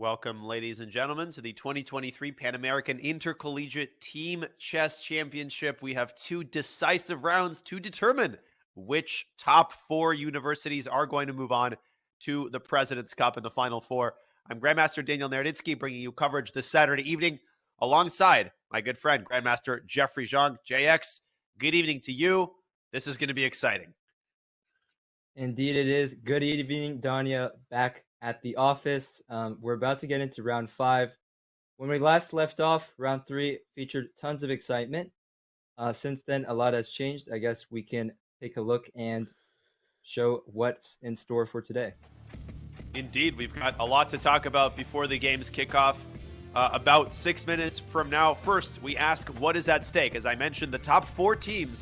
Welcome, ladies and gentlemen, to the 2023 Pan American Intercollegiate Team Chess Championship. We have two decisive rounds to determine which top four universities are going to move on to the President's Cup in the Final Four. I'm Grandmaster Daniel Naroditsky, bringing you coverage this Saturday evening alongside my good friend, Grandmaster Jeffrey Zhang. JX, good evening to you. This is going to be exciting. Indeed it is. Good evening, Danya, back at the office. We're about to get into round 5. When we last left off, round 3 featured tons of excitement. Since then, a lot has changed. I guess we can take a look and show what's in store for today. Indeed, we've got a lot to talk about before the games kick off. About 6 minutes from now. First, we ask what is at stake. As I mentioned, the top four team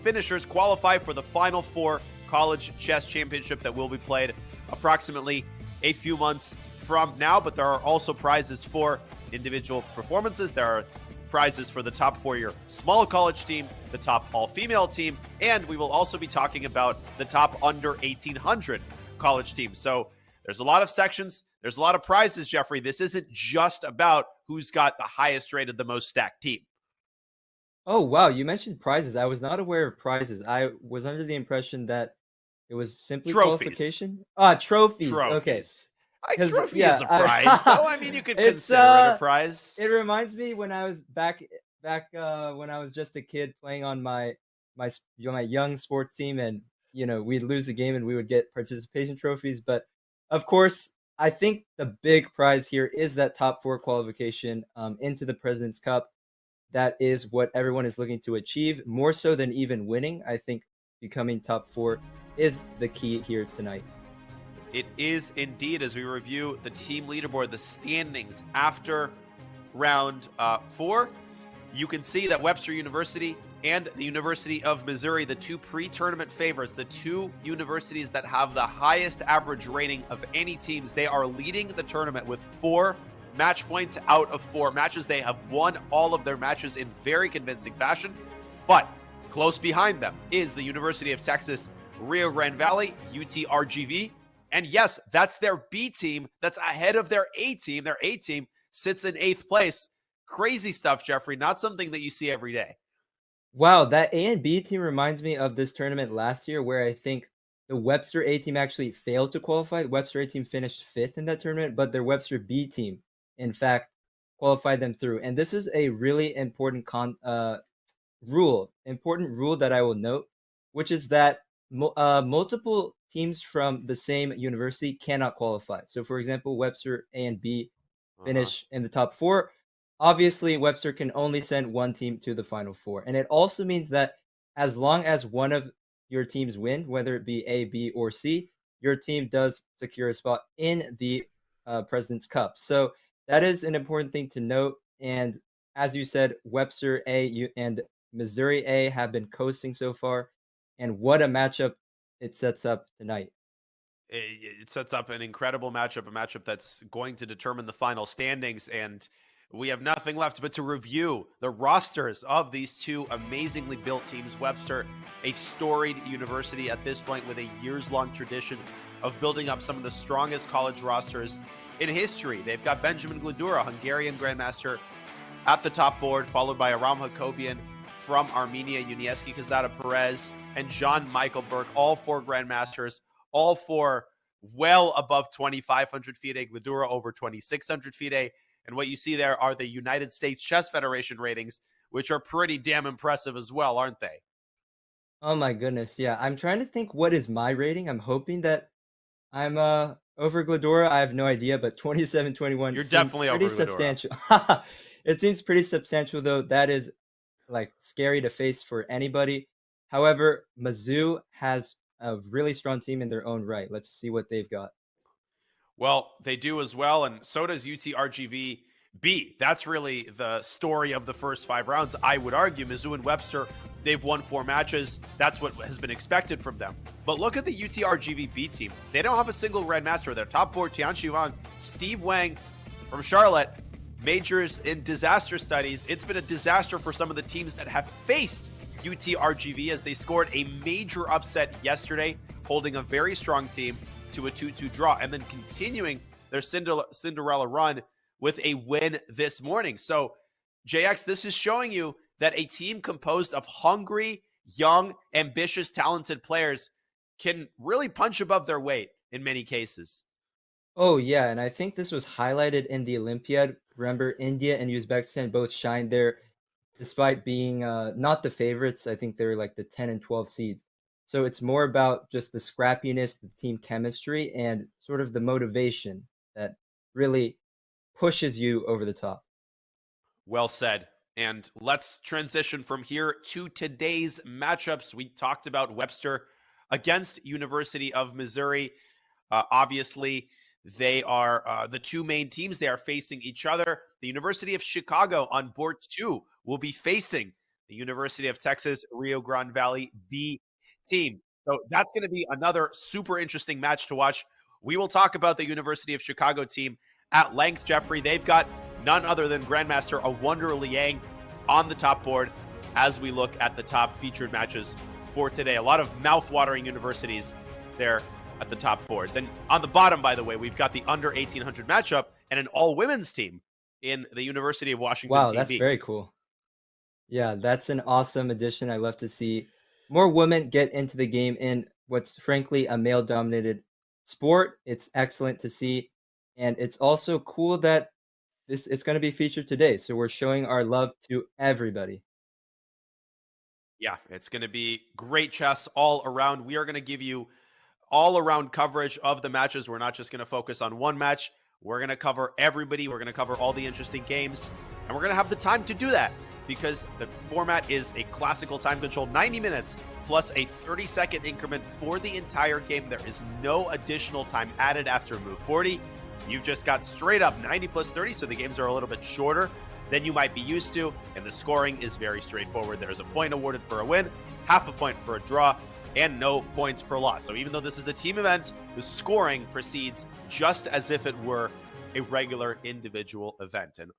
finishers qualify for the Final Four College Chess Championship that will be played approximately a few months from now. But there are also prizes for individual performances. There are prizes for the top 4-year small college team, the top all-female team, and we will also be talking about the top under 1,800 college team. So there's a lot of sections. There's a lot of prizes, Jeffrey. This isn't just about who's got the highest rated, the most stacked team. Oh, wow. You mentioned prizes. I was not aware of prizes. I was under the impression that it was simply qualification. Trophies. Okay. Trophy is a prize, though. I mean, you could consider it a prize. It reminds me when I was back when I was just a kid playing on my young sports team, and we'd lose a game and we would get participation trophies. But of course, I think the big prize here is that top 4 qualification into the President's Cup. That is what everyone is looking to achieve, more so than even winning. I think becoming top 4 is the key here tonight. It is indeed, as we review the team leaderboard, the standings after round 4. You can see that Webster University and the University of Missouri, the two pre-tournament favorites, the two universities that have the highest average rating of any teams, they are leading the tournament with 4 match points out of 4 matches. They have won all of their matches in very convincing fashion, but close behind them is the University of Texas Rio Grande Valley, UTRGV, and yes, that's their B team that's ahead of their A team. Their A team sits in 8th place. Crazy stuff, Jeffrey, not something that you see every day. Wow, that A and B team reminds me of this tournament last year where I think the Webster A team actually failed to qualify. The Webster A team finished 5th in that tournament, but their Webster B team, in fact, qualified them through. And this is a really important rule that I will note, which is that multiple teams from the same university cannot qualify. So, for example, Webster A and B finish in the top 4. Obviously, Webster can only send one team to the Final Four. And it also means that as long as one of your teams win, whether it be A, B, or C, your team does secure a spot in the President's Cup. So that is an important thing to note. And as you said, Webster A and Missouri A have been coasting so far. And what a matchup it sets up tonight. It sets up an incredible matchup, a matchup that's going to determine the final standings. And we have nothing left but to review the rosters of these two amazingly built teams. Webster, a storied university at this point with a years-long tradition of building up some of the strongest college rosters in history. They've got Benjamin Gladura, Hungarian grandmaster, at the top board, followed by Aram Hakobian from Armenia, Unieski Kazada Perez, and John Michael Burke, all 4 grandmasters, all 4 well above 2,500 FIDE, Gladura over 2,600 FIDE. And what you see there are the United States Chess Federation ratings, which are pretty damn impressive as well, aren't they? Oh my goodness, yeah. I'm trying to think what is my rating. I'm hoping that I'm over Gladura. I have no idea, but 27-21. You're definitely over Gladura. Substantial. It seems pretty substantial, though. That is scary to face for anybody. However, Mizzou has a really strong team in their own right. Let's see what they've got. Well, they do as well, and so does UTRGV B. That's really the story of the first 5 rounds. I would argue Mizzou and Webster, they've won 4 matches. That's what has been expected from them. But look at the UTRGV B team. They don't have a single grandmaster. Their top 4, Tianxi Wang, Steve Wang from Charlotte, majors in disaster studies. It's been a disaster for some of the teams that have faced UTRGV as they scored a major upset yesterday, holding a very strong team to a 2-2 draw, and then continuing their Cinderella run with a win this morning. So, JX, this is showing you that a team composed of hungry, young, ambitious, talented players can really punch above their weight in many cases. Oh, yeah, and I think this was highlighted in the Olympiad. Remember, India and Uzbekistan both shined there despite being not the favorites. I think they were like the 10 and 12 seeds. So it's more about just the scrappiness, the team chemistry, and sort of the motivation that really pushes you over the top. Well said. And let's transition from here to today's matchups. We talked about Webster against University of Missouri. Obviously, they are the two main teams. They are facing each other. The University of Chicago on board 2 will be facing the University of Texas Rio Grande Valley B team. So that's going to be another super interesting match to watch. We will talk about the University of Chicago team at length, Jeffrey. They've got none other than Grandmaster Awonder Liang on the top board as we look at the top featured matches for today. A lot of mouth-watering universities there at the top boards. And on the bottom, by the way, we've got the under 1800 matchup and an all-women's team in the University of Washington. Wow, TV. That's very cool. Yeah, that's an awesome addition. I love to see more women get into the game in what's frankly a male-dominated sport. It's excellent to see. And it's also cool that it's going to be featured today. So we're showing our love to everybody. Yeah, it's going to be great chess all around. We are going to give you all-around coverage of the matches. We're not just going to focus on one match. We're going to cover everybody. We're going to cover all the interesting games. And we're going to have the time to do that because the format is a classical time control, 90 minutes plus a 30-second increment for the entire game. There is no additional time added after move 40. You've just got straight up 90 plus 30, so the games are a little bit shorter than you might be used to, and the scoring is very straightforward. There is a point awarded for a win, half a point for a draw, and no points per loss. So even though this is a team event, the scoring proceeds just as if it were a regular individual event. And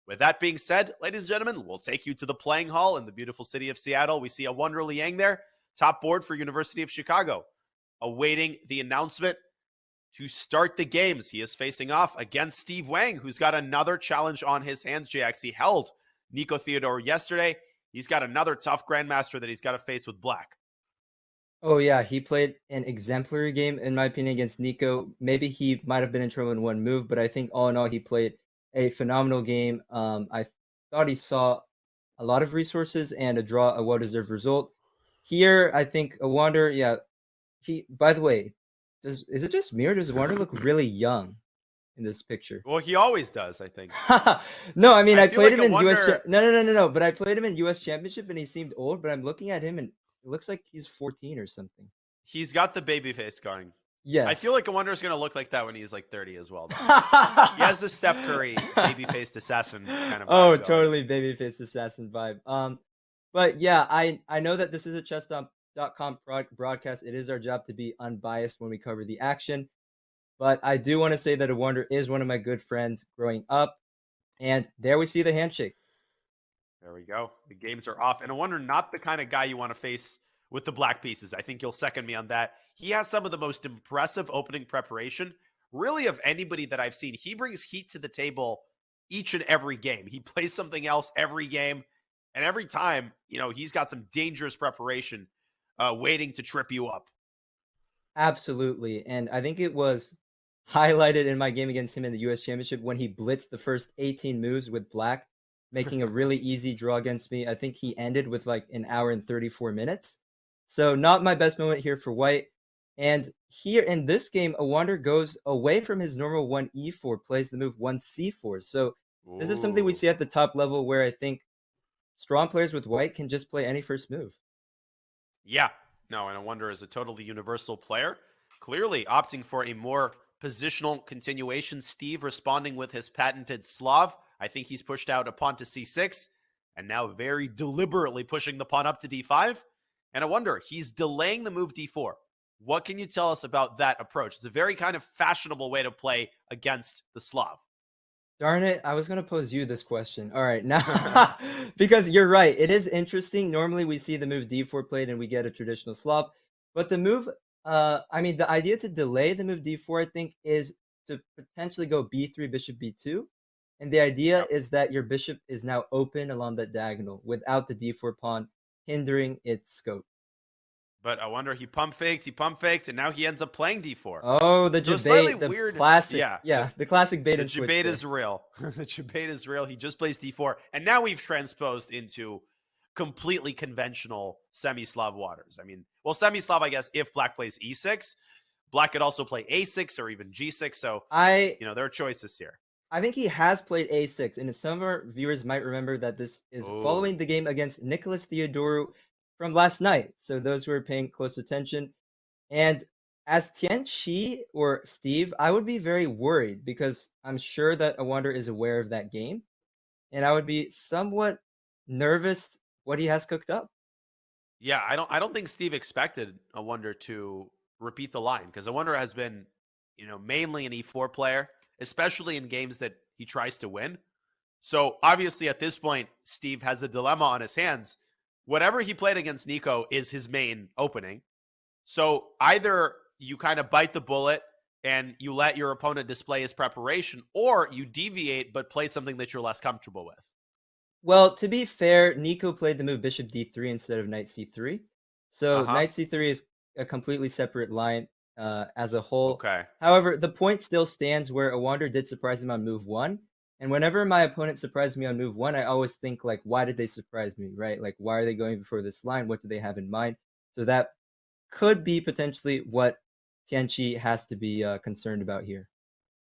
with that being said, ladies and gentlemen, we'll take you to the playing hall in the beautiful city of Seattle. We see Awonder Liang there, top board for University of Chicago, awaiting the announcement to start the games. He is facing off against Steve Wang, who's got another challenge on his hands, JX. He held Nico Theodore yesterday. He's got another tough grandmaster that he's got to face with black. Oh, yeah. He played an exemplary game, in my opinion, against Nico. Maybe he might have been in trouble in one move, but I think all in all, he played a phenomenal game. I thought he saw a lot of resources and a draw, a well-deserved result. Here, I think Awonder, yeah, by the way, is it just me or does Awonder look really young in this picture? Well, he always does, I think. No, I mean, I played like him in US. No. But I played him in US Championship and he seemed old, but I'm looking at him and it looks like he's 14 or something. He's got the baby face going. Yes. I feel like Awonder is going to look like that when he's like 30 as well. He has the Steph Curry baby-faced assassin kind of vibe. Oh, totally baby-faced assassin vibe. But yeah, I know that this is a chess.com broadcast. It is our job to be unbiased when we cover the action. But I do want to say that Awonder is one of my good friends growing up. And there we see the handshake. There we go. The games are off. And Awonder, not the kind of guy you want to face with the black pieces. I think you'll second me on that. He has some of the most impressive opening preparation, really, of anybody that I've seen. He brings heat to the table each and every game. He plays something else every game. And every time, he's got some dangerous preparation waiting to trip you up. Absolutely. And I think it was highlighted in my game against him in the US Championship when he blitzed the first 18 moves with black, making a really easy draw against me. I think he ended with like an hour and 34 minutes. So not my best moment here for white. And here in this game, Awonder goes away from his normal 1e4, plays the move 1c4. So this is something we see at the top level where I think strong players with white can just play any first move. Yeah. No, and Awonder is a totally universal player, clearly opting for a more positional continuation. Steve responding with his patented Slav. I think he's pushed out a pawn to c6 and now very deliberately pushing the pawn up to d5. And Awonder, he's delaying the move d4. What can you tell us about that approach? It's a very kind of fashionable way to play against the Slav. Darn it, I was going to pose you this question. All right, now, because you're right. It is interesting. Normally we see the move d4 played and we get a traditional Slav. But the move, the idea to delay the move d4, I think, is to potentially go b3, bishop b2. And the idea Yep. is that your bishop is now open along that diagonal without the d4 pawn hindering its scope. But I wonder, he pump faked, and now he ends up playing d4. Oh, the So slightly debate, the weird. classic, Yeah, the classic bait the and switch debate there. is real. The debate is real. He just plays d4. And now we've transposed into completely conventional semi-Slav waters. I mean, well, semi-Slav, I guess, if black plays e6, black could also play a6 or even g6. So, there are choices here. I think he has played a6, and some of our viewers might remember that this is following the game against Nicholas Theodoru from last night. So those who are paying close attention. And as Tianqi or Steve, I would be very worried because I'm sure that Awander is aware of that game. And I would be somewhat nervous what he has cooked up. Yeah, I don't think Steve expected Awander to repeat the line, because Awander has been, mainly an e4 player, especially in games that he tries to win. So obviously at this point, Steve has a dilemma on his hands. Whatever he played against Nico is his main opening. So either you kind of bite the bullet and you let your opponent display his preparation, or you deviate but play something that you're less comfortable with. Well, to be fair, Nico played the move bishop d3 instead of knight c3. So knight c3 is a completely separate line as a whole. Okay. However, the point still stands where Awander did surprise him on move 1. And whenever my opponent surprised me on move 1, I always think, like, why did they surprise me, right? Like, why are they going for this line? What do they have in mind? So that could be potentially what Tianqi has to be concerned about here.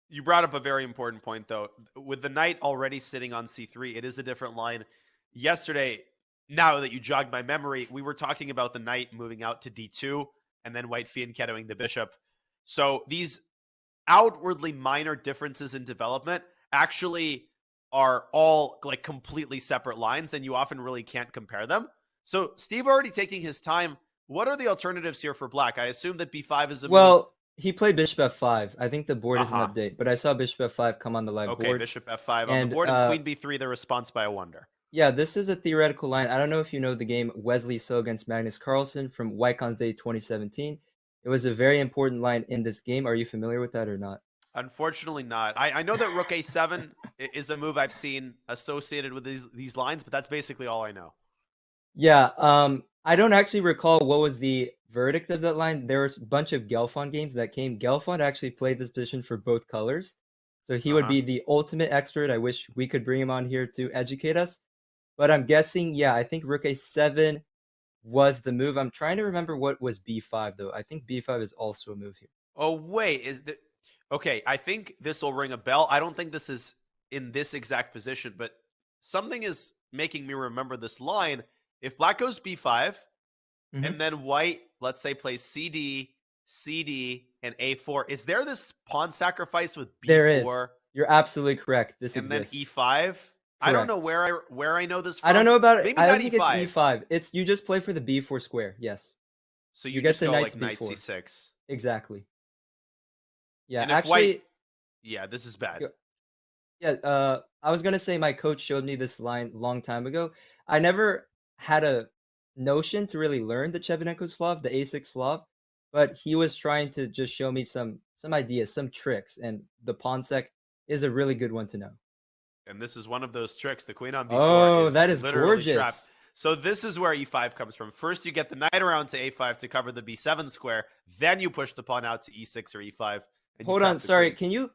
You brought up a very important point, though. With the knight already sitting on c3, it is a different line. Yesterday, now that you jogged my memory, we were talking about the knight moving out to d2 and then white fianchettoing the bishop. So these outwardly minor differences in development actually are all like completely separate lines, and you often really can't compare them. So Steve already taking his time. What are the alternatives here for black? I assume that b5 is a move. He played bishop f5. I think the board is an update, but I saw bishop f5 come on the live board. Okay, bishop f5 on the board, and queen b3, the response by Awander. Yeah, this is a theoretical line. I don't know if you know the game Wesley So against Magnus Carlsen from Wyconze 2017. It was a very important line in this game. Are you familiar with that or not? Unfortunately not. I know that rook a7 is a move I've seen associated with these lines, but that's basically all I know. Yeah, I don't actually recall what was the verdict of that line. There was a bunch of Gelfond games that came. Gelfond actually played this position for both colors. So he would be the ultimate expert. I wish we could bring him on here to educate us. But I'm guessing, I think rook a7 was the move. I'm trying to remember what was b5, though. I think b5 is also a move here. Oh, wait. Okay, I think this will ring a bell. I don't think this is in this exact position, but something is making me remember this line. If black goes b5, and then white, let's say, plays cd, and a4, is there this pawn sacrifice with b4? There is. You're absolutely correct. This exists. Then e5? Correct. I don't know where I know this from. I don't know about it. Maybe I don't not think e5. It's e5. It's you just play for the b4 square. Yes. So you get the knight like knight c6. Exactly. Yeah, and actually. This is bad. Yeah, I was gonna say my coach showed me this line a long time ago. I never had a notion to really learn the Chevenenko Slav, the a6 Slav, but he was trying to just show me some ideas, some tricks, and the pawn sec is a really good one to know. And this is one of those tricks. The queen on b4 Oh, that is gorgeous. Trapped. So this is where e5 comes from. First, you get the knight around to a5 to cover the b7 square. Then you push the pawn out to e6 or e5. Hold on, sorry. Can you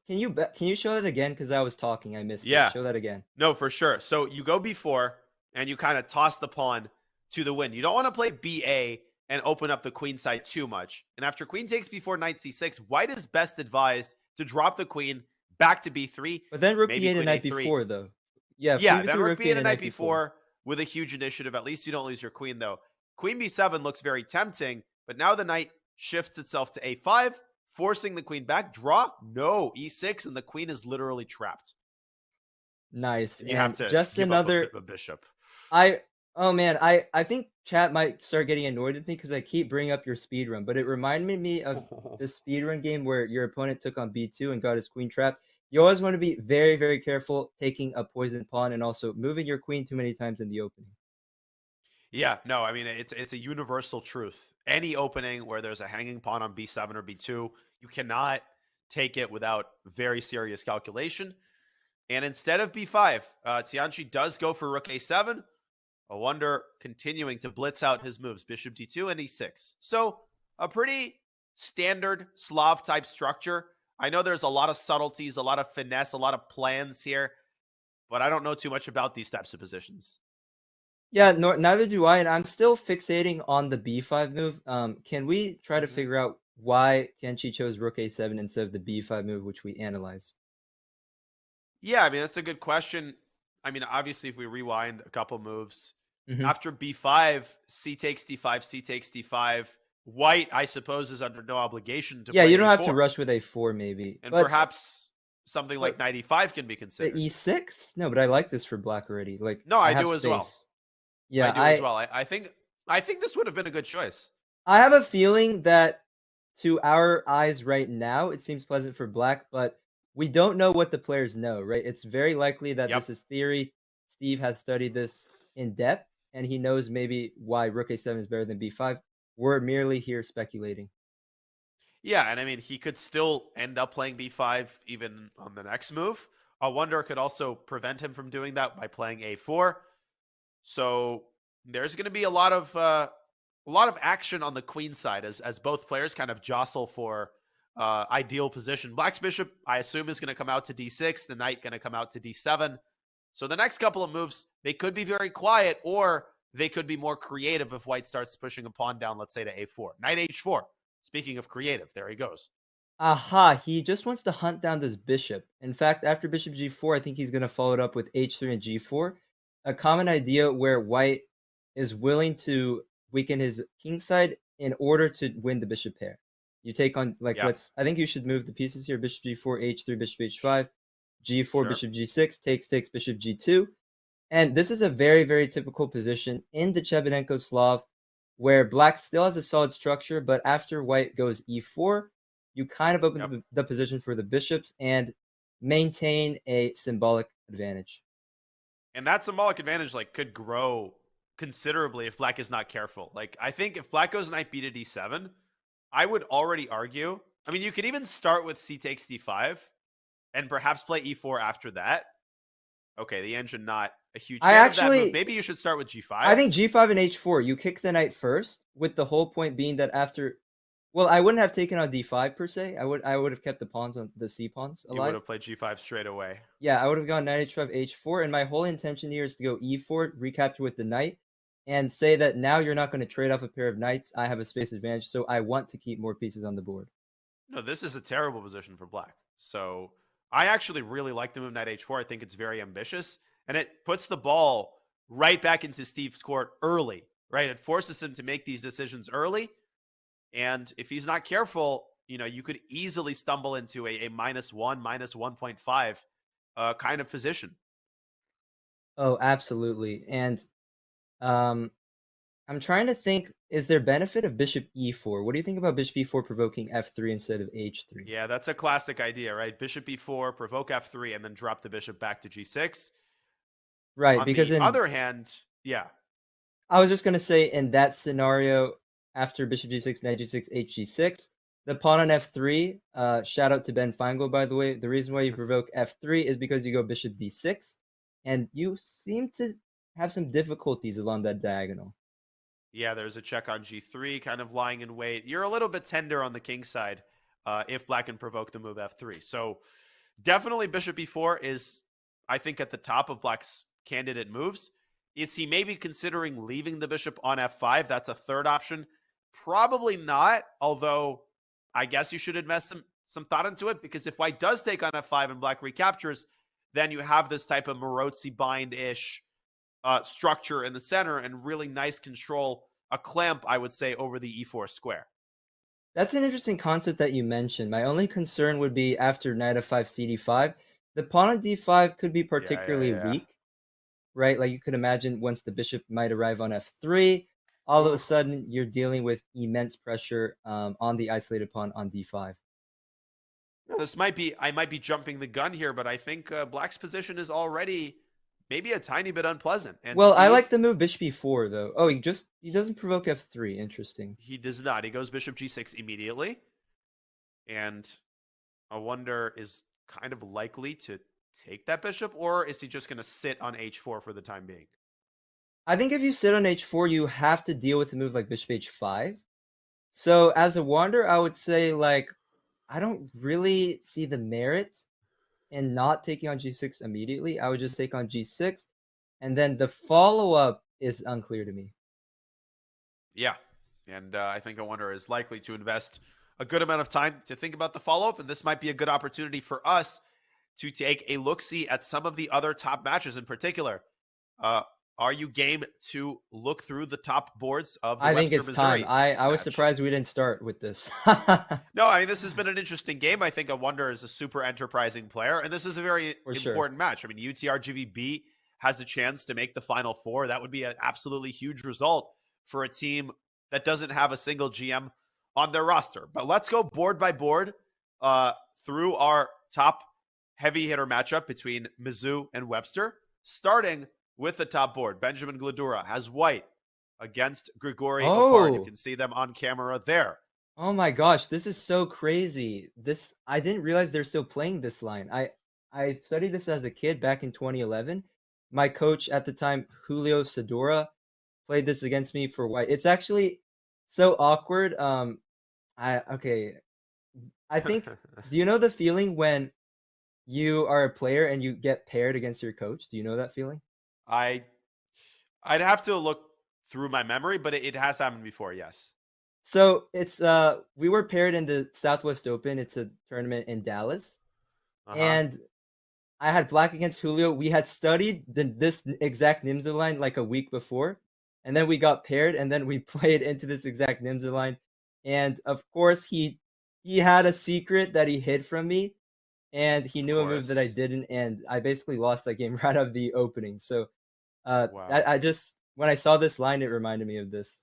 show that again? Because I was talking, I missed it. Show that again. No, for sure. So you go b4 and you kind of toss the pawn to the wind. You don't want to play ba and open up the queen side too much. And after queen takes b4, knight c6, white is best advised to drop the queen back to b3. But then rook b8 and knight b4, though. Yeah, then rook b8 and knight b4 with a huge initiative. At least you don't lose your queen, though. Queen b7 looks very tempting, but now the knight shifts itself to a5, forcing the queen back. Draw? No, e6, and the queen is literally trapped. Nice. And you have to just give another up a bishop. I think chat might start getting annoyed with me because I keep bringing up your speedrun, but it reminded me of the speedrun game where your opponent took on b2 and got his queen trapped. You always want to be very, very careful taking a poisoned pawn and also moving your queen too many times in the opening. Yeah, no, I mean, it's a universal truth. Any opening where there's a hanging pawn on b7 or b2, you cannot take it without very serious calculation. And instead of b5, Tianchi does go for rook a7. A wonder continuing to blitz out his moves, bishop d2 and e6. So a pretty standard Slav type structure. I know there's a lot of subtleties, a lot of finesse, a lot of plans here, but I don't know too much about these types of positions. Yeah, neither do I, and I'm still fixating on the b5 move. Can we try to figure out why Tianchi chose rook a7 instead of the b5 move, which we analyzed? Yeah, I mean, that's a good question. I mean, obviously, if we rewind a couple moves, after b5, c takes d5, c takes d5. White, I suppose, is under no obligation to play you don't e4. have to rush with a4, maybe. And perhaps something like knight e5 can be considered. The e6? No, but I like this for black already. Like, no, I do as well. Yeah, I do as well. I think this would have been a good choice. I have a feeling that to our eyes right now, it seems pleasant for black, but we don't know what the players know, right? It's very likely that this is theory. Steve has studied this in depth, and he knows maybe why rook a7 is better than b5. We're merely here speculating. Yeah, and I mean, he could still end up playing b5 even on the next move. I wonder could also prevent him from doing that by playing a4. So there's going to be a lot of action on the queen side as both players kind of jostle for ideal position. Black's bishop, I assume, is going to come out to d6. The knight going to come out to d7. So the next couple of moves, they could be very quiet, or they could be more creative if white starts pushing a pawn down, let's say, to a4. Knight h4. Speaking of creative, there he goes. Aha, he just wants to hunt down this bishop. In fact, after bishop g4, I think he's going to follow it up with h3 and g4. A common idea where white is willing to weaken his king side in order to win the bishop pair. You take on, I think you should move the pieces here. Bishop g4, h3, bishop h5, g4, sure. Bishop g6, takes, bishop g2. And this is a very, very typical position in the Chebanenko Slav, where black still has a solid structure, but after white goes e4, you kind of open the position for the bishops and maintain a symbolic advantage. And that symbolic advantage could grow considerably if black is not careful. I think if black goes knight b to d7, I would already argue. I mean, you could even start with c takes d5 and perhaps play e4 after that. Okay, the engine not a huge fan of that move. Maybe you should start with g5. I think g5 and h4, you kick the knight first, with the whole point being that after... Well, I wouldn't have taken on d5 per se. I would have kept the pawns on the c pawns alive. You would have played g5 straight away. Yeah, I would have gone knight h5, h4, and my whole intention here is to go e4, recapture with the knight, and say that now you're not going to trade off a pair of knights. I have a space advantage, so I want to keep more pieces on the board. No, this is a terrible position for black. So I actually really like the move knight h4. I think it's very ambitious, and it puts the ball right back into Steve's court early, right? It forces him to make these decisions early, and if he's not careful, you could easily stumble into a -1, -1.5 kind of position. Oh, absolutely. And I'm trying to think, is there benefit of bishop e4? What do you think about bishop e4 provoking f3 instead of h3? Yeah, that's a classic idea, right? Bishop e4, provoke f3, and then drop the bishop back to g6. Right, because on the other hand, yeah. I was just going to say, in that scenario, after bishop g6, knight g6, hg6, the pawn on f3, shout out to Ben Feingold, by the way, the reason why you provoke f3 is because you go bishop d6, and you seem to have some difficulties along that diagonal. Yeah, there's a check on g3 kind of lying in wait. You're a little bit tender on the king side if black can provoke the move f3. So definitely bishop e4 is, I think, at the top of black's candidate moves. Is he maybe considering leaving the bishop on f5? That's a third option. Probably not, although I guess you should invest some thought into it, because if white does take on f5 and black recaptures, then you have this type of Maroczy bind-ish structure in the center and really nice control, a clamp, I would say, over the e4 square. That's an interesting concept that you mentioned. My only concern would be after knight f5, cd5, the pawn on d5 could be particularly weak, right? Like you could imagine once the bishop might arrive on f3, all of a sudden you're dealing with immense pressure on the isolated pawn on d5. I might be jumping the gun here, but I think black's position is already maybe a tiny bit unpleasant. And well, I like the move bishop e4 though. Oh, he doesn't provoke f3. Interesting. He does not. He goes bishop g6 immediately. And I wonder is kind of likely to take that bishop, or is he just going to sit on h4 for the time being? I think if you sit on h4, you have to deal with a move like bishop h5. So as a wanderer, I would say like I don't really see the merit in not taking on g6 immediately. I would just take on g6, and then the follow-up is unclear to me. Yeah, and I think a wanderer is likely to invest a good amount of time to think about the follow-up, and this might be a good opportunity for us to take a look-see at some of the other top matches in particular. Are you game to look through the top boards of the I Webster, think it's Missouri time. I was match? surprised we didn't start with this. No, I mean, this has been an interesting game. I think a Wonder is a super enterprising player, and this is a very important match. I mean, UTRGVB has a chance to make the Final Four. That would be an absolutely huge result for a team that doesn't have a single GM on their roster. But let's go board by board through our top heavy hitter matchup between Mizzou and Webster, starting with the top board. Benjamin Gladura has white against Grigori Opar. You can see them on camera there. Oh my gosh, this is so crazy. I didn't realize they're still playing this line. I studied this as a kid back in 2011. My coach at the time, Julio Sedora, played this against me for white. It's actually so awkward. I think do you know the feeling when you are a player and you get paired against your coach? Do you know that feeling? I'd have to look through my memory, but it has happened before, yes. So it's we were paired in the Southwest Open. It's a tournament in Dallas. And I had black against Julio. We had studied this exact Nimzo line like a week before. And then we got paired, and then we played into this exact Nimzo line. And of course he had a secret that he hid from me. And he knew a move that I didn't, and I basically lost that game right out of the opening. So wow. I just, when I saw this line, it reminded me of this.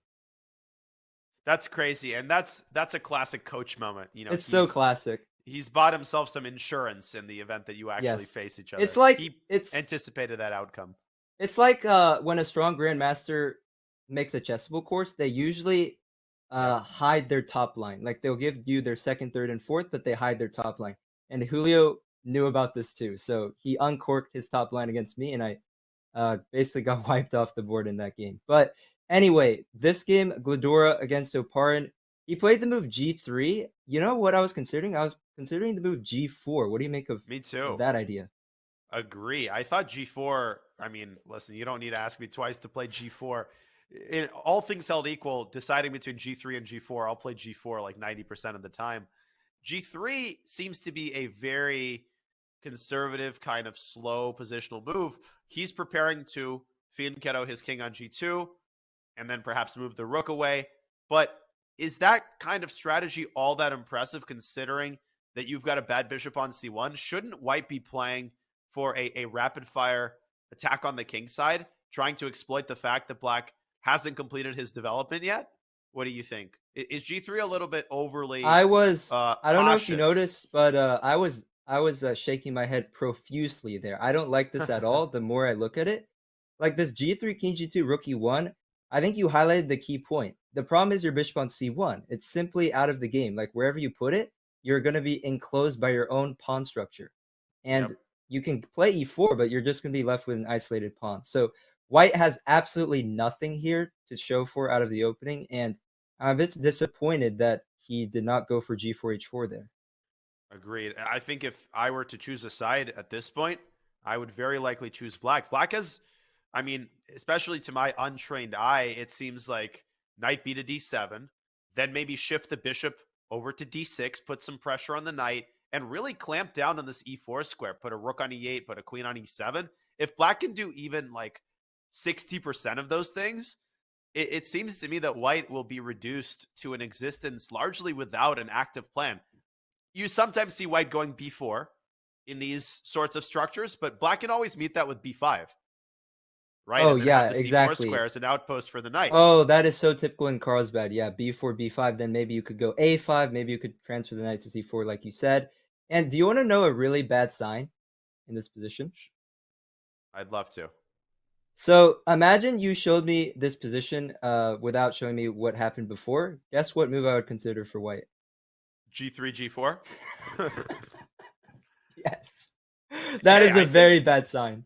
That's crazy, and that's a classic coach moment. You know, it's so classic. He's bought himself some insurance in the event that you actually face each other. It's like he anticipated that outcome. It's like when a strong grandmaster makes a chessable course, they usually hide their top line. Like they'll give you their second, third, and fourth, but they hide their top line. And Julio knew about this too, so he uncorked his top line against me, and I basically got wiped off the board in that game. But anyway, this game, Gladura against Oparin, he played the move g3. You know what I was considering? I was considering the move g4. What do you make of me too of that idea? Agree. I thought g4. I mean, listen, you don't need to ask me twice to play g4. In all things held equal, deciding between g3 and g4, I'll play g4 like 90% of the time. G3 seems to be a very conservative, kind of slow positional move. He's preparing to fianchetto his king on g2 and then perhaps move the rook away. But is that kind of strategy all that impressive considering that you've got a bad bishop on c1? Shouldn't white be playing for a rapid-fire attack on the king side, trying to exploit the fact that black hasn't completed his development yet? What do you think? Is g3 a little bit overly I don't cautious? know if you noticed, but I was shaking my head profusely there. I don't like this at all. The more I look at it, like this g3, king g2, rook e1, I think you highlighted the key point. The problem is your bishop on c1. It's simply out of the game. Like wherever you put it, you're going to be enclosed by your own pawn structure. And you can play e4, but you're just going to be left with an isolated pawn. So white has absolutely nothing here to show for out of the opening, and I'm a bit disappointed that he did not go for g4, h4 there. Agreed. I think if I were to choose a side at this point, I would very likely choose black. Black has, I mean, especially to my untrained eye, it seems like knight b to d7, then maybe shift the bishop over to d6, put some pressure on the knight, and really clamp down on this e4 square. Put a rook on e8, put a queen on e7. If black can do even like 60% of those things, it seems to me that white will be reduced to an existence largely without an active plan. You sometimes see white going b4 in these sorts of structures, but black can always meet that with b5. Right? Oh, yeah, the exactly. C4 square as an outpost for the knight. Oh, that is so typical in Carlsbad. Yeah, b4, b5, then maybe you could go a5, maybe you could transfer the knight to c4 like you said. And do you want to know a really bad sign in this position? I'd love to. So imagine you showed me this position without showing me what happened before. Guess what move I would consider for white? G3, G4? Yes. That Hey, is a very bad sign.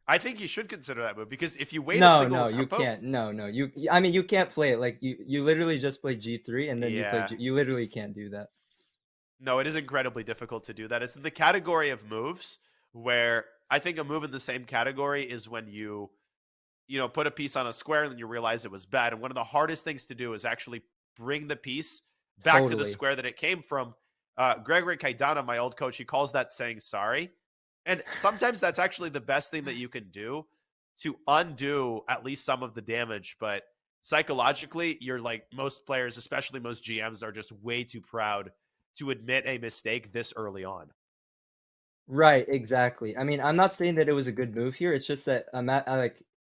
I think you should consider that move because if you wait a No, single no, you tempo, can't. No, no. I mean, you can't play it. Like, you literally just play G3 and then you play yeah, you literally can't do that. no, it is incredibly difficult to do that. It's in the category of moves where I think a move in the same category is when you put a piece on a square and then you realize it was bad. And one of the hardest things to do is actually bring the piece back to the Totally. square that it came from. Gregory Kaidana, my old coach, he calls that saying sorry. And sometimes that's actually the best thing that you can do to undo at least some of the damage. But psychologically, you're like most players, especially most GMs, are just way too proud to admit a mistake this early on. Right, exactly. I mean, I'm not saying that it was a good move here. It's just that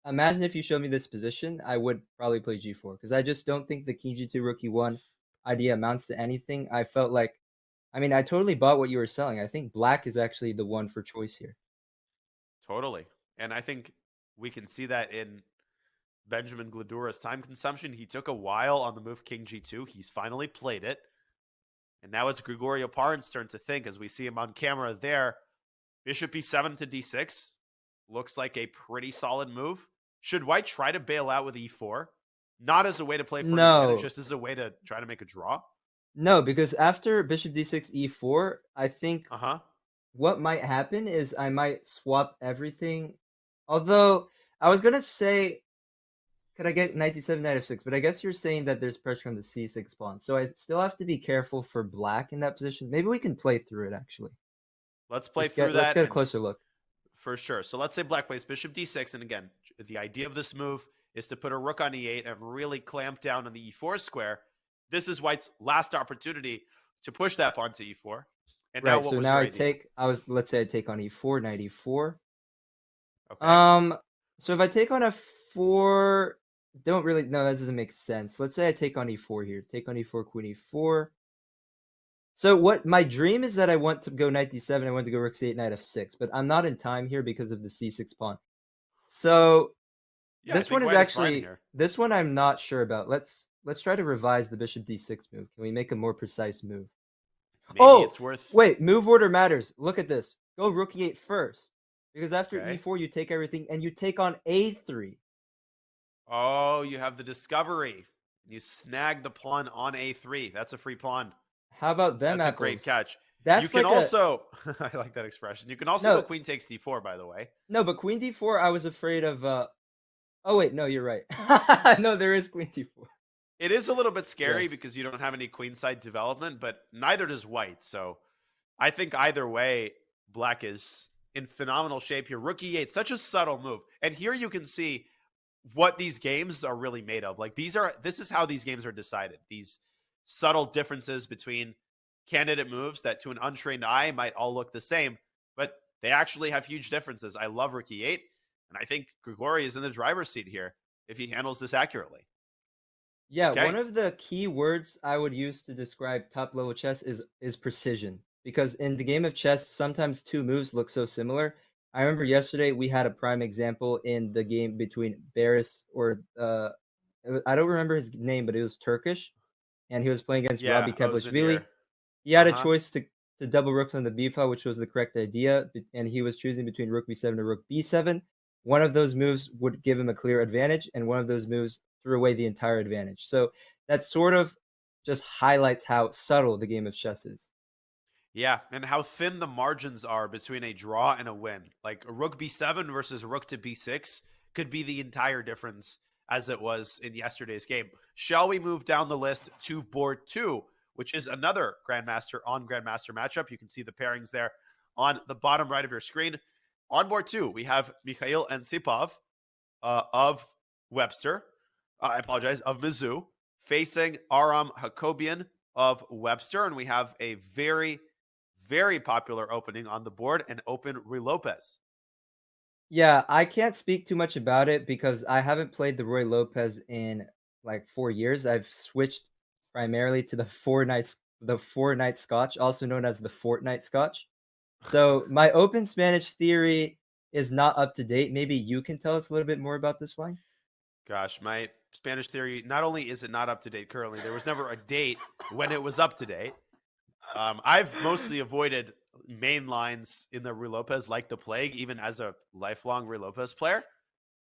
imagine if you showed me this position, I would probably play G4 because I just don't think the King G2 Rook E1 idea amounts to anything. I felt like, I mean, I totally bought what you were selling. I think black is actually the one for choice here. Totally. And I think we can see that in Benjamin Gladura's time consumption. He took a while on the move King G2. He's finally played it. And now it's Grigorio Parin's turn to think as we see him on camera there. Bishop E7 to D6. Looks like a pretty solid move. Should white try to bail out with E4? Not as a way to play for an advantage, No, just as a way to try to make a draw? no, because after Bishop D6 E4, I think Uh-huh. what might happen is I might swap everything. Although I was gonna say, could I get knight d7, knight f6? But I guess you're saying that there's pressure on the c6 pawn, so I still have to be careful for black in that position. Maybe we can play through it actually. Let's play Let's through get a that. closer look. For sure. So let's say black plays bishop d6. And again, the idea of this move is to put a rook on e8 and really clamp down on the e4 square. This is white's last opportunity to push that pawn to e4. And now Right. what So was now your I idea? take. Let's say I take on e4, knight e4. Okay. So if I take on f4, don't really. No, that doesn't make sense. Let's say I take on e4 here. Take on e4, queen e4. So what my dream is that I want to go knight d7. I want to go rook c8, knight f6, but I'm not in time here because of the c6 pawn. So Yeah, I this think one is white is fine actually here. this one I'm not sure about. Let's try to revise the bishop d6 move. Can we make a more precise move? Maybe Oh, it's worth. wait, move order matters. Look at this. Go rook e8 first. Because after Okay. e4 you take everything and you take on a3. Oh, you have the discovery. You snag the pawn on a3. That's a free pawn. How about them That's a apples? great catch. You That's can like a also, I like that expression. You can also go no, queen takes d4, by the way. no, but queen d4 I was afraid of oh wait, no, you're right. No, there is queen d4. It is a little bit scary Yes. because you don't have any queenside development, but neither does white. So I think either way, black is in phenomenal shape here. Rook e8, such a subtle move. And here you can see what these games are really made of. Like this is how these games are decided. These subtle differences between candidate moves that to an untrained eye might all look the same, but they actually have huge differences. I love rook e8, and I think Grigori is in the driver's seat here if he handles this accurately. Yeah, Okay. one of the key words I would use to describe top level chess is precision. Because in the game of chess, sometimes two moves look so similar. I remember yesterday we had a prime example in the game between Barris or I don't remember his name, but it was Turkish, and he was playing against Yeah, Robbie Ozdemir. Kevlishvili. He had a Uh-huh. choice to double rooks on the b file, which was the correct idea, and he was choosing between rook b7 or rook b7. One of those moves would give him a clear advantage, and one of those moves threw away the entire advantage. So that sort of just highlights how subtle the game of chess is. Yeah, and how thin the margins are between a draw and a win. Like a rook b7 versus rook to b6 could be the entire difference as it was in yesterday's game. Shall we move down the list to board 2, which is another Grandmaster on Grandmaster matchup? You can see the pairings there on the bottom right of your screen. On board 2, we have Mikhail Antsipov of Webster. I apologize, of Mizzou, facing Aram Hakobian of Webster. And we have a very, very popular opening on the board, and Open Ruy Lopez. Yeah, I can't speak too much about it because I haven't played the Roy Lopez in like 4 years. I've switched primarily to the four night Scotch, also known as the fortnight Scotch. So my open Spanish theory is not up to date. Maybe you can tell us a little bit more about this line. Gosh, my Spanish theory, not only is it not up to date currently, there was never a date when it was up to date. I've mostly avoided main lines in the Rui Lopez like the plague, even as a lifelong Rui Lopez player.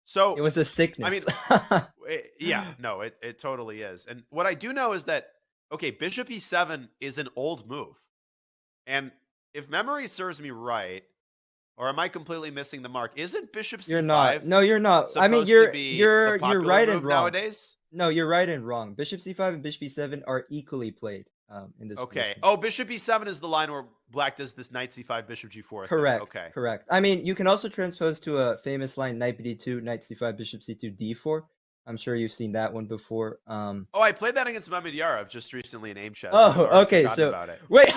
So It was a sickness. I mean, yeah, no, it totally is. And what I do know is that, okay, Bishop E7 is an old move. And if memory serves me right, or am I completely missing the mark? Isn't Bishop C5? You're not. No, you're not. I mean, you're you're right and wrong nowadays. No, you're right and wrong. Bishop C5 and Bishop E7 are equally played in this. Okay. Position. Oh, Bishop E7 is the line where Black does this Knight C5, Bishop G4. Correct. Thing. Okay. Correct. I mean, you can also transpose to a famous line: Knight BD2, Knight C5, Bishop C2, D4. I'm sure you've seen that one before. Oh, I played that against Mehmed Yarov just recently in Aim Chess. Oh, okay. So about it. wait,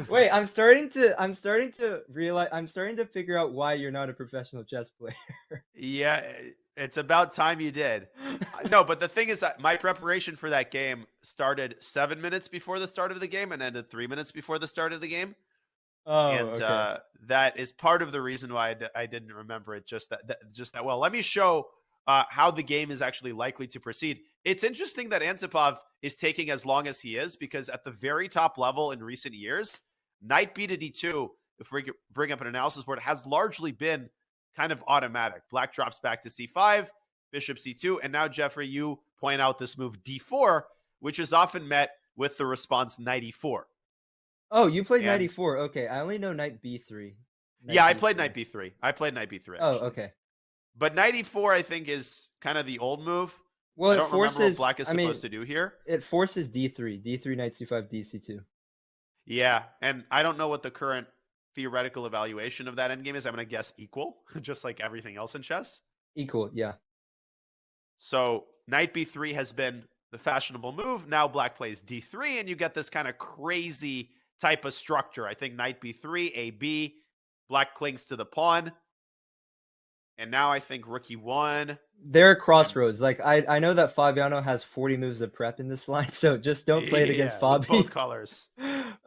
wait. I'm starting to realize. I'm starting to figure out why you're not a professional chess player. Yeah, it's about time you did. No, but the thing is that my preparation for that game started 7 minutes before the start of the game and ended 3 minutes before the start of the game. Oh, and okay. That is part of the reason why I didn't remember it just that well. Let me show how the game is actually likely to proceed. It's interesting that Antipov is taking as long as he is, because at the very top level in recent years, Knight B to D2, if we bring up an analysis board, has largely been kind of automatic. Black drops back to C5, Bishop C2, and now, Jeffrey, you point out this move D4, which is often met with the response Knight E4. Oh, you played Knight E4. Okay, I only know Knight B3. I played Knight B3. Actually. Oh, okay. But Knight E4, I think, is kind of the old move. Well, I don't remember what Black is supposed to do here. It forces D3. D3, Knight C5, DC2. Yeah, and I don't know what the current theoretical evaluation of that endgame is. I'm going to guess equal, just like everything else in chess. Equal, yeah. So Knight B3 has been the fashionable move. Now Black plays D3, and you get this kind of crazy type of structure. I think Knight B3, AB, Black clings to the pawn. And now I think Rook E1. There are crossroads. Like I know that Fabiano has 40 moves of prep in this line, so just don't play it against Fabi. Both colors.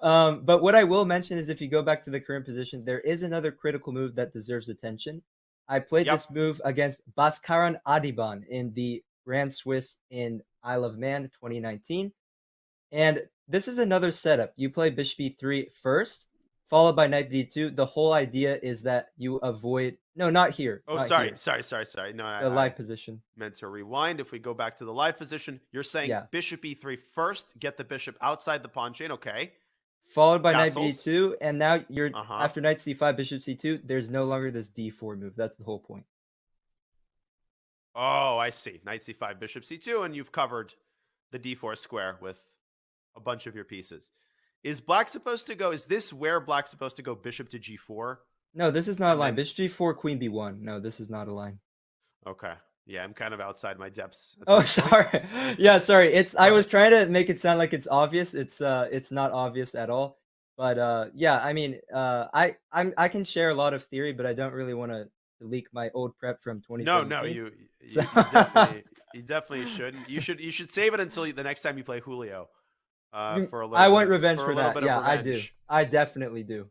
But what I will mention is, if you go back to the current position, there is another critical move that deserves attention. I played this move against Bhaskaran Adiban in the Grand Swiss in Isle of Man 2019. And this is another setup. You play Bishop E3 first, followed by Knight B2. The whole idea is that you avoid... No, not here. Oh, not sorry. Here. Sorry. No, the live position. Meant to rewind. If we go back to the live position, you're saying Bishop E3 first, get the bishop outside the pawn chain. Okay. Followed by Knight B2, and now you're after Knight C5, Bishop C2. There's no longer this D4 move. That's the whole point. Oh, I see. Knight C5, Bishop C2, and you've covered the D4 square with a bunch of your pieces. Is Black supposed to go? Is this where Black's supposed to go? Bishop to G4? No, this is not a line. Bishop G4, Queen B1. No, this is not a line. Okay. Yeah, I'm kind of outside my depths. Oh, sorry. Yeah, sorry. I was trying to make it sound like it's obvious. It's not obvious at all. But yeah, I mean, I can share a lot of theory, but I don't really want to leak my old prep from 2017. No, you definitely shouldn't. You should save it until the next time you play Julio. For a little I want revenge for that. Yeah, revenge. I do. I definitely do.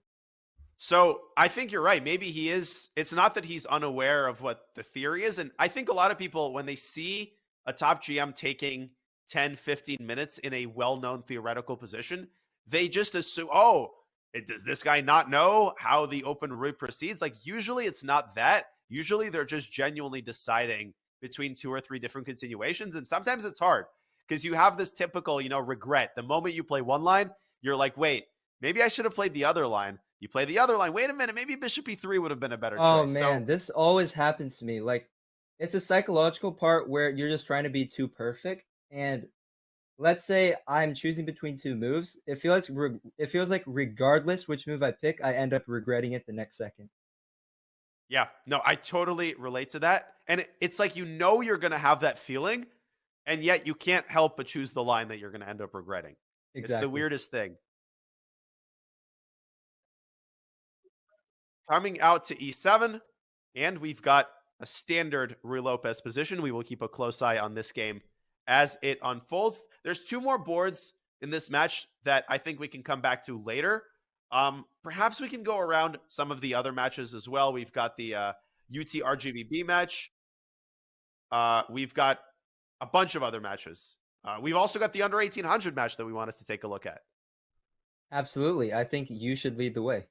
So I think you're right. Maybe he is. It's not that he's unaware of what the theory is. And I think a lot of people, when they see a top GM taking 10, 15 minutes in a well-known theoretical position, they just assume, does this guy not know how the open route proceeds? Like, usually it's not that. Usually they're just genuinely deciding between 2 or 3 different continuations. And sometimes it's hard because you have this typical, regret. The moment you play one line, you're like, wait, maybe I should have played the other line. You play the other line. Wait a minute. Maybe Bishop E3 would have been a better choice. Oh, man. This always happens to me. Like, it's a psychological part where you're just trying to be too perfect. And let's say I'm choosing between 2 moves. It feels like regardless which move I pick, I end up regretting it the next second. Yeah. No, I totally relate to that. And it's like, you're going to have that feeling, and yet you can't help but choose the line that you're going to end up regretting. Exactly. It's the weirdest thing. Coming out to E7, and we've got a standard Rui Lopez position. We will keep a close eye on this game as it unfolds. There's 2 more boards in this match that I think we can come back to later. Perhaps we can go around some of the other matches as well. We've got the UT RGBB match. We've got a bunch of other matches. We've also got the under 1800 match that we wanted to take a look at. Absolutely. I think you should lead the way.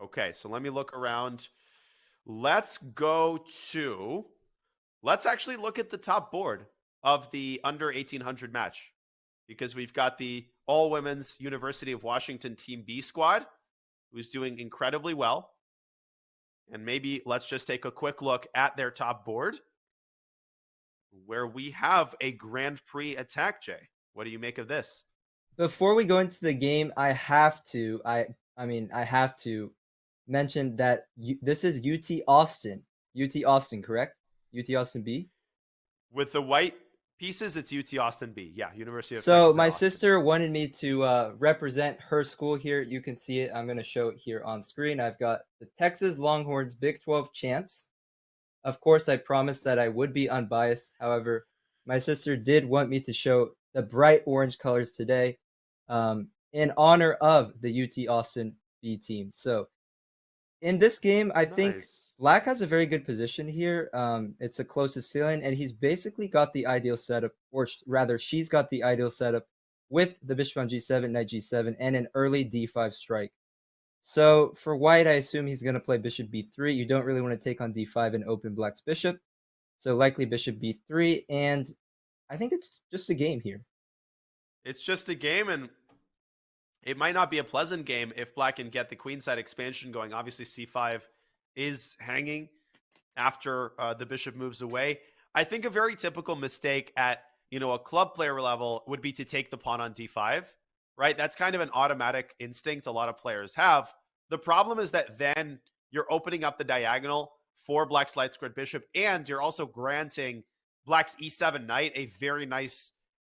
Okay, so let me look around. Let's go to, let's actually look at the top board of the under 1800 match because we've got the all women's University of Washington Team B squad who's doing incredibly well. And maybe let's just take a quick look at their top board where we have a Grand Prix attack, Jay. What do you make of this? Before we go into the game, I have to mention that this is UT Austin. UT Austin, correct? UT Austin B. With the white pieces, it's UT Austin B. Yeah, University of So Texas at my Austin. sister wanted me to represent her school here. You can see it. I'm going to show it here on screen. I've got the Texas Longhorns Big 12 champs. Of course, I promised that I would be unbiased. However, my sister did want me to show the bright orange colors today in honor of the UT Austin B team. So in this game, I think Nice. Black has a very good position here. It's a closest ceiling, and he's basically got the ideal setup, or rather, she's got the ideal setup with the bishop on g7, knight g7, and an early d5 strike. So for white, I assume he's going to play bishop b3. You don't really want to take on d5 and open Black's bishop. So likely bishop b3, and I think it's just a game here. It's just a game, and it might not be a pleasant game if Black can get the queenside expansion going. Obviously, c5 is hanging after the bishop moves away. I think a very typical mistake at a club player level would be to take the pawn on d5, right? That's kind of an automatic instinct a lot of players have. The problem is that then you're opening up the diagonal for Black's light squared bishop, and you're also granting Black's e7 knight a very nice,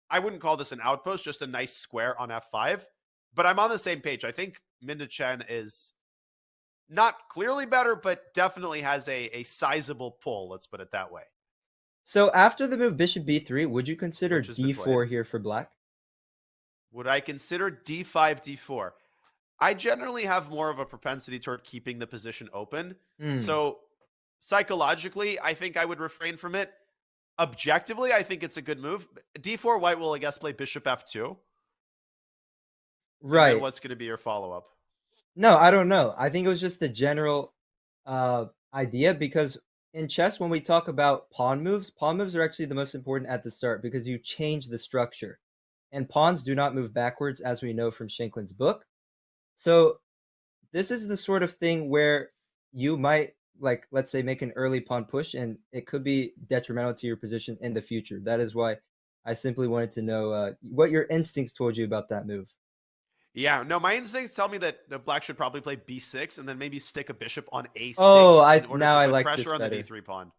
I wouldn't call this an outpost, just a nice square on f5. But I'm on the same page. I think Minda Chen is not clearly better, but definitely has a sizable pull. Let's put it that way. So after the move bishop b3, would you consider Which has been d4 played. here for Black? Would I consider d5, d4? I generally have more of a propensity toward keeping the position open. So psychologically, I think I would refrain from it. Objectively, I think it's a good move. d4 white will, I guess, play bishop f2. Right. And then what's going to be your follow-up? No, I don't know. I think it was just the general idea because in chess, when we talk about pawn moves are actually the most important at the start because you change the structure. And pawns do not move backwards, as we know from Shanklin's book. So this is the sort of thing where you might, like, let's say, make an early pawn push, and it could be detrimental to your position in the future. That is why I simply wanted to know what your instincts told you about that move. Yeah, no, my instincts tell me that Black should probably play b6 and then maybe stick a bishop on a6 in order to put pressure on the d3 pawn.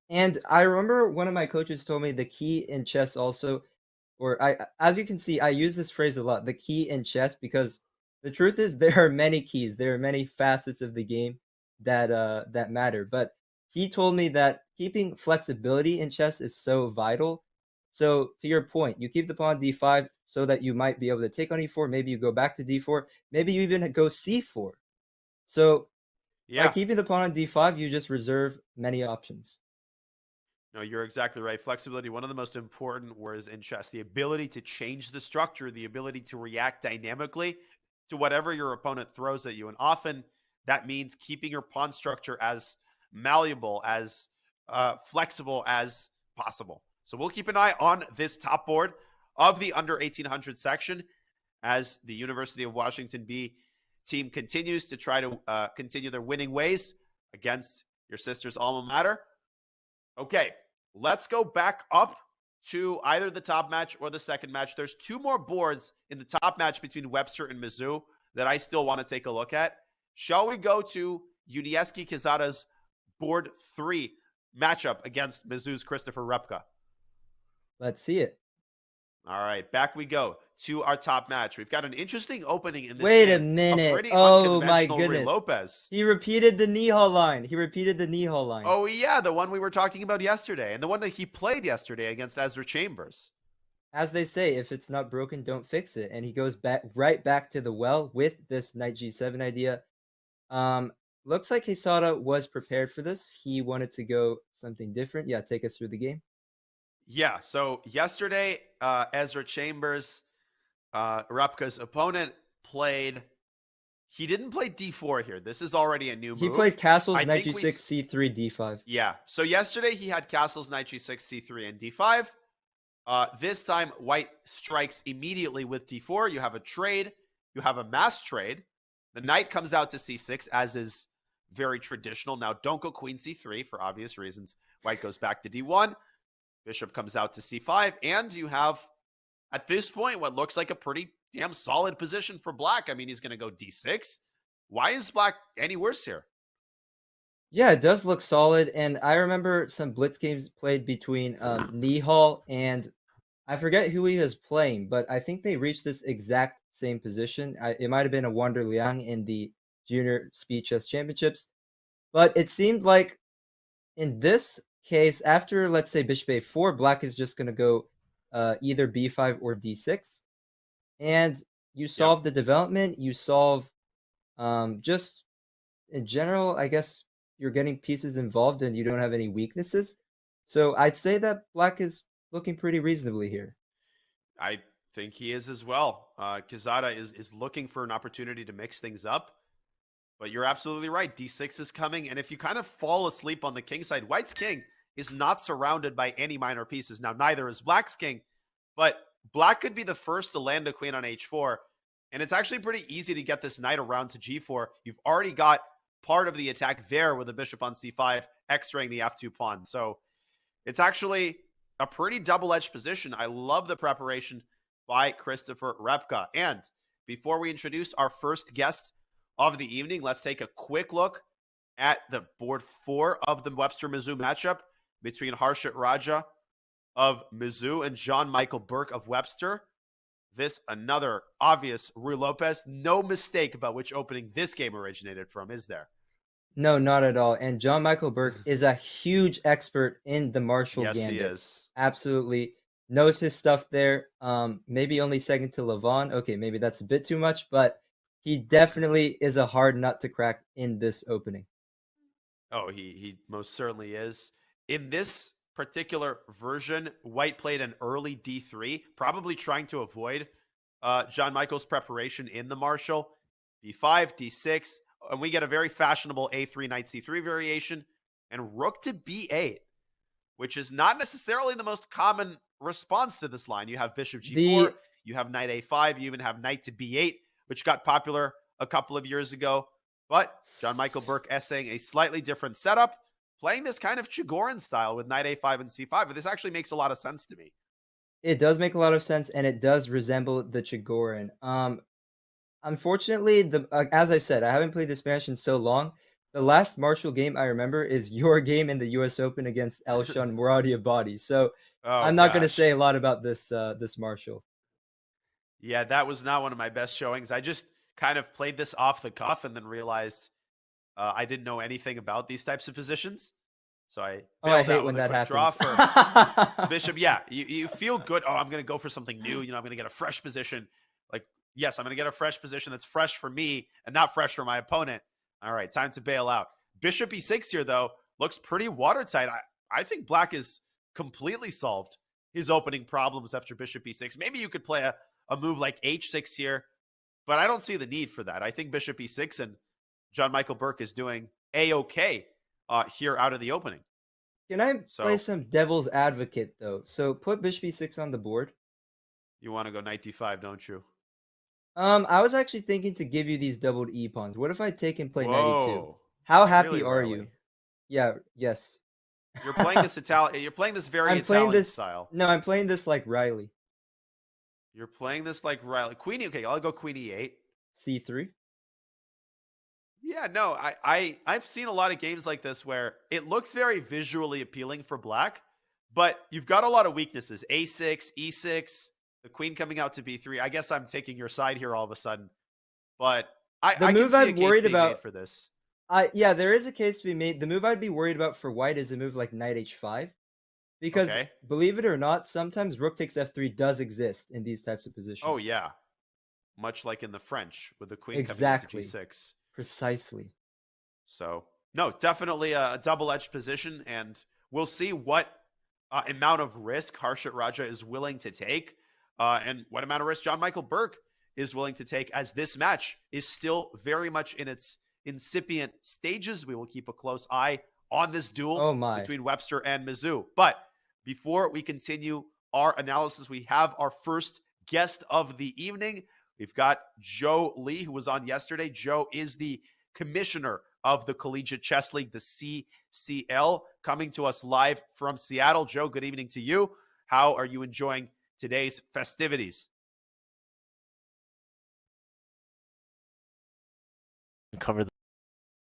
And I remember one of my coaches told me the key in chess also, as you can see, I use this phrase a lot, the key in chess, because the truth is there are many keys, there are many facets of the game that matter. But he told me that keeping flexibility in chess is so vital. So to your point, you keep the pawn d5 so that you might be able to take on e4. Maybe you go back to d4. Maybe you even go c4. So by keeping the pawn on d5, you just reserve many options. No, you're exactly right. Flexibility, one of the most important words in chess. The ability to change the structure, the ability to react dynamically to whatever your opponent throws at you. And often that means keeping your pawn structure as malleable, as flexible as possible. So we'll keep an eye on this top board of the under 1800 section as the University of Washington B team continues to try to continue their winning ways against your sister's alma mater. Okay, let's go back up to either the top match or the second match. There's two more boards in the top match between Webster and Mizzou that I still want to take a look at. Shall we go to Unieski Quezada's board 3 matchup against Mizzou's Christopher Repka? Let's see it. All right, back we go to our top match. We've got an interesting opening in this Wait game. a minute. A pretty oh my unconventional goodness. Ruy Lopez. He repeated the Nihal line. Oh yeah, the one we were talking about yesterday, and the one that he played yesterday against Ezra Chambers. As they say, if it's not broken, don't fix it. And he goes right back to the well with this knight g7 idea. Looks like Quesada was prepared for this. He wanted to go something different. Yeah, take us through the game. Yeah, so yesterday, Ezra Chambers Repka's opponent played. He didn't play d4 here. This is already a new move. He played castles, I knight think g6, c3, d5. Yeah. So yesterday he had castles, knight g6, c3, and d5. This time, white strikes immediately with d4. You have a trade. You have a mass trade. The knight comes out to c6, as is very traditional. Now, don't go queen c3 for obvious reasons. White goes back to d1. Bishop comes out to c5. And you have, at this point, what looks like a pretty damn solid position for black. I mean, he's going to go d6. Why is black any worse here? Yeah, it does look solid. And I remember some blitz games played between Nihal and I forget who he was playing, but I think they reached this exact same position. It might have been a Wander Liang in the Junior Speed Chess Championships. But it seemed like in this case, after, let's say, bishop a4, black is just going to go either b5 or d6. And you solve the development. You solve just in general, I guess you're getting pieces involved and you don't have any weaknesses. So I'd say that black is looking pretty reasonably here. I think he is as well. Quezada is looking for an opportunity to mix things up. But you're absolutely right. D6 is coming. And if you kind of fall asleep on the king side, white's king is not surrounded by any minor pieces. Now, neither is black's king. But black could be the first to land a queen on h4. And it's actually pretty easy to get this knight around to g4. You've already got part of the attack there with the bishop on c5, x-raying the f2 pawn. So it's actually a pretty double-edged position. I love the preparation by Christopher Repka. And before we introduce our first guest of the evening, let's take a quick look at the board 4 of the Webster-Mizzou matchup between Harshit Raja of Mizzou and Jean-Michael Burke of Webster. This, another obvious Ruy Lopez. No mistake about which opening this game originated from, is there? No, not at all. And Jean-Michael Burke is a huge expert in the Marshall Gambit. Yes, he is. Absolutely. Knows his stuff there. Maybe only second to Levon. Okay, maybe that's a bit too much, but he definitely is a hard nut to crack in this opening. Oh, he most certainly is. In this particular version, white played an early d3, probably trying to avoid Jean-Michael's preparation in the Marshall. b5, d6, and we get a very fashionable a3, knight c3 variation, and rook to b8, which is not necessarily the most common response to this line. You have bishop g4, you have knight a5, you even have knight to b8, which got popular a couple of years ago. But Jean-Michael Burke essaying a slightly different setup, playing this kind of Chigorin style with knight a5 and c5. But this actually makes a lot of sense to me. It does make a lot of sense, and it does resemble the Chigorin. Unfortunately, as I said, I haven't played this match in so long. The last Marshall game I remember is your game in the U.S. Open against Elshon Mouradiabadi. So I'm not going to say a lot about this Marshall. Yeah, that was not one of my best showings. I just kind of played this off the cuff and then realized I didn't know anything about these types of positions. So I hate when that happens. Draw for Bishop. Yeah, you feel good. Oh, I'm going to go for something new. I'm going to get a fresh position. Like, yes, I'm going to get a fresh position that's fresh for me and not fresh for my opponent. All right, time to bail out. Bishop e6 here, though, looks pretty watertight. I think black is completely solved his opening problems after bishop e6. Maybe you could play a move like h6 here, but I don't see the need for that. I think bishop e6 and Jean-Michael Burke is doing a-okay here out of the opening. Can I play some devil's advocate, though? So put bishop e6 on the board. You want to go knight d5, don't you? I was actually thinking to give you these doubled e pawns. What if I take and play knight e2? How happy really are you? Yeah, yes. You're playing this Italian. You're playing this very Italian style. No, I'm playing this like Riley. You're playing this like Riley. Queen e. Okay, I'll go queen e8. C3. Yeah, no, I've seen a lot of games like this where it looks very visually appealing for black, but you've got a lot of weaknesses. A6, e6, the queen coming out to b3. I guess I'm taking your side here all of a sudden, but I can see a case being made for this. Yeah, there is a case to be made. The move I'd be worried about for white is a move like knight h5. Because, believe it or not, sometimes rook takes f3 does exist in these types of positions. Oh, yeah. Much like in the French with the queen coming into g6. Precisely. So, no, definitely a double-edged position, and we'll see what amount of risk Harshit Raja is willing to take. and what amount of risk John Michael Burke is willing to take, as this match is still very much in its incipient stages. We will keep a close eye on this duel between Webster and Mizzou. But before we continue our analysis, we have our first guest of the evening. We've got Joe Lee, who was on yesterday. Joe is the commissioner of the Collegiate Chess League, the CCL, coming to us live from Seattle. Joe, good evening to you. How are you enjoying today's festivities? Cover the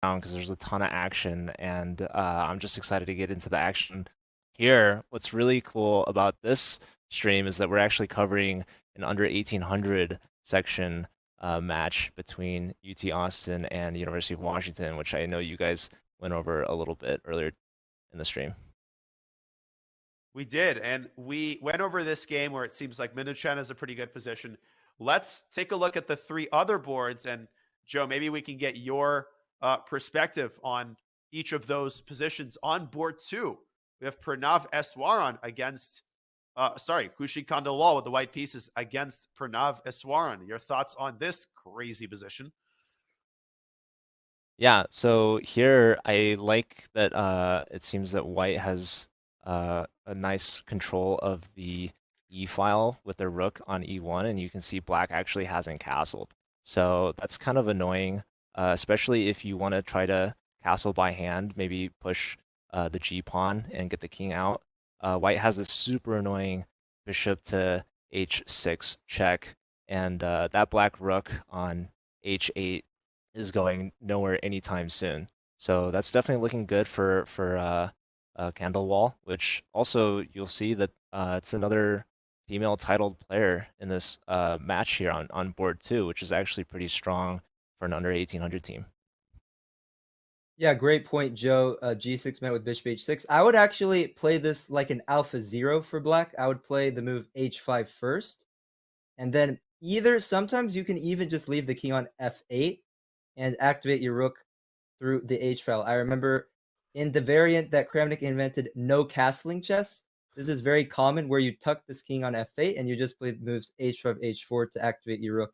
ground because there's a ton of action, and I'm just excited to get into the action here. What's really cool about this stream is that we're actually covering an under 1800 section match between UT Austin and University of Washington, which I know you guys went over a little bit earlier in the stream. We did, and we went over this game where it seems like Minuchin is a pretty good position. Let's take a look at the three other boards, and Joe, maybe we can get your perspective on each of those positions. On board 2, we have Pranav Eswaran against, Kushi Kandalwal with the white pieces against Pranav Eswaran. Your thoughts on this crazy position? Yeah, so here I like that it seems that white has a nice control of the E file with their rook on E1, and you can see black actually hasn't castled. So that's kind of annoying, especially if you want to try to castle by hand, maybe push the G pawn and get the king out. White has this super annoying bishop to H6 check, and that black rook on H8 is going nowhere anytime soon. So that's definitely looking good for Candlewall, which also you'll see that it's another female titled player in this match here on board 2, which is actually pretty strong for an under 1800 team. Yeah, great point, Joe. G6 met with bishop H6. I would actually play this like an alpha 0 for black. I would play the move H5 first, and then sometimes you can even just leave the king on F8 and activate your rook through the H file. I remember in the variant that Kramnik invented, no castling chess, this is very common where you tuck this king on F8 and you just play moves H5, H4 to activate your rook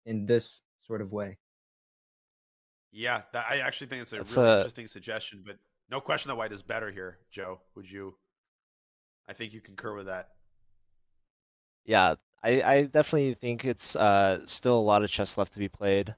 in this sort of way. Yeah, I actually think it's a really interesting suggestion, but no question that white is better here. Joe, I think you concur with that. Yeah, I definitely think it's still a lot of chess left to be played.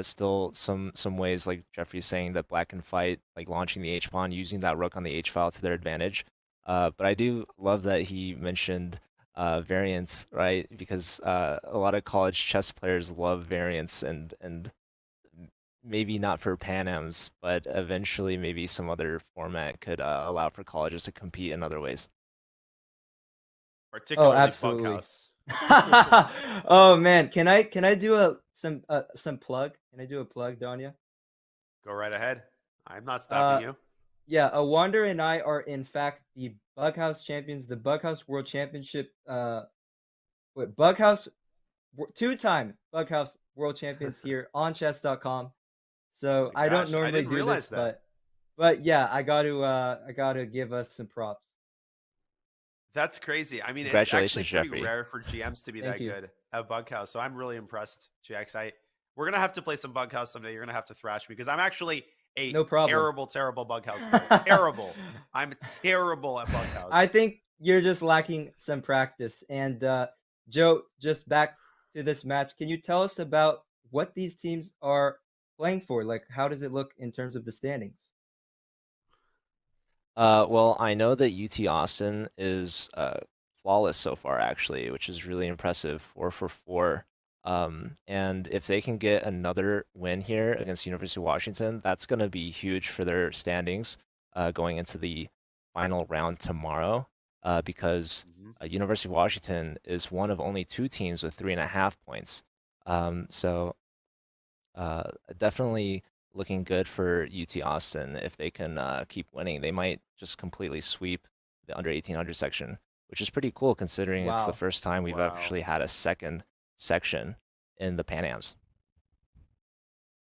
Still some ways, like Jeffrey's saying, that black can fight, like launching the H pawn, using that rook on the H file to their advantage. But I do love that he mentioned variants, right? Because a lot of college chess players love variants, and maybe not for Pan Ams, but eventually maybe some other format could allow for colleges to compete in other ways. Particularly Bunkhouse. Oh man, can I do some plug? Can I do a plug, Danya? Go right ahead. I'm not stopping you. Yeah, Wander and I are in fact the Bughouse champions, the Bughouse World Championship. Bughouse, 2-time Bughouse World Champions here on Chess.com. So I don't normally do this, but yeah, I got to give us some props. That's crazy. I mean, it's actually pretty rare for GMs to be that good at Bughouse. So I'm really impressed, GX. We're gonna have to play some Bughouse someday. You're gonna have to thrash me because I'm actually a terrible Bughouse player. Terrible. I'm terrible at Bughouse. I think you're just lacking some practice. And Joe, just back to this match, can you tell us about what these teams are playing for? Like, how does it look in terms of the standings? Well, I know that UT Austin is flawless so far, actually, which is really impressive, 4 for 4. And if they can get another win here against University of Washington, that's going to be huge for their standings going into the final round tomorrow, because University of Washington is one of only 2 teams with 3.5 points. So definitely looking good for UT Austin. If they can keep winning, they might just completely sweep the under 1800 section, which is pretty cool considering it's the first time we've actually had a second section in the Pan Ams.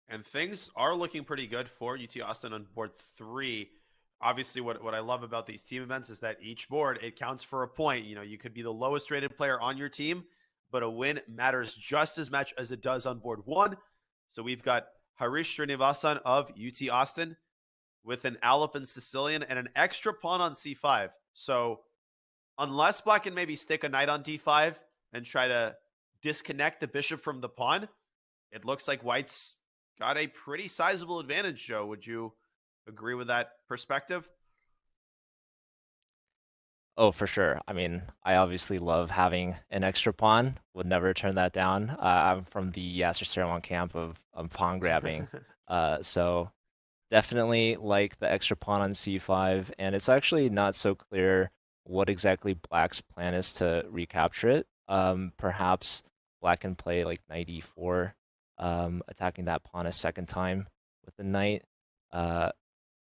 And things are looking pretty good for UT Austin on board 3. obviously what I love about these team events is that each board, it counts for a point. You could be the lowest rated player on your team, but a win matters just as much as it does on board 1. So we've got Harish Srinivasan of UT Austin with an Alpen Sicilian and an extra pawn on c5. So unless black can maybe stick a knight on d5 and try to disconnect the bishop from the pawn, it looks like white's got a pretty sizable advantage, Joe. Would you agree with that perspective? Oh, for sure. I mean, I obviously love having an extra pawn. Would never turn that down. I'm from the Yasser Seirawan camp of pawn grabbing. So definitely like the extra pawn on c5. And it's actually not so clear what exactly black's plan is to recapture it. Perhaps black can play like knight e4, attacking that pawn a second time with the knight.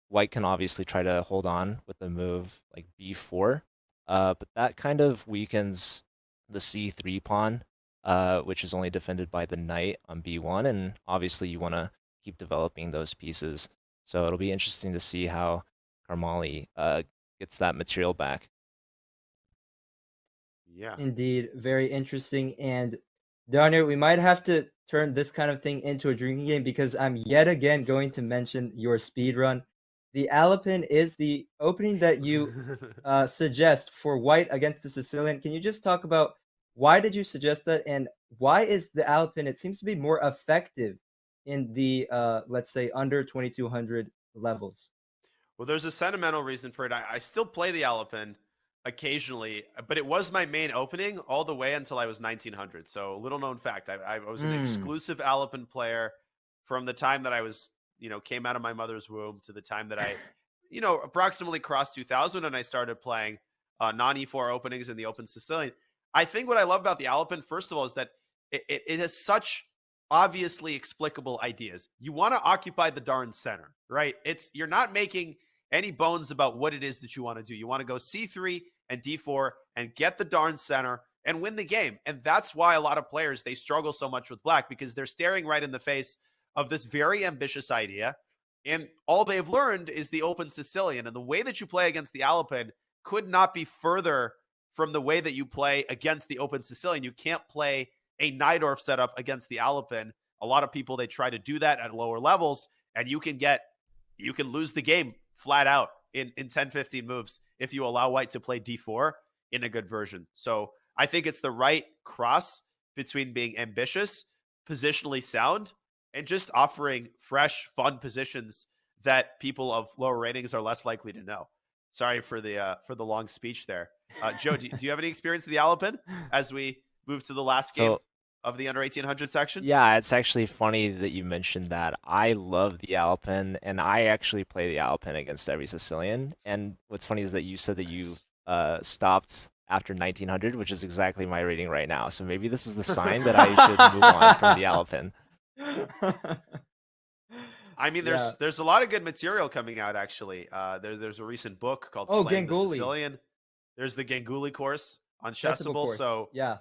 White can obviously try to hold on with the move like b4, but that kind of weakens the c3 pawn, which is only defended by the knight on b1, and obviously you want to keep developing those pieces. So it'll be interesting to see how Karmali gets that material back. Yeah. Indeed, very interesting. And Daniel, we might have to turn this kind of thing into a drinking game because I'm yet again going to mention your speed run. The Alpen is the opening that you suggest for white against the Sicilian. Can you just talk about why did you suggest that, and why is the Alpen, it seems to be more effective in the, let's say, under 2200 levels? Well, there's a sentimental reason for it. I still play the Alpen occasionally, but it was my main opening all the way until I was 1900. So little known fact, I was an exclusive Alpen player from the time that I was, came out of my mother's womb to the time that I, approximately crossed 2000 and I started playing non-E4 openings in the Open Sicilian. I think what I love about the Alpen, first of all, is that it has such obviously explicable ideas. You want to occupy the darn center, right? You're not making any bones about what it is that you want to do. You want to go c3 and d4 and get the darn center and win the game. And that's why a lot of players, they struggle so much with black, because they're staring right in the face of this very ambitious idea. And all they've learned is the Open Sicilian. And the way that you play against the Alpen could not be further from the way that you play against the Open Sicilian. You can't play a Najdorf setup against the Alpen. A lot of people, they try to do that at lower levels, and you can lose the game flat out in 10, 15 moves if you allow white to play d4 in a good version. So I think it's the right cross between being ambitious, positionally sound, and just offering fresh, fun positions that people of lower ratings are less likely to know. Sorry for the long speech there. Joe, do you have any experience with the Alpen as we move to the last game of the under 1800 section? Yeah, it's actually funny that you mentioned that. I love the Alpen, and I actually play the Alpen against every Sicilian. And what's funny is that you said that you stopped after 1900, which is exactly my rating right now. So maybe this is the sign that I should move on from the Alpen. I mean, there's a lot of good material coming out, actually. There's a recent book called Slaying the Sicilian. There's the Ganguly course on Chessable. So yeah,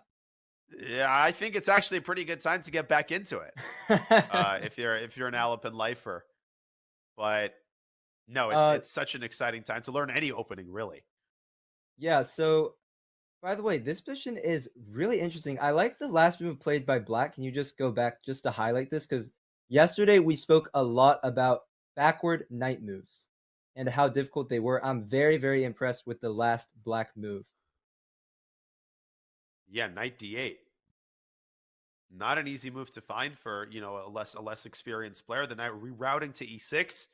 I think it's actually a pretty good time to get back into it if you're an Alpen lifer. But no, it's such an exciting time to learn any opening, really. Yeah. So, by the way, this position is really interesting. I like the last move played by black. Can you just go back just to highlight this? Because yesterday we spoke a lot about backward knight moves and how difficult they were. I'm very, very impressed with the last black move. Yeah, knight d8. Not an easy move to find for, a less experienced player. The knight rerouting to e6.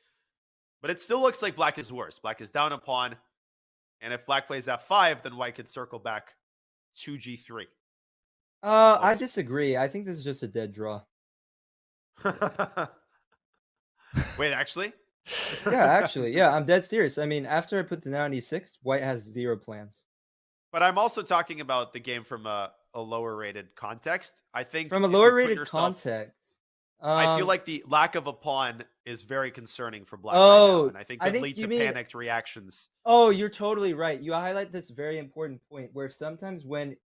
But it still looks like black is worse. Black is down a pawn. And if black plays f5, then white could circle back to g3. I disagree. I think this is just a dead draw. Wait, actually? Yeah, I'm dead serious. I mean, after I put the knight on e6, white has zero plans. But I'm also talking about the game from a lower rated context. I think from a lower rated context, I feel like the lack of a pawn is very concerning for black right now, and I think could lead to panicked reactions. Oh, you're totally right. You highlight this very important point where sometimes when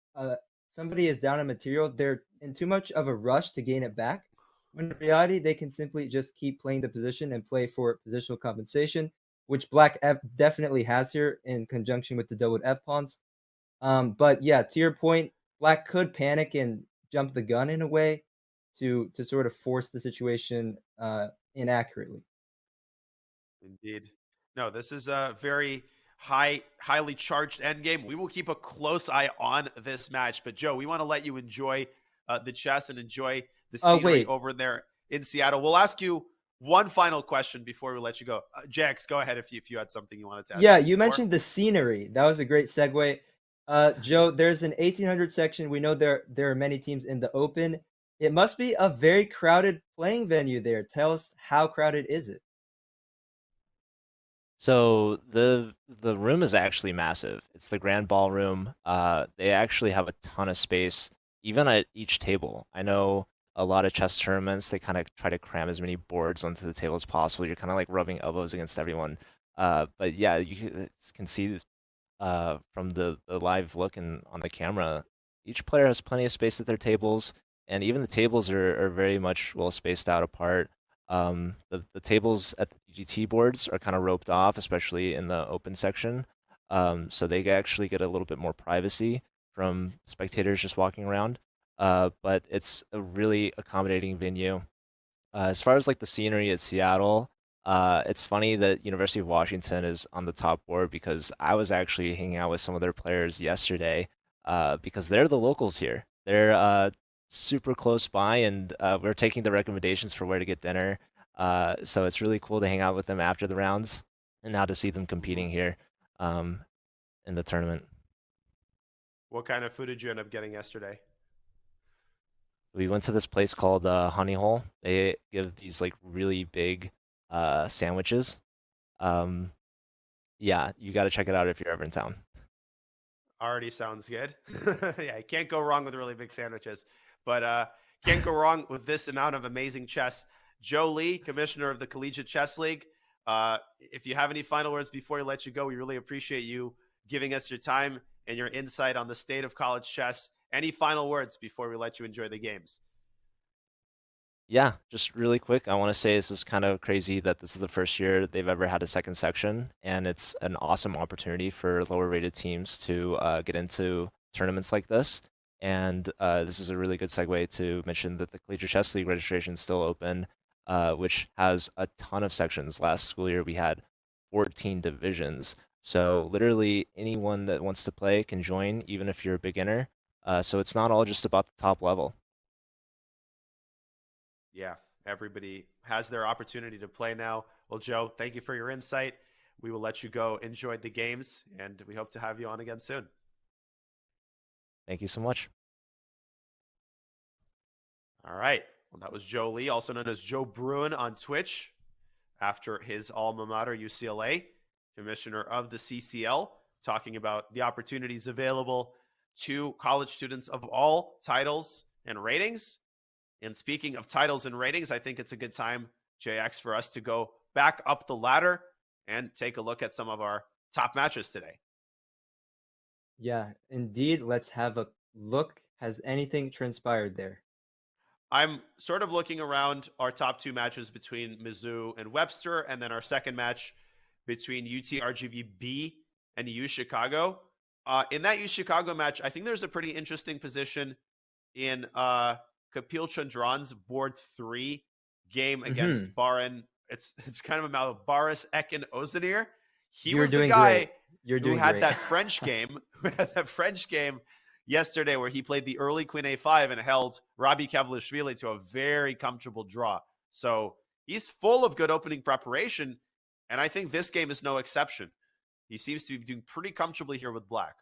somebody is down in material, they're in too much of a rush to gain it back. When in reality, they can simply just keep playing the position and play for positional compensation. which black definitely has here in conjunction with the doubled F pawns. But yeah, to your point, black could panic and jump the gun in a way to sort of force the situation inaccurately. Indeed. No, this is a very highly charged endgame. We will keep a close eye on this match. But Joe, we want to let you enjoy the chess and enjoy the Oh scenery wait, over there in Seattle. We'll ask you one final question before we let you go. Jax, go ahead if you had something you wanted to add yeah, to you before. mentioned the scenery. That was a great segue. Joe, there's an 1800 section. We know there are many teams in the open. It must be a very crowded playing venue there. Tell us, how crowded is it? So the room is actually massive. It's the grand ballroom. They actually have a ton of space, even at each table. I know a lot of chess tournaments, they kind of try to cram as many boards onto the table as possible. You're kind of like rubbing elbows against everyone. But yeah, you can see from the live look and on the camera, each player has plenty of space at their tables, and even the tables are very much well spaced out apart. The tables at the PGT boards are kind of roped off, especially in the open section. So they actually get a little bit more privacy from spectators just walking around. But it's a really accommodating venue. As far as like the scenery at Seattle, it's funny that University of Washington is on the top board because I was actually hanging out with some of their players yesterday, because they're the locals here. They're super close by, and we're taking the recommendations for where to get dinner. So it's really cool to hang out with them after the rounds and now to see them competing here um, in the tournament. What kind of food did you end up getting yesterday? We went to this place called Honey Hole. They give these like really big sandwiches. Um, yeah, you got to check it out if you're ever in town. Already sounds good. Yeah, you can't go wrong with really big sandwiches. But can't go wrong with this amount of amazing chess. Joe Lee, commissioner of the Collegiate Chess League. If you have any final words before we let you go, we really appreciate you giving us your time and your insight on the state of college chess. Any final words before we let you enjoy the games? Yeah, just really quick, I want to say this is kind of crazy that this is the first year they've ever had a second section, and it's an awesome opportunity for lower rated teams to get into tournaments like this. And this is a really good segue to mention that the Collegiate Chess League registration is still open, which has a ton of sections. Last school year, we had 14 divisions. So literally anyone that wants to play can join, even if you're a beginner. So it's not all just about the top level. Yeah, everybody has their opportunity to play now. Well, Joe, thank you for your insight. We will let you go enjoy the games, and we hope to have you on again soon. Thank you so much. All right. Well, that was Joe Lee, also known as Joe Bruin on Twitch, after his alma mater, UCLA, commissioner of the CCL, talking about the opportunities available to college students of all titles and ratings. And speaking of titles and ratings, I think it's a good time, JX, for us to go back up the ladder and take a look at some of our top matches today. Yeah, indeed. Let's have a look. Has anything transpired there? I'm sort of looking around our top two matches between Mizzou and Webster, and then our second match between UTRGV-B and UChicago. In that UChicago match, I think there's a pretty interesting position in Kapil Chandran's board 3 game against Baran. It's kind of a mouth of Baris Ekin Ozanir. He was the guy who had that French game, yesterday where he played the early Queen A5 and held Robbie Kavalishvili to a very comfortable draw. So he's full of good opening preparation, and I think this game is no exception. He seems to be doing pretty comfortably here with black.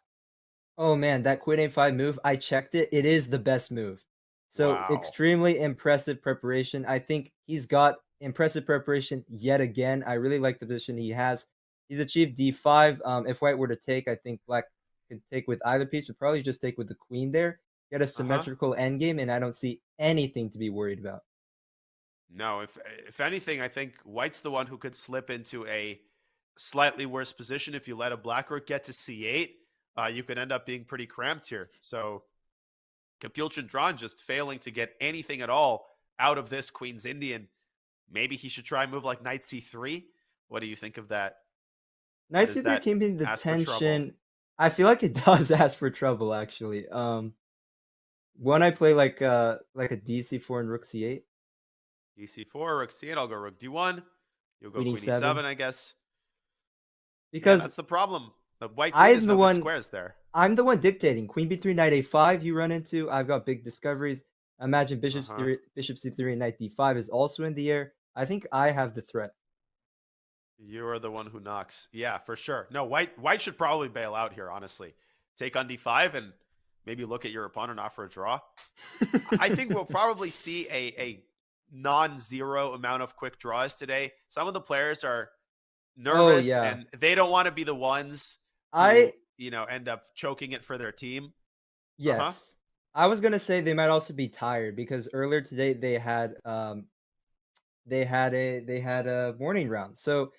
Oh man, that Queen A5 move, I checked it. It is the best move. So Wow. Extremely impressive preparation. I think he's got impressive preparation yet again. I really like the position he has. He's achieved D5. If white were to take, I think black could take with either piece, but probably just take with the queen there. Get a symmetrical endgame, and I don't see anything to be worried about. No, if anything, I think white's the one who could slip into a slightly worse position. If you let a black rook get to C8, you could end up being pretty cramped here. So Kapil Chandran just failing to get anything at all out of this Queen's Indian. Maybe he should try a move like Knight C3. What do you think of that Knight Does C3 that keeping the ask for trouble? tension. I feel like it does ask for trouble actually. When I play like a DC4 and Rook C8, DC4, Rook C8. I'll go Rook D1. You'll go Queen Queen E7. E7, I guess. Yeah, Because that's the problem. The white queen has I'm no the good one squares there. I'm the one dictating. Queen B3, Knight A5 you run into. I've got big discoveries. Imagine Bishop C3 and Knight D5 is also in the air. I think I have the threat. You are the one who knocks. Yeah, for sure. No, white should probably bail out here, honestly. Take on D5 and maybe look at your opponent, offer a draw. I think we'll probably see a non-zero amount of quick draws today. Some of the players are nervous and they don't want to be the ones who, end up choking it for their team. Yes. I was gonna say they might also be tired because earlier today they had a morning round. So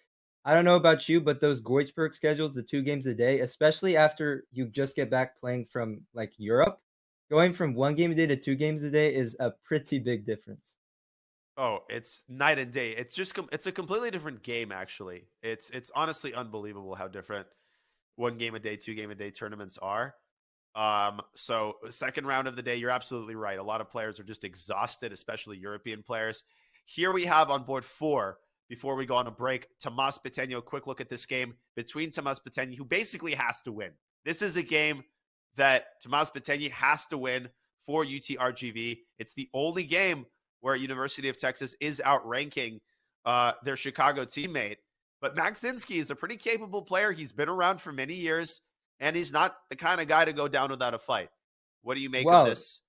I don't know about you, but those Goitsberg schedules, the 2 games a day, especially after you just get back playing from like Europe, going from 1 game a day to 2 games a day is a pretty big difference. Oh, it's night and day. It's a completely different game, actually. It's honestly unbelievable how different 1 game a day, 2 game a day tournaments are. So second round of the day, you're absolutely right. A lot of players are just exhausted, especially European players. Here we have on board 4, before we go on a break, Tomas Peteño. Quick look at this game between Tomas Peteño, who basically has to win. This is a game that Tomas Peteño has to win for UTRGV. It's the only game where University of Texas is outranking their Chicago teammate. But Max Zinsky is a pretty capable player. He's been around for many years, and he's not the kind of guy to go down without a fight. What do you make of this?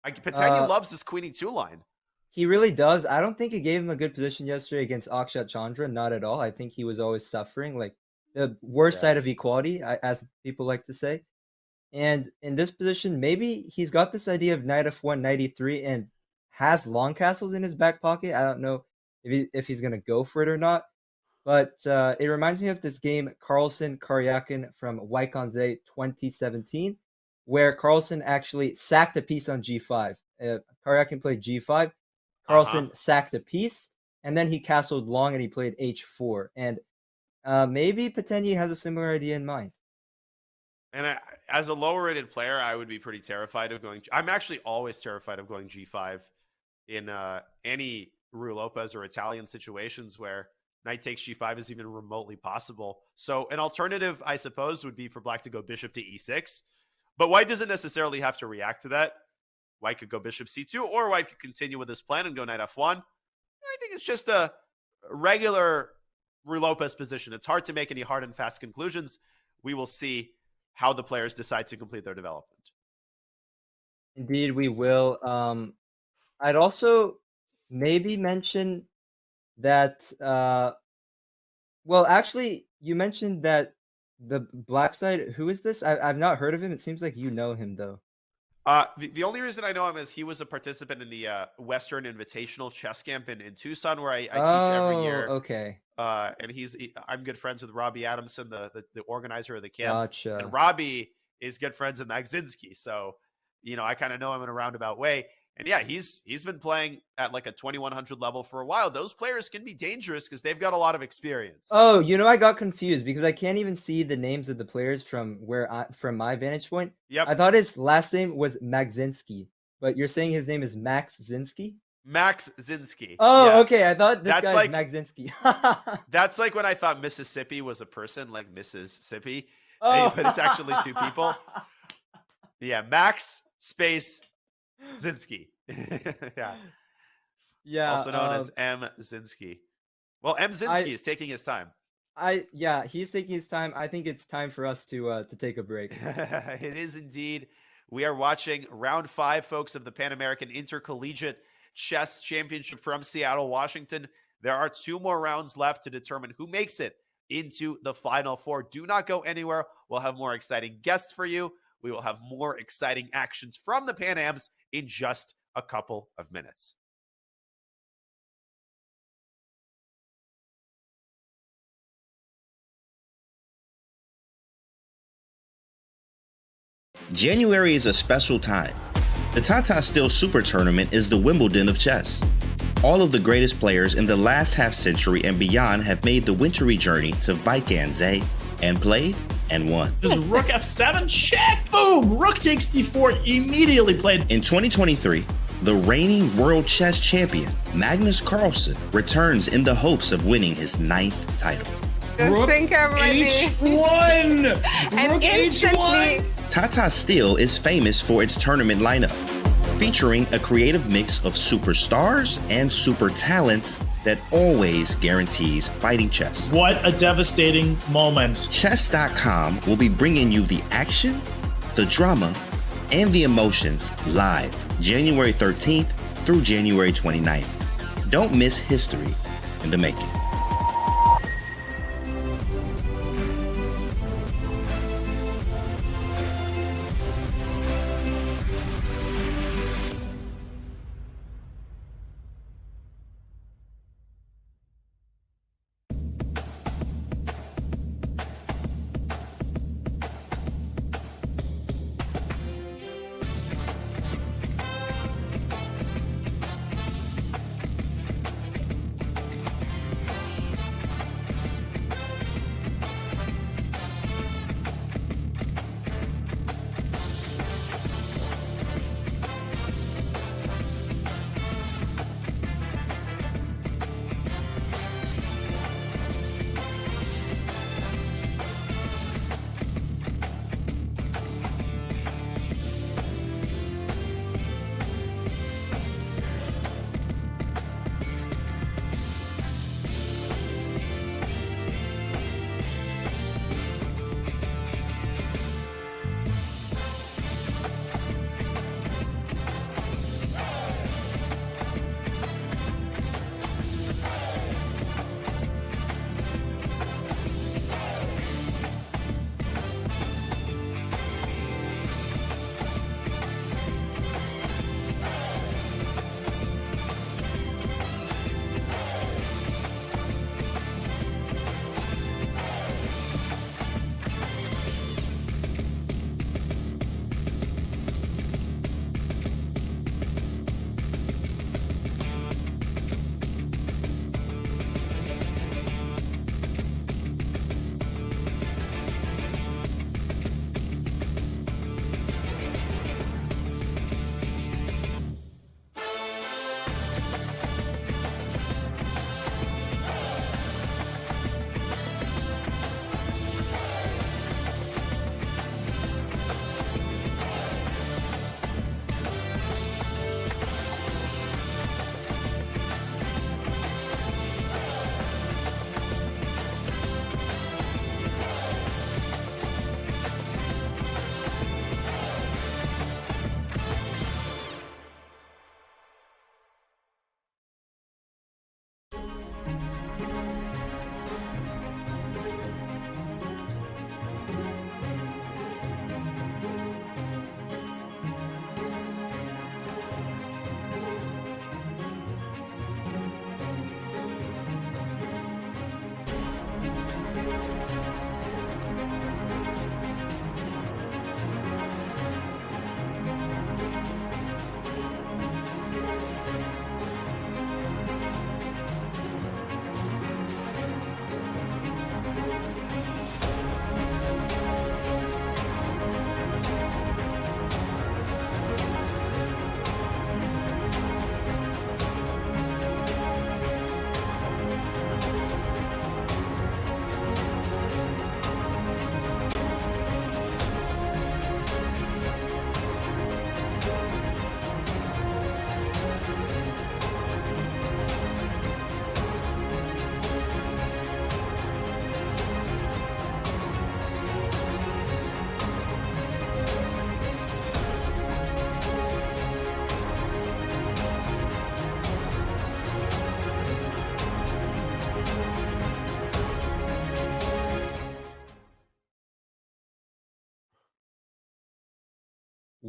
Peteño loves this Queen E2 line. He really does. I don't think it gave him a good position yesterday against Akshat Chandra. Not at all. I think he was always suffering, like the worst side of equality, as people like to say. And in this position, maybe he's got this idea of Knight F1, Knight E3, and has long castles in his back pocket. I don't know if he's going to go for it or not. But it reminds me of this game, Carlsen-Karyakin from Waikanze 2017, where Carlsen actually sacked a piece on G5. Karyakin played G5. Carlsen sacked a piece, and then he castled long and he played H4. And maybe Peteño has a similar idea in mind. And as a lower-rated player, I would be pretty terrified of going. I'm actually always terrified of going G5 in any Ruy Lopez or Italian situations where Knight takes G5 is even remotely possible. So an alternative, I suppose, would be for Black to go Bishop to E6. But White doesn't necessarily have to react to that. White could go Bishop C2, or White could continue with his plan and go Knight F1. I think it's just a regular Ruy Lopez position. It's hard to make any hard and fast conclusions. We will see how the players decide to complete their development. Indeed, we will. I'd also maybe mention that, well, actually, you mentioned that the Black side, who is this? I've not heard of him. It seems like you know him, though. The only reason I know him is he was a participant in the Western Invitational Chess Camp in Tucson, where I teach every year. Okay. And I'm good friends with Robbie Adamson, the organizer of the camp. Gotcha. And Robbie is good friends with Max Zinsky. So, I kind of know him in a roundabout way. And yeah, he's been playing at like a 2100 level for a while. Those players can be dangerous because they've got a lot of experience. Oh, I got confused because I can't even see the names of the players from my vantage point. Yep. I thought his last name was Magzinski, but you're saying his name is Max Zinsky? Max Zinsky. Oh, yeah. Okay. I thought this guy like Magzinski. That's like when I thought Mississippi was a person, like Mississippi. Oh. But it's actually 2 people. Yeah, Max space Zinsky. Yeah. Also known as M. Zinsky. Well, M. Zinsky is taking his time. He's taking his time. I think it's time for us to take a break. It is indeed. We are watching round 5, folks, of the Pan American Intercollegiate Chess Championship from Seattle, Washington. There are 2 more rounds left to determine who makes it into the Final 4. Do not go anywhere. We'll have more exciting guests for you. We will have more exciting actions from the Pan Ams in just a couple of minutes. January is a special time. The Tata Steel Super Tournament is the Wimbledon of chess. All of the greatest players in the last half-century and beyond have made the wintry journey to Vikandze and played and won. Just rook f7, check, boom, rook takes d4, immediately played. In 2023, the reigning world chess champion, Magnus Carlsen, returns in the hopes of winning his 9th title. Rook think I'm ready. H1! And Rook instantly. H1! Tata Steel is famous for its tournament lineup, featuring a creative mix of superstars and super talents that always guarantees fighting chess. What a devastating moment. Chess.com will be bringing you the action, the drama, and the emotions live January 13th through January 29th. Don't miss history in the making.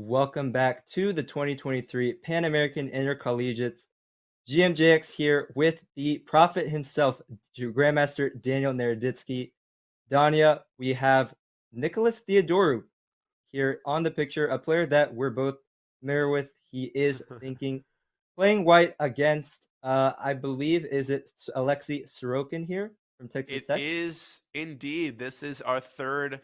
Welcome back to the 2023 Pan American Intercollegiates. GMJX here with the prophet himself, Grandmaster Daniel Naroditsky. Danya, we have Nicholas Theodoru here on the picture, a player that we're both familiar with. He is thinking playing white against, I believe, is it Alexei Sorokin here from Texas Tech? It is indeed. This is our third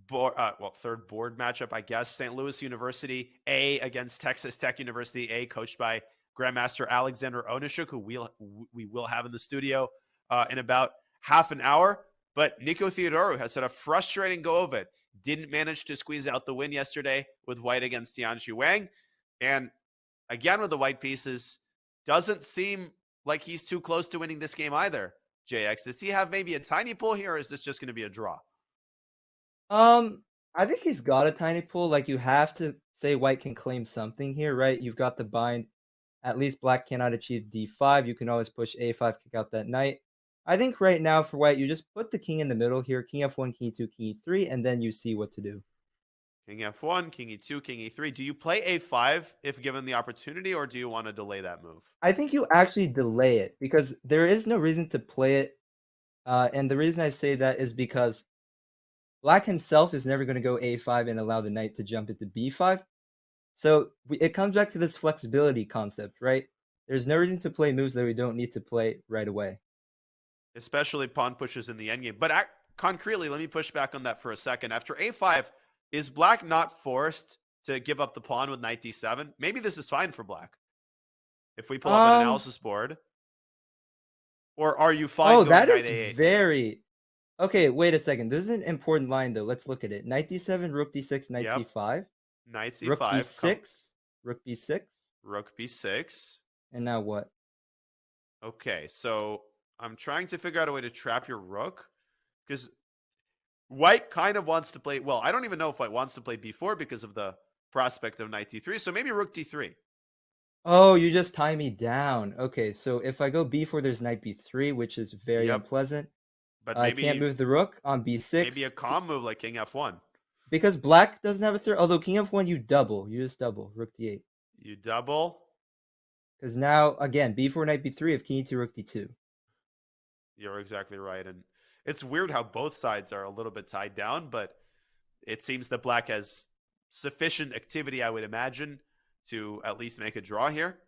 board matchup, I guess. St. Louis University A against Texas Tech University A, coached by Grandmaster Alexander Onishuk, who we will have in the studio in about half an hour. But Nico Theodorou has had a frustrating go of it. Didn't manage to squeeze out the win yesterday with white against Tianxu Wang. And again, with the white pieces, doesn't seem like he's too close to winning this game either. JX, does he have maybe a tiny pull here, or is this just going to be a draw? I think he's got a tiny pull. Like, you have to say white can claim something here, right? You've got the bind. At least black cannot achieve d5. You can always push a5, kick out that knight. I think right now for white, you just put the king in the middle here. King f1, king e2, king e3, and then you see what to do. King f1, king e2, king e3. Do you play a5 if given the opportunity, or do you want to delay that move? I think you actually delay it because there is no reason to play it. And the reason I say that is because black himself is never going to go a5 and allow the knight to jump into b5. So it comes back to this flexibility concept, right? There's no reason to play moves that we don't need to play right away. Especially pawn pushes in the endgame. But concretely, let me push back on that for a second. After a5, is black not forced to give up the pawn with knight d7? Maybe this is fine for black if we pull up an analysis board. Or are you fine going that knight is a8? very... Okay, wait a second. This is an important line, though. Let's look at it. Knight d7, rook d6, knight c5. Knight c5. Rook b6. Rook b6. Rook b6. And now what? Okay, so I'm trying to figure out a way to trap your rook, because white kind of wants to play... Well, I don't even know if white wants to play b4 because of the prospect of knight d3, so maybe rook d3. Oh, you just tie me down. Okay, so if I go b4, there's knight b3, which is very unpleasant. But maybe I can't move the rook on b6. Maybe a calm move like king f1. Because black doesn't have a third. Although king f1, you double. You just double. Rook d8. You double? Because now, again, b4, knight b3, if king e2, rook d2. You're exactly right. And it's weird how both sides are a little bit tied down, but it seems that black has sufficient activity, I would imagine, to at least make a draw here.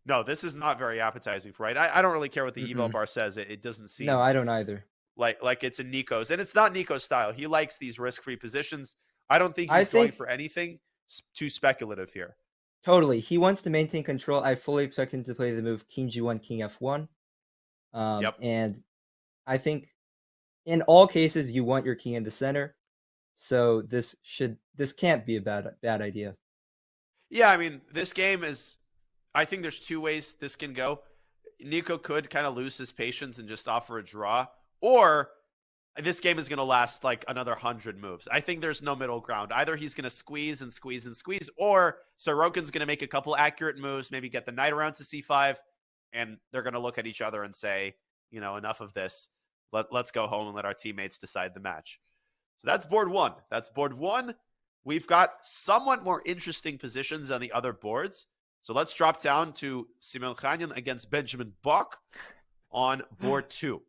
No, this is not very appetizing for white. I don't really care what the eval bar says. It doesn't seem... No, I don't either. Like it's in Nico's. And it's not Nico's style. He likes these risk-free positions. I don't think he's going for anything too speculative here. Totally. He wants to maintain control. I fully expect him to play the move king g1, king f1. And I think in all cases, you want your king in the center. So this can't be a bad idea. Yeah, I mean, this game is... I think there's two ways this can go. Nico could kind of lose his patience and just offer a draw. Or this game is going to last like another 100 moves. I think there's no middle ground. Either he's going to squeeze and squeeze and squeeze, or Sorokin's going to make a couple accurate moves, maybe get the knight around to c5, and they're going to look at each other and say, you know, enough of this. Let's go home and let our teammates decide the match. So that's board one. That's board one. We've got somewhat more interesting positions on the other boards. So let's drop down to Simon Khanyan against Benjamin Bok on board two.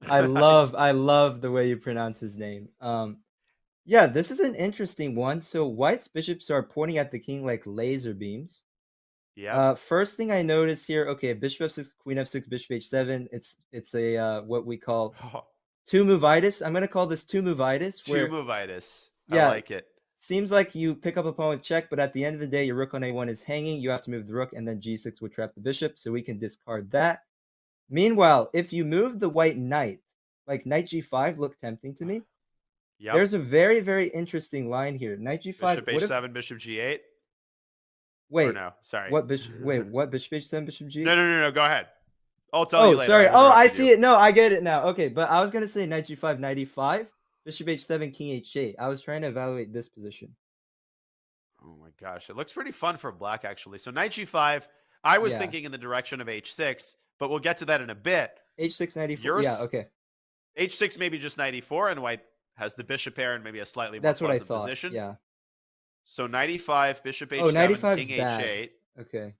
I love the way you pronounce his name. Yeah, this is an interesting one. So white's bishops are pointing at the king like laser beams. Yeah. First thing I noticed here, okay, bishop f6, queen f6, bishop h7. It's a what we call two-movitis. I'm gonna call this two-movitis. Two-movitis. I like it. Seems like you pick up a pawn with check, but at the end of the day, your rook on a1 is hanging. You have to move the rook, and then g6 would trap the bishop, so we can discard that. Meanwhile, if you move the white knight, like knight g5 looked tempting to me. Yep. There's a very, very interesting line here. Knight g5. Bishop h7, bishop g8. Wait. Or no, sorry. What bishop? Wait, what bishop h7, bishop g8? No. Go ahead. I'll tell you later. Sorry. I see it. No, I get it now. Okay, but I was gonna say knight g5, knight e5, bishop h7, king h8. I was trying to evaluate this position. Oh my gosh, it looks pretty fun for black actually. So knight g5. I was thinking in the direction of h6. But we'll get to that in a bit. H6, knight e4. Yeah, okay. H6 maybe just knight e4, and white has the bishop pair and maybe a slightly more pleasant position. Yeah. So knight e5, bishop h7, king h8. Okay.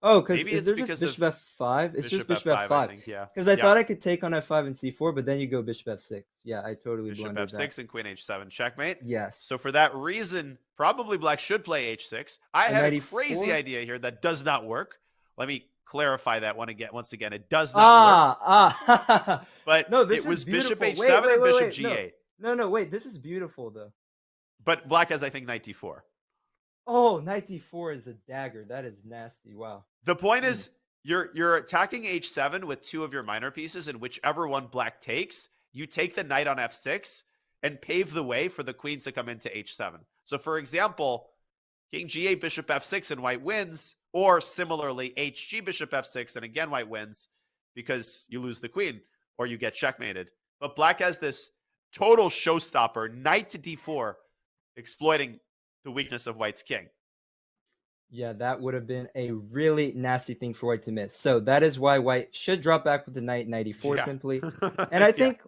Oh, maybe is there just bishop f5? It's just bishop f5. I think, yeah. Because I thought I could take on f5 and c4, but then you go bishop f6. Yeah, I totally blundered that. Bishop f6 and queen h7 checkmate. Yes. So for that reason, probably black should play h6. I had a crazy idea here that does not work. Let me clarify that once again. It does not work. But no, this it was is beautiful. bishop h7 and bishop g8. No, wait. This is beautiful, though. But black has, I think, knight d4. Oh, knight d4 is a dagger. That is nasty. Wow. The point is, you're attacking h7 with two of your minor pieces, and whichever one black takes, you take the knight on f6 and pave the way for the queen to come into h7. So, for example, king g8, bishop f6, and white wins, or similarly, hg, bishop f6, and again white wins because you lose the queen or you get checkmated. But black has this total showstopper, knight to d4, exploiting the weakness of white's king. Yeah, that would have been a really nasty thing for white to miss. So that is why white should drop back with the knight 94 simply. And I think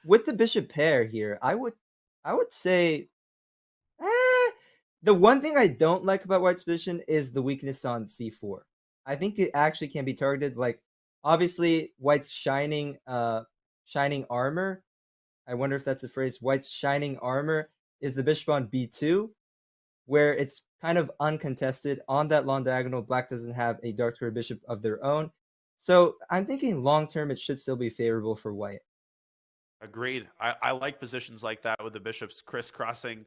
with the bishop pair here, I would say the one thing I don't like about white's position is the weakness on c4. I think it actually can be targeted. Like, obviously, white's shining armor. I wonder if that's a phrase. White's shining armor is the bishop on b2, where it's kind of uncontested. On that long diagonal, black doesn't have a dark square bishop of their own. So I'm thinking long term, it should still be favorable for white. Agreed. I like positions like that with the bishops crisscrossing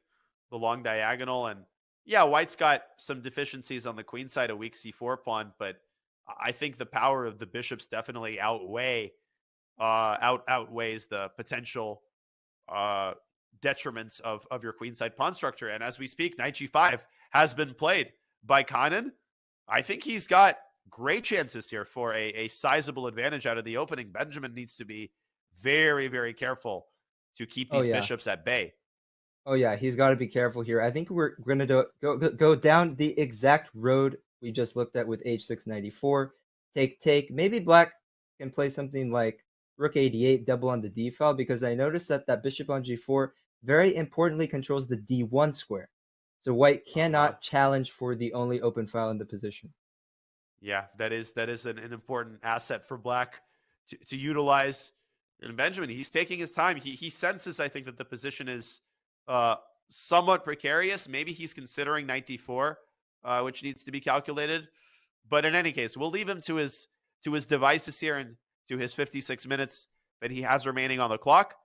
the long diagonal. And yeah, white's got some deficiencies on the queen side, a weak c4 pawn, but I think the power of the bishops definitely outweighs the potential detriments of your queenside pawn structure. And as we speak, knight g5 has been played by Kanan. I think he's got great chances here for a sizable advantage out of the opening. Benjamin needs to be very, very careful to keep these bishops at bay. Oh yeah, he's got to be careful here. I think we're going to go down the exact road we just looked at with h6 94. Take. Maybe black can play something like rook 88, double on the d file, because I noticed that bishop on g4 very importantly controls the d1 square. So white cannot challenge for the only open file in the position. Yeah, that is an important asset for black to utilize. And Benjamin, he's taking his time. He senses, I think, that the position is somewhat precarious. Maybe he's considering knight d4, which needs to be calculated. But in any case, we'll leave him to his devices here and to his 56 minutes that he has remaining on the clock.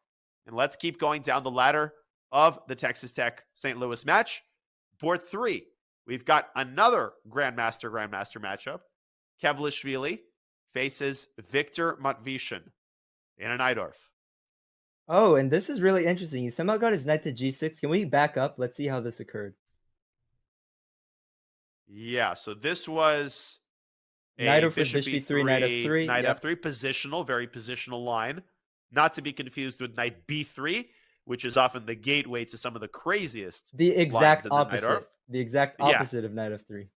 And let's keep going down the ladder of the Texas Tech St. Louis match. Board 3, we've got another Grandmaster matchup. Kevlishvili faces Victor Matvishin in a Najdorf. Oh, and this is really interesting. He somehow got his knight to g6. Can we back up? Let's see how this occurred. Yeah, so this was a knight over bishop bishop b3, knight f3. Knight f3, positional, very positional line. Not to be confused with knight b3, which is often the gateway to some of the craziest The exact lines in the opposite. The exact opposite of knight f3.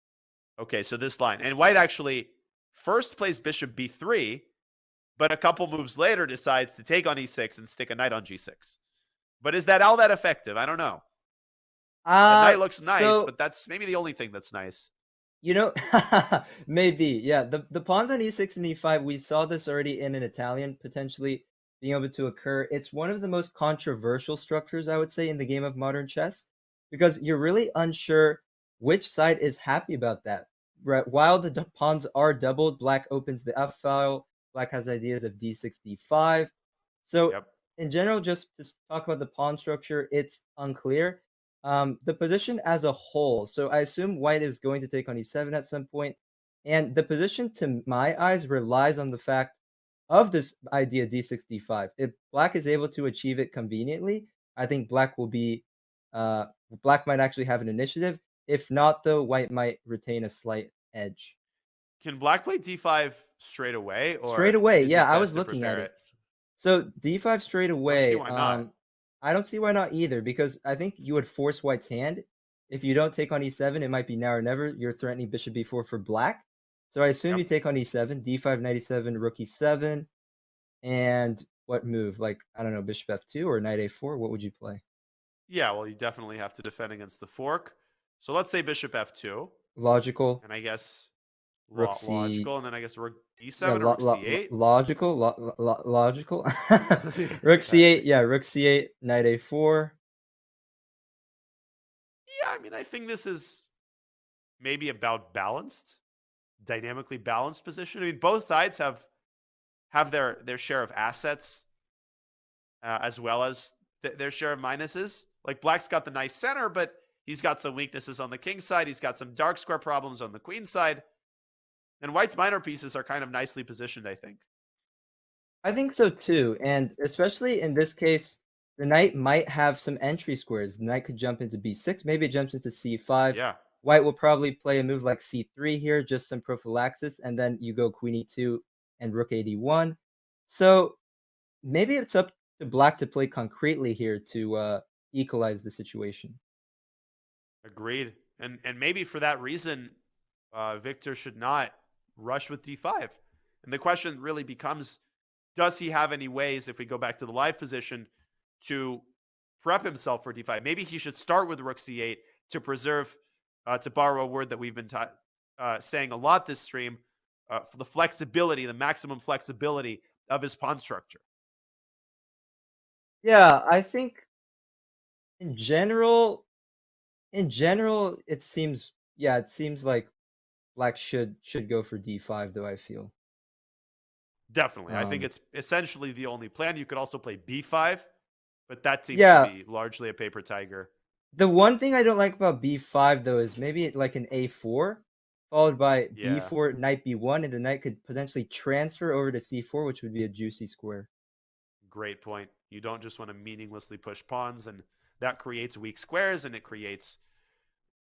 Okay, so this line. And white actually first plays bishop b3, but a couple moves later decides to take on e6 and stick a knight on g6. But is that all that effective? I don't know. The knight looks nice, but that's maybe the only thing that's nice. You know, maybe. Yeah, the pawns on e6 and e5, we saw this already in an Italian potentially being able to occur. It's one of the most controversial structures, I would say, in the game of modern chess, because you're really unsure which side is happy about that. Right? While the pawns are doubled, black opens the f file. Black has ideas of d6, d5. So in general, just to talk about the pawn structure, it's unclear. The position as a whole. So I assume white is going to take on e7 at some point. And the position, to my eyes, relies on the fact of this idea d6, d5. If black is able to achieve it conveniently, I think black will be, black might actually have an initiative. If not, though, white might retain a slight edge. Can black play d5 straight away? Or straight away, yeah, I was looking at it. So d5 straight away. I don't see why not. I don't see why not either, because I think you would force white's hand. If you don't take on e7, it might be now or never. You're threatening bishop b4 for black. So I assume you take on e7, d5, knight e7, rook e7, and what move? Like, I don't know, bishop f2 or knight a4? What would you play? Yeah, well, you definitely have to defend against the fork. So let's say bishop f2. Logical. And I guess rook logical, and then I guess rook d7 or rook c8. Logical. Rook c8, yeah, rook c8, knight a4. Yeah, I mean, I think this is maybe about balanced. dynamically balanced position. I mean, both sides have their share of assets as well as their share of minuses. Like Black's got the nice center, but he's got some weaknesses on the king side. He's got some dark square problems on the queen side. And White's minor pieces are kind of nicely positioned, I think. I think so too. And especially in this case, the knight might have some entry squares. The knight could jump into b6. Maybe it jumps into c5. Yeah. White will probably play a move like c3 here, just some prophylaxis. And then you go queen e2 and rook a1. So maybe it's up to Black to play concretely here to equalize the situation. Agreed. And maybe for that reason, Victor should not rush with d5. And the question really becomes, does he have any ways, if we go back to the live position, to prep himself for d5? Maybe he should start with rook c8 to preserve, to borrow a word that we've been saying a lot this stream, for the flexibility, the maximum flexibility of his pawn structure. Yeah, I think in general, it seems like Black should go for d5, though, I feel. Definitely. I think it's essentially the only plan. You could also play b5, but that seems to be largely a paper tiger. The one thing I don't like about b5, though, is maybe like an a4, followed by b4, knight b1, and the knight could potentially transfer over to c4, which would be a juicy square. Great point. You don't just want to meaninglessly push pawns, and that creates weak squares, and it creates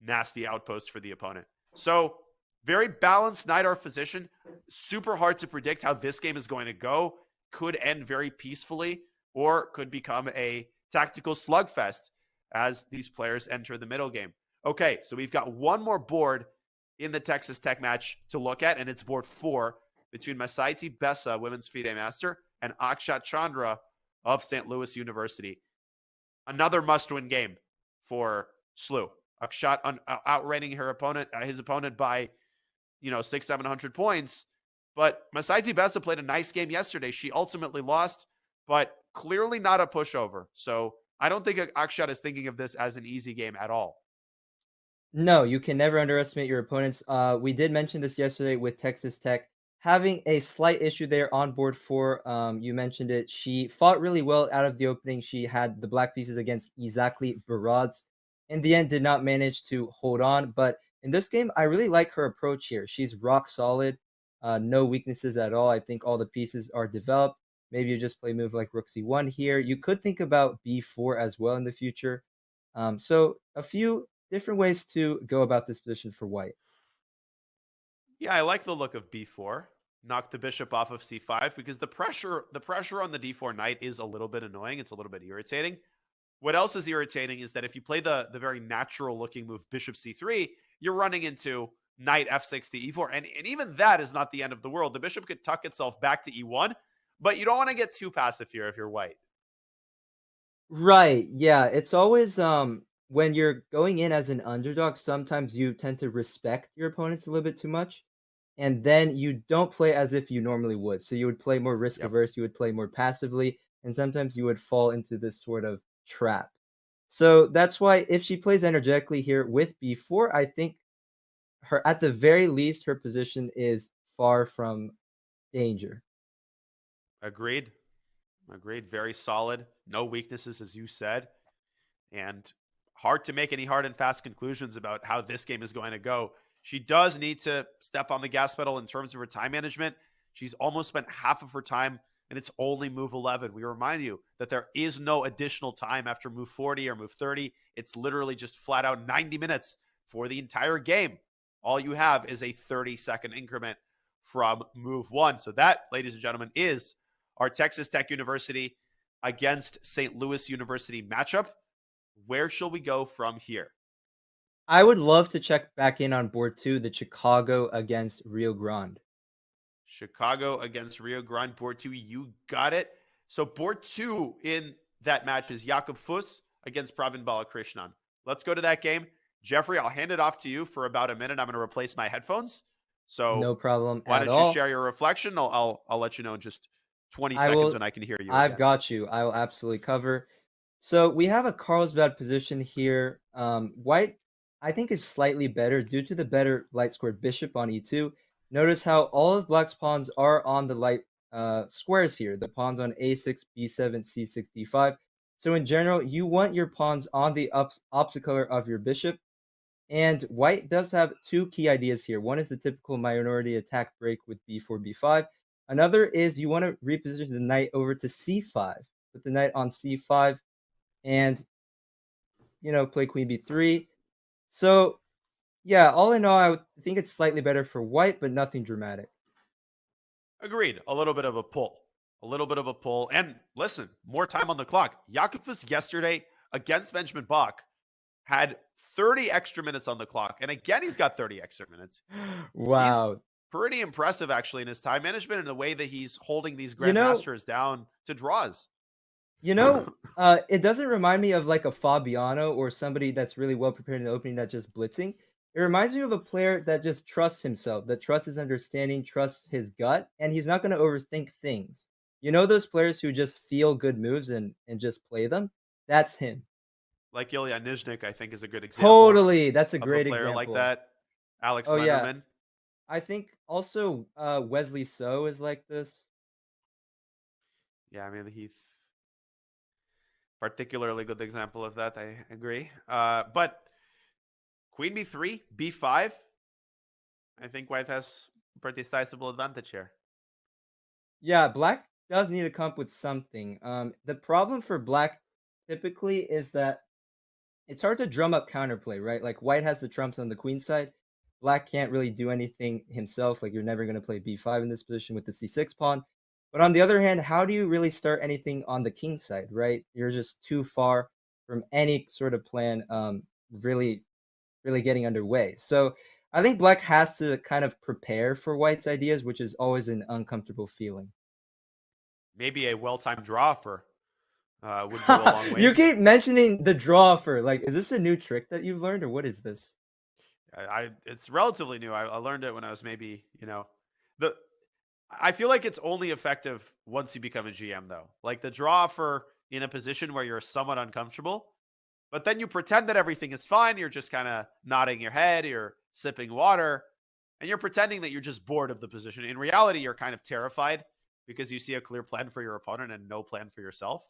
nasty outposts for the opponent. So very balanced knight-arf position. Super hard to predict how this game is going to go. Could end very peacefully, or could become a tactical slugfest as these players enter the middle game. Okay, so we've got one more board in the Texas Tech match to look at, and it's board 4 between Masaiti Bessa, women's FIDE master, and Akshat Chandra of St. Louis University. Another must-win game for Slew. Akshat outrunning his opponent by 600-700 points. But Masaiti Bessa played a nice game yesterday. She ultimately lost, but clearly not a pushover. So I don't think Akshat is thinking of this as an easy game at all. No, you can never underestimate your opponents. We did mention this yesterday with Texas Tech having a slight issue there on board 4. You mentioned it. She fought really well out of the opening. She had the black pieces against Izakli Baradz. In the end, did not manage to hold on. But in this game, I really like her approach here. She's rock solid. No weaknesses at all. I think all the pieces are developed. Maybe you just play a move like rook c1 here. You could think about b4 as well in the future. So a few different ways to go about this position for White. Yeah, I like the look of b4. Knock the bishop off of c5 because the pressure on the d4 knight is a little bit annoying. It's a little bit irritating. What else is irritating is that if you play the very natural looking move bishop c3, you're running into knight f6 to e4. And even that is not the end of the world. The bishop could tuck itself back to e1, but you don't want to get too passive here if you're White. Right. Yeah. It's always when you're going in as an underdog, sometimes you tend to respect your opponents a little bit too much. And then you don't play as if you normally would. So you would play more risk averse, you would play more passively, and sometimes you would fall into this sort of trap. So that's why if she plays energetically here with b4, I think her, at the very least, her position is far from danger. Agreed. Very solid. No weaknesses, as you said. And hard to make any hard and fast conclusions about how this game is going to go. She does need to step on the gas pedal in terms of her time management. She's almost spent half of her time, and it's only move 11. We remind you that there is no additional time after move 40 or move 30. It's literally just flat out 90 minutes for the entire game. All you have is a 30-second increment from move 1. So that, ladies and gentlemen, is our Texas Tech University against St. Louis University matchup. Where shall we go from here? I would love to check back in on board 2, the Chicago against Rio Grande. Chicago against Rio Grande, board 2. You got it. So board 2 in that match is Jakob Fuss against Pravin Balakrishnan. Let's go to that game. Jeffrey, I'll hand it off to you for about a minute. I'm going to replace my headphones. So no problem why at don't all. you share your reflection? I'll let you know in just 20 seconds when I can hear you. I've got you. I will absolutely cover. So we have a Carlsbad position here. White, I think, is slightly better due to the better light squared bishop on e2. Notice how all of black's pawns are on the light squares here. The pawns on a6, b7, c6, d5. So in general, you want your pawns on the opposite color of your bishop. And white does have two key ideas here. One is the typical minority attack break with b4, b5. Another is you want to reposition the knight over to c5. Put the knight on c5 and, play queen b3. So, yeah, all in all, I would think it's slightly better for white, but nothing dramatic. Agreed. A little bit of a pull. And listen, more time on the clock. Jakobs yesterday against Benjamin Bach had 30 extra minutes on the clock. And again, he's got 30 extra minutes. Wow. He's pretty impressive, actually, in his time management and the way that he's holding these grandmasters down to draws. It doesn't remind me of like a Fabiano or somebody that's really well prepared in the opening that's just blitzing. It reminds me of a player that just trusts himself, that trusts his understanding, trusts his gut, and he's not going to overthink things. Those players who just feel good moves and just play them? That's him. Like Ilya Nizhnik, I think, is a good example. Totally. That's a great player example. Like that. Alex Lenderman. Yeah. I think also Wesley So is like this. Yeah, I mean, he's particularly good example of that. I agree. But queen b3, b5, I think white has a pretty sizable advantage here. Yeah, black does need to come up with something. The problem for black typically is that it's hard to drum up counterplay, right? Like white has the trumps on the queen side. Black can't really do anything himself. Like you're never going to play b5 in this position with the c6 pawn. But on the other hand, how do you really start anything on the king side, right? You're just too far from any sort of plan really getting underway. So I think black has to kind of prepare for white's ideas, which is always an uncomfortable feeling. Maybe a well-timed draw for would go a long way. You keep mentioning the draw for, like, is this a new trick that you've learned, or what is this? It's relatively new. I learned it when I was maybe, I feel like it's only effective once you become a GM, though. Like the draw for in a position where you're somewhat uncomfortable, but then you pretend that everything is fine. You're just kind of nodding your head, you're sipping water, and you're pretending that you're just bored of the position. In reality, you're kind of terrified because you see a clear plan for your opponent and no plan for yourself.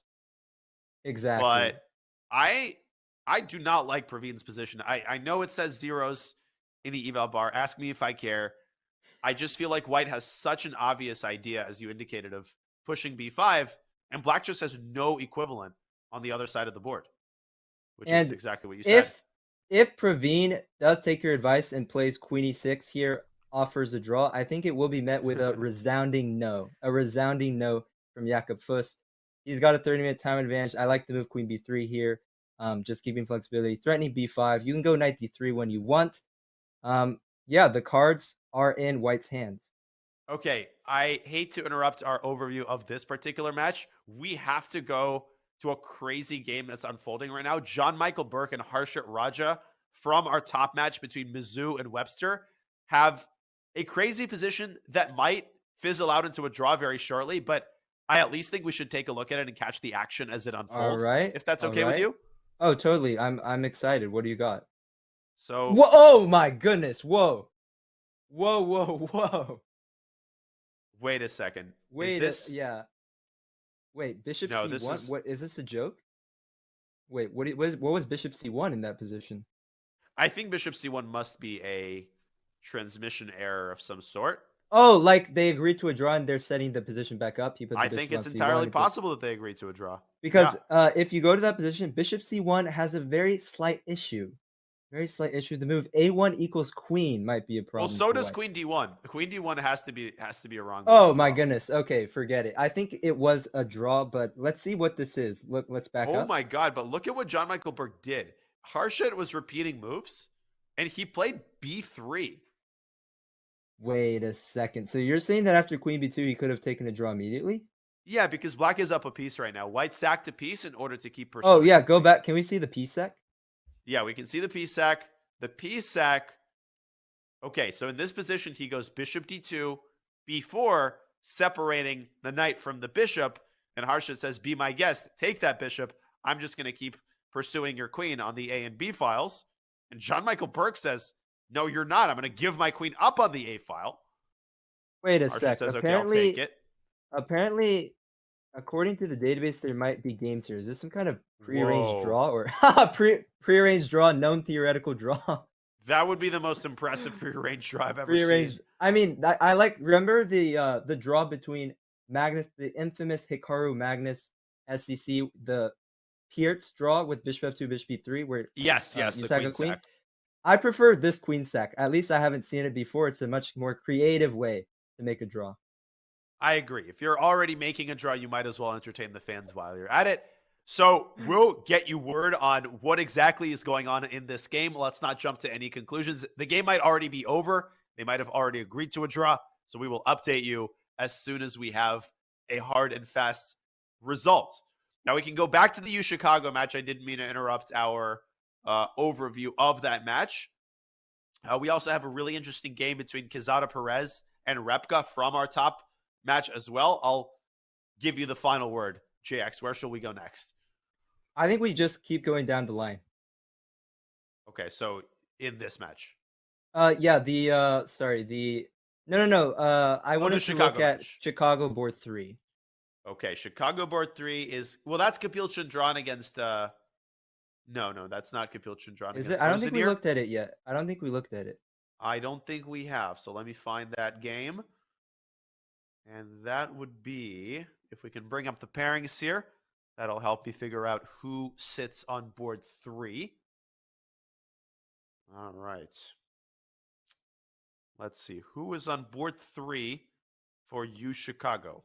Exactly. But I do not like Praveen's position. I know it says zeros in the eval bar. Ask me if I care. I just feel like white has such an obvious idea, as you indicated, of pushing b5, and black just has no equivalent on the other side of the board, which is exactly what you said. If Praveen does take your advice and plays queen e6 here, offers a draw, I think it will be met with a resounding no. A resounding no from Jakob Fuss. He's got a 30-minute time advantage. I like the move queen b3 here, just keeping flexibility. Threatening b5. You can go knight d3 when you want. Yeah, the cards are in white's hands. Okay, I hate to interrupt our overview of this particular match. We have to go to a crazy game that's unfolding right now. John Michael Burke and Harshit Raja from our top match between Mizzou and Webster have a crazy position that might fizzle out into a draw very shortly, but I at least think we should take a look at it and catch the action as it unfolds. All right. If that's okay with you. Oh, totally. I'm excited. What do you got? So whoa, oh my goodness. Whoa. Wait a second. Wait, bishop c1? What is this a joke? Wait, what was bishop c1 in that position? I think bishop c1 must be a transmission error of some sort. Oh, like they agreed to a draw and they're setting the position back up. I think it's entirely possible that they agreed to a draw. Because if you go to that position, bishop c1 has a very slight issue. Very slight issue. The move a1 equals queen might be a problem. Well, so does queen d1. Queen d1 has to be a wrong move. Oh my goodness. Okay, forget it. I think it was a draw, but let's see what this is. Let's back up. Oh my god, but look at what John Michael Burke did. Harshit was repeating moves, and he played b3. Wait a second. So you're saying that after queen b2, he could have taken a draw immediately? Yeah, because black is up a piece right now. White sacked a piece in order to keep pursuing. Oh yeah, go back. Can we see the piece sack? Yeah, we can see the piece sack. The piece sack. Okay, so in this position, he goes bishop d2, b4, separating the knight from the bishop. And Harshit says, be my guest. Take that bishop. I'm just going to keep pursuing your queen on the A and B files. And John Michael Burke says, no, you're not. I'm going to give my queen up on the A file. Wait a Archie sec. says, okay, I'll take it. Apparently, according to the database, there might be games here. Is this some kind of prearranged Whoa. draw or prearranged draw, known theoretical draw? That would be the most impressive prearranged draw I've ever Prearranged. seen. I mean, I remember the draw between Magnus, the infamous Hikaru Magnus SEC, the Pierce draw with Bishop F2, Bishop B3, where Yes, the UChicago queen sack. I prefer this queen sack. At least I haven't seen it before. It's a much more creative way to make a draw. I agree. If you're already making a draw, you might as well entertain the fans while you're at it. So we'll get you word on what exactly is going on in this game. Let's not jump to any conclusions. The game might already be over. They might have already agreed to a draw. So we will update you as soon as we have a hard and fast result. Now we can go back to the UChicago match. I didn't mean to interrupt our overview of that match. We also have a really interesting game between Quezada Perez and Repka from our top match as well. I'll give you the final word. JX, where shall we go next? I think we just keep going down the line. Okay, so in this match. Yeah, No. I wanted to look at match. Chicago board 3. Okay, Chicago board 3 is, well, that's Kapil Chandran against, no, that's not Kapil Chandran. Is it? I don't think we looked at it yet. I don't think we have. So let me find that game. And that would be, if we can bring up the pairings here, that'll help me figure out who sits on board 3. All right. Let's see. Who is on board 3 for UChicago?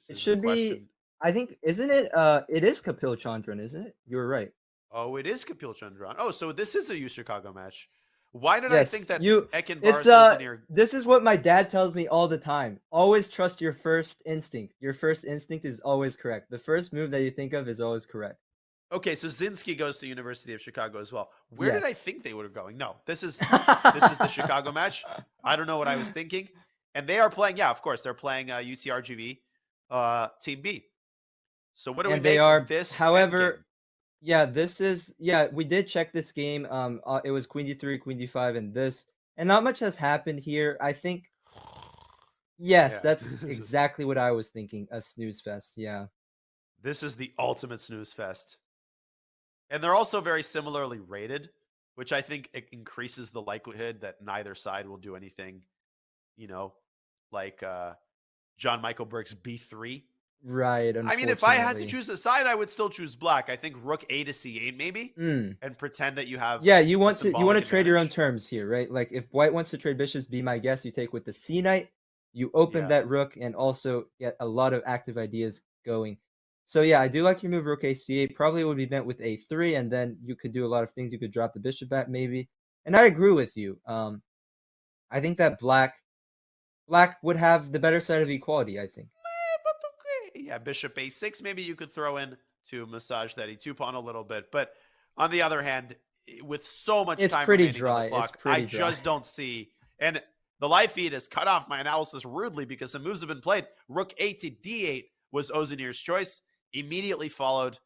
It should be, I think, isn't it? It is Kapil Chandran, isn't it? You're right. Oh, it is Kapil Chandran. Oh, so this is a UChicago match. Why did I think that This is what my dad tells me all the time. Always trust your first instinct. Your first instinct is always correct. The first move that you think of is always correct. Okay, so Zinski goes to University of Chicago as well. Where did I think they would have going? No, this is the Chicago match. I don't know what I was thinking. And they are playing, yeah, of course, they're playing UTRGV Team B. So what do we make of this? However, we did check this game. It was Queen D3, Queen D5, and this. And not much has happened here. I think, yes, that's exactly what I was thinking. A snooze fest, yeah. This is the ultimate snooze fest. And they're also very similarly rated, which I think it increases the likelihood that neither side will do anything, like John Michael Burke's B3. Right. I mean, if I had to choose a side, I would still choose black. I think Rook A to C8 maybe, and pretend that you have. Yeah, you want to trade your own terms here, right? Like if White wants to trade bishops, be my guest. You take with the C knight, you open that Rook, and also get a lot of active ideas going. So yeah, I do like your move Rook A C8. Probably would be met with A3, and then you could do a lot of things. You could drop the bishop back maybe, and I agree with you. I think that black would have the better side of equality. I think. Yeah, bishop A6, maybe you could throw in to massage that E2 pawn a little bit. But on the other hand, with so much time remaining on the clock, I just don't see. And the live feed has cut off my analysis rudely because some moves have been played. Rook A to D8 was Ozanir's choice, immediately followed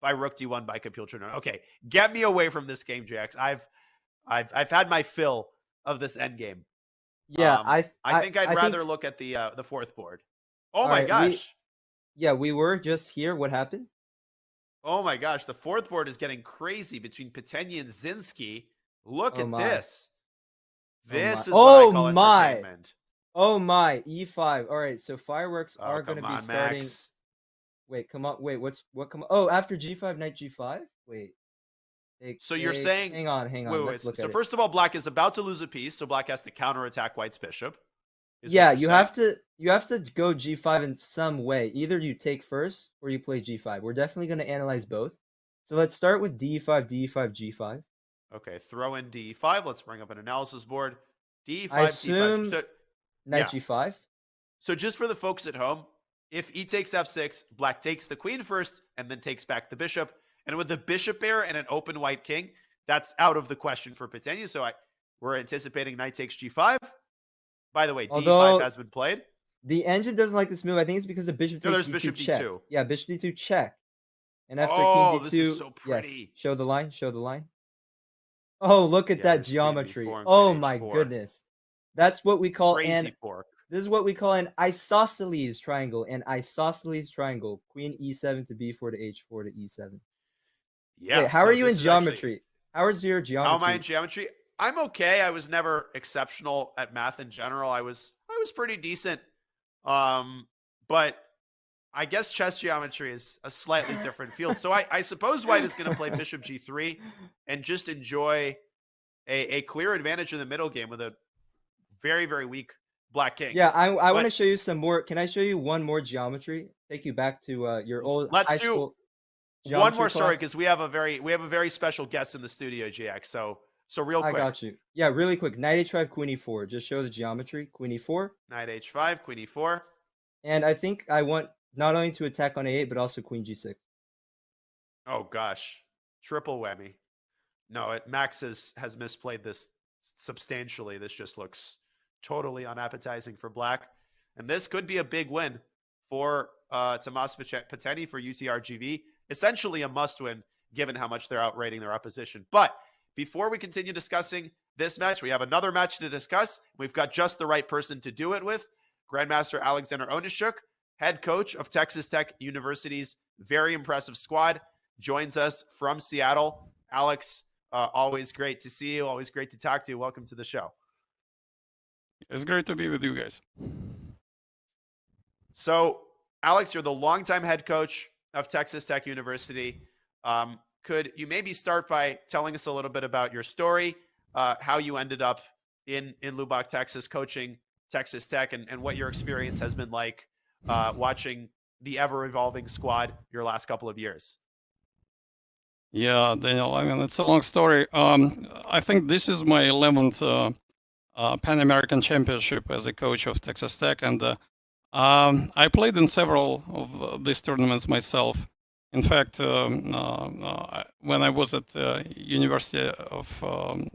by Rook D1 by Kapil Chandran. Okay, get me away from this game, JX. I've had my fill of this endgame. Yeah, I think I'd rather look at the fourth board. Oh my gosh. We were just here. What happened? Oh my gosh, the fourth board is getting crazy between Petenya and Zinski. Look at this. This is what I call entertainment. Oh my, E5. All right, so fireworks are going to be starting. Max. Wait, come on. Wait, Oh, after G5, knight G5? Wait. So you're saying... Hang on. Wait. So first of all, black is about to lose a piece, so black has to counterattack White's bishop. Yeah, you have to go G5 in some way. Either you take first or you play G5. We're definitely going to analyze both. So let's start with D5, D5, G5. Okay, throw in D5. Let's bring up an analysis board. D5, I assume D5. Knight G5. So just for the folks at home, if E takes F6, black takes the queen first and then takes back the bishop. And with the bishop pair and an open white king, that's out of the question for Petenya. So we're anticipating knight takes G5. By the way, D5 has been played. The engine doesn't like this move. I think it's because the bishop takes there's D2 bishop check. D2. Yeah, bishop D2 check. And after king D2, this is so pretty. Yes, show the line. Oh, look at that geometry. Oh my goodness. That's what we call Crazy fork. This is what we call an isosceles triangle. An isosceles triangle. Queen e7 to b4 to h4 to e7. Yeah. Wait, how are you in geometry? How is your geometry? How am I in geometry? I'm okay. I was never exceptional at math in general. I was pretty decent. But I guess chess geometry is a slightly different field. So I suppose White is going to play bishop g3 and just enjoy a clear advantage in the middle game with a very, very weak black king. Yeah, I want to show you some more. Can I show you one more geometry? Take you back to your old high school geometry one more class? story, because we have a very special guest in the studio, GX. So real quick. I got you. Yeah, really quick. Knight h5, queen e4. Just show the geometry. Queen e4. Knight h5, queen e4. And I think I want not only to attack on a8, but also queen g6. Oh gosh, triple whammy. No, Max has misplayed this substantially. This just looks totally unappetizing for black. And this could be a big win for Tomas Pateni for UTRGV. Essentially a must-win, given how much they're outrating their opposition. But before we continue discussing this match, we have another match to discuss. We've got just the right person to do it with. Grandmaster Alexander Onishuk, head coach of Texas Tech University's very impressive squad, joins us from Seattle. Alex, always great to see you. Always great to talk to you. Welcome to the show. It's great to be with you guys. So, Alex, you're the longtime head coach of Texas Tech University. Could you maybe start by telling us a little bit about your story, how you ended up in Lubbock, Texas, coaching Texas Tech, and what your experience has been like watching the ever-evolving squad your last couple of years? Yeah, Daniel, I mean, it's a long story. I think this is my 11th Pan American Championship as a coach of Texas Tech, and I played in several of these tournaments myself. In fact, when I was at University of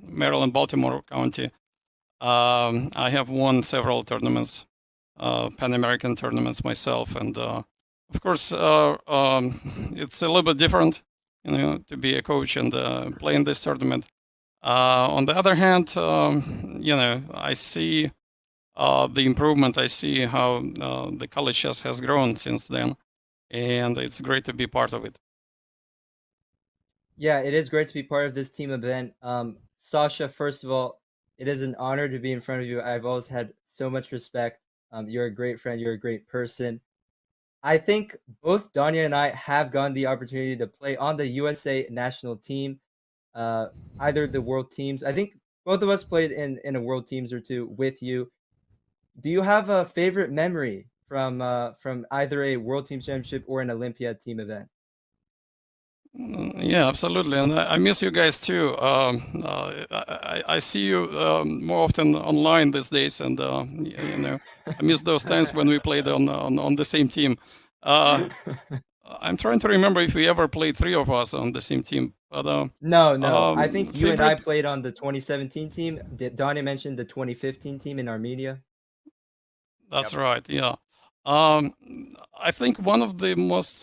Maryland, Baltimore County, I have won several tournaments, Pan American tournaments myself, and of course, it's a little bit different, to be a coach and play in this tournament. On the other hand, I see the improvement. I see how the college chess has grown since then, and it's great to be part of it. Yeah, it is great to be part of this team event. Sasha, first of all, it is an honor to be in front of you. I've always had so much respect. You're a great friend. You're a great person. I think both Danya and I have gotten the opportunity to play on the USA national team, either the world teams. I think both of us played in a world teams or two with you. Do you have a favorite memory from either a world team championship or an Olympiad team event? Yeah, absolutely, and I miss you guys too. I see you more often online these days, and I miss those times when we played on the same team. I'm trying to remember if we ever played three of us on the same team. But no. I think you and I played on the 2017 team. Donnie mentioned the 2015 team in Armenia. That's right. Yeah. I think one of the most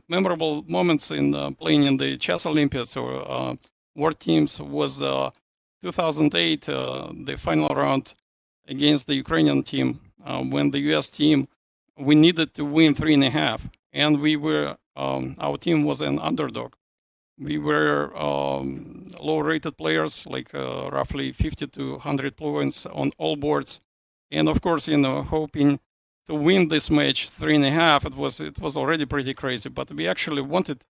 memorable moments in playing in the Chess Olympiads or World Teams was 2008, the final round against the Ukrainian team, when the US team, we needed to win 3.5, and we were, our team was an underdog. We were low-rated players, like roughly 50 to 100 points on all boards, and of course, hoping to win this match 3.5. It was already pretty crazy, but we actually wanted.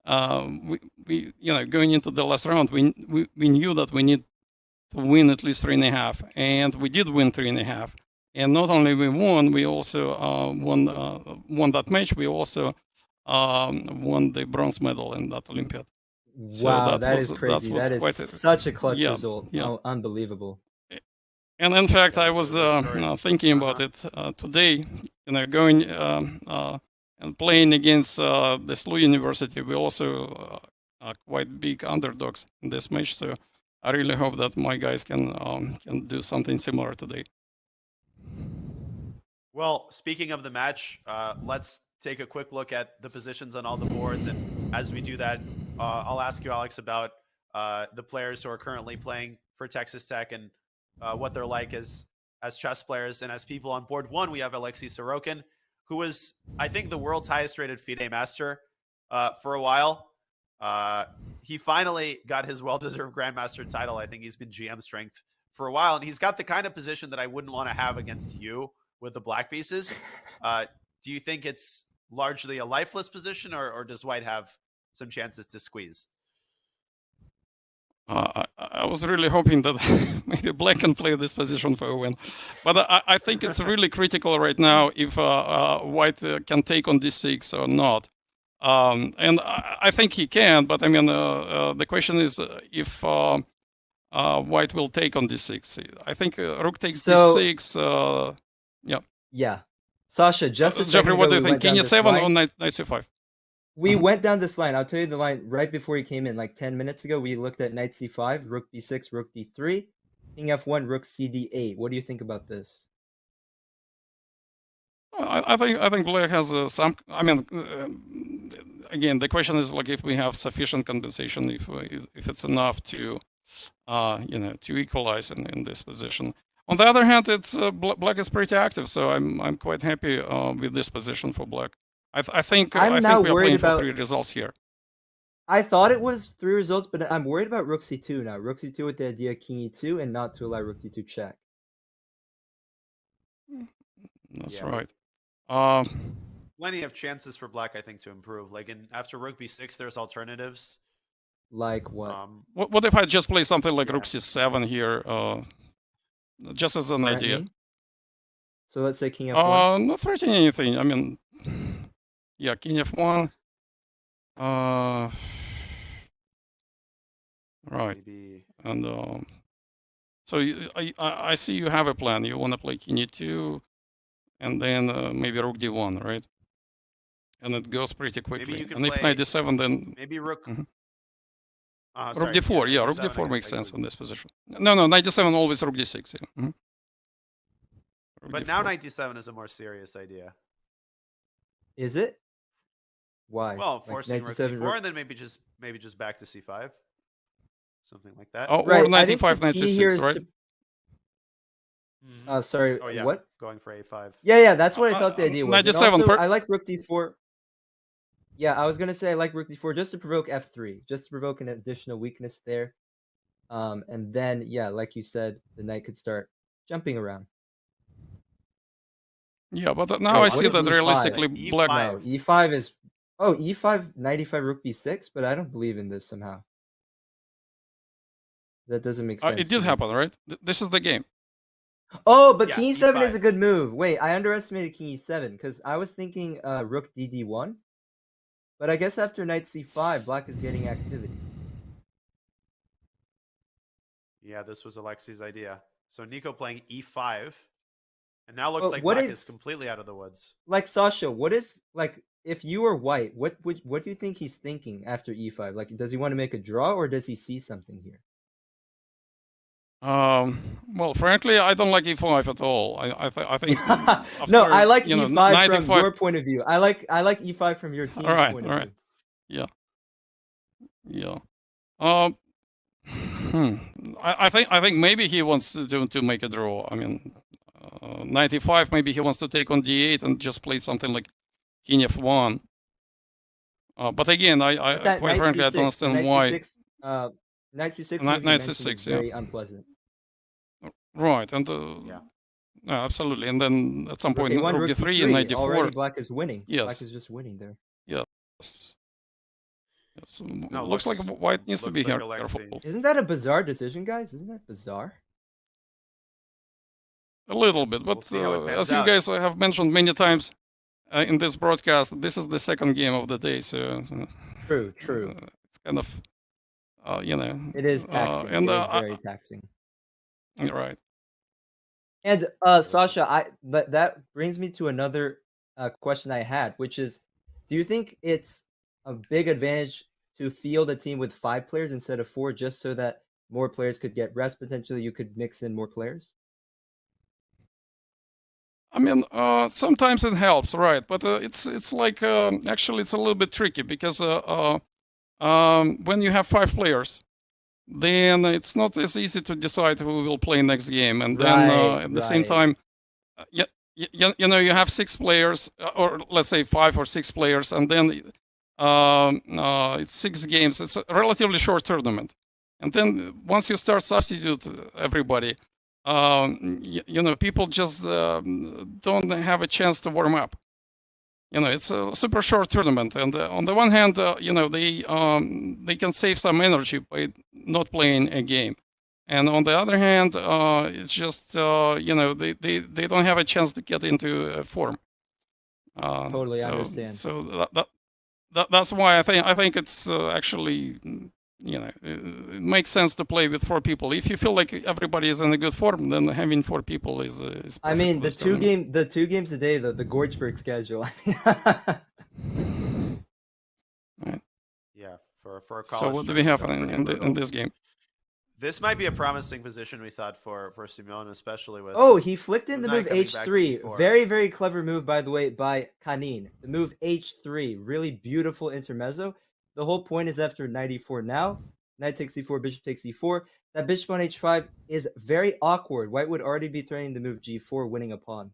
We going into the last round, we knew that we need to win at least 3.5, and we did win 3.5. And not only we won, we also won that match. We also won the bronze medal in that Olympiad. Wow, so that is crazy. That is such a clutch result. Yeah. Oh, unbelievable. And in fact, I was thinking about it today. Going and playing against the SLU University, we also are quite big underdogs in this match. So I really hope that my guys can do something similar today. Well, speaking of the match, let's take a quick look at the positions on all the boards. And as we do that, I'll ask you, Alex, about the players who are currently playing for Texas Tech and what they're like as chess players and as people on board. One, we have Alexei Sorokin, who was, I think, the world's highest rated FIDE master for a while. He finally got his well-deserved Grandmaster title. I think he's been GM strength for a while, and he's got the kind of position that I wouldn't want to have against you with the black pieces. Do you think it's largely a lifeless position, or does white have some chances to squeeze? I was really hoping that maybe black can play this position for a win. But I think it's really critical right now if white can take on d6 or not. And I think he can, but I mean, the question is if white will take on d6. I think rook takes d6. Yeah. Sasha, just a second Jeffrey, what ago, do you think? King e7 or knight c5? We went down this line. I'll tell you the line right before you came in, like 10 minutes ago. We looked at knight c5, rook b6, rook d3, king f1, rook cd8. What do you think about this? I think black has some. I mean, again, the question is like if we have sufficient compensation, if it's enough to, to equalize in this position. On the other hand, it's black is pretty active, so I'm quite happy with this position for black. I think we are playing for 3 results here. I thought it was 3 results, but I'm worried about rook c2 now. Rook c2 with the idea of king e2 and not to allow rook d2 check. That's right. Plenty of chances for black, I think, to improve. Like after rook b6, there's alternatives. Like what? What if I just play something like rook c7 here, just as an idea? So let's say king f1. Not threatening anything. I mean, yeah, king f1. Right. Maybe. And so I see you have a plan. You want to play king e2, and then maybe rook d1, right? And it goes pretty quickly. And if knight d7, then maybe rook. Rook sorry, d4. Yeah, rook d4 makes sense in this position. No, knight d7 always rook d6. Yeah. But now knight d7 is a more serious idea. Is it? Why? Well, forcing rook d4, and then maybe just back to c5, something like that. Oh, right. Or knight d5, knight c6, right? Sorry. Oh yeah. What? Going for a5. Yeah. That's what I thought the idea was. Knight d7. Also, I like rook d4. Yeah, I was gonna say I like rook d4 just to provoke f3, just to provoke an additional weakness there. And then like you said, the knight could start jumping around. Yeah, but now I see that E5? realistically black. No, e5 is e5, knight e5, rook b6, but I don't believe in this somehow. That doesn't make sense. It did happen, right? This is the game. Oh, but king e7 E5 is a good move. Wait, I underestimated king e7 because I was thinking rook dd1. But I guess after knight c5, black is getting activity. Yeah, this was Alexei's idea. So Nico playing e5, and now looks like black is completely out of the woods. Like Sasha, what is like if you were white? What do you think he's thinking after e5? Like, does he want to make a draw or does he see something here? Well, frankly, I don't like e5 at all. I think no, I like e5 from 95... your point of view. I like e5 from your team's point of view. Yeah. I think maybe he wants to make a draw. I mean, knight e5. Maybe he wants to take on d8 and just play something like king f1. But again, I quite frankly I don't understand why. Knight c6. Knight c6. Very unpleasant. Right, and no, absolutely, and then at some point rook d3 and knight d4. Already black is winning. Yes, black is just winning there. Yes. No, looks like white needs to be here careful. Isn't that a bizarre decision, guys? Isn't that bizarre? A little bit, but as you guys have mentioned many times in this broadcast, this is the second game of the day, so true. It's kind of it is taxing. It is very taxing. Right. And Sasha, that brings me to another question I had, which is, do you think it's a big advantage to field a team with 5 players instead of 4, just so that more players could get rest? Potentially, you could mix in more players. I mean, sometimes it helps, right? But it's like actually it's a little bit tricky because when you have 5 players, then it's not as easy to decide who will play next game. And then at the same time, you know, you have 6 players, or let's say 5 or 6 players, and then it's 6 games. It's a relatively short tournament. And then once you start substitute everybody, you know, people just don't have a chance to warm up. You know, it's a super short tournament, and on the one hand, you know, they can save some energy by not playing a game, and on the other hand, it's just you know, they don't have a chance to get into form. Totally understand. So that's why I think it's actually, you know, it makes sense to play with 4 people. If you feel like everybody is in a good form, then having 4 people is I mean, the 2 games a day, the Gorgeberg schedule. Right. Yeah, for a college. So what do we have in this game? This might be a promising position, we thought, for Simeone, especially with... Oh, he flicked in the move Knight coming back to h3. d4. Very, very clever move, by the way, by Kanin. The move h3. Really beautiful intermezzo. The whole point is after knight e4 now. Knight takes e4, bishop takes e4. That bishop on h5 is very awkward. White would already be threatening the move g4, winning a pawn.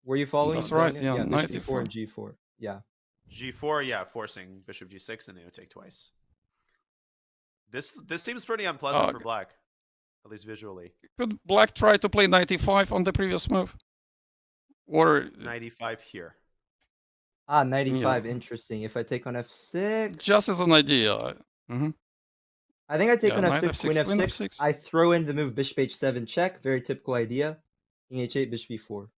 Were you following? That's right, yeah. Bishop Knight e4 and e4. g4. Yeah. G4, yeah, forcing bishop g6, and then it would take twice. This seems pretty unpleasant for black, at least visually. Could black try to play knight e5 on the previous move? Or knight e5 here. Ah, knight e5, interesting. If I take on f6... Just as an idea. I think I take on knight f6, queen f6. I throw in the move bishop h7 check. Very typical idea. King h8, bishop e4.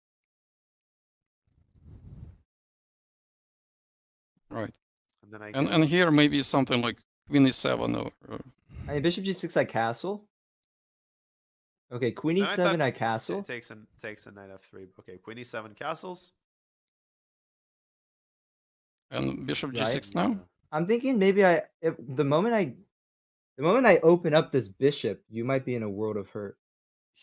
Right. And then and here maybe something like queen e7 or... I mean, bishop g6, I castle. Okay, queen e7, I castle. Takes a knight f3. Okay, queen e7 castles. And bishop g6 now? I'm thinking maybe the moment I open up this bishop, you might be in a world of hurt.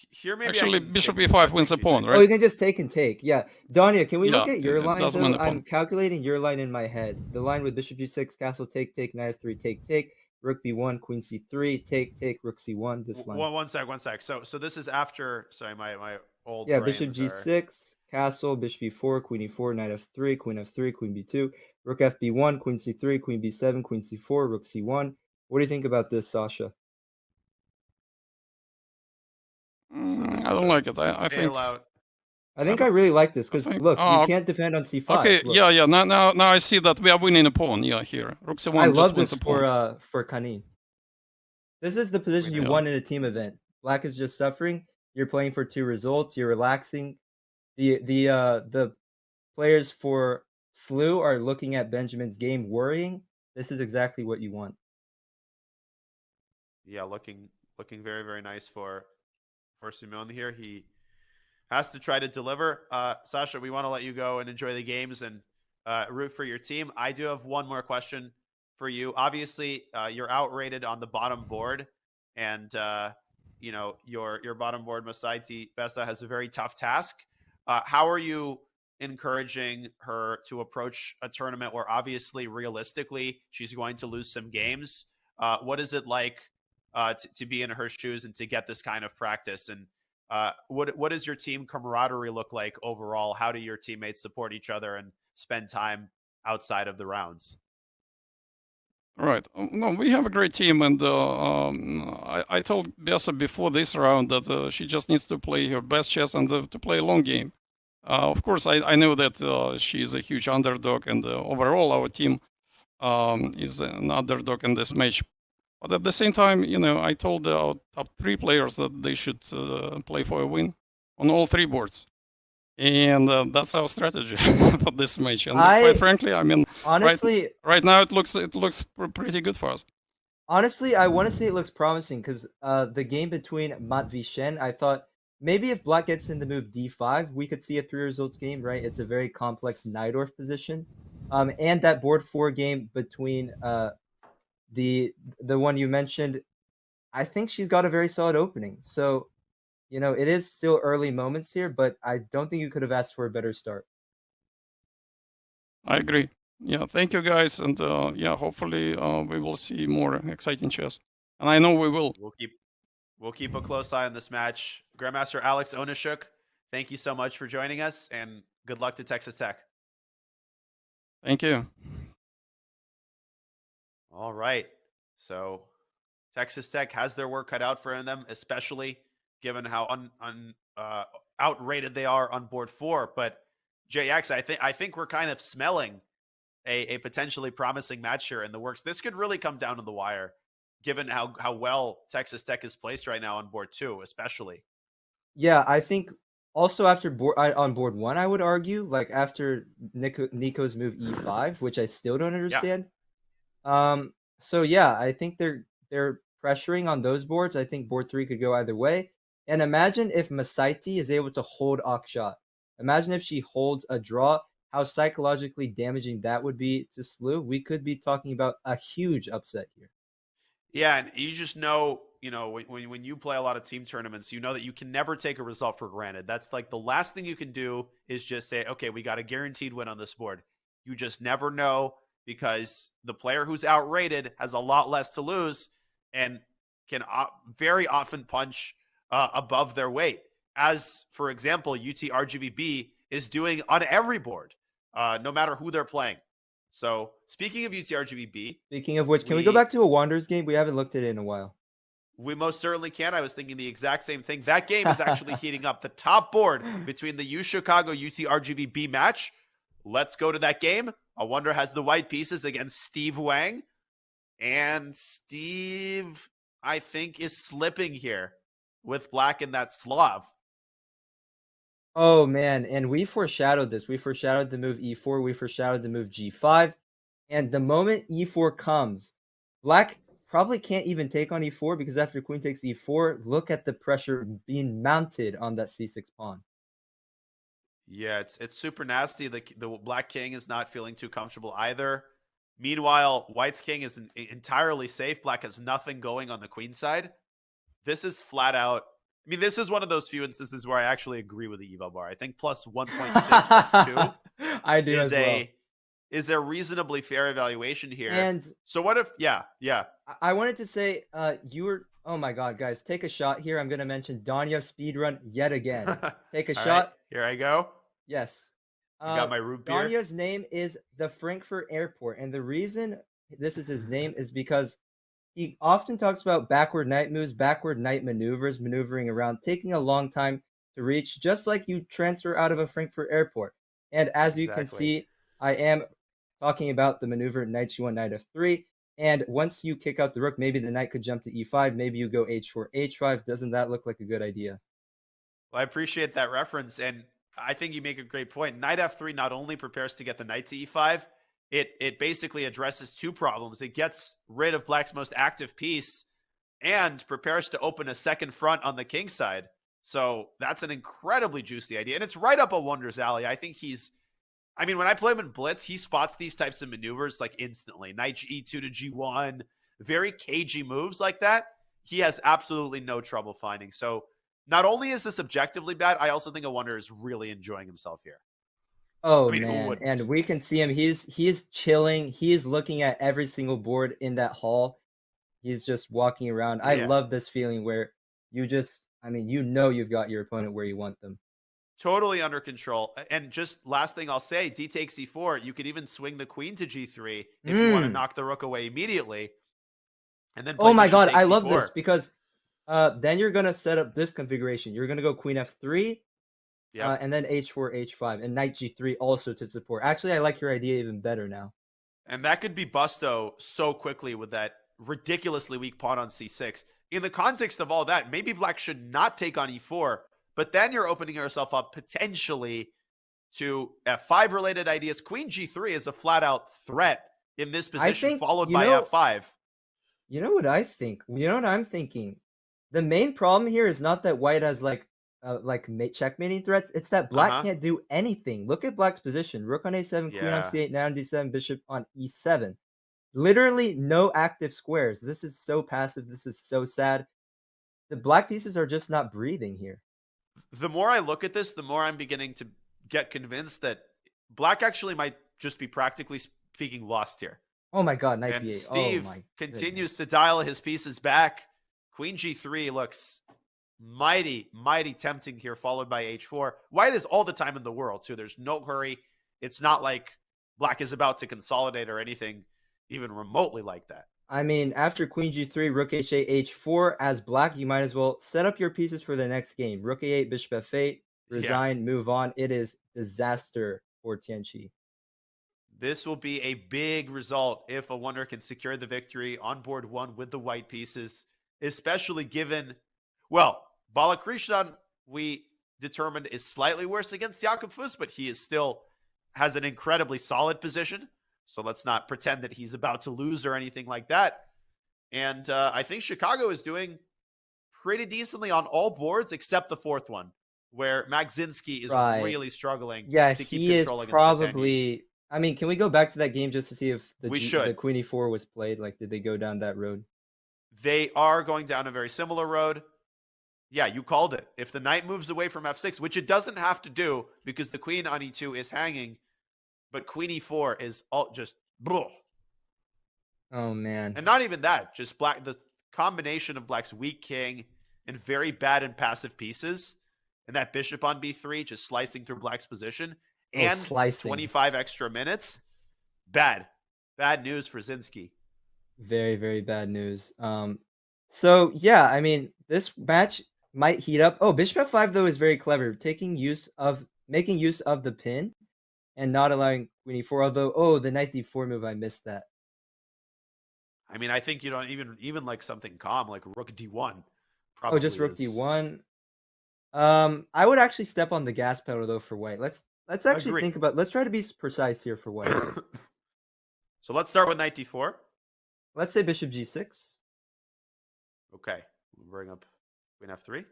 Here, maybe actually, bishop e5 wins a pawn, right? Oh, you can just take and take. Yeah, Danya, can we look at your line? I'm calculating your line in my head. The line with bishop g6, castle, take, knight f3, take, rook b1, queen c3, take, rook c1. This line. One sec. So this is after. Sorry, my old. Yeah, bishop g6, castle, bishop b4, queen e4, knight f3, queen b2, rook fb1, queen c3, queen b7, queen c4, rook c1. What do you think about this, Sasha? I don't like it. I think I really like this because look, you can't defend on c5. Okay, look. yeah. Now I see that we are winning a pawn. Yeah, here rook c1. I love this for Kanin. This is the position you won in a team event. Black is just suffering. You're playing for 2 results. You're relaxing. The players for Slew are looking at Benjamin's game, worrying. This is exactly what you want. Yeah, looking very, very nice for Simeone here. He has to try to deliver. Sasha, we want to let you go and enjoy the games and root for your team. I do have one more question for you. Obviously, you're outrated on the bottom board, and you know, your bottom board, Masaiti Bessa, has a very tough task. How are you encouraging her to approach a tournament where obviously, realistically, she's going to lose some games? What is it like to be in her shoes and to get this kind of practice? And what does your team camaraderie look like overall? How do your teammates support each other and spend time outside of the rounds? Right. No, we have a great team, and I told Bessa before this round that she just needs to play her best chess and to play a long game. Of course, I know that she is a huge underdog, and overall our team is an underdog in this match. But at the same time, you know, I told our top 3 players that they should play for a win on all 3 boards. And that's our strategy for this match. And quite frankly, I mean, honestly, right now it looks pretty good for us. Honestly, I want to say it looks promising because the game between Matvishen, I thought maybe if Black gets in the move d5, we could see a 3 results game, right? It's a very complex Najdorf position. And that board 4 game between the one you mentioned, I think she's got a very solid opening. So, you know, it is still early moments here, but I don't think you could have asked for a better start. I agree. Yeah, thank you guys, and yeah, hopefully we will see more exciting chess, and I know we will. We'll keep a close eye on this match. Grandmaster Alex Onishuk, thank you so much for joining us, and good luck to Texas Tech. Thank you. All right. So Texas Tech has their work cut out for them, especially given how outrated they are on board 4. But JX, I think we're kind of smelling a potentially promising match here in the works. This could really come down to the wire, given how well Texas Tech is placed right now on board 2, especially. Yeah, I think also after on board 1, I would argue, like after Nico's move e5, which I still don't understand. Yeah. So yeah, I think they're pressuring on those boards. I think board 3 could go either way. And imagine if Masaiti is able to hold Akshat. Imagine if she holds a draw, how psychologically damaging that would be to Slew. We could be talking about a huge upset here. Yeah, and you just know, when you play a lot of team tournaments, you know that you can never take a result for granted. That's like the last thing you can do is just say, okay, we got a guaranteed win on this board. You just never know, because the player who's outrated has a lot less to lose and can very often punch above their weight. As, for example, UTRGVB is doing on every board, no matter who they're playing. So, speaking of UTRGVB... Speaking of which, can we go back to a Wanderers game? We haven't looked at it in a while. We most certainly can. I was thinking the exact same thing. That game is actually heating up. The top board between the UChicago UTRGVB match. Let's go to that game. A Wonder has the white pieces against Steve Wang. And Steve, I think, is slipping here with black in that Slav. Oh, man. And we foreshadowed this. We foreshadowed the move e4. We foreshadowed the move g5. And the moment e4 comes, black probably can't even take on e4, because after queen takes e4, look at the pressure being mounted on that c6 pawn. Yeah, it's super nasty. The black king is not feeling too comfortable either. Meanwhile, white's king is entirely safe. Black has nothing going on the queen side. This is flat out. I mean, this is one of those few instances where I actually agree with the eval bar. I think plus 1.6 plus 2 I do as well. Is a reasonably fair evaluation here. And so what if, yeah. I wanted to say, oh my God, guys, take a shot here. I'm going to mention Danya speedrun yet again. Take a shot. Right, here I go. Yes. You got my root beer. Danya's name is the Frankfurt Airport. And the reason this is his name is because he often talks about backward knight moves, backward knight maneuvers, maneuvering around, taking a long time to reach, just like you transfer out of a Frankfurt Airport. And as you can see, I am talking about the maneuver knight g1, knight f3. And once you kick out the rook, maybe the knight could jump to e5. Maybe you go h4, h5. Doesn't that look like a good idea? Well, I appreciate that reference. And I think you make a great point. Knight f3 not only prepares to get the knight to e5, it basically addresses two problems. It gets rid of black's most active piece and prepares to open a second front on the king side. So that's an incredibly juicy idea. And it's right up a Wonder's alley. I think when I play him in Blitz, he spots these types of maneuvers like instantly. Knight e2 to g1, very cagey moves like that. He has absolutely no trouble finding. So not only is this objectively bad, I also think a Wonder is really enjoying himself here. Oh, man. And we can see him. He's chilling. He's looking at every single board in that hall. He's just walking around. Yeah. I love this feeling where you've got your opponent where you want them. Totally under control. And just last thing I'll say, d takes e4. You could even swing the queen to g3 if you want to knock the rook away immediately. And then oh my God, I love this, because then you're going to set up this configuration. You're going to go queen f3, and then h4, h5, and knight g3 also to support. Actually, I like your idea even better now. And that could be busto so quickly with that ridiculously weak pawn on c6. In the context of all that, maybe black should not take on e4, but then you're opening yourself up potentially to f5 related ideas. Queen g3 is a flat out threat in this position, followed by f5. You know what I think? You know what I'm thinking? The main problem here is not that white has checkmating threats. It's that black can't do anything. Look at black's position. Rook on a7, queen on c8, knight on d7, bishop on e7. Literally no active squares. This is so passive. This is so sad. The black pieces are just not breathing here. The more I look at this, the more I'm beginning to get convinced that black actually might just be practically being lost here. Oh my god, knight And b8. Steve Oh my continues goodness. to dial his pieces back. Queen g3 looks mighty, mighty tempting here, followed by h4. White is all the time in the world, too. There's no hurry. It's not like black is about to consolidate or anything even remotely like that. I mean, after queen g3, rook h8, h4, as black, you might as well set up your pieces for the next game. Rook a8, bishop f8, resign, move on. It is disaster for Tianqi. This will be a big result if a wonder can secure the victory on board 1 with the white pieces, especially given, well, Balakrishnan, we determined, is slightly worse against Jakob Fuss, but he is still has an incredibly solid position. So let's not pretend that he's about to lose or anything like that. And I think Chicago is doing pretty decently on all boards except the 4th one, where Magzinski is really struggling to keep control against probably. I mean, can we go back to that game just to see if the queen e4 was played? Like, did they go down that road? They are going down a very similar road. Yeah, you called it. If the knight moves away from f6, which it doesn't have to do because the queen on e2 is hanging, but queen e4 is all just... Blah. Oh, man. And not even that. Just black. The combination of black's weak king and very bad and passive pieces, and that bishop on b3 just slicing through black's position, and 25 extra minutes. Bad news for Zinski. Very, very bad news. So yeah, I mean, this match might heat up. Oh, bishop f5 though is very clever, making use of the pin and not allowing queen e4. Although, the knight d4 move, I missed that. I mean, I think you don't even like something calm like rook d1. Probably just rook d1. I would actually step on the gas pedal though for white. Let's actually think about. Let's try to be precise here for white. So let's start with knight d4. Let's say bishop g6. Okay, we'll bring up queen f3.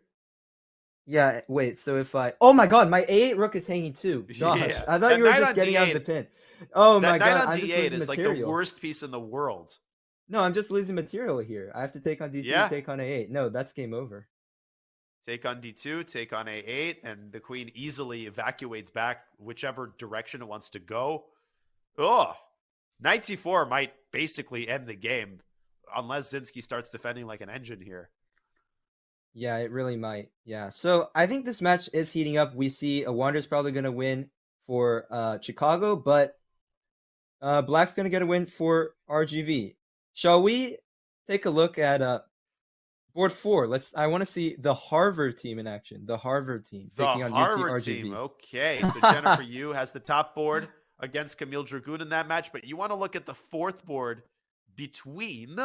Yeah, wait. So if oh my god, my a8 rook is hanging too. Gosh, yeah. I thought you were just getting out of the pin. Oh my god, I'm just losing material. Like the worst piece in the world. No, I'm just losing material here. I have to take on d3, take on a8. No, that's game over. Take on d2, take on a8, and the queen easily evacuates back whichever direction it wants to go. Oh, knight c4 might basically end the game unless Zinski starts defending like an engine here. Yeah, it really might. Yeah, so I think this match is heating up. We see Wander's probably going to win for Chicago, but Black's going to get a win for RGV. Shall we take a look at board 4? I want to see the Harvard team in action. The Harvard team taking on Harvard team. Okay, so Jennifer Yu has the top board against Camille Dragoon in that match, but you want to look at the 4th board between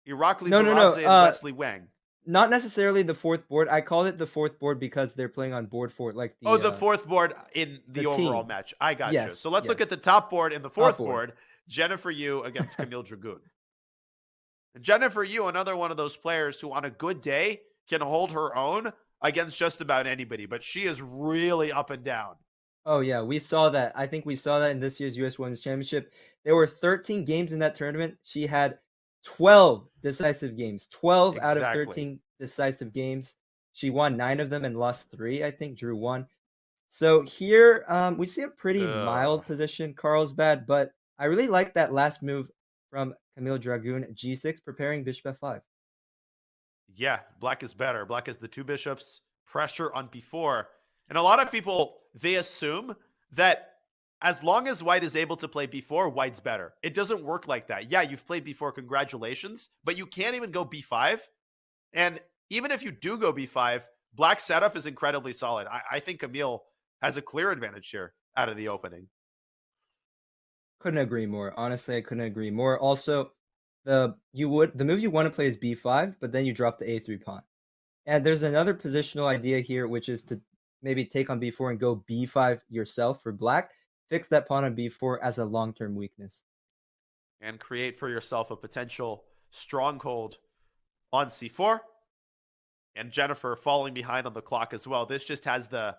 Irakli Muradze and Wesley Wang. Not necessarily the 4th board. I called it the 4th board because they're playing on board 4. Like the 4th board in the overall match. I got you. So let's look at the top board and the 4th board. Jennifer Yu against Camille Dragoon. Jennifer Yu, another one of those players who on a good day can hold her own against just about anybody, but she is really up and down. Oh, yeah, we saw that. I think we saw that in this year's U.S. Women's Championship. There were 13 games in that tournament. She had 12 decisive games. 12 out of 13 decisive games. She won 9 of them and lost 3, I think, drew 1. So here we see a pretty mild position. Carlsbad, but I really like that last move from Camille Dragoon, g6, preparing bishop f5. Yeah, black is better. Black has the 2 bishops, pressure on b4. And a lot of people, they assume that as long as white is able to play b4, white's better. It doesn't work like that. Yeah, you've played b4, congratulations, but you can't even go b5. And even if you do go b5, black's setup is incredibly solid. I think Camille has a clear advantage here out of the opening. Couldn't agree more. Honestly, I couldn't agree more. Also, the move you want to play is b5, but then you drop the a3 pawn. And there's another positional idea here, which is to maybe take on b4 and go b5 yourself for black. Fix that pawn on b4 as a long-term weakness. And create for yourself a potential stronghold on c4. And Jennifer falling behind on the clock as well. This just has the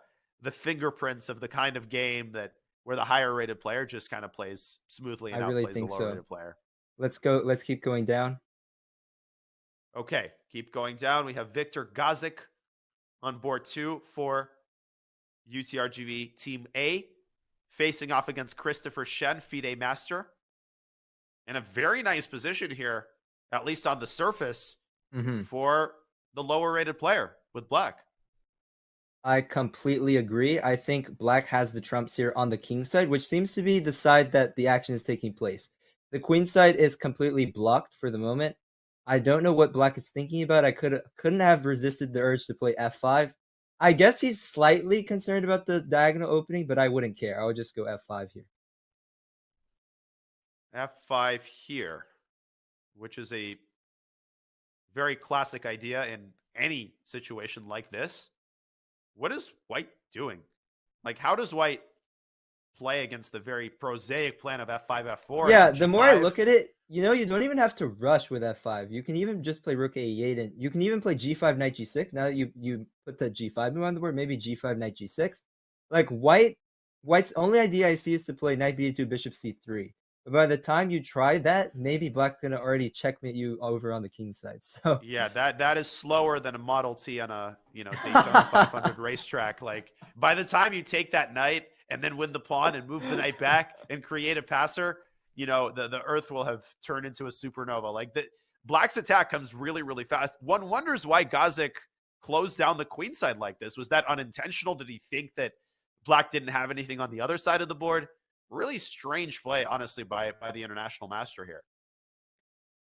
fingerprints of the kind of game that where the higher rated player just kind of plays smoothly and outplays the lower rated player. Let's go. Let's keep going down. Okay, keep going down. We have Victor Gazik on board 2 for UTRGV Team A, facing off against Christopher Shen, FIDE master. And a very nice position here, at least on the surface, for the lower rated player with black. I completely agree. I think black has the trumps here on the king side, which seems to be the side that the action is taking place. The queen side is completely blocked for the moment. I don't know what black is thinking about. I couldn't have resisted the urge to play f5. I guess he's slightly concerned about the diagonal opening, but I wouldn't care. I would just go f5 here. F5 here, which is a very classic idea in any situation like this. What is white doing? Like, how does white play against the very prosaic plan of f5, f4? Yeah, the more I look at it, you don't even have to rush with f5. You can even just play rook a8, and you can even play g5, knight g6. Now that you put the g5 move on the board, maybe g5, knight g6. Like, white's only idea I see is to play knight b2, bishop c3. But by the time you try that, maybe black's going to already checkmate you over on the king side. So yeah, that is slower than a Model T on a Daytona 500 racetrack. Like, by the time you take that knight and then win the pawn and move the knight back and create a passer, the earth will have turned into a supernova. Like, the black's attack comes really, really fast. One wonders why Gazik closed down the queen side like this. Was that unintentional? Did he think that black didn't have anything on the other side of the board? Really strange play, honestly, by the international master here.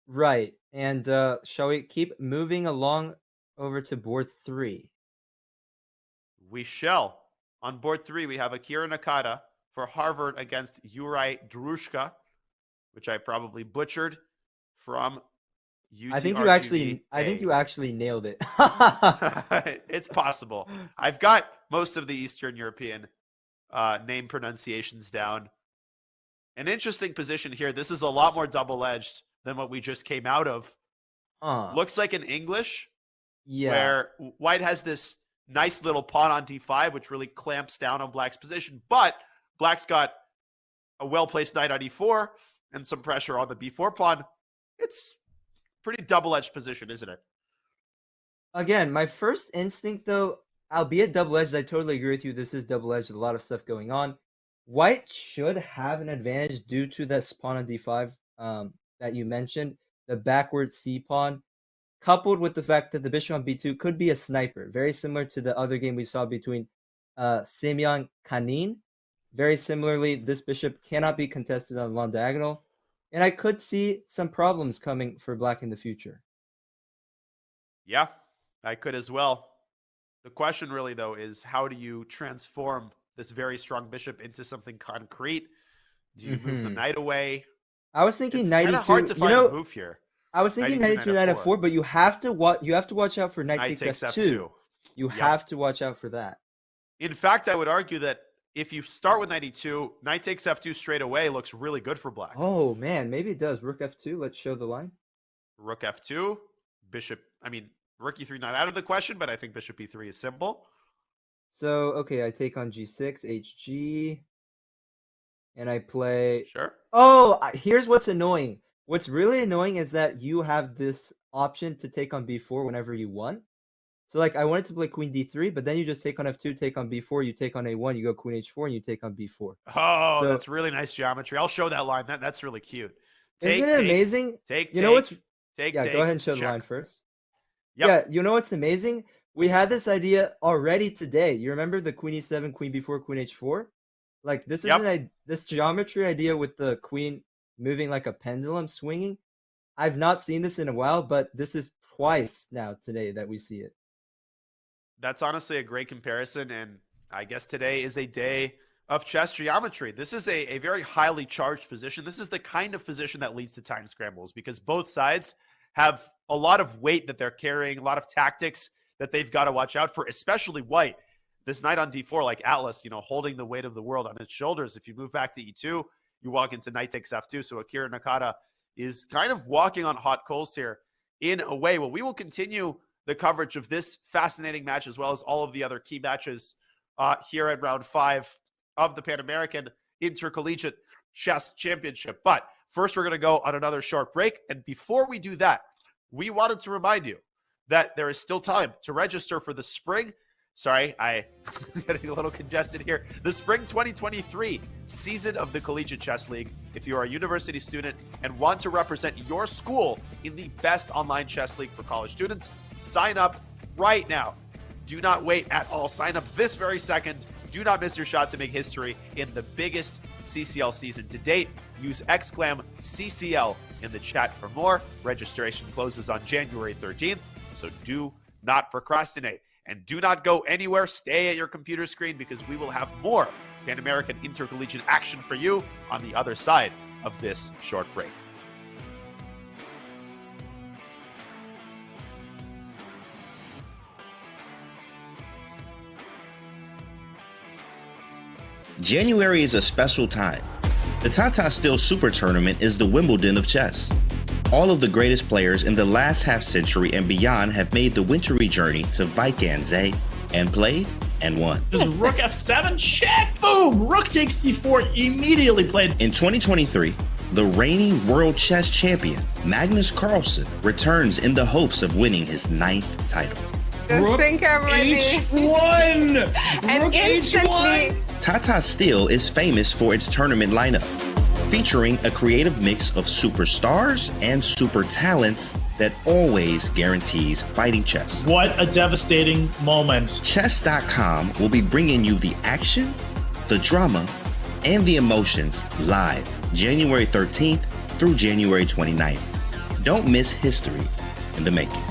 Right. And shall we keep moving along over to board 3? We shall. On board 3, we have Akira Nakata for Harvard against Yuri Drushka, which I probably butchered, from UT I think you actually nailed it. It's possible. I've got most of the Eastern European name pronunciations down. An interesting position here. This is a lot more double-edged than what we just came out of. Looks like an English, where white has this nice little pawn on d5, which really clamps down on black's position. But black's got a well-placed knight on e4 and some pressure on the b4 pawn. It's pretty double-edged position, isn't it? Again, my first instinct, though, albeit double-edged, I totally agree with you. This is double-edged, a lot of stuff going on. White should have an advantage due to that pawn on d5 that you mentioned, the backward c pawn, coupled with the fact that the bishop on b2 could be a sniper, very similar to the other game we saw between Semyon Kanin. Very similarly, this bishop cannot be contested on the long diagonal, and I could see some problems coming for black in the future. Yeah, I could as well. The question really, though, is how do you transform this very strong bishop into something concrete? Do you move the knight away? I was thinking knight e2. It's hard to find a move here. I was thinking knight e2, knight f4, but you have to watch out for knight takes f2. You have to watch out for that. In fact, I would argue that if you start with knight e2, knight takes f2 straight away looks really good for black. Oh man, maybe it does. Rook f2. Let's show the line. Rook f2, bishop. Rook e3 not out of the question, but I think bishop e3 is simple. So, okay, I take on g6, hg, and I play... Sure. Oh, here's what's annoying. What's really annoying is that you have this option to take on b4 whenever you want. So, like, I wanted to play queen d3, but then you just take on f2, take on b4, you take on a1, you go queen h4, and you take on b4. Oh, so, that's really nice geometry. I'll show that line. That's really cute. Isn't it amazing? Go ahead and show the line first. Yep. Yeah, you know what's amazing? We had this idea already today. You remember the queen e7, queen b4, queen h4? Like, this is this geometry idea with the queen moving like a pendulum, swinging. I've not seen this in a while, but this is twice now today that we see it. That's honestly a great comparison, and I guess today is a day of chess geometry. This is a very highly charged position. This is the kind of position that leads to time scrambles, because both sides have a lot of weight that they're carrying, a lot of tactics that they've got to watch out for, especially white. This knight on d4, like Atlas, holding the weight of the world on his shoulders. If you move back to e2, you walk into knight takes f2. So Akira Nakata is kind of walking on hot coals here in a way. Well, we will continue the coverage of this fascinating match as well as all of the other key matches here at round 5 of the Pan American Intercollegiate Chess Championship. But first, we're going to go on another short break. And before we do that, we wanted to remind you that there is still time to register for the spring Sorry, I'm getting a little congested here. The Spring 2023 season of the Collegiate Chess League. If you are a university student and want to represent your school in the best online chess league for college students, sign up right now. Do not wait at all. Sign up this very second. Do not miss your shot to make history in the biggest CCL season to date. Use !CCL in the chat for more. Registration closes on January 13th, so do not procrastinate. And do not go anywhere. Stay at your computer screen because we will have more Pan American Intercollegiate action for you on the other side of this short break. January is a special time. The Tata Steel Super Tournament is the Wimbledon of chess. All of the greatest players in the last half century and beyond have made the wintry journey to Vikings and played and won. Just rook f7, check, boom, rook takes d4, immediately played. In 2023, the reigning world chess champion, Magnus Carlsen, returns in the hopes of winning his 9th title. I think I'm ready. H1! And Rook instantly. H1! Tata Steel is famous for its tournament lineup, featuring a creative mix of superstars and super talents that always guarantees fighting chess. What a devastating moment. Chess.com will be bringing you the action, the drama, and the emotions live January 13th through January 29th. Don't miss history in the making.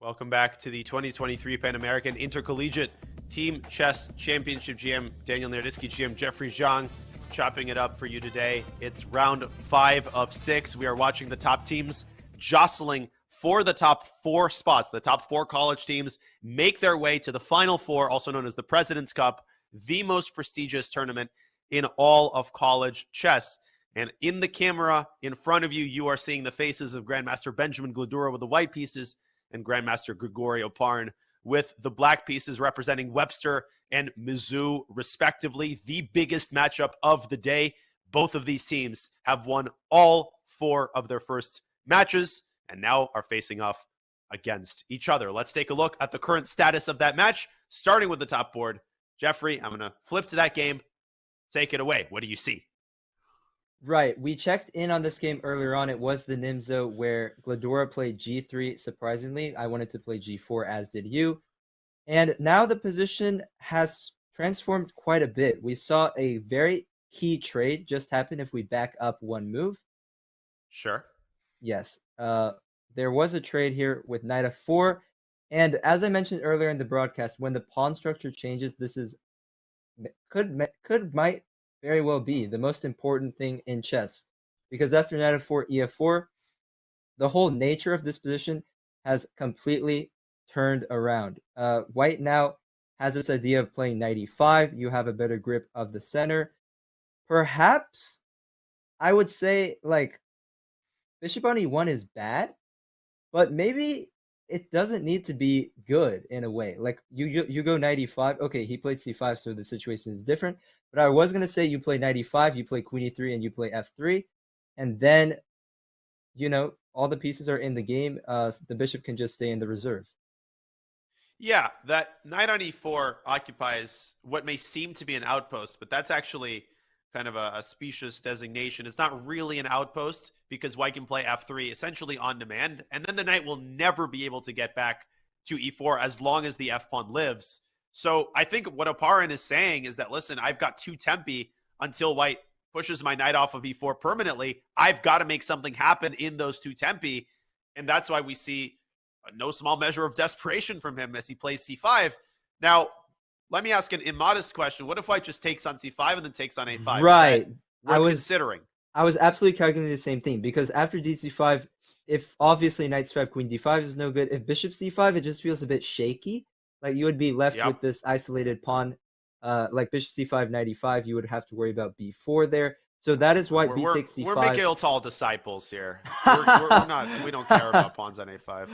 Welcome back to the 2023 Pan American Intercollegiate Team Chess Championship. GM Daniel Naroditsky, GM Jeffrey Zhang, chopping it up for you today. It's round 5 of 6. We are watching the top teams jostling for the top 4 spots. The top 4 college teams make their way to the Final Four, also known as the President's Cup, the most prestigious tournament in all of college chess. And in the camera in front of you, you are seeing the faces of Grandmaster Benjamin Gladura with the white pieces and Grandmaster Grigori Oparn with the black pieces, representing Webster and Mizzou, respectively. The biggest matchup of the day. Both of these teams have won all 4 of their first matches and now are facing off against each other. Let's take a look at the current status of that match, starting with the top board. Jeffrey, I'm going to flip to that game. Take it away. What do you see? Right. We checked in on this game earlier on. It was the Nimzo where Gladura played G3. Surprisingly, I wanted to play G4, as did you. And now the position has transformed quite a bit. We saw a very key trade just happen if we back up one move. Sure. Yes. There was a trade here with Knight f4. And as I mentioned earlier in the broadcast, when the pawn structure changes, this is might very well be the most important thing in chess, because after Knight f4, ef4, the whole nature of this position has completely turned around. White now has this idea of playing Knight e5. You have a better grip of the center. Perhaps I would say like Bishop on e1 is bad, but maybe it doesn't need to be good in a way. Like you go Knight e5. Okay, he played c5, so the situation is different. But I was going to say you play Knight e5, you play Queen e3, and you play f3. And then, all the pieces are in the game. The bishop can just stay in the reserve. Yeah, that Knight on e4 occupies what may seem to be an outpost, but that's actually kind of a specious designation. It's not really an outpost because White can play f3 essentially on demand, and then the knight will never be able to get back to e4 as long as the f-pawn lives. So I think what Oparn is saying is that, listen, I've got 2 tempi until White pushes my knight off of e4 permanently. I've got to make something happen in those 2 tempi, and that's why we see no small measure of desperation from him as he plays c5. Now, let me ask an immodest question. What if White just takes on c5 and then takes on a5? Right. I was considering. I was absolutely calculating the same thing, because after dc5, if obviously knight c5, queen d5 is no good. If bishop c5, it just feels a bit shaky. Like you would be left with this isolated pawn. Like bishop c5, knight e5, you would have to worry about b4 there. So that is why b takes c5. We're Mikhail Tal disciples here. We're not. We don't care about pawns on a5.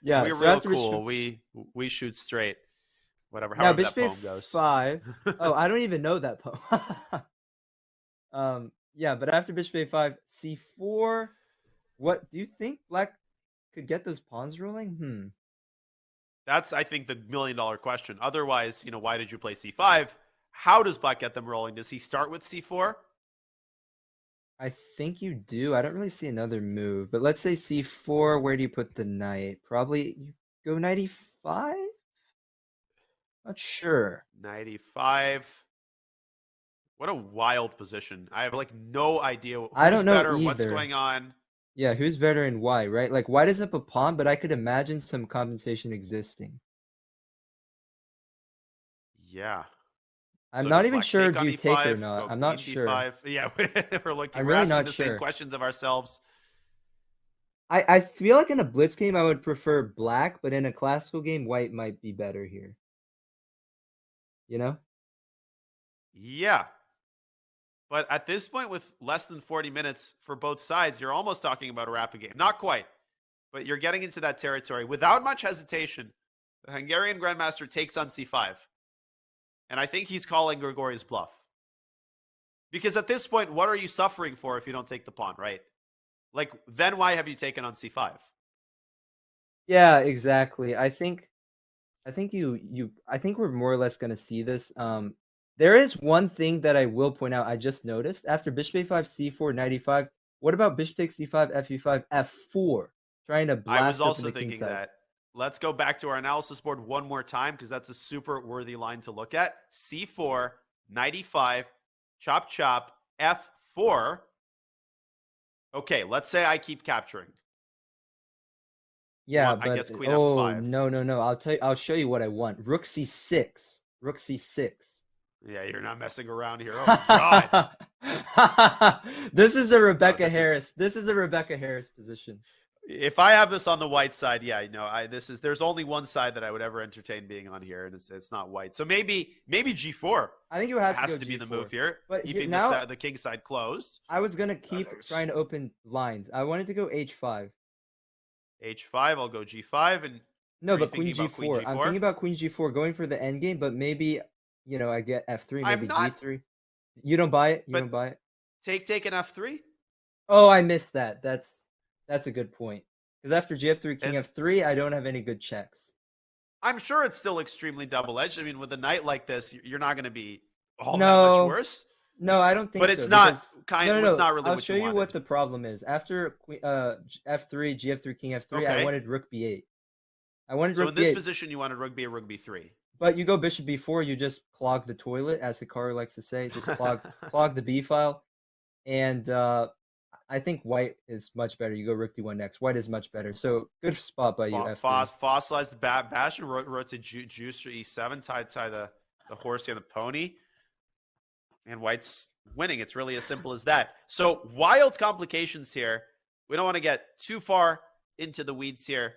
Yeah, we're so real cool. We shoot straight. Whatever. Now However bishop that poem goes. a5. Oh, I don't even know that poem. Yeah, but after bishop a5, c4. What do you think Black could get those pawns rolling? That's, I think, the $1 million question. Otherwise, why did you play c5? How does Black get them rolling? Does he start with c4? I think you do. I don't really see another move. But let's say c4. Where do you put the knight? Probably you go knight e5? Not sure. Knight e5. What a wild position. I have no idea who's I don't know better, either. what's going on. Yeah, who's better and why, right? Like, White is up a pawn, but I could imagine some compensation existing. Yeah. I'm So not does even Black sure take if on you E5, take or go not. I'm queen not sure. D5? Yeah, we're I'm really asking not the sure. same questions of ourselves. I feel like in a blitz game, I would prefer Black, but in a classical game, White might be better here. Yeah. But at this point, with less than 40 minutes for both sides, you're almost talking about a rapid game. Not quite, but you're getting into that territory. Without much hesitation, the Hungarian Grandmaster takes on c5. And I think he's calling Grigori's bluff. Because at this point, what are you suffering for if you don't take the pawn, right? Then why have you taken on c5? Yeah, exactly. I think we're more or less going to see this. There is one thing that I will point out. I just noticed after bishop a5, c4, knight e5. What about bishop takes c5, fe5, f4? Trying to blast. I was also up the thinking king side. that. Let's go back to our analysis board one more time because that's a super worthy line to look at. c4, knight e5, chop chop, f4. Okay, let's say I keep capturing. Yeah, I guess but queen oh f5. no. I'll show you what I want. Rook c6. Rook c6. Yeah, you're not messing around here. Oh my god. This is a Rebecca this is- Harris. This is a Rebecca Harris position. If I have this on the white side, yeah, there's only one side that I would ever entertain being on here, and it's not white. So maybe G4 I think you have has to, to go be the G4. move here, But keeping now the king side closed. I was gonna keep trying to open lines. I wanted to go h5. H5, I'll go G5, and No, Are you but queen thinking g4. about queen I'm G4? thinking about queen g4, going for the endgame, but maybe I get f3, I'm maybe not- g3. You don't buy it. You But- don't buy it. take an F3. Oh, I missed that. That's a good point. Because after gf3, king And- f3, I don't have any good checks. I'm sure it's still extremely double-edged. I mean, with a knight like this, you're not going to be all that No. much worse. No, I don't think But so. it's not because- no, it's not really I'll what show you you what wanted. the problem is. After f3, gf3, king f3, I Okay. wanted rook b8. I wanted So rook in this b8. position, you wanted rook b or rook b3. But you go bishop b4, you just clog the toilet, as Hikaru likes to say. Just clog the b file. And I think white is much better. You go rook d1 next. White is much better. So good spot by you, f3. Fossilize the bash and rotate juice to e7, tie the horse and the pony. And white's winning. It's really as simple as that. So wild complications here. We don't want to get too far into the weeds here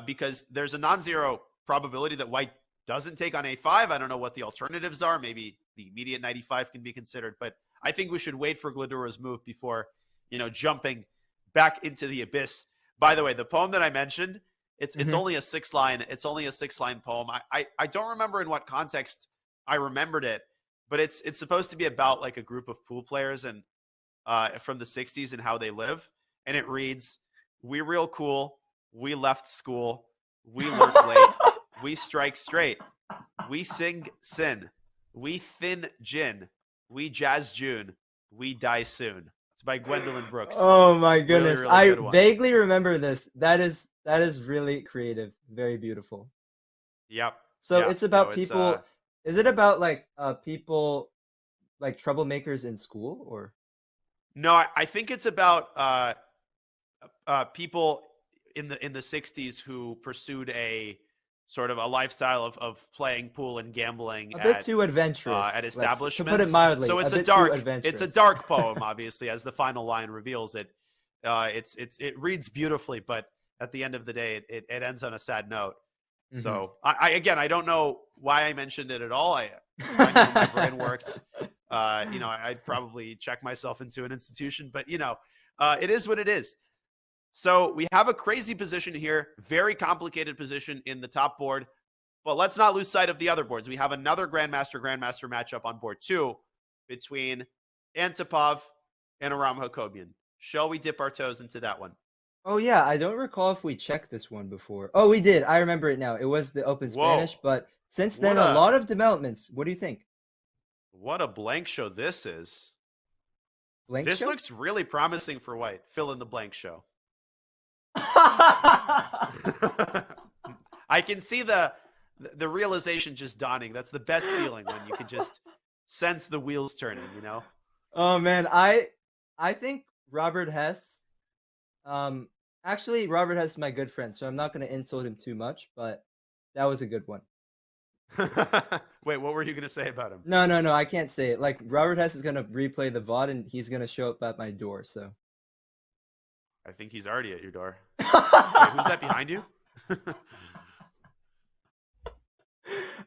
because there's a non-zero probability that white doesn't take on a5. I don't know what the alternatives are. Maybe the immediate knight e5 can be considered, but I think we should wait for Gladura's move before, jumping back into the abyss. By the way, the poem that I mentioned, it's only a 6-line. It's only a 6-line poem. I don't remember in what context I remembered it, but it's supposed to be about like a group of pool players and from the 60s and how they live. And it reads, "We real cool. We left school. We learned late. We strike straight. We sing sin. We thin gin. We jazz June. We die soon." It's by Gwendolyn Brooks. Oh my goodness. really I good one. vaguely remember this. That is really creative. Very beautiful. Yep. So Yeah, it's about no, it's, people. Is it about like people like troublemakers in school or? No, I think it's about people in the 60s who pursued a sort of a lifestyle of playing pool and gambling A bit too adventurous. at let's- establishments. To put it mildly. So it's a a bit too dark adventurous. poem, obviously, as the final line reveals it. It reads beautifully, but at the end of the day, it ends on a sad note. Mhm. So I don't know why I mentioned it at all. I know my brain worked. I'd probably check myself into an institution, but it is what it is. So we have a crazy position here, very complicated position in the top board, but let's not lose sight of the other boards. We have another Grandmaster matchup on board 2 between Antipov and Aram Hakobian. Shall we dip our toes into that one? Oh yeah, I don't recall if we checked this one before. Oh, we did. I remember it now. It was the Open Whoa. Spanish, but since then What a a- lot of developments. What do you think? What a blank show this is. Blank This show? looks really promising for white. Fill in the blank show. I can see the realization just dawning. That's the best feeling when you can just sense the wheels turning, Oh man, I think Robert Hess. Actually, Robert Hess is my good friend, so I'm not going to insult him too much. But that was a good one. Wait, what were you going to say about him? No, I can't say it. Like Robert Hess is going to replay the VOD, and he's going to show up at my door. So. I think he's already at your door. Wait, who's that behind you?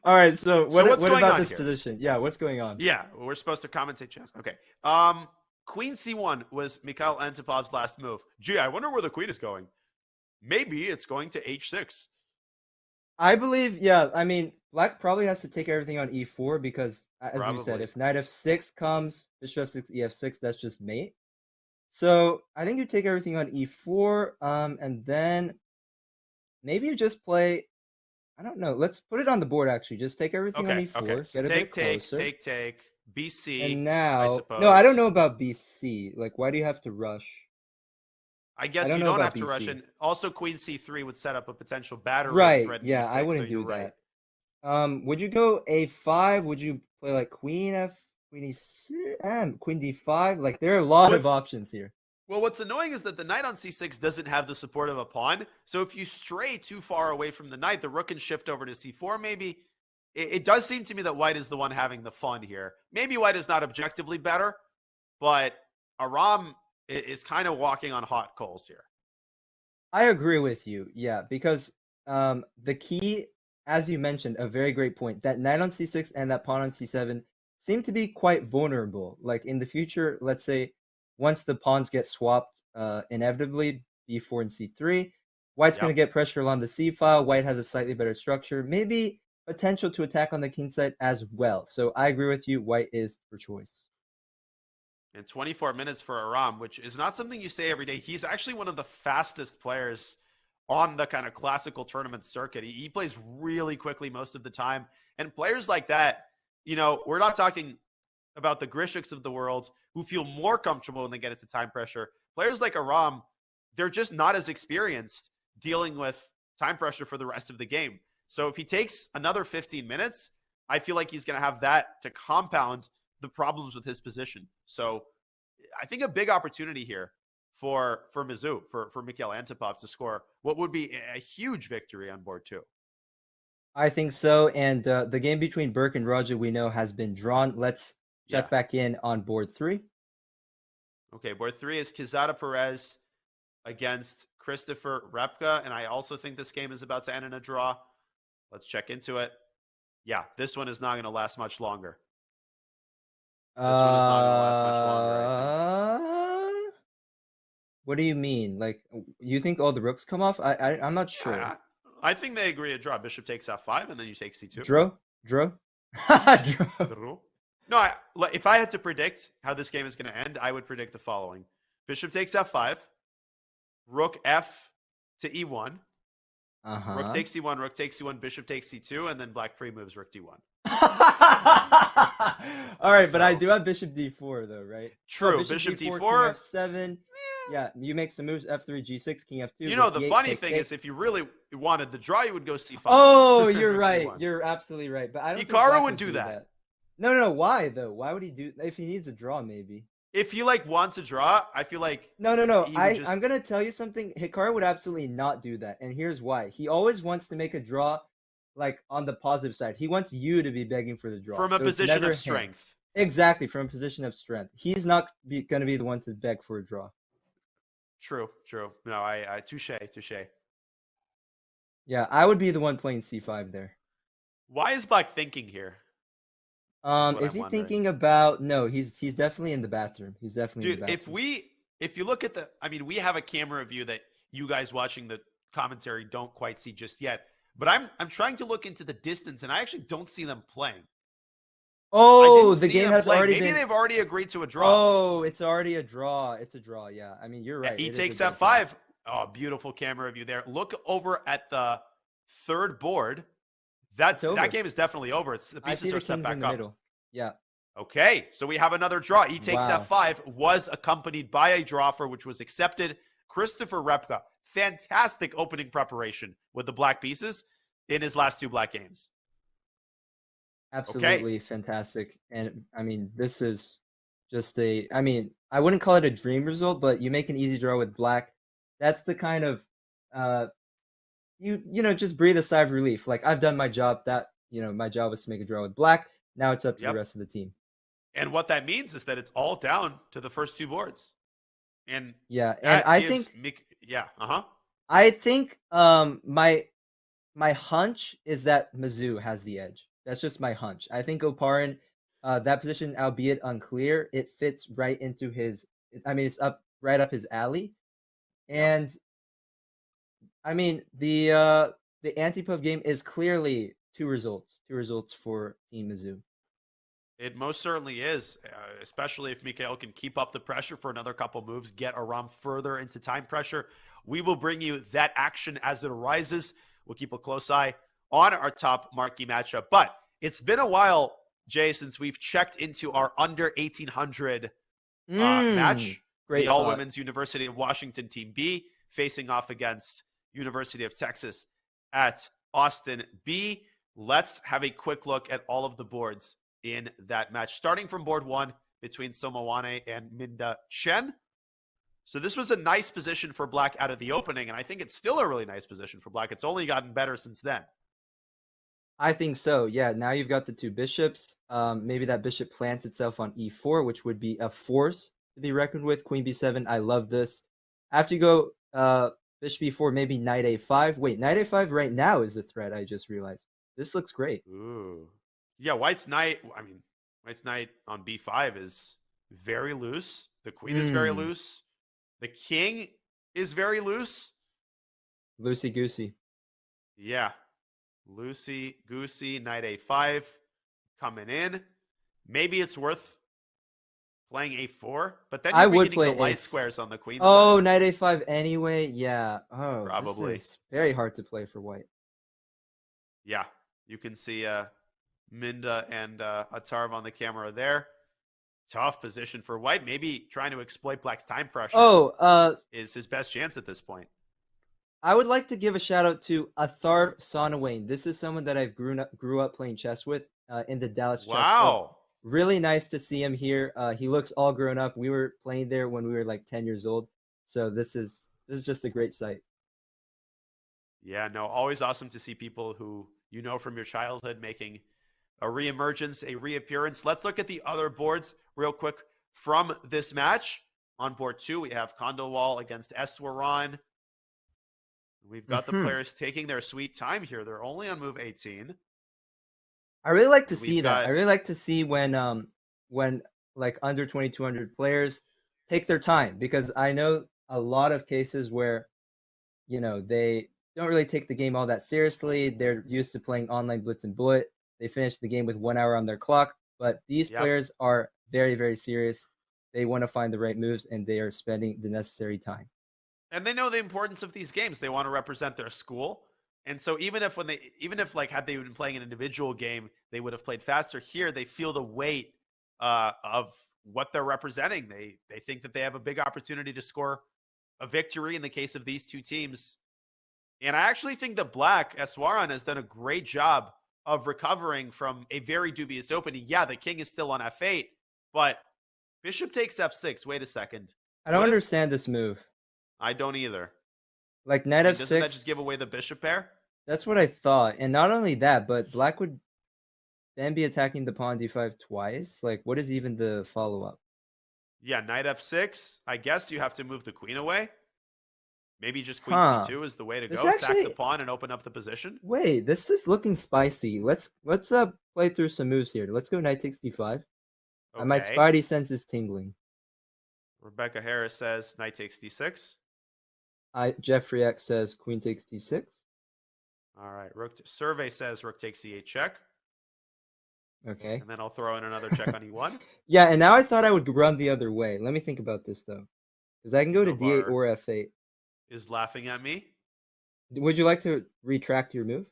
All right, so what what's going about on this here? position? Yeah, what's going on? Yeah, we're supposed to commentate chess. Okay. Queen c1 was Mikhail Antipov's last move. Gee, I wonder where the queen is going. Maybe it's going to h6. I believe, yeah. I mean, Black probably has to take everything on e4 because, as you said, Probably. if knight f6 comes, bishop f6, ef6, that's just mate. So I think you take everything on e4, and then maybe you just play. I don't know. Let's put it on the board. Actually, just take everything on Okay. e4. Okay. So Get a bit closer. take. BC. And now, suppose. no, I don't know about BC. Like, why do you have to rush? I guess I don't you know don't about have to rush BC. in. Also, Queen c3 would set up a potential battery. Right. threat Yeah, b6, I wouldn't so you're do right. that. Would you go a5? Would you play like queen e6, queen d5? Like, there are a lot of What's- options here. Well, what's annoying is that the knight on c6 doesn't have the support of a pawn. So if you stray too far away from the knight, the rook can shift over to c4 maybe. It does seem to me that white is the one having the fun here. Maybe white is not objectively better, but Aram is kind of walking on hot coals here. I agree with you. Yeah, because the key, as you mentioned, a very great point, that knight on c6 and that pawn on c7 seem to be quite vulnerable. Like in the future, let's say once the pawns get swapped, inevitably b4 and c3, white's going to get pressure along the c file. White has a slightly better structure, maybe potential to attack on the king side as well. So I agree with you. White is for choice. And 24 minutes for Aram, which is not something you say every day. He's actually one of the fastest players on the kind of classical tournament circuit. He plays really quickly most of the time. And players like that, you know, we're not talking about the Grishiks of the world who feel more comfortable when they get into time pressure. Players like Aram, they're just not as experienced dealing with time pressure for the rest of the game. So if he takes another 15 minutes, I feel like he's going to have that to compound the problems with his position. So I think a big opportunity here for Mizzou, for Mikhail Antipov to score what would be a huge victory on board 2. I think so. And the game between Burke and Raja, we know, has been drawn. Let's check back in on board 3. Okay, board 3 is Kizada Perez against Christopher Repka. And I also think this game is about to end in a draw. Let's check into it. Yeah, this one is not going to last much longer. This one is not going to last much longer, I think. What do you mean? Like, you think all the rooks come off? I'm not sure. I think they agree a draw. Bishop takes f5, and then you take c2. Draw? Draw. No, if I had to predict how this game is going to end, I would predict the following. Bishop takes f5, rook f to e1, rook takes c1, rook takes c1, bishop takes c2, and then black pre-moves rook d1. All right, but I do have bishop d4 though, right? True, bishop d4 king f7. Yeah, you make some moves, f3, g6, king f2. You know, the funny thing is, if you really wanted the draw, you would go c5. Oh, you're right. You're absolutely right. But I don't think Hikaru would do that. No. Why though? Why would he do? If he needs a draw, maybe. If he wants a draw, I feel like no. I'm gonna tell you something. Hikaru would absolutely not do that, and here's why. He always wants to make a draw, like on the positive side. He wants you to be begging for the draw from a position of strength. Exactly, from a position of strength. He's not gonna be the one to beg for a draw. True. No, I touche. Yeah, I would be the one playing c5 there. Why is black thinking here? Is he thinking about? No, he's definitely in the bathroom. He's definitely in the bathroom. If you look at we have a camera view that you guys watching the commentary don't quite see just yet. But I'm trying to look into the distance, and I actually don't see them playing. Oh, the game has already been. Maybe they've already agreed to a draw. Oh, it's already a draw. It's a draw. Yeah, I mean you're right. He takes f5. Oh, beautiful camera view there. Look over at the third board. That game is definitely over. It's the pieces are set back up. Middle. Yeah. Okay, so we have another draw. He takes f5 was accompanied by a draw for which was accepted. Christopher Repka, fantastic opening preparation with the black pieces in his last 2 black games. Absolutely fantastic. And I mean, this is just I wouldn't call it a dream result, but you make an easy draw with black. That's the kind of just breathe a sigh of relief. Like, I've done my job. My job was to make a draw with black. Now it's up to the rest of the team. And what that means is that it's all down to the first 2 boards. And I think my hunch is that Mizzou has the edge. That's just my hunch. I think Oparin, that position, albeit unclear, it fits right into his. It's right up his alley, and the Antipov game is clearly two results for Team Mizzou. It most certainly is, especially if Mikhail can keep up the pressure for another couple moves, get Aram further into time pressure. We will bring you that action as it arises. We'll keep a close eye on our top marquee matchup. But it's been a while, Jay, since we've checked into our under 1800 match. Great the All-Women's University of Washington Team B facing off against University of Texas at Austin B. Let's have a quick look at all of the boards in that match, starting from board 1 between Somawane and Minda Chen. So this was a nice position for black out of the opening, and I think it's still a really nice position for black. It's only gotten better since then. I think so. Yeah, now you've got the two bishops. Maybe that bishop plants itself on e4, which would be a force to be reckoned with. Queen b7. I love this. After you go bishop e4, maybe knight a5. Wait, knight a5 right now is a threat. I just realized. This looks great. Ooh. Yeah, white's knight on b5 is very loose. The queen is very loose. The king is very loose. Loosey goosey. Yeah. Loosey goosey, knight a5 coming in. Maybe it's worth playing a4, but then you're beginning the light squares on the queen side. Oh, knight a5 anyway? Yeah. Oh, probably. This is very hard to play for white. Yeah. You can see Minda and Atarv on the camera there. Tough position for white. Maybe trying to exploit black's time pressure is his best chance at this point. I would like to give a shout out to Atharv Sonawane. This is someone that I've grew up playing chess with in the Dallas Chess Club. Really nice to see him here. He looks all grown up. We were playing there when we were like 10 years old. So this is just a great sight. Yeah, no, always awesome to see people who you know from your childhood making a reemergence, a reappearance. Let's look at the other boards real quick from this match. On board 2, we have Kondowal against Eswaran. We've got the players taking their sweet time here. They're only on move 18. I really like to see that. I really like to see when like under 2,200 players take their time, because I know a lot of cases where, you know, they don't really take the game all that seriously. They're used to playing online blitz and bullet. They finish the game with 1 hour on their clock, but these players are very, very serious. They want to find the right moves, and they are spending the necessary time. And they know the importance of these games. They want to represent their school. And so even if had they been playing an individual game, they would have played faster. Here, they feel the weight of what they're representing. They think that they have a big opportunity to score a victory in the case of these two teams. And I actually think that black, Eswaran, has done a great job of recovering from a very dubious opening. Yeah, the king is still on f8, but bishop takes f6. Wait a second. I don't understand this move. I don't either. Like knight f6. Doesn't that just give away the bishop pair? That's what I thought. And not only that, but black would then be attacking the pawn d5 twice. Like, what is even the follow-up? Yeah, knight f6. I guess you have to move the queen away. Maybe just queen c2 is the way to go. Sack the pawn and open up the position. Wait, this is looking spicy. Let's play through some moves here. Let's go knight takes d5. Okay. My spidey sense is tingling. Rebecca Harris says knight takes d6. Jeffrey X says queen takes d6. All right. Survey says rook takes c8 check. Okay. And then I'll throw in another check on e1. Yeah, and now I thought I would run the other way. Let me think about this, though. Because I can go to d8 or f8. Is laughing at me. Would you like to retract your move?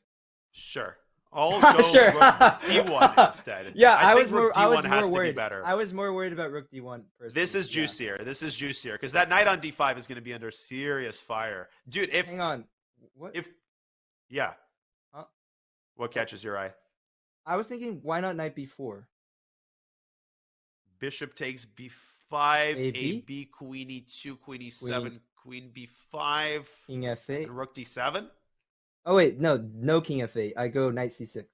Sure. I'll go sure. rook d1 instead. Yeah, I was more worried. Better. I was more worried about rook d1 personally. This is juicier. This is juicier because that knight on d5 is going to be under serious fire, dude. Hang on, what? What catches your eye? I was thinking, why not knight b4? Bishop takes b5, AB? AB, queen e2, queen e7, queen b5, king f8, and rook d7. Oh wait, no king f8. I go knight c6.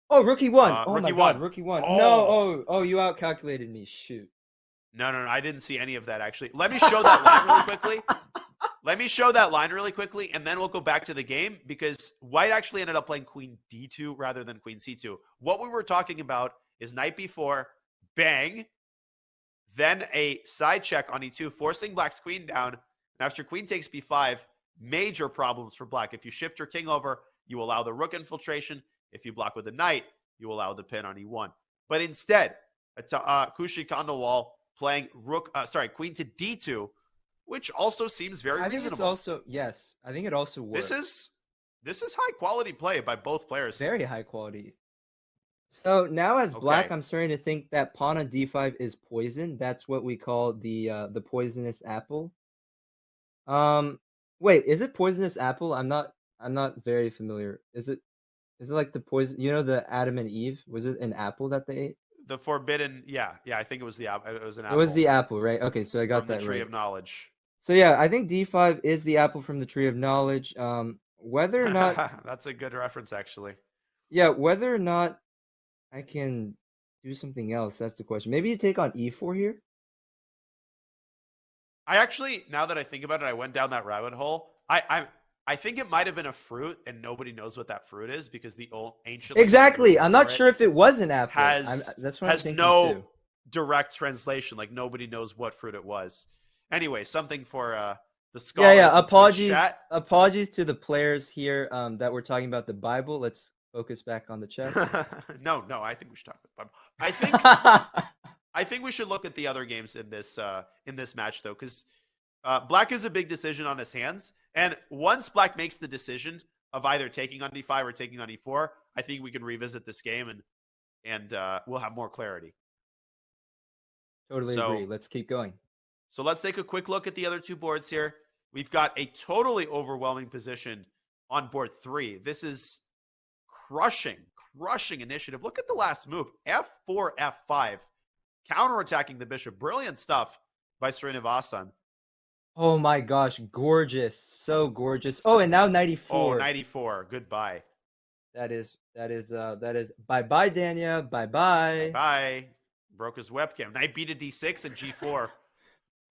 Oh, rook e1. Oh my god, rook e1. No, you outcalculated me. Shoot. No, I didn't see any of that actually. Let me show that line really quickly. And then we'll go back to the game because white actually ended up playing queen d2 rather than queen c2. What we were talking about is knight b4, bang, then a side check on e2, forcing black's queen down. And after queen takes b5, major problems for black. If you shift your king over, you allow the rook infiltration. If you block with a knight, you allow the pin on e1. But instead, Kushi Kondowal playing queen to d2, which also seems very reasonable. I think it also works. This is high quality play by both players. Very high quality. So now as black, I'm starting to think that pawn on d5 is poison. That's what we call the poisonous apple. Wait, is it poisonous apple? I'm not very familiar. Is it like the poison? You know, the Adam and Eve, was it an apple that they ate? The forbidden, yeah, I think it was the apple. It was an It apple. was the apple, right? Okay, so I got from that the tree right. of knowledge. So yeah, I think D5 is the apple from the tree of knowledge. Whether or not, That's a good reference, actually. yeah, whether or not I can do something else, that's the question. Maybe you take on E4 here. I actually, now that I think about it, I went down that rabbit hole. I think it might have been a fruit, and nobody knows what that fruit is because the old ancient. Exactly. I'm not sure if it was an apple. That's what I'm has thinking no too. direct translation. Like nobody knows what fruit it was. Anyway, something for the scholars. Yeah. in Twitch chat. Apologies to the players here that we're talking about the Bible. Let's focus back on the chess. No, I think we should talk about the Bible. I think we should look at the other games in this match though, because Black has a big decision on his hands, and once Black makes the decision of either taking on D5 or taking on E4, I think we can revisit this game and we'll have more clarity. Totally agree. Let's keep going. So let's take a quick look at the other two boards here. We've got a totally overwhelming position on board 3. This is crushing initiative. Look at the last move. F4, F5. Counterattacking the bishop. Brilliant stuff by Srinivasan. Oh my gosh, gorgeous. So gorgeous. Oh, and now 94. Oh, 94. Goodbye. That is bye-bye, Dania. Bye-bye. Bye. Broke his webcam. Knight b to d6 and g4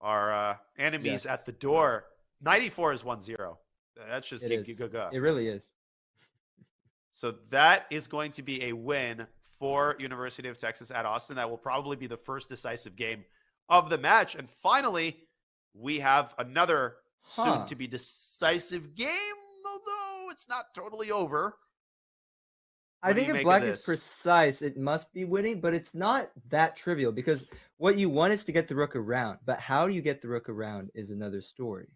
are enemies at the door. 94 is 1-0. That's just giga. It really is. So that is going to be a win for University of Texas at Austin. That will probably be the first decisive game of the match. And finally, we have another soon-to-be decisive game, although it's not totally over. I think if Black is precise, it must be winning, but it's not that trivial because what you want is to get the rook around. But how do you get the rook around is another story.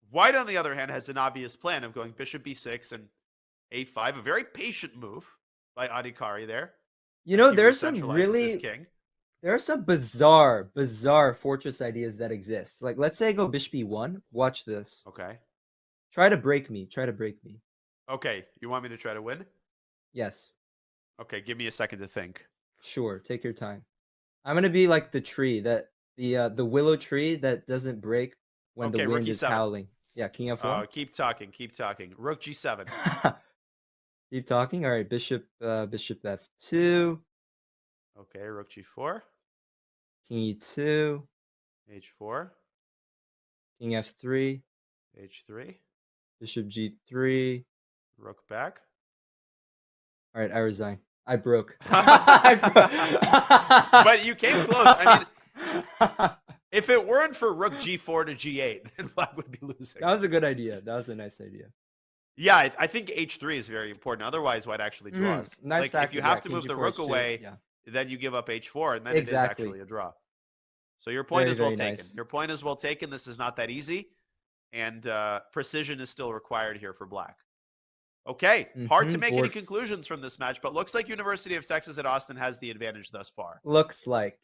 White, on the other hand, has an obvious plan of going bishop b6 and a5, a very patient move by Adhikari there. You know, there are some bizarre fortress ideas that exist. Like, let's say I go bishop e1. Watch this. Okay. Try to break me. Okay. You want me to try to win? Yes. Okay. Give me a second to think. Sure. Take your time. I'm going to be like the tree, the willow tree that doesn't break when the wind is howling. Yeah, king f1. Keep talking. Rook g7. Keep talking. All right, bishop f2. Okay, rook g4. King e2. h4. King f3. h3. Bishop g3. Rook back. All right, I resign. I broke. But you came close. I mean, if it weren't for rook g4 to g8, then Black would be losing. That was a good idea. That was a nice idea. Yeah, I think h3 is very important. Otherwise, White actually draws. Nice if you have to move the rook away, then you give up h4, and then it is actually a draw. So your point is well taken. Nice. Your point is well taken. This is not that easy, and precision is still required here for Black. Okay, hard to make any conclusions from this match, but looks like University of Texas at Austin has the advantage thus far. Looks like.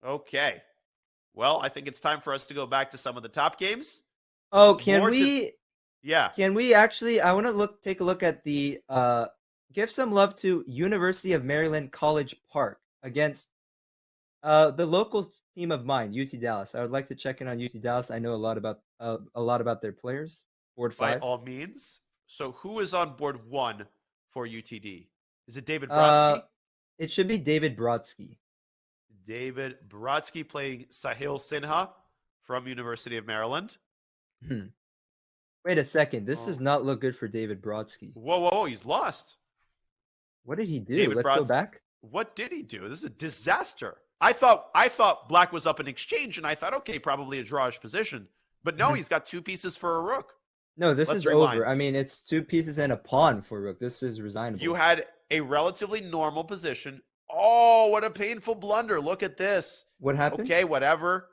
Okay. Well, I think it's time for us to go back to some of the top games. Oh, can we? Yeah. Can we actually? I want to take a look at the. Give some love to University of Maryland College Park against the local team of mine, UT Dallas. I would like to check in on UT Dallas. I know a lot about their players. Board 5. By all means. So who is on board 1 for UTD? Is it David Brodsky? It should be David Brodsky. David Brodsky playing Sahil Sinha from University of Maryland. Wait a second. This does not look good for David Brodsky. Whoa. He's lost. What did he do? Let's go back. What did he do? This is a disaster. I thought Black was up in exchange, and I thought, okay, probably a drawish position. But no, he's got 2 pieces for a rook. No, this is over. I mean, it's 2 pieces and a pawn for rook. This is resignable. You had a relatively normal position. Oh, what a painful blunder. Look at this. What happened? Okay, whatever.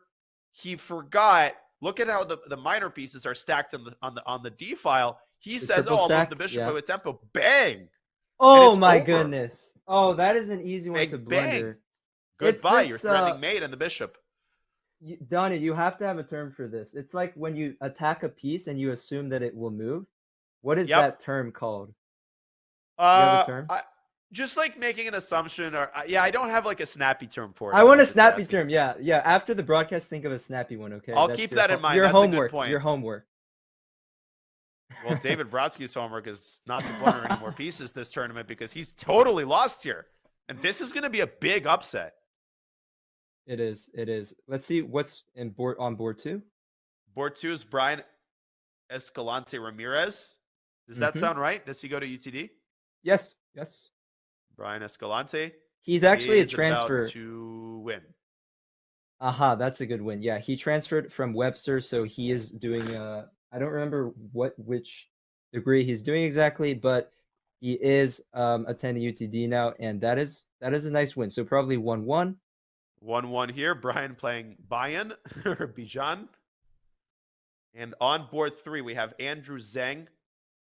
He forgot. Look at how the minor pieces are stacked on the D file. He says, "Oh, I'll move the bishop with tempo." Bang! Oh my goodness! Oh, that is an easy one to blunder. Goodbye. You're threatening mate and the bishop. Donnie, you have to have a term for this. It's like when you attack a piece and you assume that it will move. What is that term called? Do you have a term? just like making an assumption, or yeah, I don't have like a snappy term for it. I want a if you're snappy asking. term. Yeah, yeah. After the broadcast, think of a snappy one. Okay. I'll That's keep your that in mind. Your That's a good homework. point. Your homework. Well, David Brodsky's homework is not to corner any more pieces this tournament because he's totally lost here. And this is going to be a big upset. It is. It is. Let's see what's on board 2. Board 2 is Brian Escalante Ramirez. Does that sound right? Does he go to UTD? Yes. Yes. Brian Escalante. He's actually a is transfer. about to win. Aha, that's a good win. Yeah, he transferred from Webster, so he is doing I don't remember which degree he's doing exactly, but he is attending UTD now, and that is a nice win. So probably 1-1. 1-1 here. Brian playing Bayan or Bijan. And on board 3, we have Andrew Zhang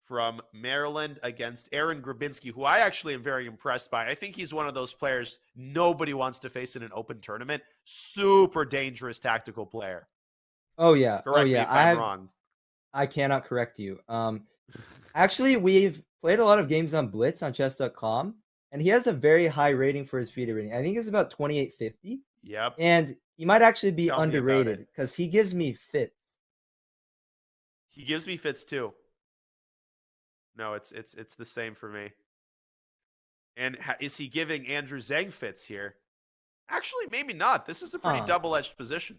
from Maryland against Aaron Grabinski, who I actually am very impressed by. I think he's one of those players nobody wants to face in an open tournament. Super dangerous tactical player. Oh yeah. Correct me if I'm wrong. I cannot correct you. Actually, we've played a lot of games on Blitz on chess.com, and he has a very high rating for his FIDE rating. I think it's about 2850. Yep. And he might actually be Tell me about underrated it. because he gives me fits. He gives me fits too. No, it's the same for me. And is he giving Andrew Zhang fits here? Actually, maybe not. This is a pretty double-edged position.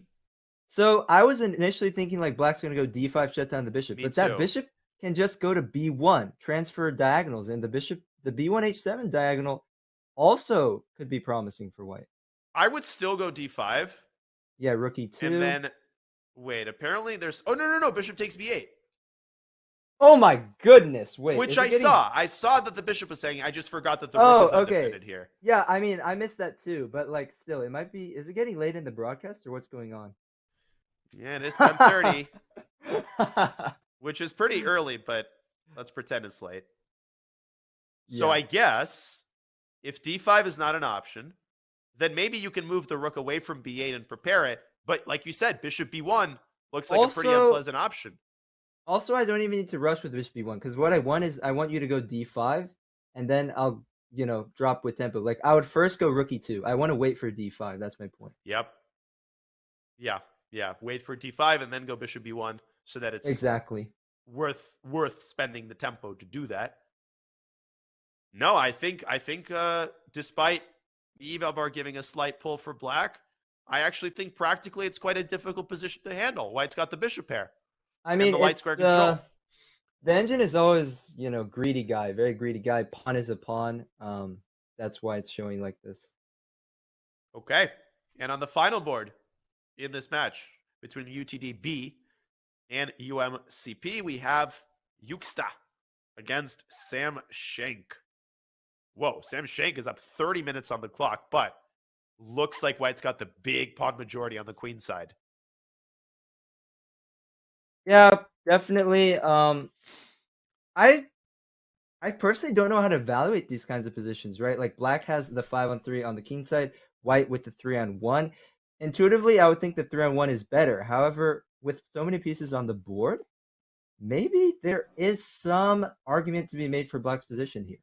So I was initially thinking like Black's going to go D5, shut down the bishop, Me but too. that bishop can just go to B1, transfer diagonals, and the B1 H7 diagonal also could be promising for White. I would still go D5. Yeah, rook E2. And then, wait, apparently there's... Oh, no. Bishop takes B8. Oh my goodness! Wait, Which I saw. I saw that the bishop was saying. I just forgot that the rook is undefended here. Yeah, I mean, I missed that too. But like, still, it might be. Is it getting late in the broadcast or what's going on? Yeah, it is 10:30, which is pretty early, but let's pretend it's late. So Yeah. I guess if D5 is not an option, then maybe you can move the rook away from B8 and prepare it. But like you said, Bishop B1 looks like a pretty unpleasant option. Also, I don't even need to rush with Bishop B1 because what I want is I want you to go D5 and then I'll, drop with tempo. Like I would first go rook E2. I want to wait for D5. That's my point. Yep. Yeah. Wait for D5 and then go Bishop B1 so that it's exactly worth spending the tempo to do that. No, I think despite Evalbar giving a slight pull for Black, I actually think practically it's quite a difficult position to handle. White's got the bishop pair. I mean, the light square control. The engine is always, greedy guy, very greedy guy. Pawn is a pawn. That's why it's showing like this. Okay. And on the final board in this match between UTD-B and UMCP, we have Yuxta against Sam Shank. Whoa, Sam Shank is up 30 minutes on the clock, but looks like White's got the big pawn majority on the queen side. Yeah, definitely. I personally don't know how to evaluate these kinds of positions, right? Like Black has the 5-on-3 on the king side, White with the 3-on-1. Intuitively, I would think the 3-on-1 is better. However, with so many pieces on the board, maybe there is some argument to be made for Black's position here.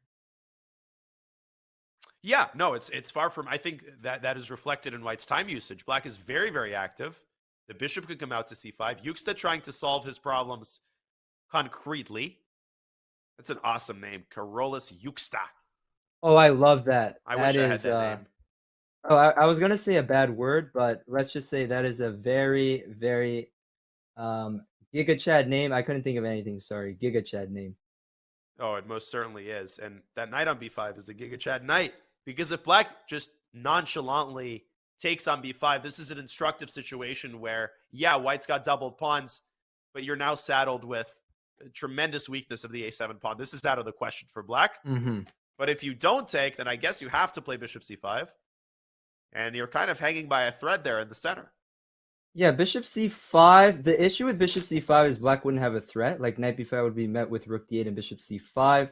Yeah, no, it's far from. I think that is reflected in White's time usage. Black is very, very active. The bishop could come out to c5. Yuxta trying to solve his problems concretely. That's an awesome name, Carolus Yuxta. Oh, I love that. I wish I had that name. Oh, I was gonna say a bad word, but let's just say that is a very, very Giga Chad name. I couldn't think of anything. Sorry, Giga Chad name. Oh, it most certainly is. And that knight on b5 is a Giga Chad knight. Because if Black just nonchalantly takes on b5, this is an instructive situation where, yeah, White's got doubled pawns, but you're now saddled with a tremendous weakness of the a7 pawn. This is out of the question for Black. Mm-hmm. But if you don't take, then I guess you have to play bishop c5. And you're kind of hanging by a thread there in the center. Yeah, bishop c5. The issue with bishop c5 is Black wouldn't have a threat. Like knight b5 would be met with rook d8 and bishop c5.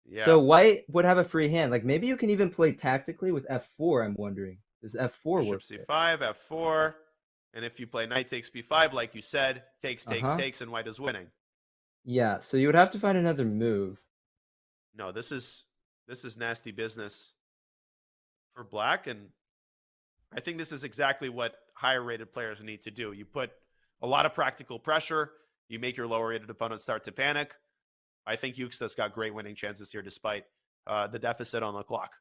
Yeah. So White would have a free hand. Like maybe you can even play tactically with f4, I'm wondering. Does f4 work? Bishop c5, f4. And if you play knight takes b5, like you said, takes, and White is winning. Yeah, so you would have to find another move. No, this is This is nasty business for black, and I think this is exactly what higher rated players need to do. You put a lot of practical pressure, you make your lower rated opponents start to panic. I think Yuxta's got great winning chances here despite the deficit on the clock.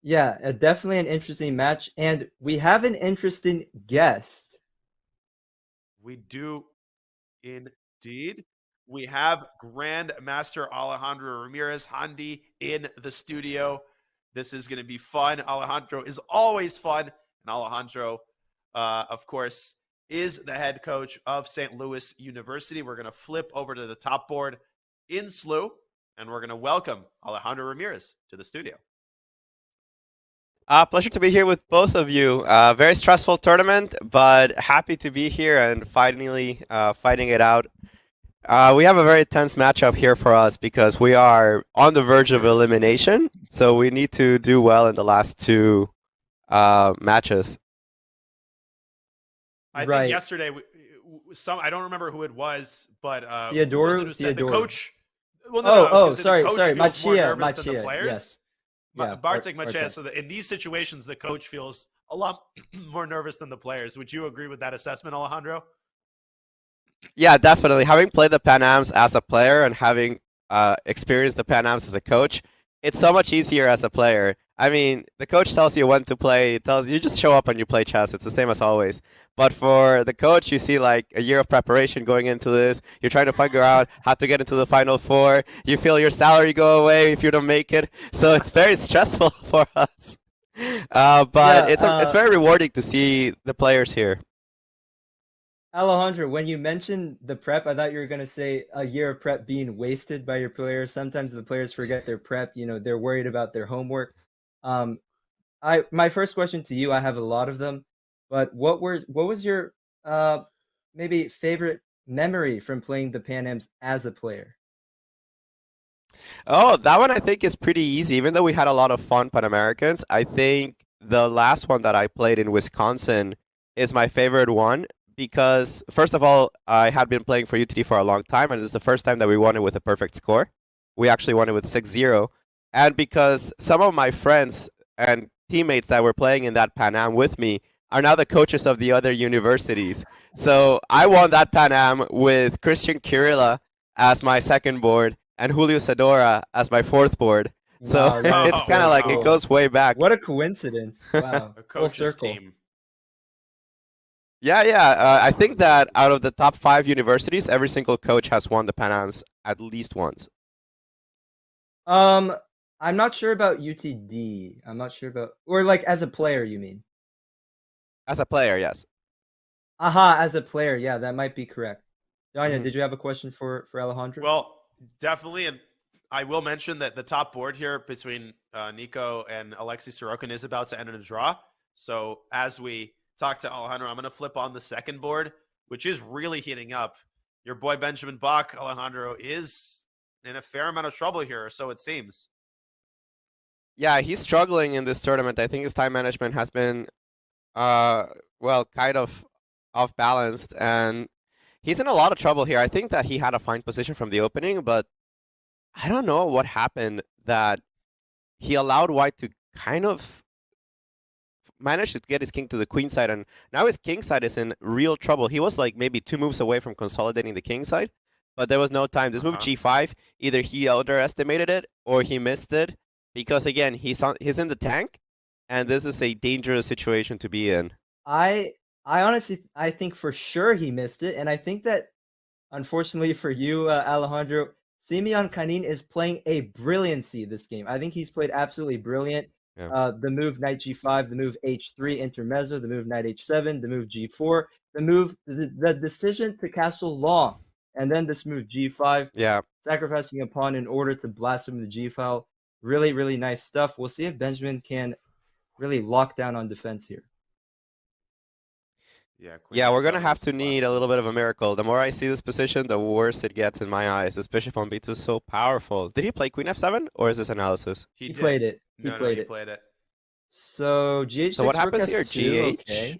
Yeah, definitely an interesting match, and we have an interesting guest. We do indeed. We have Grandmaster Alejandro Ramirez Handi in the studio. This is going to be fun. Alejandro is always fun. And Alejandro, of course, is the head coach of St. Louis University. We're going to flip over to the top board in SLU, and we're going to welcome Alejandro Ramirez to the studio. Pleasure to be here with both of you. Very stressful tournament, but happy to be here and finally fighting it out. We have a very tense matchup here for us because we are on the verge of elimination, so we need to do well in the last two matches. I think yesterday, I don't remember who it was, but Theodore said the coach. Well, no, sorry, Machia. Yes. Yeah, Bartek Machia. So in these situations, the coach feels a lot more nervous than the players. Would you agree with that assessment, Alejandro? Yeah, definitely. Having played the Pan Ams as a player and having experienced the Pan Ams as a coach, it's so much easier as a player. I mean, the coach tells you when to play, tells you just show up and you play chess. It's the same as always. But for the coach, you see like a year of preparation going into this. You're trying to figure out how to get into the Final Four. You feel your salary go away if you don't make it. So it's very stressful for us. But it's very rewarding to see the players here. Alejandro, when you mentioned the prep, I thought you were going to say a year of prep being wasted by your players. Sometimes the players forget their prep. You know, they're worried about their homework. My first question to you, I have a lot of them, but what was your maybe favorite memory from playing the Pan Ams as a player? Oh, that one I think is pretty easy. Even though we had a lot of fun Pan Americans, I think the last one that I played in Wisconsin is my favorite one. Because, first of all, I had been playing for UTD for a long time, and it's the first time that we won it with a perfect score. We actually won it with 6-0. And because some of my friends and teammates that were playing in that Pan Am with me are now the coaches of the other universities. So I won that Pan Am with Christian Kirilla as my second board and Julio Sedora as my fourth board. So it's kind of like it goes way back. What a coincidence. Wow. A coach's team. Yeah. I think that out of the top 5 universities, every single coach has won the Pan Ams at least once. I'm not sure about UTD. I'm not sure about, or like as a player, you mean? As a player, yes. As a player, yeah, that might be correct. Danya, did you have a question for Alejandro? Well, definitely, and I will mention that the top board here between Nico and Alexei Sorokin is about to end in a draw. So as we talk to Alejandro, I'm going to flip on the second board, which is really heating up. Your boy Benjamin Bach, Alejandro, is in a fair amount of trouble here, so it seems. Yeah, he's struggling in this tournament. I think his time management has been, kind of off-balanced, and he's in a lot of trouble here. I think that he had a fine position from the opening, but I don't know what happened that he allowed White to kind of managed to get his king to the queen side, and now his king side is in real trouble. He was like maybe 2 moves away from consolidating the king side, but there was no time. This move g5, either he underestimated it or he missed it, because again, he's in the tank, and this is a dangerous situation to be in. I honestly, I think for sure he missed it, and I think that unfortunately for you, Alejandro, Simeon Canin is playing a brilliancy this game. I think he's played absolutely brilliant. Yeah. The move knight g5, the move h3 intermezzo, the move knight h7, the move g4, the decision to castle long, and then this move g5, sacrificing a pawn in order to blast him in the g file. Really, really nice stuff. We'll see if Benjamin can really lock down on defense here. Yeah, we're going to have to need a little bit of a miracle. The more I see this position, the worse it gets in my eyes. This bishop on b2 is so powerful. Did he play queen f7, or is this analysis? He played it. He played it. So GH6, so what happens here? G8? Okay.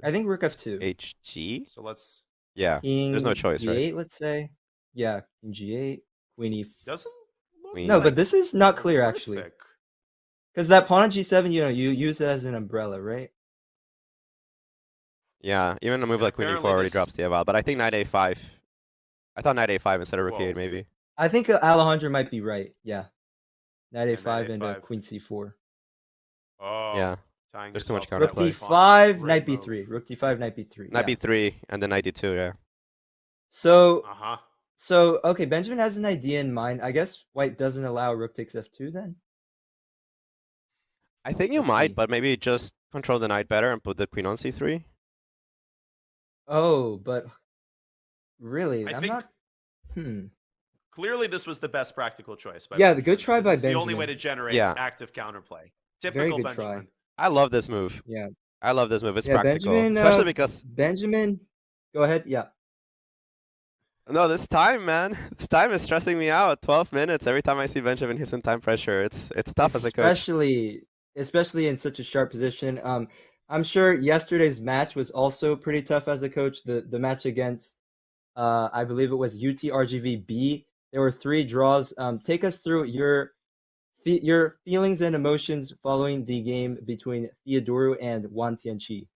I think rook f2. HG? So let's... Yeah, King there's no choice, G8, right? let's say. Yeah, King G8, Queen E... Doesn't queen. No, but this is not clear actually. Horrific. Because that pawn on g7, you use it as an umbrella, right? Yeah, even a move Yeah, like queen e4 apparently already this- drops the eval, but I think knight a5. I thought knight a5 instead of rook Whoa. e8 maybe. I think Alejandro might be right. Yeah. Knight Yeah, a5 knight and a5. queen c4. Oh, Yeah. tying There's too much yourself to counterplay. that Rook Play. pawn. d5, Great knight move. b3. Rook d5, knight b3. Knight Yeah. b3 and then knight d2, yeah. So, Uh-huh. okay, Benjamin has an idea in mind. I guess white doesn't allow rook takes f2 then? I think you Let's see. might, but maybe just control the knight better and put the queen on c3. Oh, but really, I I'm think not. clearly this was the best practical choice. By Yeah, the Benjamin. good try This by is the only way Benjamin. to generate Yeah. active counterplay. Very Typical good try. Benjamin. I love this move. Yeah. I love this move. It's Yeah, practical. Benjamin, Especially because Benjamin, go ahead. Yeah. no, this time, man. This time is stressing me out. 12 minutes every time I see Benjamin, he's in time pressure. It's tough as a coach. Especially in such a sharp position. I'm sure yesterday's match was also pretty tough as a coach. The match against I believe it was UTRGV-B. There were 3 draws. Take us through your feelings and emotions following the game between Theodoro and Wang Tianqi.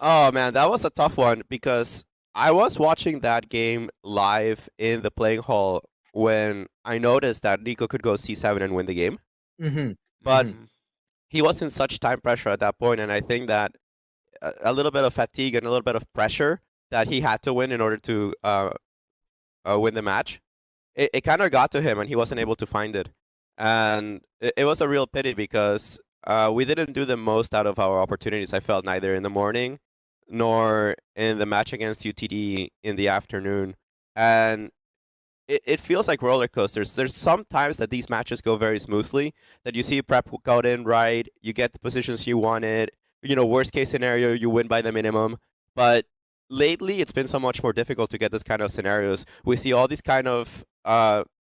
Oh man, that was a tough one because I was watching that game live in the playing hall when I noticed that Nico could go c7 and win the game. Mm-hmm. But Mhm. he was in such time pressure at that point, and I think that a little bit of fatigue and a little bit of pressure that he had to win in order to win the match. It kind of got to him, and he wasn't able to find it. And it was a real pity because we didn't do the most out of our opportunities, I felt, neither in the morning nor in the match against UTD in the afternoon. And it feels like roller coasters. There's some times that these matches go very smoothly, that you see prep out in right, you get the positions you wanted, worst case scenario, you win by the minimum. But lately, it's been so much more difficult to get this kind of scenarios. We see all these kind of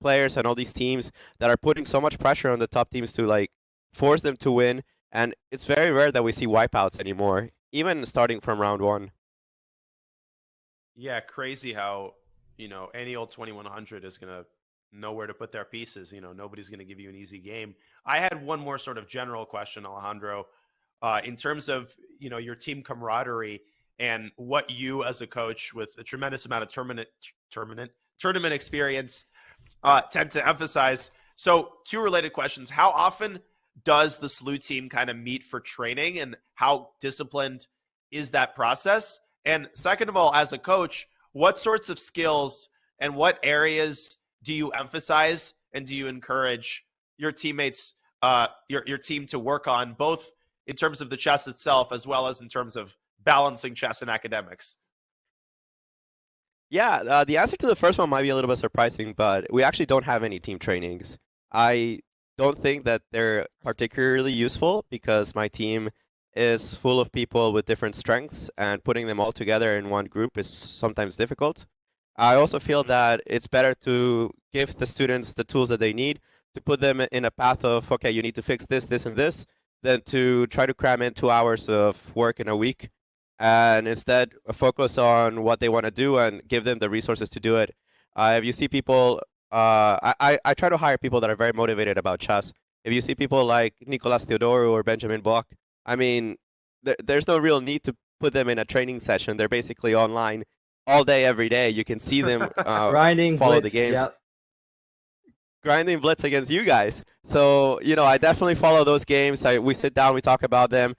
players and all these teams that are putting so much pressure on the top teams to force them to win, and it's very rare that we see wipeouts anymore, even starting from round 1. Yeah, crazy how, any old 2100 is going to know where to put their pieces. Nobody's going to give you an easy game. I had one more sort of general question, Alejandro, in terms of, your team camaraderie and what you as a coach with a tremendous amount of tournament experience tend to emphasize. So 2 related questions. How often does the SLU team kind of meet for training, and how disciplined is that process? And second of all, as a coach, what sorts of skills and what areas do you emphasize and do you encourage your teammates, your team to work on, both in terms of the chess itself as well as in terms of balancing chess and academics? Yeah, the answer to the first one might be a little bit surprising, but we actually don't have any team trainings. I don't think that they're particularly useful because my team is full of people with different strengths, and putting them all together in one group is sometimes difficult. I also feel that it's better to give the students the tools that they need to put them in a path of, okay, you need to fix this, this, and this, than to try to cram in 2 hours of work in a week, and instead focus on what they want to do and give them the resources to do it. If you see people, I try to hire people that are very motivated about chess. If you see people like Nicolas Theodoro or Benjamin Bock, I mean, there's no real need to put them in a training session. They're basically online all day, every day. You can see them Grinding, follow blitz, the games. Yep. Grinding blitz against you guys. So, I definitely follow those games. We sit down, we talk about them.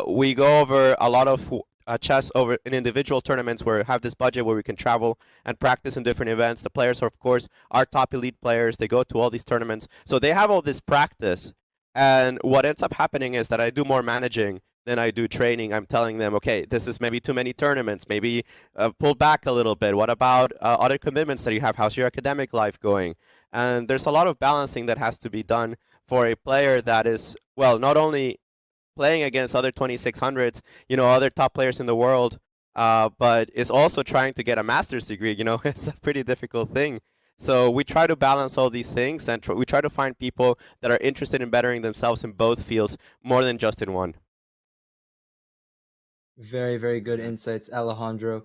We go over a lot of chess over in individual tournaments where we have this budget where we can travel and practice in different events. The players, of course, are top elite players. They go to all these tournaments. So they have all this practice. And what ends up happening is that I do more managing than I do training. I'm telling them, okay, this is maybe too many tournaments. Maybe pull back a little bit. What about other commitments that you have? How's your academic life going? And there's a lot of balancing that has to be done for a player that is, well, not only playing against other 2600s, other top players in the world, but is also trying to get a master's degree. It's a pretty difficult thing. So we try to balance all these things, and we try to find people that are interested in bettering themselves in both fields more than just in one. Very, very good insights, Alejandro.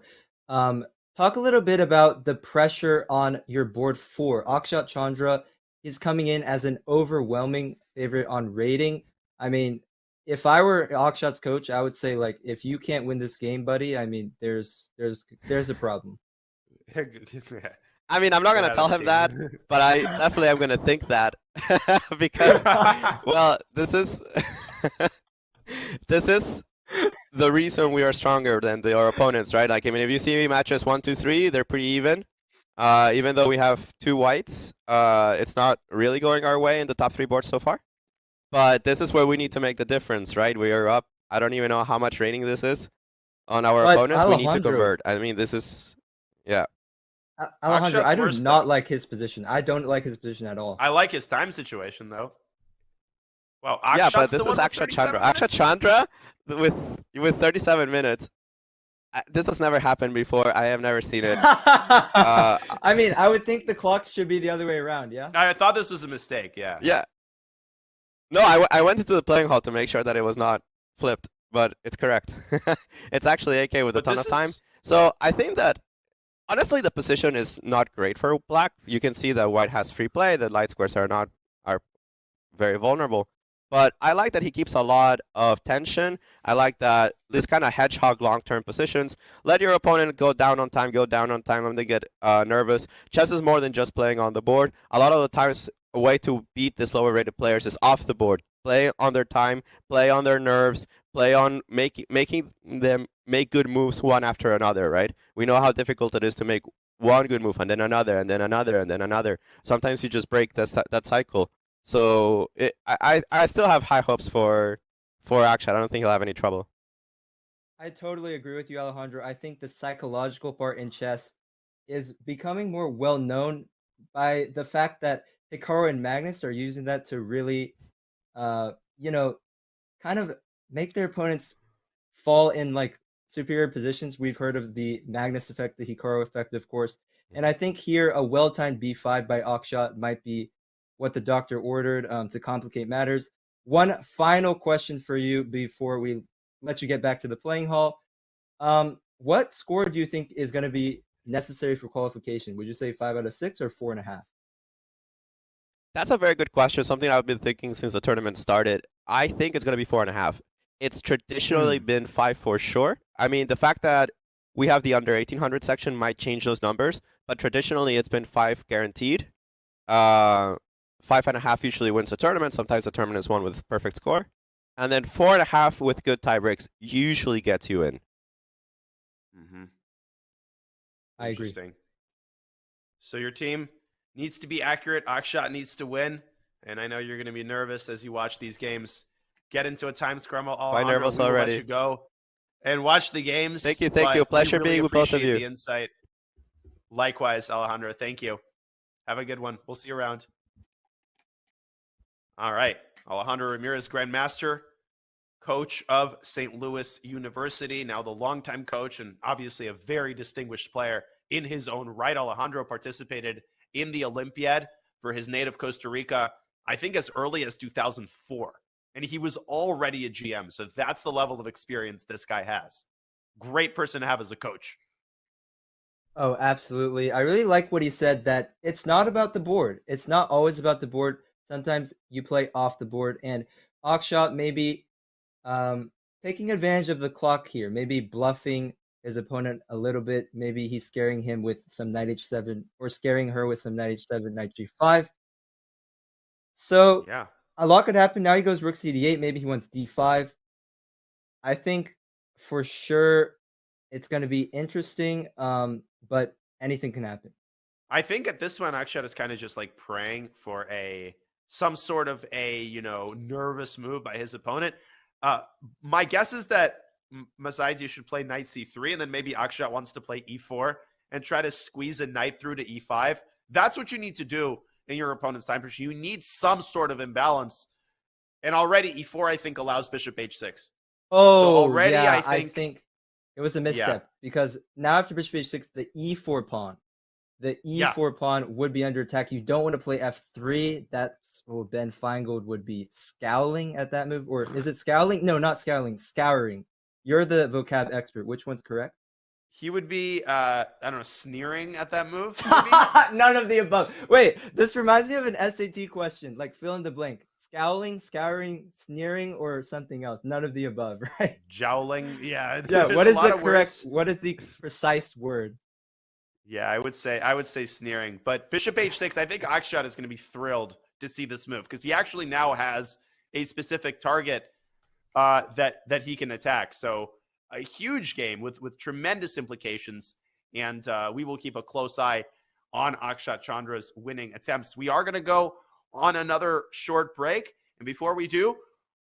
talk a little bit about the pressure on your board 4. Akshat Chandra is coming in as an overwhelming favorite on rating. I mean, if I were Akshat's coach, I would say, like, if you can't win this game, buddy, I mean, there's a problem. I mean, I'm not going to tell him that, but I definitely am going to think that because, well, this is the reason we are stronger than our opponents, right? Like, I mean, if you see matches 1, 2, 3, they're pretty even. Even though we have 2 whites, it's not really going our way in the top 3 boards so far. But this is where we need to make the difference, right? We are up. I don't even know how much rating this is on our opponents. We need to convert. I mean, this is, yeah. Alejandro, I do not like his position. I don't like his position at all. I like his time situation, though. Well, yeah, but this is Akshat Chandra. Akshat Chandra with 37 minutes. This has never happened before. I have never seen it. I mean, I would think the clocks should be the other way around, yeah? I thought this was a mistake, yeah. Yeah. No, I went into the playing hall to make sure that it was not flipped, but it's correct. It's actually AK with a ton of time. So I think that, honestly, the position is not great for black. You can see that white has free play. The light squares are very vulnerable. But I like that he keeps a lot of tension. I like that this kind of hedgehog long-term positions. Let your opponent go down on time when they get nervous. Chess is more than just playing on the board. A lot of the times, a way to beat these lower-rated players is off the board. Play on their time, play on their nerves, play on making them make good moves one after another, right? We know how difficult it is to make one good move and then another and then another and then another. Sometimes you just break that cycle. So I still have high hopes for Akshat. I don't think he'll have any trouble. I totally agree with you, Alejandro. I think the psychological part in chess is becoming more well known by the fact that Hikaru and Magnus are using that to really, kind of make their opponents fall in like superior positions. We've heard of the Magnus effect, the Hikaru effect, of course. And I think here a well-timed b5 by Akshat might be what the doctor ordered to complicate matters. One final question for you before we let you get back to the playing hall. What score do you think is going to be necessary for qualification? Would you say 5 out of 6 or 4.5? That's a very good question. Something I've been thinking since the tournament started. I think it's going to be 4.5. It's traditionally been 5 for sure. I mean, the fact that we have the under 1800 section might change those numbers, but traditionally it's been 5 guaranteed. 5.5 usually wins the tournament. Sometimes the tournament is won with perfect score. And then 4.5 with good tie breaks usually gets you in. Mm-hmm. I agree. So your team needs to be accurate. Akshat needs to win. And I know you're going to be nervous as you watch these games. Get into a time scramble. I'm nervous already. Let you go and watch the games. Thank you. Pleasure being with both of you. The insight. Likewise, Alejandro. Thank you. Have a good one. We'll see you around. All right. Alejandro Ramirez, Grandmaster, coach of St. Louis University, now the longtime coach and obviously a very distinguished player in his own right. Alejandro participated in the Olympiad for his native Costa Rica, I think as early as 2004. And he was already a GM. So that's the level of experience this guy has. Great person to have as a coach. Oh, absolutely. I really like what he said, that it's not about the board. It's not always about the board. Sometimes you play off the board, and Akshat maybe taking advantage of the clock here, maybe bluffing his opponent a little bit. Maybe he's scaring him with some knight h7 or scaring her with some knight h7, knight g5. So yeah, a lot could happen. Now he goes rook cd8. Maybe he wants d5. I think for sure it's going to be interesting, but anything can happen. I think at this one, Akshat is kind of just like praying for some sort of nervous move by his opponent. My guess is that Masaidu should play knight c3, and then maybe Akshat wants to play e4 and try to squeeze a knight through to e5. That's what you need to do in your opponent's time pressure. You need some sort of imbalance. And already e4, I think, allows bishop h6. Oh, so already yeah, I think it was a misstep because now after bishop h6, the e4 pawn. The e4 pawn would be under attack. You don't want to play f3. That's what Ben Feingold would be scowling at that move. Or is it scowling? No, not scowling. Scouring. You're the vocab expert. Which one's correct? He would be, I don't know, sneering at that move. Maybe? None of the above. Wait, this reminds me of an SAT question, like fill in the blank. Scowling, scouring, sneering, or something else. None of the above, right? Jowling. Yeah. Yeah. there's What a is lot the of correct? words. What is the precise word? Yeah, I would say sneering. But bishop h6, I think Akshat is going to be thrilled to see this move because he actually now has a specific target that he can attack. So a huge game with tremendous implications, and we will keep a close eye on Akshat Chandra's winning attempts. We are going to go on another short break, and before we do,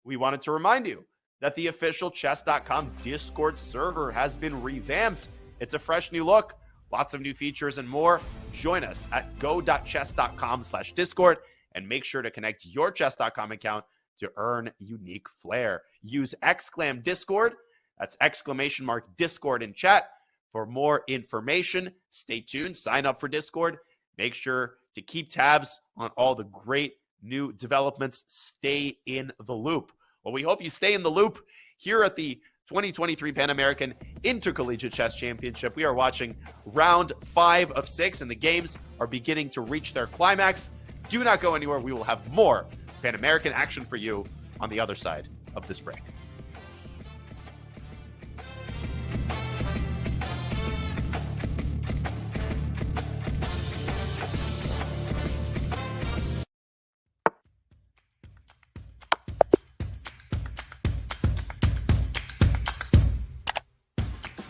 we wanted to remind you that the official Chess.com Discord server has been revamped. It's a fresh new look, lots of new features and more. Join us at go.chess.com/Discord and make sure to connect your Chess.com account to earn unique flair. Use !Discord. That's !Discord in chat for more information. Stay tuned. Sign up for Discord. Make sure to keep tabs on all the great new developments. Stay in the loop. Well, we hope you stay in the loop here at the 2023 Pan American Intercollegiate Chess Championship. We are watching round 5 of 6, and the games are beginning to reach their climax. Do not go anywhere. We will have more Pan American action for you on the other side of this break.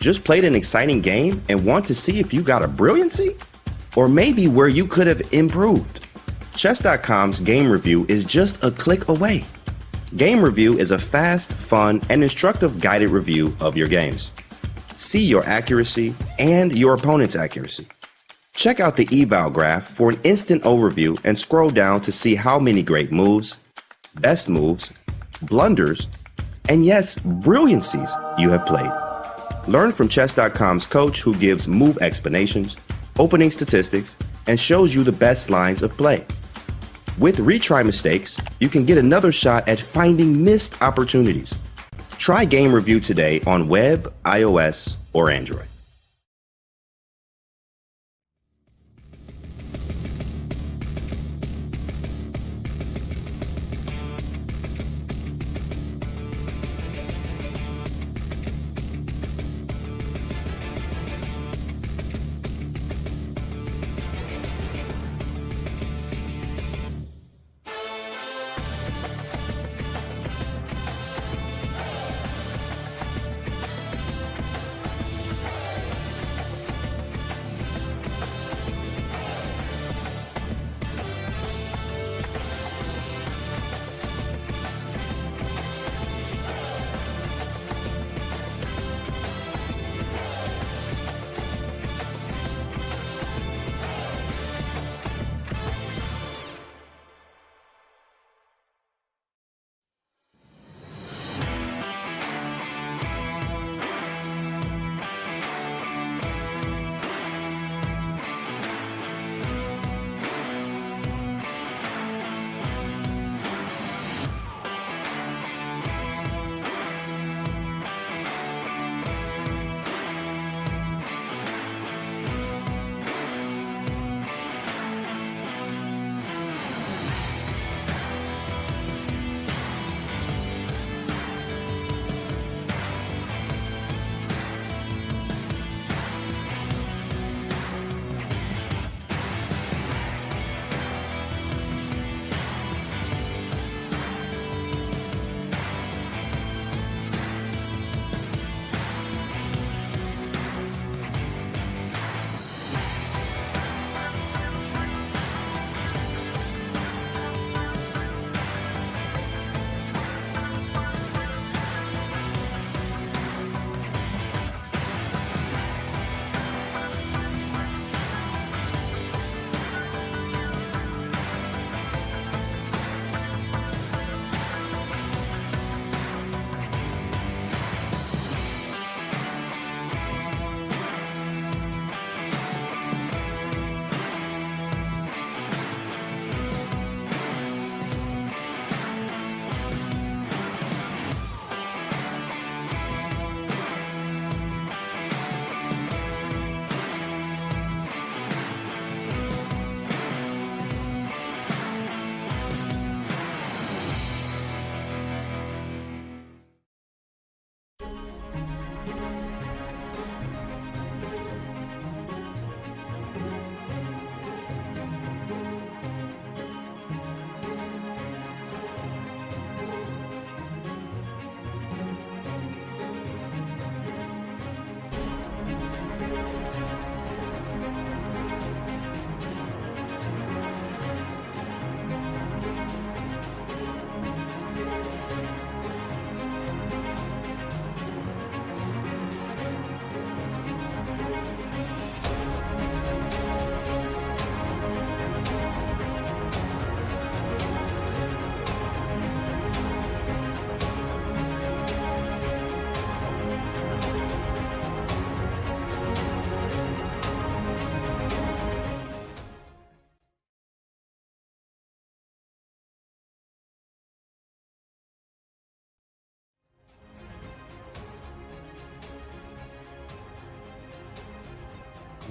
Just played an exciting game and want to see if you got a brilliancy? Or maybe where you could have improved? Chess.com's game review is just a click away. Game review is a fast, fun, and instructive guided review of your games. See your accuracy and your opponent's accuracy. Check out the eval graph for an instant overview and scroll down to see how many great moves, best moves, blunders, and yes, brilliancies you have played. Learn from Chess.com's coach who gives move explanations, opening statistics, and shows you the best lines of play. With retry mistakes, you can get another shot at finding missed opportunities. Try Game Review today on web, iOS, or Android.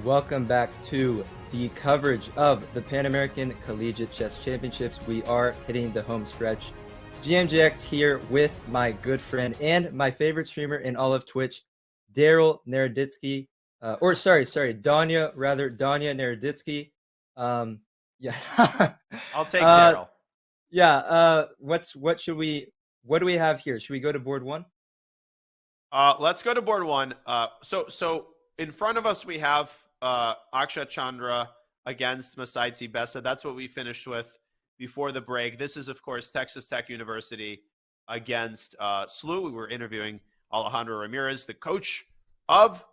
Welcome back to the coverage of the Pan American Collegiate Chess Championships. We are hitting the home stretch. GMJX here with my good friend and my favorite streamer in all of Twitch, Daryl Naroditsky. Danya Naroditsky. Yeah. I'll take Daryl. What do we have here? Should we go to board one? Let's go to board one. So in front of us, we have Akshat Chandra against Masaitsi Bessa. That's what we finished with before the break. This is, of course, Texas Tech University against SLU. We were interviewing Alejandro Ramirez, the coach of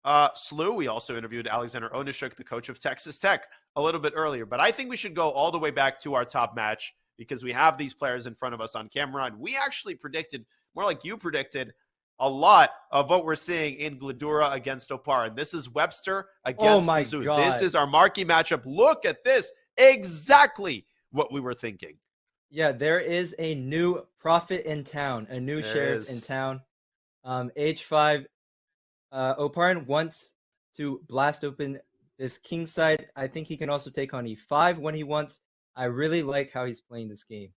SLU. We also interviewed Alexander Onishuk, the coach of Texas Tech, a little bit earlier. But I think we should go all the way back to our top match because we have these players in front of us on camera. And we actually predicted, more like you predicted, a lot of what we're seeing in Gladura against Opar. And this is Webster against Mizzou. God. This is our marquee matchup. Look at this. Exactly what we were thinking. Yeah, there is a new prophet in town, a new sheriff in town. H5. Oparin wants to blast open this king side. I think he can also take on E5 when he wants. I really like how he's playing this game.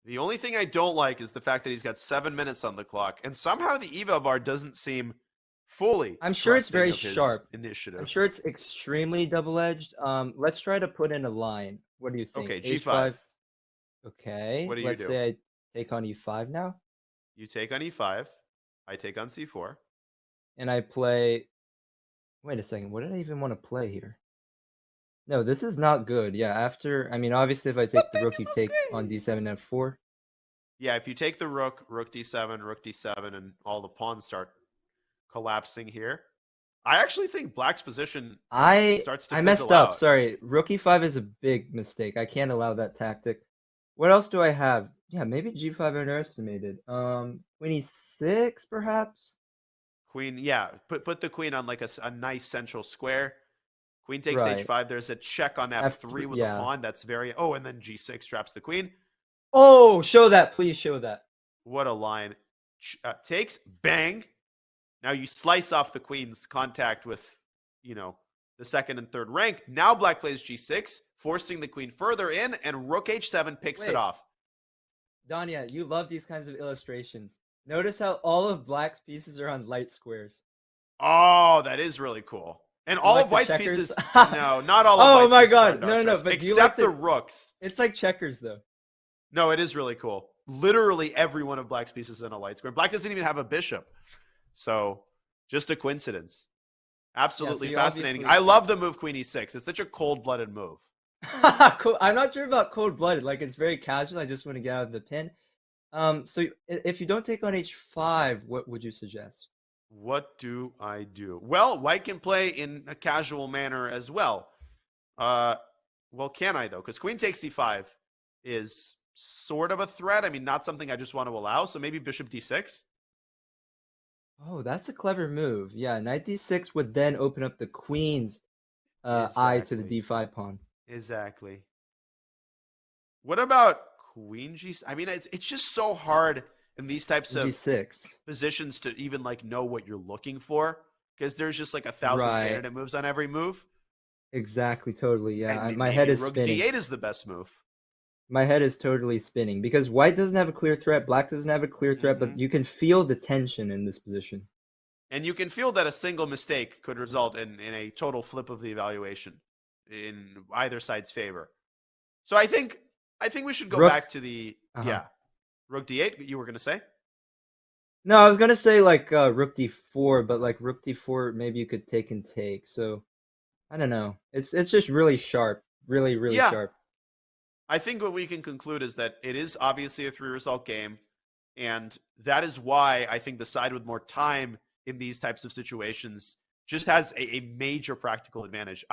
The only thing I don't like is the fact that he's got 7 minutes on the clock, and somehow the eval bar doesn't seem fully. I'm sure it's very trusting of his sharp. Initiative. I'm sure it's extremely double-edged. Let's try to put in a line. What do you think? Okay, G5. Okay. What do you Let's do? say I take on E5 now, You take on E5. I take on C4. and I play. Wait a second. What did I even want to play here? No, this is not good. Yeah, obviously, if I take the rook, you take on D7 and F4. Yeah, if you take the rook, rook D7, and all the pawns start collapsing here. I actually think Black's position starts to I messed fizzle up. out. Sorry. Rook E5 is a big mistake. I can't allow that tactic. What else do I have? Yeah, maybe G5 underestimated. Queen E6, perhaps? Queen, yeah. Put the queen on like a nice central square. Queen takes Right. H5. There's a check on F3 with yeah. the pawn. That's very... Oh, and then G6 traps the queen. Oh, show that. Please show that. What a line. Takes, bang. Now you slice off the queen's contact with, the second and third rank. Now Black plays G6, forcing the queen further in, and Rook H7 picks it off. Danya, you love these kinds of illustrations. Notice how all of Black's pieces are on light squares. Oh, that is really cool. And all like of the White's checkers? pieces... No, not all of Oh White's my pieces are God. on No, dark no, squares, but do you like except the rooks. It's like checkers, though. No, it is really cool. Literally every one of Black's pieces in a light square. Black doesn't even have a bishop. So, just a coincidence. Absolutely fascinating. I love the move Queen E6. It's such a cold-blooded move. Cool. I'm not sure about cold-blooded. Like, it's very casual. I just want to get out of the pin. So if you don't take on H5, what would you suggest? What do I do? Well, White can play in a casual manner as well. Well, can I, though? Because Queen takes C5 is sort of a threat. I mean, not something I just want to allow. So maybe Bishop D6? Oh, that's a clever move. Yeah, Knight D6 would then open up the Queen's eye to the D5 pawn. Exactly. What about Queen G? I mean, it's just so hard in these types of G6 positions to even know what you're looking for because there's just 1,000 candidate moves on every move. Exactly, totally. Yeah, And my head is Rook spinning. D8 is the best move. My head is totally spinning because White doesn't have a clear threat, Black doesn't have a clear threat, but you can feel the tension in this position. And you can feel that a single mistake could result in a total flip of the evaluation in either side's favor. So I think we should go back to the Rook D8. You were going to say? No, I was gonna say Rook D4, but Rook D4 maybe you could take and take. So I don't know. It's just really sharp, really sharp. I think what we can conclude is that it is obviously a 3-result game, and that is why I think the side with more time in these types of situations just has a major practical advantage.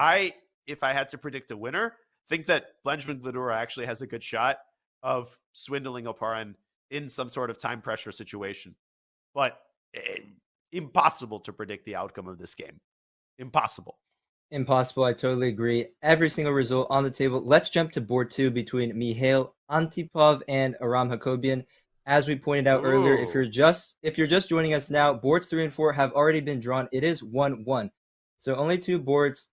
If I had to predict a winner, think that Benjamin Gladura actually has a good shot of swindling Oparin in some sort of time pressure situation. But impossible to predict the outcome of this game. Impossible. Impossible. I totally agree. Every single result on the table. Let's jump to board 2 between Mikhail Antipov and Aram Hakobian. As we pointed out earlier, if you're just joining us now, boards 3 and 4 have already been drawn. It is 1-1. So only 2 boards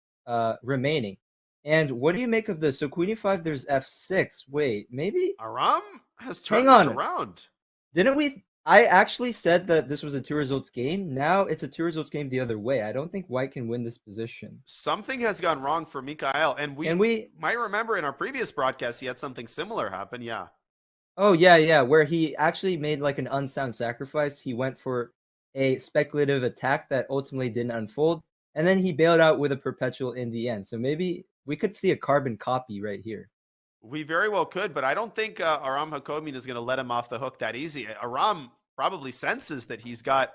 remaining. And what do you make of this? So queen e5, there's f6. Wait, maybe Aram has turned Hang this on. around. didn't we? I actually said that this was a 2 results game. Now it's a 2 results game the other way. I don't think white can win this position. Something has gone wrong for Mikhail, and we might remember in our previous broadcast he had something similar happen. Yeah. Oh yeah, where he actually made like an unsound sacrifice. He went for a speculative attack that ultimately didn't unfold, and then he bailed out with a perpetual in the end. So maybe we could see a carbon copy right here. We very well could, but I don't think Aram Hakomian is going to let him off the hook that easy. Aram probably senses that he's got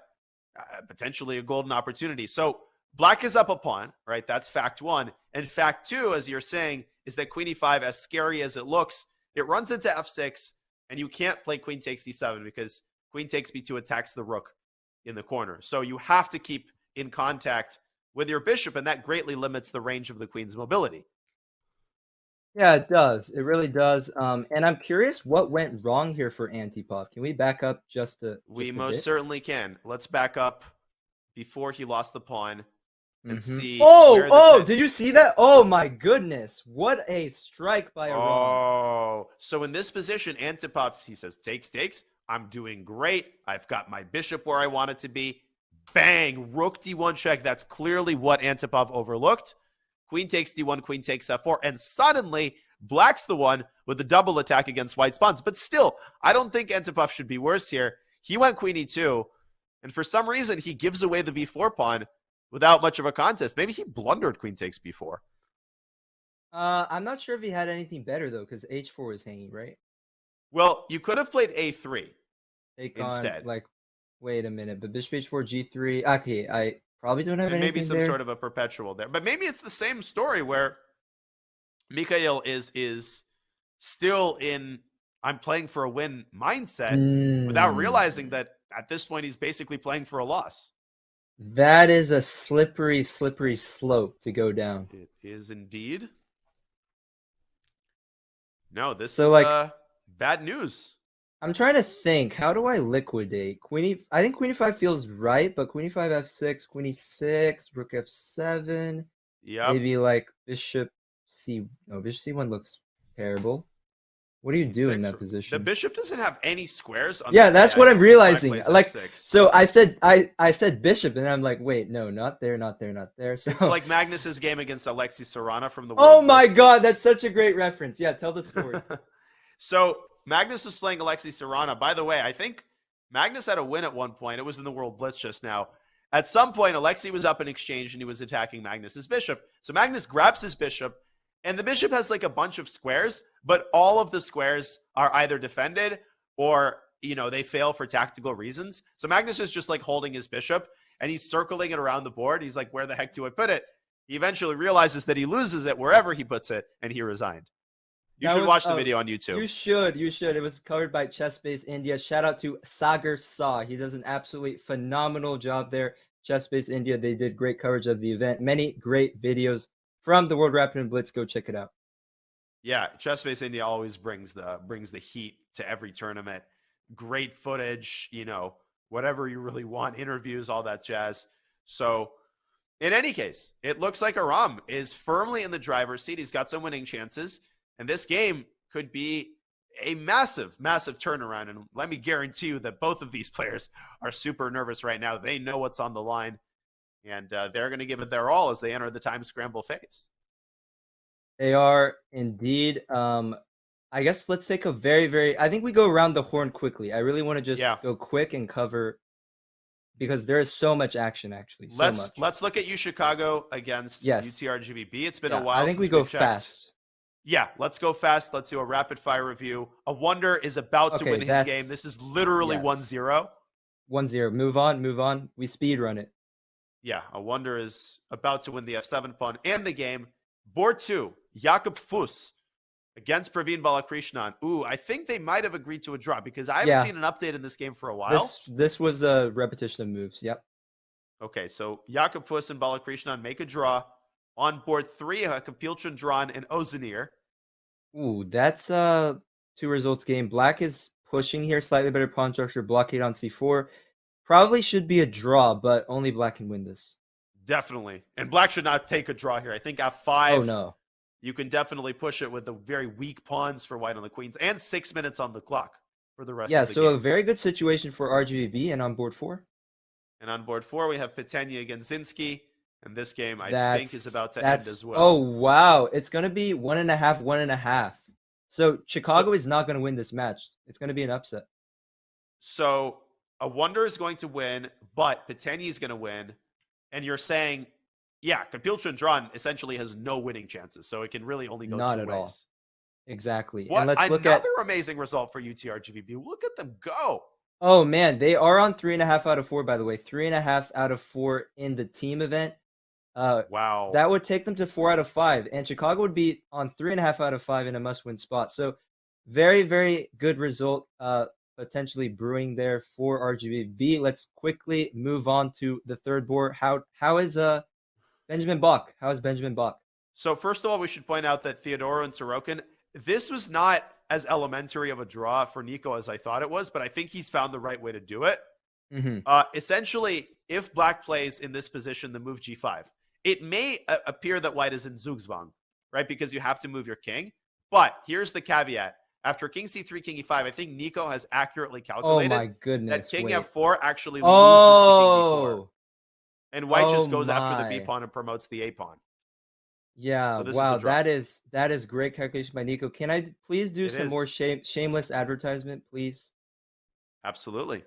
potentially a golden opportunity. So black is up a pawn, right? That's fact 1. And fact 2, as you're saying, is that queen e5, as scary as it looks, it runs into f6, and you can't play queen takes e7 because queen takes b2 attacks the rook in the corner. So you have to keep in contact with your bishop, and that greatly limits the range of the queen's mobility. Yeah, it does. It really does. And I'm curious what went wrong here for Antipov. Can we back up just a We just a most bit? certainly can. Let's back up before he lost the pawn and see. Did you see that? Oh my goodness. What a strike by Aram. Oh, so in this position, Antipov, he says, takes. I'm doing great. I've got my bishop where I want it to be. Bang, rook d1 check. That's clearly what Antipov overlooked. Queen takes d1, queen takes f4, and suddenly black's the one with the double attack against white's pawns. But still, I don't think Antipov should be worse here. He went queen e2, and for some reason, he gives away the b4 pawn without much of a contest. Maybe he blundered queen takes b4. I'm not sure if he had anything better, though, because h4 was hanging, right? Well, you could have played a3 Take instead. on, like, wait a minute, but bishop h4, g3. Okay, I probably don't have and anything maybe some there. sort of a perpetual there. But maybe it's the same story where Mikhail is still in I'm playing for a win mindset without realizing that at this point he's basically playing for a loss. That is a slippery slope to go down. It is indeed. No, this So, is like, bad news. I'm trying to think. How do I liquidate I think queen e5 feels right, but queen e5, f6, queen e6, rook f7. Yeah. Maybe like bishop c. No, bishop c1 looks terrible. What do you do in that position? The bishop doesn't have any squares. On Yeah, this that's guy. what I'm realizing. Black Like, plays f6. so I said bishop, and I'm like, wait, no, not there. So It's like Magnus's game against Alexei Serrana from the. Oh World my Blitz. God, that's such a great reference. Yeah, tell the story. So Magnus was playing Alexei Serrana. By the way, I think Magnus had a win at one point. It was in the World Blitz just now. At some point, Alexei was up in exchange and he was attacking Magnus's bishop. So Magnus grabs his bishop, and the bishop has like a bunch of squares, but all of the squares are either defended or, they fail for tactical reasons. So Magnus is just like holding his bishop and he's circling it around the board. He's like, where the heck do I put it? He eventually realizes that he loses it wherever he puts it, and he resigned. You should watch the video on YouTube. You should. It was covered by Chessbase India. Shout out to Sagar Saw. He does an absolutely phenomenal job there. Chessbase India, they did great coverage of the event. Many great videos from the World Rapid and Blitz. Go check it out. Yeah, Chessbase India always brings the heat to every tournament. Great footage, whatever you really want, interviews, all that jazz. So, in any case, it looks like Aram is firmly in the driver's seat. He's got some winning chances. And this game could be a massive turnaround. And let me guarantee you that both of these players are super nervous right now. They know what's on the line, and they're going to give it their all as they enter the time scramble phase. They are indeed. I guess let's take a I think we go around the horn quickly. I really want to just go quick and cover, because there is so much action, actually. Let's look at UChicago against UTRGVB. It's been a while. I think we go fast. Yeah, let's go fast. Let's do a rapid fire review. A Wonder is about to win his game. This is literally 1-0. 1-0. Move on. We speed run it. Yeah, a Wonder is about to win the f7 pawn and the game. Board 2, Jakub Fuss against Praveen Balakrishnan. Ooh, I think they might have agreed to a draw because I haven't seen an update in this game for a while. This was a repetition of moves. Yep. Okay, so Jakub Fuss and Balakrishnan make a draw. On board 3, Kapilchandran and Ozanir. Ooh, that's a 2 results game. Black is pushing here, slightly better pawn structure, blockade on c4. Probably should be a draw, but only black can win this. Definitely. And black should not take a draw here. I think f5. Oh no. You can definitely push it with the very weak pawns for white on the queens and 6 minutes on the clock for the rest Yeah, of the so game. a very good situation for RGB and on board 4. And on board 4, we have Petenya against Zinski. And this game, I think, is about to end as well. Oh, wow. It's going to be 1.5, 1.5. So Chicago is not going to win this match. It's going to be an upset. So a Wonder is going to win, but Petenya is going to win. And you're saying, yeah, Kapilchundran essentially has no winning chances. So it can really only go not two at ways. all. Exactly. What And let's look another at amazing result for UTRGVB. Look at them go. Oh man, they are on 3.5 out of 4, by the way. 3.5 out of 4 in the team event. Wow. That would take them to 4 out of 5. And Chicago would be on 3.5 out of 5 in a must-win spot. So very, very good result potentially brewing there for RGB. Let's quickly move on to the third board. How is Benjamin Bach? How is Benjamin Bach? So first of all, we should point out that Theodoro and Sorokin, this was not as elementary of a draw for Nico as I thought it was, but I think he's found the right way to do it. Essentially, if black plays in this position, the move g5, it may appear that white is in Zugzwang, right? Because you have to move your king. But here's the caveat. After king c3, king e5, I think Nico has accurately calculated Oh my goodness. that king wait. f4 actually loses to king d4. And white just goes after the b my. pawn and promotes the a pawn. Yeah, So this is wow, a draw. that is great calculation by Nico. Can I please do It some is. more shameless advertisement, please? Absolutely.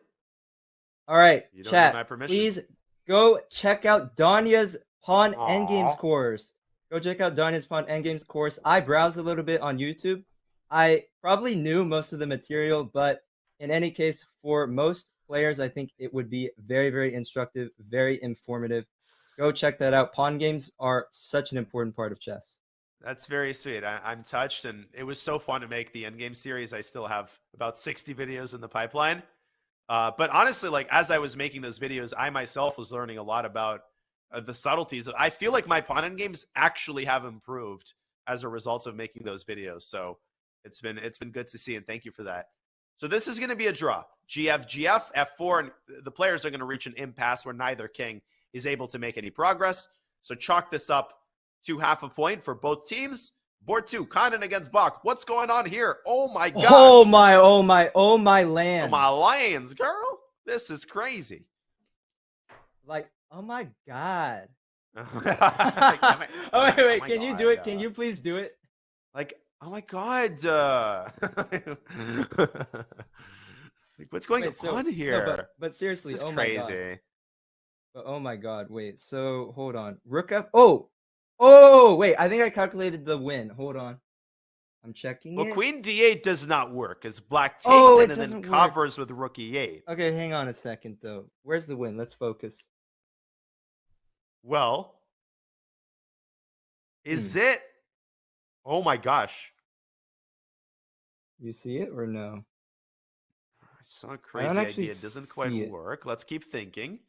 All right, You don't chat. need my permission. Please go check out Danya's Pawn Aw. Endgames course. Go check out Danya's Pawn Endgames course. I browsed a little bit on YouTube. I probably knew most of the material, but in any case, for most players, I think it would be very, very instructive, very informative. Go check that out. Pawn games are such an important part of chess. That's very sweet. I'm touched, and it was so fun to make the Endgame series. I still have about 60 videos in the pipeline. But honestly, like as I was making those videos, I myself was learning a lot about the subtleties. I feel like my pawn endgames actually have improved as a result of making those videos. So it's been good to see, and thank you for that. So this is going to be a draw. GF, F4, and the players are going to reach an impasse where neither king is able to make any progress. So chalk this up to half a point for both teams. Board 2, Conan against Bach. What's going on here? Oh my gosh. Oh my land. Oh my lands, girl. This is crazy. Like, oh my god. Like, oh wait, my can you God, do it? Can you please do it? Like, oh my god. Like, what's going Wait, on no, here? but seriously, This is oh my god. crazy. But oh my god, wait. So hold on. Rook F. Oh, wait. I think I calculated the win. Hold on. I'm checking Well, it. queen d8 does not work as black takes Oh, it it and then doesn't work. covers with rook e8. Okay, hang on a second though. Where's the win? Let's focus. Well, is it? Oh my gosh. You see it or no? I saw a don't crazy actually idea. It doesn't see quite it. work. Let's keep thinking.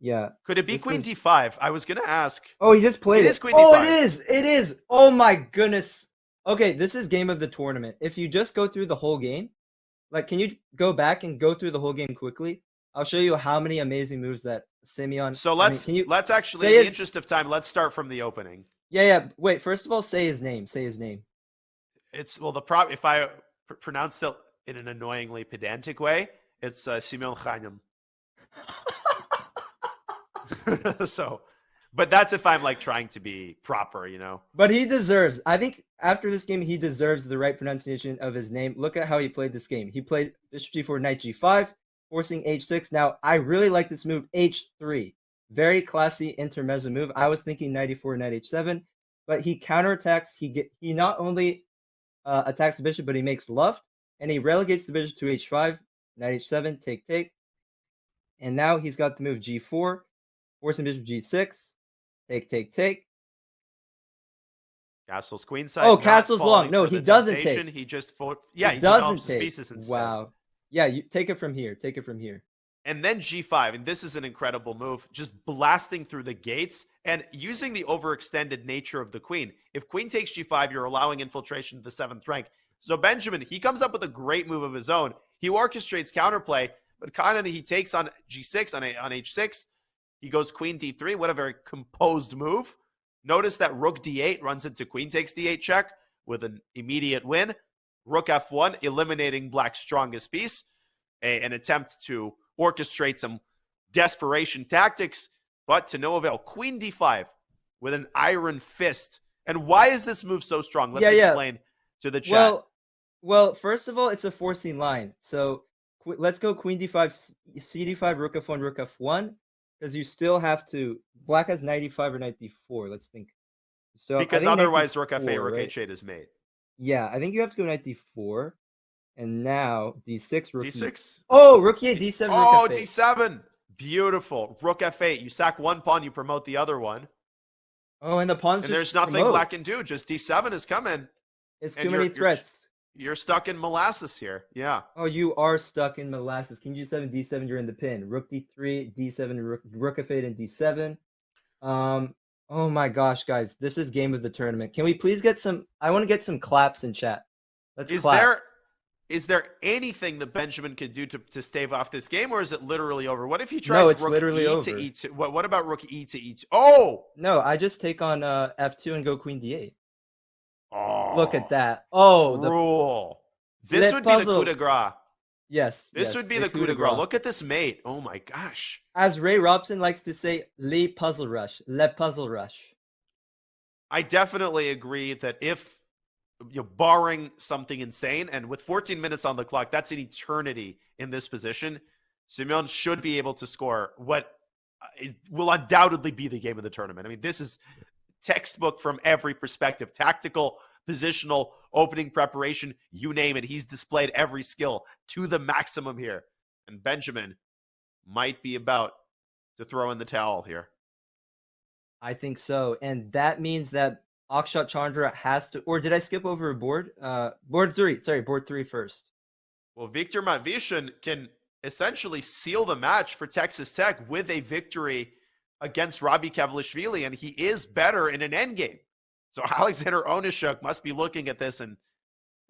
Yeah. Could it be This queen is- d5? I was going to ask. Oh, he just played It it. is queen Oh, d5. it is. It is. Oh my goodness. Okay, this is game of the tournament. If you just go through the whole game, like, can you go back and go through the whole game quickly? I'll show you how many amazing moves that Simeon. So I mean, let's can you let's actually, say in the his- interest of time, let's start from the opening. Yeah. Wait. First of all, say his name. Say his name. It's if I pronounce it in an annoyingly pedantic way, it's Simeon Chaim. So, but that's if I'm like trying to be proper, you know. But he deserves. I think after this game, he deserves the right pronunciation of his name. Look at how he played this game. He played bishop g4, knight g5, forcing h6. Now, I really like this move, h3. Very classy intermezzo move. I was thinking knight e4, knight h7, but he counterattacks. He not only attacks the bishop, but he makes luft, and he relegates the bishop to h5, knight h7, take. And now he's got the move g4, forcing bishop g6, take. Castle's queenside. Oh, not castle's long. falling No, for he the doesn't temptation. take. He just he doesn't develops his take. pieces instead. Wow. Yeah, you take it from here. Take it from here. And then g5, and this is an incredible move, just blasting through the gates and using the overextended nature of the queen. If queen takes g5, you're allowing infiltration to the 7th rank. So Benjamin, he comes up with a great move of his own. He orchestrates counterplay, but Conan, he takes on g6, on h6. He goes queen d3. What a very composed move. Notice that rook d8 runs into queen takes d8 check with an immediate win. Rook f1, eliminating black's strongest piece. An attempt to orchestrate some desperation tactics, but to no avail. Queen d5 with an iron fist. And why is this move so strong? Let's explain to the chat. Well, first of all, it's a forcing line. So let's go queen d5, cd5, rook f1, rook f1, because you still have to. Black has knight e5 or knight d4. Let's think. So because otherwise, rook f8, rook h8 is made. Yeah, I think you have to go knight d4, and now d6, rook d6. Oh, rook e8, d7. Oh, rook f8. d7. Beautiful. Rook f8. You sack one pawn, you promote the other one. Oh, and the pawns. And there's nothing black can do. Just d7 is coming. It's too many threats. You're stuck in molasses here. Yeah. Oh, you are stuck in molasses. King g7, d7, you're in the pin. Rook d3, d7, rook f8, and d7. Oh my gosh, guys. This is game of the tournament. Can we please get some... I want to get some claps in chat. Let's clap. Is there anything that Benjamin could do to stave off this game, or is it literally over? What if he tries rook literally e over. to e2? What about rook e to e2? Oh! No, I just take on f2 and go queen d8. Oh, look at that. Oh, the rule. This would be the coup de grace. Yes. This would be the coup de grace. Look at this mate. Oh my gosh. As Ray Robson likes to say, le puzzle rush. I definitely agree that if you're barring something insane, and with 14 minutes on the clock, that's an eternity in this position, Simeon should be able to score what will undoubtedly be the game of the tournament. I mean, this is textbook from every perspective. Tactical, positional, opening preparation, you name it. He's displayed every skill to the maximum here. And Benjamin might be about to throw in the towel here. I think so. And that means that Akshat Chandra has to... Or did I skip over a board? Board 3. Sorry, board 3 first. Well, Viktor Matvishin can essentially seal the match for Texas Tech with a victory against Robbie Kavlishvili, and he is better in an endgame. So Alexander Onishuk must be looking at this and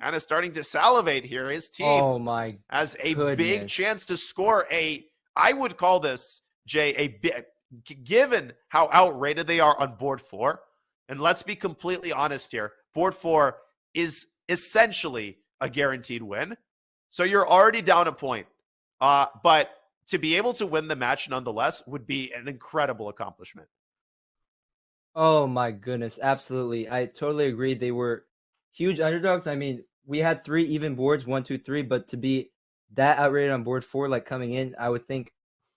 kind of starting to salivate here. His team has a big chance to score I would call this, Jay, given how outrated they are on board 4, and let's be completely honest here, board 4 is essentially a guaranteed win. So you're already down a point. But to be able to win the match nonetheless would be an incredible accomplishment. Oh my goodness, absolutely. I totally agree. They were huge underdogs. I mean, we had 3 even boards, 1, 2, 3, but to be that outrated on board 4, like coming in, I would think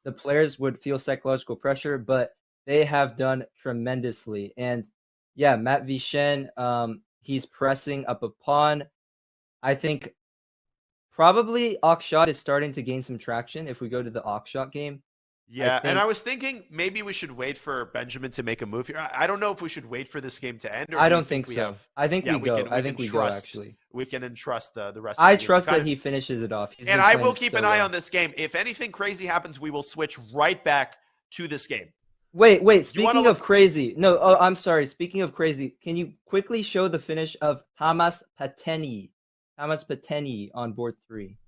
the players would feel psychological pressure, but they have done tremendously. And yeah, Matt Vishen, he's pressing up a pawn. I think probably Akshat is starting to gain some traction if we go to the Akshat game. Yeah, and I was thinking maybe we should wait for Benjamin to make a move here. I don't know if we should wait for this game to end. Or I don't think so. I think we go. I think we go, actually. We can entrust the rest of the I trust that he finishes it off. And I will keep an eye on this game. If anything crazy happens, we will switch right back to this game. Wait. Speaking of crazy. No, I'm sorry. Speaking of crazy, can you quickly show the finish of Hamas Pateni? Hamas Pateni on board 3.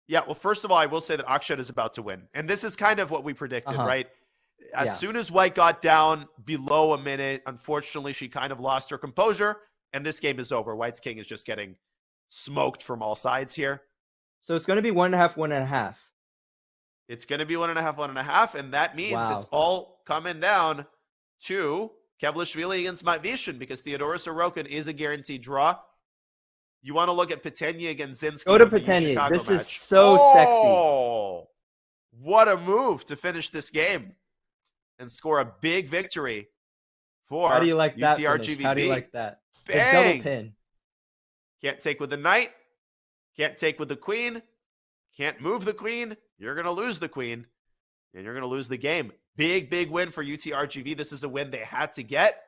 Yeah, well, first of all, I will say that Akshat is about to win. And this is kind of what we predicted, right? As soon as White got down below a minute, unfortunately, she kind of lost her composure, and this game is over. White's king is just getting smoked from all sides here. So it's going to be 1.5, 1.5. It's going to be 1.5, 1.5, and that means it's all coming down to Kavlishvili against Matvishin, because Theodoros Sorokin is a guaranteed draw. You want to look at Patenya against Zinski. Go to Patenya. This is so sexy. What a move to finish this game and score a big victory for How do you like that UTRGVB. How do you like that? Bang! Double pin. Can't take with the knight. Can't take with the queen. Can't move the queen. You're going to lose the queen. And you're going to lose the game. Big win for UTRGV. This is a win they had to get.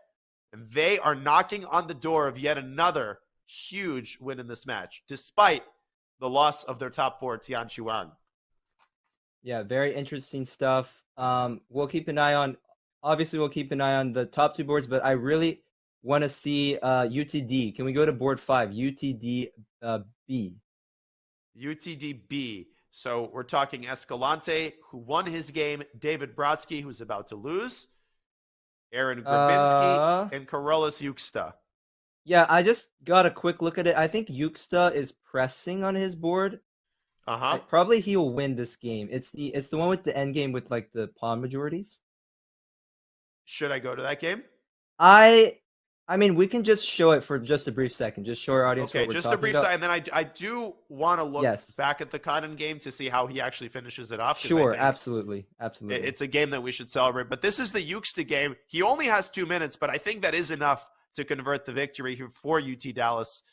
And they are knocking on the door of yet another huge win in this match, despite the loss of their top 4, Tian Chuan. Yeah, very interesting stuff. We'll keep an eye on the top 2 boards, but I really want to see UTD. Can we go to board 5? UTD B. UTD B. So we're talking Escalante, who won his game, David Brodsky, who's about to lose, Aaron Grabinski, and Karolis Yuksta. Yeah, I just got a quick look at it. I think Yuksta is pressing on his board. Probably he'll win this game. It's the one with the end game with like the pawn majorities. Should I go to that game? I mean, we can just show it for just a brief second. Just show our audience what we're just talking a brief about. second. And then I do want to look back at the Cotton game to see how he actually finishes it off. Sure, absolutely. It's a game that we should celebrate. But this is the Yuksta game. He only has 2 minutes, but I think that is enough to convert the victory here for UT Dallas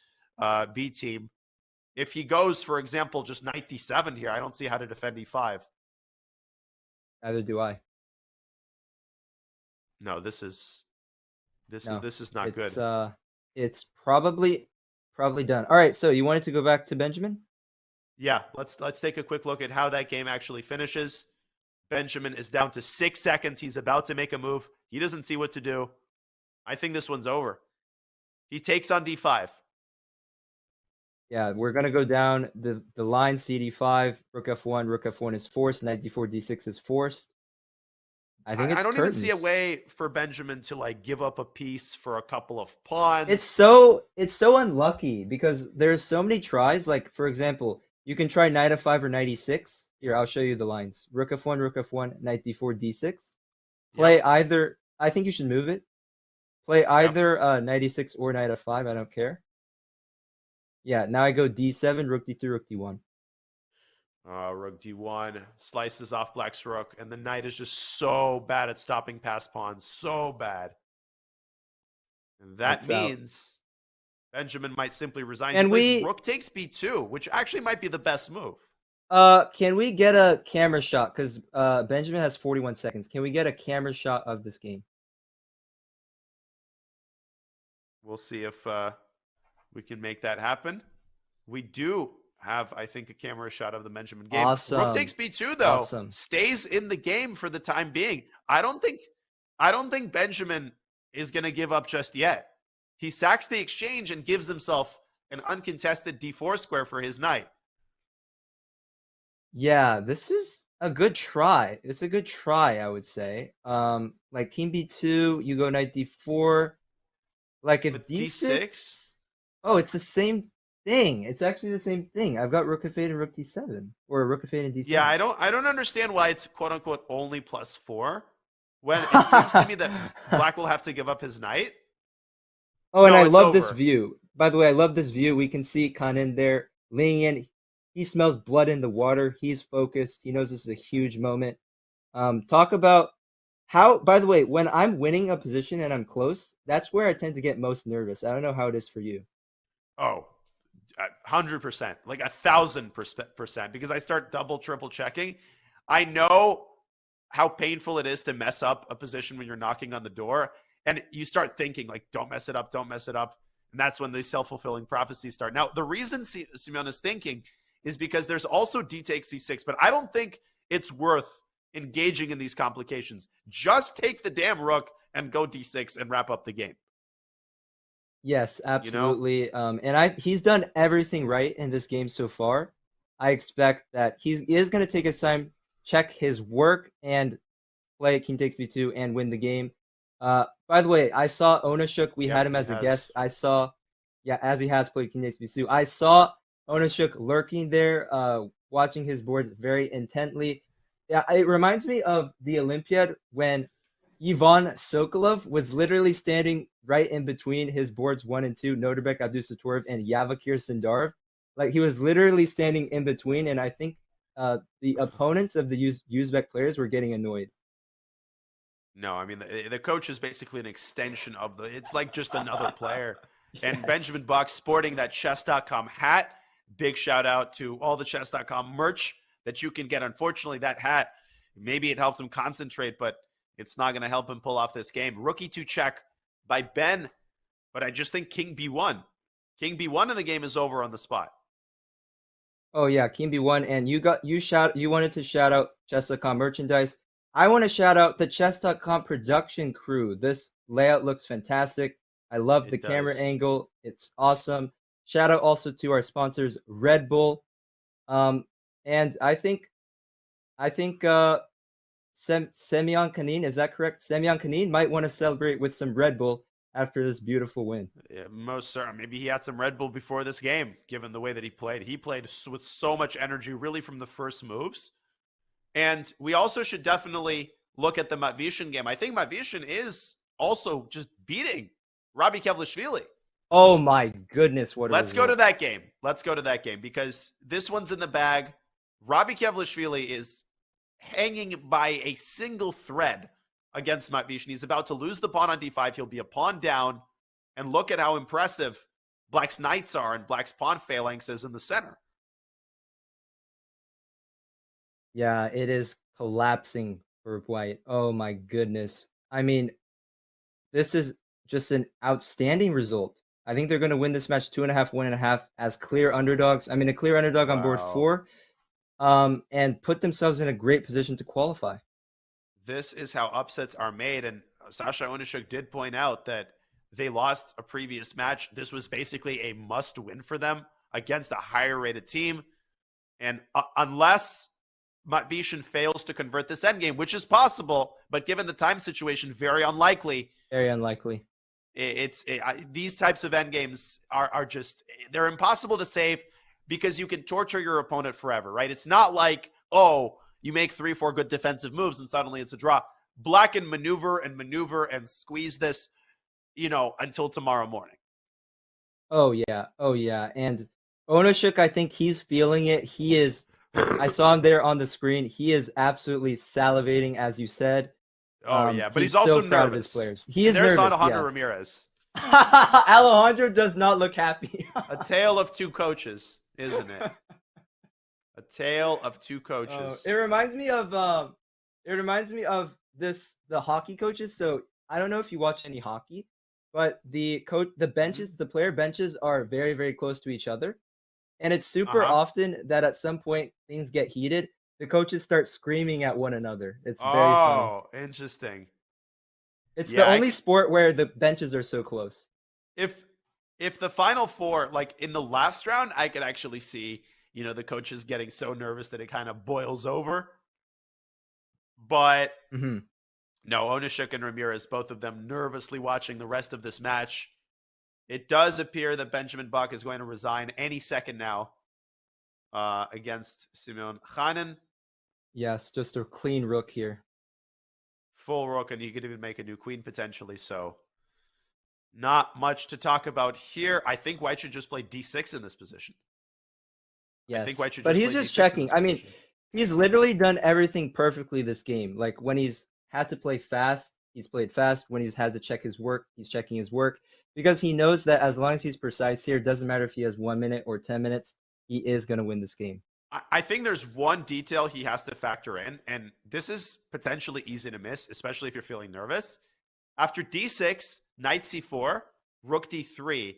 B team. If he goes, for example, just knight d7 here, I don't see how to defend e5. Neither do I. No, this is not good. It's probably done. All right, so you wanted to go back to Benjamin? Yeah, let's take a quick look at how that game actually finishes. Benjamin is down to 6 seconds. He's about to make a move. He doesn't see what to do. I think this one's over. He takes on d5. Yeah, we're gonna go down the line. CD5, rook f1, rook f1 is forced. Knight d4, d6 is forced. I think I don't even see a way for Benjamin to like give up a piece for a couple of pawns. It's so unlucky because there's so many tries. Like for example, you can try knight f5 or knight e6. Here, I'll show you the lines. Rook f1, knight d4, d6. Play either. I think you should move it. Play either knight e6 or knight f5. I don't care. Yeah, now I go d7, rook d3, rook d1. Rook d1 slices off black's rook, and the knight is just so bad at stopping past pawns. So bad. And that means Benjamin might simply resign. And rook takes b2, which actually might be the best move. Can we get a camera shot? Because Benjamin has 41 seconds. Can we get a camera shot of this game? We'll see if we can make that happen. We do have, I think, a camera shot of the Benjamin game. Awesome. Rook takes b2 though. Stays in the game for the time being. I don't think Benjamin is going to give up just yet. He sacks the exchange and gives himself an uncontested d4 square for his knight. Yeah, this is a good try. It's a good try, I would say. Like king b2, you go knight d4. Like if d6. Oh, it's the same thing. It's actually the same thing. I've got rook f8 and rook d7, or rook f8 and d7. Yeah, I don't understand why it's quote unquote only +4 when it seems to me that black will have to give up his knight. Oh, and I love this view. By the way, I love this view. We can see Kanin there leaning in. He smells blood in the water. He's focused. He knows this is a huge moment. Talk about how, by the way, when I'm winning a position and I'm close, that's where I tend to get most nervous. I don't know how it is for you. Oh, 100%, like 1,000%, because I start double, triple checking. I know how painful it is to mess up a position when you're knocking on the door, and you start thinking like, don't mess it up. And that's when the self-fulfilling prophecies start. Now, the reason Simeon is thinking is because there's also d takes c6, but I don't think it's worth engaging in these complications. Just take the damn rook and go d6 and wrap up the game. Yes, absolutely. And he's done everything right in this game so far. I expect that he is going to take his time, check his work, and play king takes b2 and win the game. By the way, I saw Onashuk. We had him as a guest. I saw, as he has played king takes b2. I saw Onashuk lurking there, watching his boards very intently. Yeah, it reminds me of the Olympiad when Ivan Sokolov was literally standing right in between his boards 1 and 2, Norbek Abdusattorov and Yavakir Sindarov. Like he was literally standing in between, and I think the opponents of the Uzbek players were getting annoyed. No, I mean the coach is basically an extension of it's like just another player. And Benjamin Buck sporting that chess.com hat. Big shout out to all the chess.com merch that you can get. Unfortunately, that hat, maybe it helps him concentrate, but it's not going to help him pull off this game. Rookie to check by Ben, but I just think king b1. King b1 in the game is over on the spot. Oh yeah, king b1, and you wanted to shout out chess.com merchandise. I want to shout out the chess.com production crew. This layout looks fantastic. I love the camera angle. It's awesome. Shout out also to our sponsors, Red Bull. And And I think Semyon Kanin, is that correct? Semyon Kanin might want to celebrate with some Red Bull after this beautiful win. Yeah, most certain. Maybe he had some Red Bull before this game, given the way that he played. He played with so much energy, really, from the first moves. And we also should definitely look at the Matvishin game. I think Matvishin is also just beating Robbie Kevlishvili. Oh my goodness, Let's go to that game. Let's go to that game because this one's in the bag. Robbie Kevlishvili is hanging by a single thread against Matvishin. He's about to lose the pawn on d5. He'll be a pawn down. And look at how impressive Black's knights are and Black's pawn phalanx is in the center. Yeah, it is collapsing for White. Oh my goodness. I mean, this is just an outstanding result. I think they're going to win this match 2.5, 1.5 as clear underdogs. I mean, a clear underdog on board 4, and put themselves in a great position to qualify. This is how upsets are made. And Sasha Onishuk did point out that they lost a previous match. This was basically a must win for them against a higher rated team. And unless Matvishin fails to convert this endgame, which is possible, but given the time situation, very unlikely. Very unlikely. These types of endgames are just, they're impossible to save because you can torture your opponent forever, right? It's not like, oh, you make 3-4 good defensive moves and suddenly it's a draw. Black can maneuver and squeeze this, until tomorrow morning. Oh yeah. And Onishuk, I think he's feeling it. He is. I saw him there on the screen. He is absolutely salivating, as you said. Oh yeah, but he's also so proud nervous. of his players. He is There's nervous. Alejandro Ramirez. Alejandro does not look happy. A tale of two coaches, isn't it? A tale of two coaches. It reminds me of the hockey coaches. So I don't know if you watch any hockey, but the player benches are very, very close to each other. And it's super often that at some point things get heated. The coaches start screaming at one another. It's very funny. Oh, interesting. It's the only sport where the benches are so close. If the Final Four, like in the last round, I could actually see, the coaches getting so nervous that it kind of boils over. But no, Onishuk and Ramirez, both of them nervously watching the rest of this match. It does appear that Benjamin Buck is going to resign any second now against Simeon Khanen. Yes, just a clean rook here. Full rook, and you could even make a new queen potentially. So not much to talk about here. I think White should just play d6 in this position. Yes, I think White should but just he's play just D6 checking. in I this mean, position. he's literally done everything perfectly this game. Like when he's had to play fast, he's played fast. When he's had to check his work, he's checking his work. Because he knows that as long as he's precise here, it doesn't matter if he has 1 minute or 10 minutes, he is going to win this game. I think there's one detail he has to factor in, and this is potentially easy to miss, especially if you're feeling nervous. After d6, knight c4, rook d3,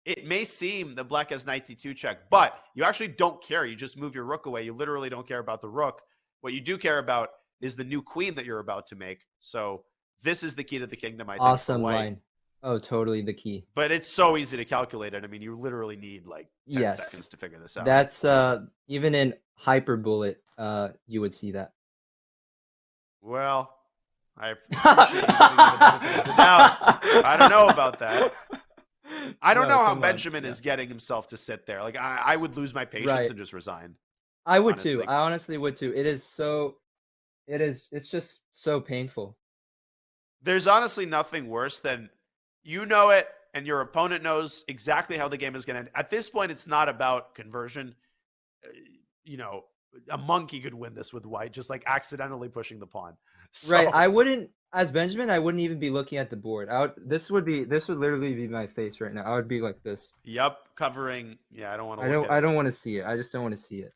it may seem that Black has knight d2 check, but you actually don't care. You just move your rook away. You literally don't care about the rook. What you do care about is the new queen that you're about to make. So this is the key to the kingdom, I think. Awesome line. Oh, totally the key. But it's so easy to calculate it. I mean, you literally need like 10 seconds to figure this out. That's even in Hyperbullet, you would see that. Well, I appreciate you giving me the benefit of the doubt. I don't know about that. I don't know how Benjamin is getting himself to sit there. Like I would lose my patience and just resign. I would too. I honestly would too. It's just so painful. There's honestly nothing worse than it and your opponent knows exactly how the game is going to end. At this point, it's not about conversion. A monkey could win this with White, just like accidentally pushing the pawn. So, right. I wouldn't, as Benjamin, I wouldn't even be looking at the board. This would literally be my face right now. I would be like this. Yep. Covering. Yeah. I don't want to I don't want to see it. I just don't want to see it.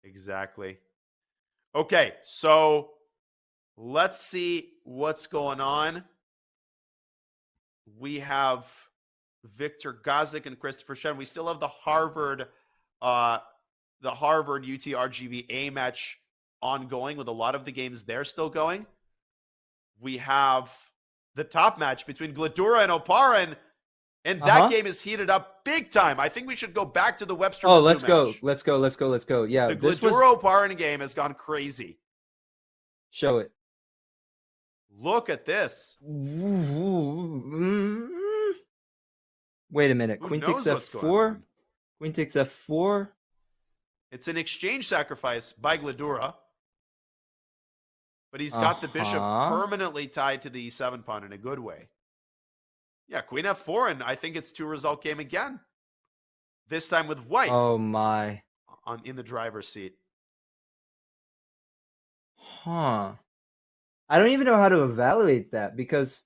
Exactly. Okay. So let's see what's going on. We have Victor Gazik and Christopher Shen. We still have the Harvard UT RGV match ongoing with a lot of the games there still going. We have the top match between Gladura and Oparin. And that game is heated up big time. I think we should go back to the Webster. Oh, Mizzou let's go. match. Let's go. Let's go. Let's go. Yeah. The Gladuro Parin game has gone crazy. Show it. Look at this. Wait a minute. Who Queen knows takes what's going F4. on? Queen takes F4. It's an exchange sacrifice by Gladura. But he's got the bishop permanently tied to the E7 pawn in a good way. Yeah, Queen F4, and I think it's 2-result game again. This time with white. Oh my. In the driver's seat. Huh. I don't even know how to evaluate that because,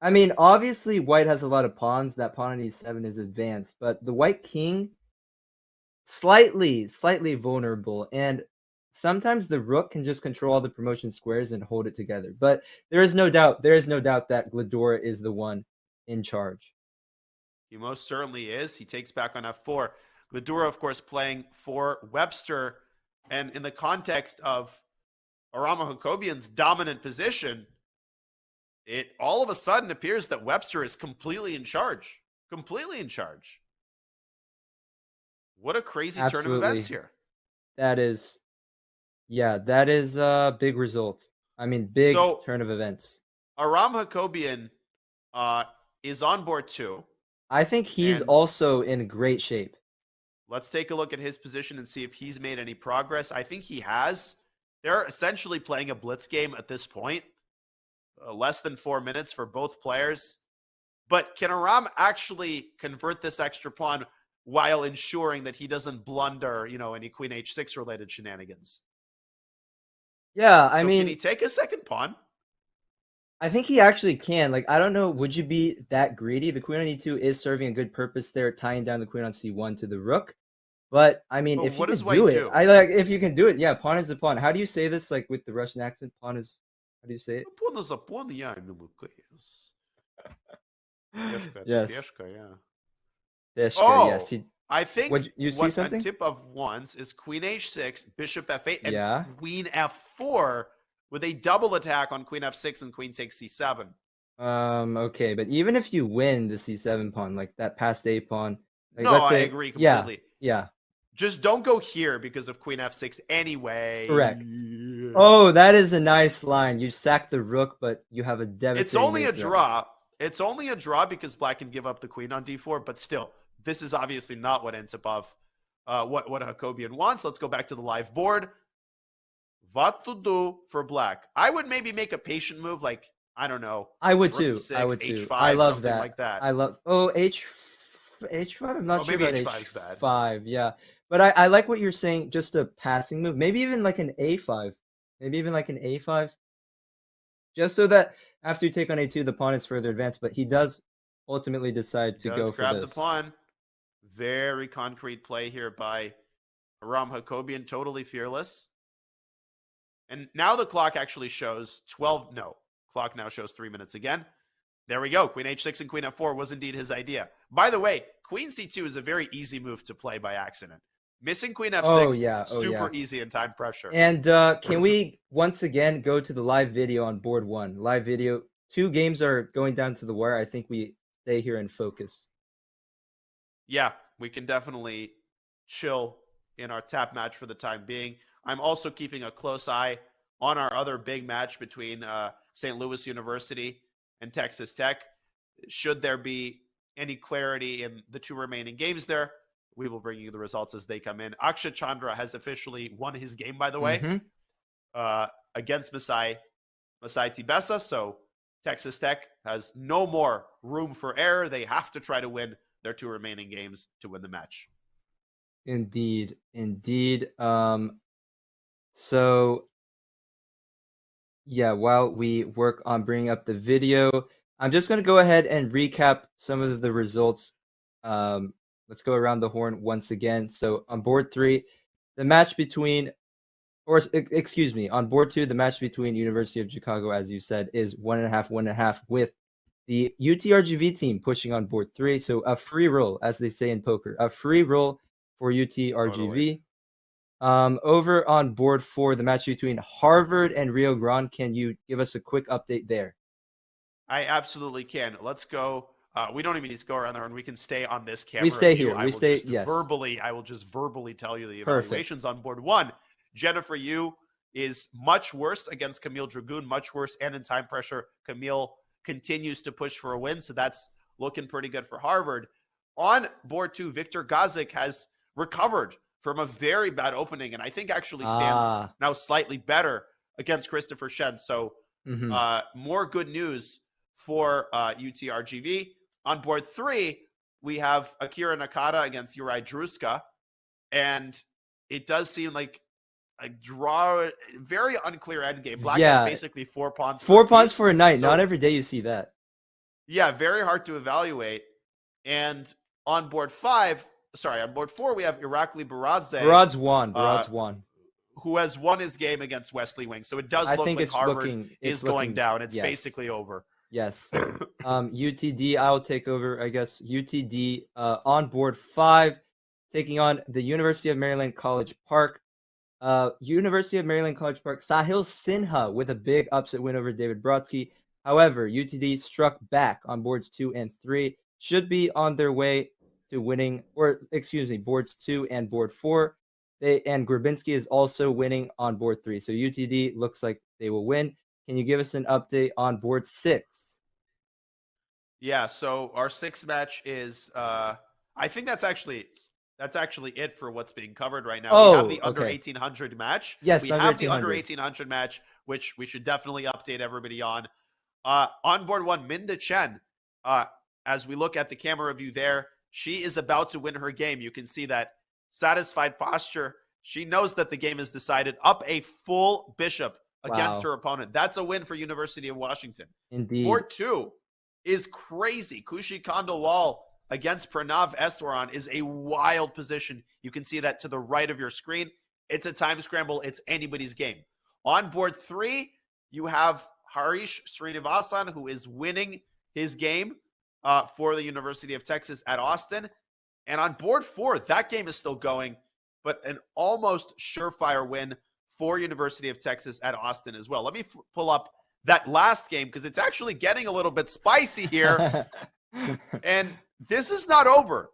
I mean, obviously white has a lot of pawns. That pawn on E7 is advanced, but the white king, slightly vulnerable, and sometimes the rook can just control all the promotion squares and hold it together. But there is no doubt that Gladura is the one in charge. He most certainly is. He takes back on F4. Gladura, of course, playing for Webster. And in the context of Arama Hakobian's dominant position, it all of a sudden appears that Webster is completely in charge. Completely in charge. What a crazy turn of events here. That is a big result. I mean, big turn of events. Aram Hakobian is on board too. I think he's also in great shape. Let's take a look at his position and see if he's made any progress. I think he has. They're essentially playing a blitz game at this point. Less than 4 minutes for both players. But can Aram actually convert this extra pawn while ensuring that he doesn't blunder, any Queen H6 related shenanigans? Yeah, I mean, can he take a second pawn? I think he actually can. Like, I don't know, would you be that greedy? The queen on E2 is serving a good purpose there, tying down the queen on C1 to the rook. But I mean, if you can do it, if you can do it, yeah, pawn is a pawn. How do you say this, like with the Russian accent? Pawn is, how do you say it? Pawn is a pawn, yeah, yes. Peshka, yeah. Peshka, yes. I think you see something? A tip of ones is Queen H6, Bishop F8, and Queen F4 with a double attack on Queen F6 and Queen takes C7. Okay, but even if you win the C7 pawn, like that passed A pawn. Like, no, I agree completely. Yeah. Just don't go here because of Queen F6 anyway. Correct. Oh, that is a nice line. You sack the rook, but you have a devastating. It's only a draw. It's only a draw because black can give up the queen on D4, but still, this is obviously not what ends above what Hakobian wants. Let's go back to the live board. What to do for black? I would maybe make a patient move, like, I don't know. I would too. E6, I would too. H5, I love that. Like that. I love. Oh, H5. I'm not sure maybe about H5 is bad. H5. Yeah, but I like what you're saying. Just a passing move, maybe even like an A5. Maybe even like an A5. Just so that after you take on A2, the pawn is further advanced. But he does ultimately decide to go for grab this. the pawn. Very concrete play here by Aram Hakobian, totally fearless. And now the clock actually shows 12. No, clock now shows 3 minutes again. There we go. Queen H6 and Queen F4 was indeed his idea. By the way, Queen C2 is a very easy move to play by accident. Missing Queen F6, super easy in time pressure. And can we once again go to the live video on board 1? Live video. 2 games are going down to the wire. I think we stay here and focus. Yeah, we can definitely chill in our tap match for the time being. I'm also keeping a close eye on our other big match between St. Louis University and Texas Tech. Should there be any clarity in the 2 remaining games there, we will bring you the results as they come in. Akshay Chandra has officially won his game, by the way, against Masai Tibesa. So Texas Tech has no more room for error. They have to try to win their 2 remaining games to win the match. Indeed. So, yeah, while we work on bringing up the video, I'm just going to go ahead and recap some of the results. Let's go around the horn once again. So on board 3, the match between, on board 2, the match between University of Chicago, as you said, is 1.5, with the UTRGV team pushing on board 3. So a free roll, as they say in poker, a free roll for UTRGV. Over on board 4, the match between Harvard and Rio Grande. Can you give us a quick update there? I absolutely can. Let's go We don't even need to go around there, and we can stay on this camera. We stay view. here. I We will stay. just Yes. I will just verbally tell you the Perfect. evaluations on board 1. Jennifer Yu is much worse against Camille Dragoon, much worse, and in time pressure, Camille continues to push for a win, so that's looking pretty good for Harvard. On board 2, Victor Gazik has recovered from a very bad opening, and I think actually stands now slightly better against Christopher Shen. So more good news for UTRGV. On board 3, we have Akira Nakata against Uri Druska, and it does seem like a draw, very unclear endgame. Black has basically 4 pawns. 4 pawns for a knight. So, not every day you see that. Yeah, very hard to evaluate. And on board 4, we have Irakli Baradze. Baradze won. Who has won his game against Wesley Wing. So it does look like Harvard is going down. It's basically over. Yes. UTD, I'll take over, I guess. UTD on board 5, taking on the University of Maryland College Park. University of Maryland College Park, Sahil Sinha with a big upset win over David Brodsky. However, UTD struck back on boards 2 and 3. Should be on their way to winning, boards 2 and board 4. And Grabinski is also winning on board 3. So UTD looks like they will win. Can you give us an update on board 6? Yeah, so our 6th match is, I think that's actually it for what's being covered right now. We have the under 1800 match. Yes, we have the under 1800 match, which we should definitely update everybody on. On board 1, Minda Chen, as we look at the camera view there, she is about to win her game. You can see that satisfied posture. She knows that the game is decided. Up a full bishop against her opponent. That's a win for University of Washington. Indeed. Board 2 is crazy. Kushi Kandawal against Pranav Eswaran is a wild position. You can see that to the right of your screen. It's a time scramble. It's anybody's game. On board 3, you have Harish Srinivasan, who is winning his game for the University of Texas at Austin. And on board 4, that game is still going, but an almost surefire win for University of Texas at Austin as well. Let me pull up that last game because it's actually getting a little bit spicy here. And this is not over,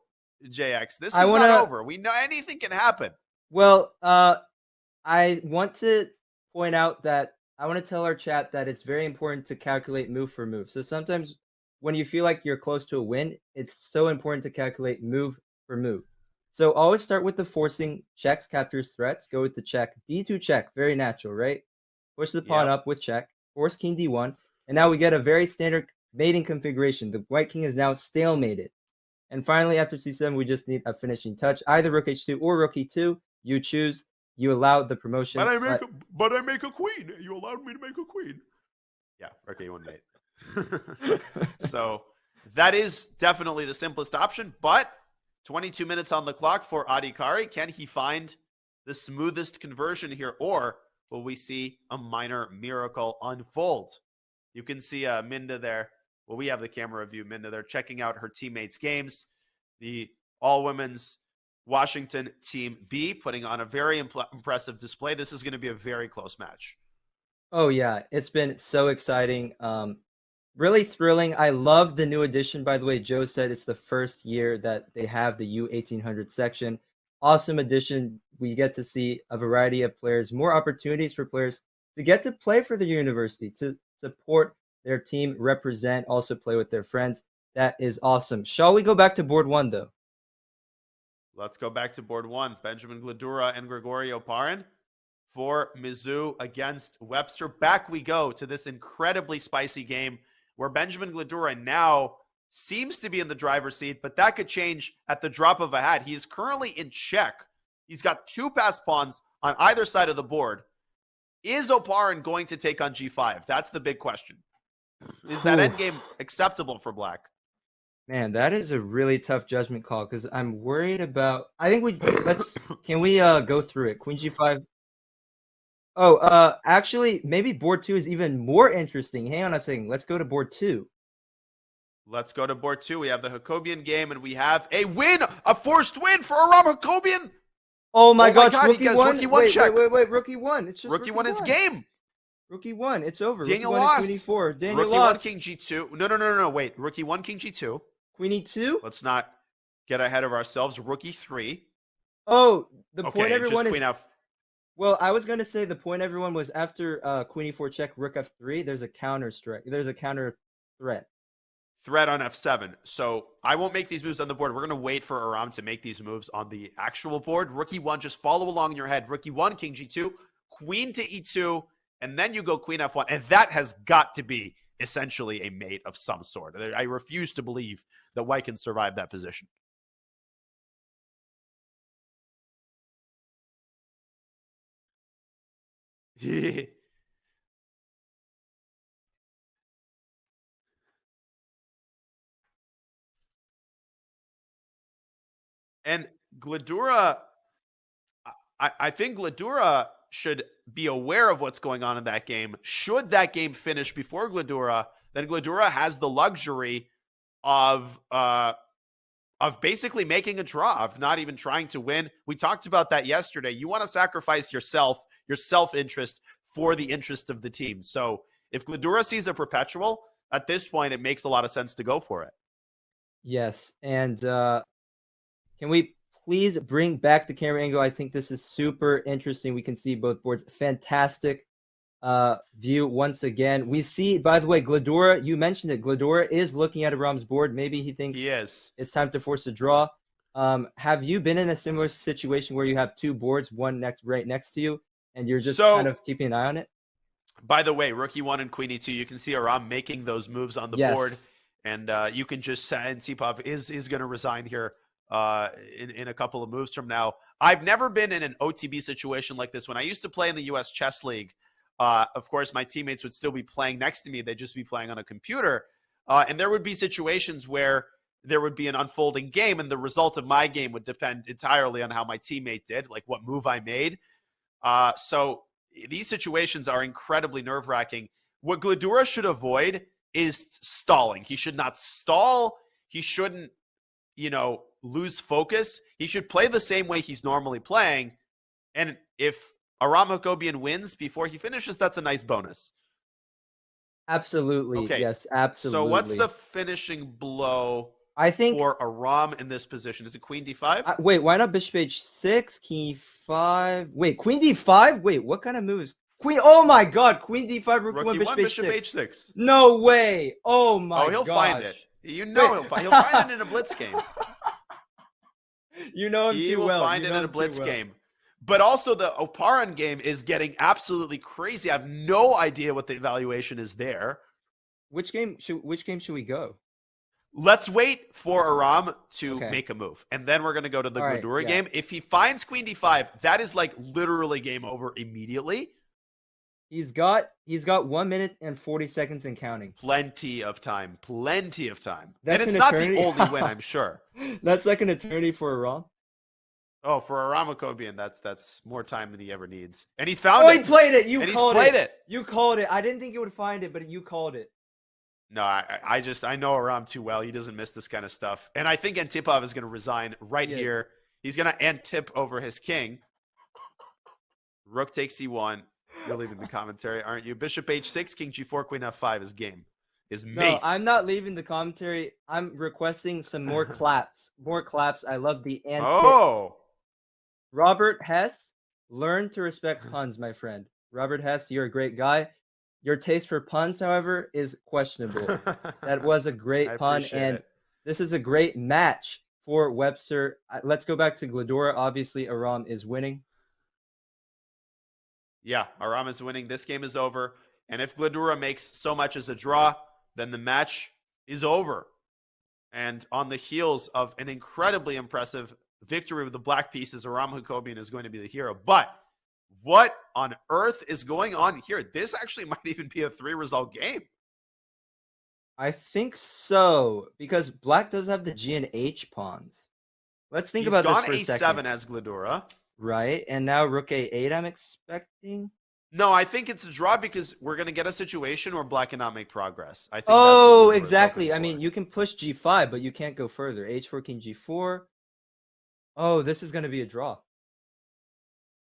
JX. This is not over. We know anything can happen. Well, I want to point out that I want to tell our chat that it's very important to calculate move for move. So sometimes when you feel like you're close to a win, it's so important to calculate move for move. So always start with the forcing checks, captures, threats. Go with the check. D2 check, very natural, right? Push the pawn up with check. Force king D1. And now we get a very standard mating configuration. The white king is now stalemated. And finally, after C7, we just need a finishing touch. Either rook H2 or rook E2. You choose. You allow the promotion. But I make a queen. You allowed me to make a queen. Yeah, rook A1 mate. So that is definitely the simplest option. But 22 minutes on the clock for Adhikari. Can he find the smoothest conversion here? Or will we see a minor miracle unfold? You can see Minda there. Well, we have the camera view. Minda there checking out her teammates' games. The all-women's Washington Team B putting on a very impressive display. This is going to be a very close match. Oh, yeah. It's been so exciting. Really thrilling. I love the new addition, by the way. Joe said it's the first year that they have the U1800 section. Awesome addition. We get to see a variety of players, more opportunities for players to get to play for the university, to support their team, represent, also play with their friends. That is awesome. Shall we go back to board 1, though? Let's go back to board 1. Benjamin Gladura and Gregorio Parin for Mizzou against Webster. Back we go to this incredibly spicy game where Benjamin Gladura now seems to be in the driver's seat, but that could change at the drop of a hat. He is currently in check. He's got 2 passed pawns on either side of the board. Is Oparin going to take on G5? That's the big question. Is that endgame acceptable for Black? Man, that is a really tough judgment call because I'm worried about. I think can we go through it? Queen G5. Oh, actually, maybe board 2 is even more interesting. Hang on a second. Let's go to board 2. Let's go to board 2. We have the Jacobian game, and we have a win, a forced win for Aram Jacobian. Oh my God, rookie won. won. Rookie won check. Wait, rookie won. It's just rookie won his game. Rook E1. It's over. Daniel Rook E1 lost. and Queen E4. Daniel Rook E1, lost. King G2. No. Wait. Rook E1, King G2. Queen E2. Let's not get ahead of ourselves. Rook E3. Oh, the Okay, point everyone just is. Queen F. Well, I was gonna say the point everyone was after Queen E4 check, Rook F3. There's a counter strike. There's a counter threat. Threat on F7. So I won't make these moves on the board. We're going to wait for Aram to make these moves on the actual board. Rook E1, just follow along in your head. Rook E1, King G2, Queen to E2, and then you go Queen F1. And that has got to be essentially a mate of some sort. I refuse to believe that White can survive that position. And Gladura, I think Gladura should be aware of what's going on in that game. Should that game finish before Gladura, then Gladura has the luxury of basically making a draw, of not even trying to win. We talked about that yesterday. You want to sacrifice yourself, your self-interest, for the interest of the team. So if Gladura sees a perpetual, at this point, it makes a lot of sense to go for it. Yes, and can we please bring back the camera angle? I think this is super interesting. We can see both boards. Fantastic view once again. We see, by the way, Gladura, you mentioned it. Gladura is looking at Aram's board. Maybe he thinks it's time to force a draw. Have you been in a similar situation where you have two boards, one right next to you, and you're just kind of keeping an eye on it? By the way, Rook E1 and Queen E2, you can see Aram making those moves on the board. And you can just say, and Antipov is going to resign here in a couple of moves from now. I've never been in an OTB situation like this. When I used to play in the U.S. Chess League, of course, my teammates would still be playing next to me. They'd just be playing on a computer. And there would be situations where there would be an unfolding game, and the result of my game would depend entirely on how my teammate did, like what move I made. So these situations are incredibly nerve-wracking. What Gladura should avoid is stalling. He should not stall. He shouldn't, lose focus. He should play the same way he's normally playing. And if Aram Hakobian wins before he finishes, that's a nice bonus. Absolutely. Okay. Yes, absolutely. So what's the finishing blow I think for Aram in this position? Is it Queen D5? Wait, why not Bishop H6, King E5? Wait, Queen D5? Wait, what kind of moves? Oh my God, Queen D5, Rook E1, Bishop H6. No way. Oh my God. He'll find it. He'll find it in a blitz game. You know him too well. He will find it in a blitz game. But also the Oparan game is getting absolutely crazy. I have no idea what the evaluation is there. Which game should we go? Let's wait for Aram to make a move. And then we're going to go to the Gladura game. If he finds Queen D5, that is like literally game over immediately. He's got 1 minute and 40 seconds and counting. Plenty of time. And it's an not eternity. the only win, I'm sure. That's like an eternity for Aram. Oh, for Aram Hakobian, that's more time than he ever needs. And he's found it. He played it. He's played it. You called it. I didn't think it would find it, but you called it. No, I know Aram too well. He doesn't miss this kind of stuff. And I think Antipov is going to resign here. He's going to antip over his king. Rook takes E1. You're leaving the commentary, aren't you? Bishop H6, King G4, Queen F5 is game. Is mate. No, I'm not leaving the commentary. I'm requesting some more claps. More claps. I love the antip. Oh. Robert Hess, learn to respect puns, my friend. Robert Hess, you're a great guy. Your taste for puns, however, is questionable. That was a great pun, and this is a great match for Webster. Let's go back to Gladura. Obviously, Aram is winning. Yeah, Aram is winning. This game is over. And if Gladura makes so much as a draw, then the match is over. And on the heels of an incredibly impressive victory with the black pieces, Aram Hakobian is going to be the hero. But what on earth is going on here? This actually might even be a 3-result game. I think so, because black does have the G and H pawns. Let's think about this for a second. He's gone A7 as Gladura. Right, and now Rook A8 I'm expecting? No, I think it's a draw because we're going to get a situation where black cannot make progress. I think exactly. I mean, you can push G5, but you can't go further. H4, King G4. Oh, this is going to be a draw.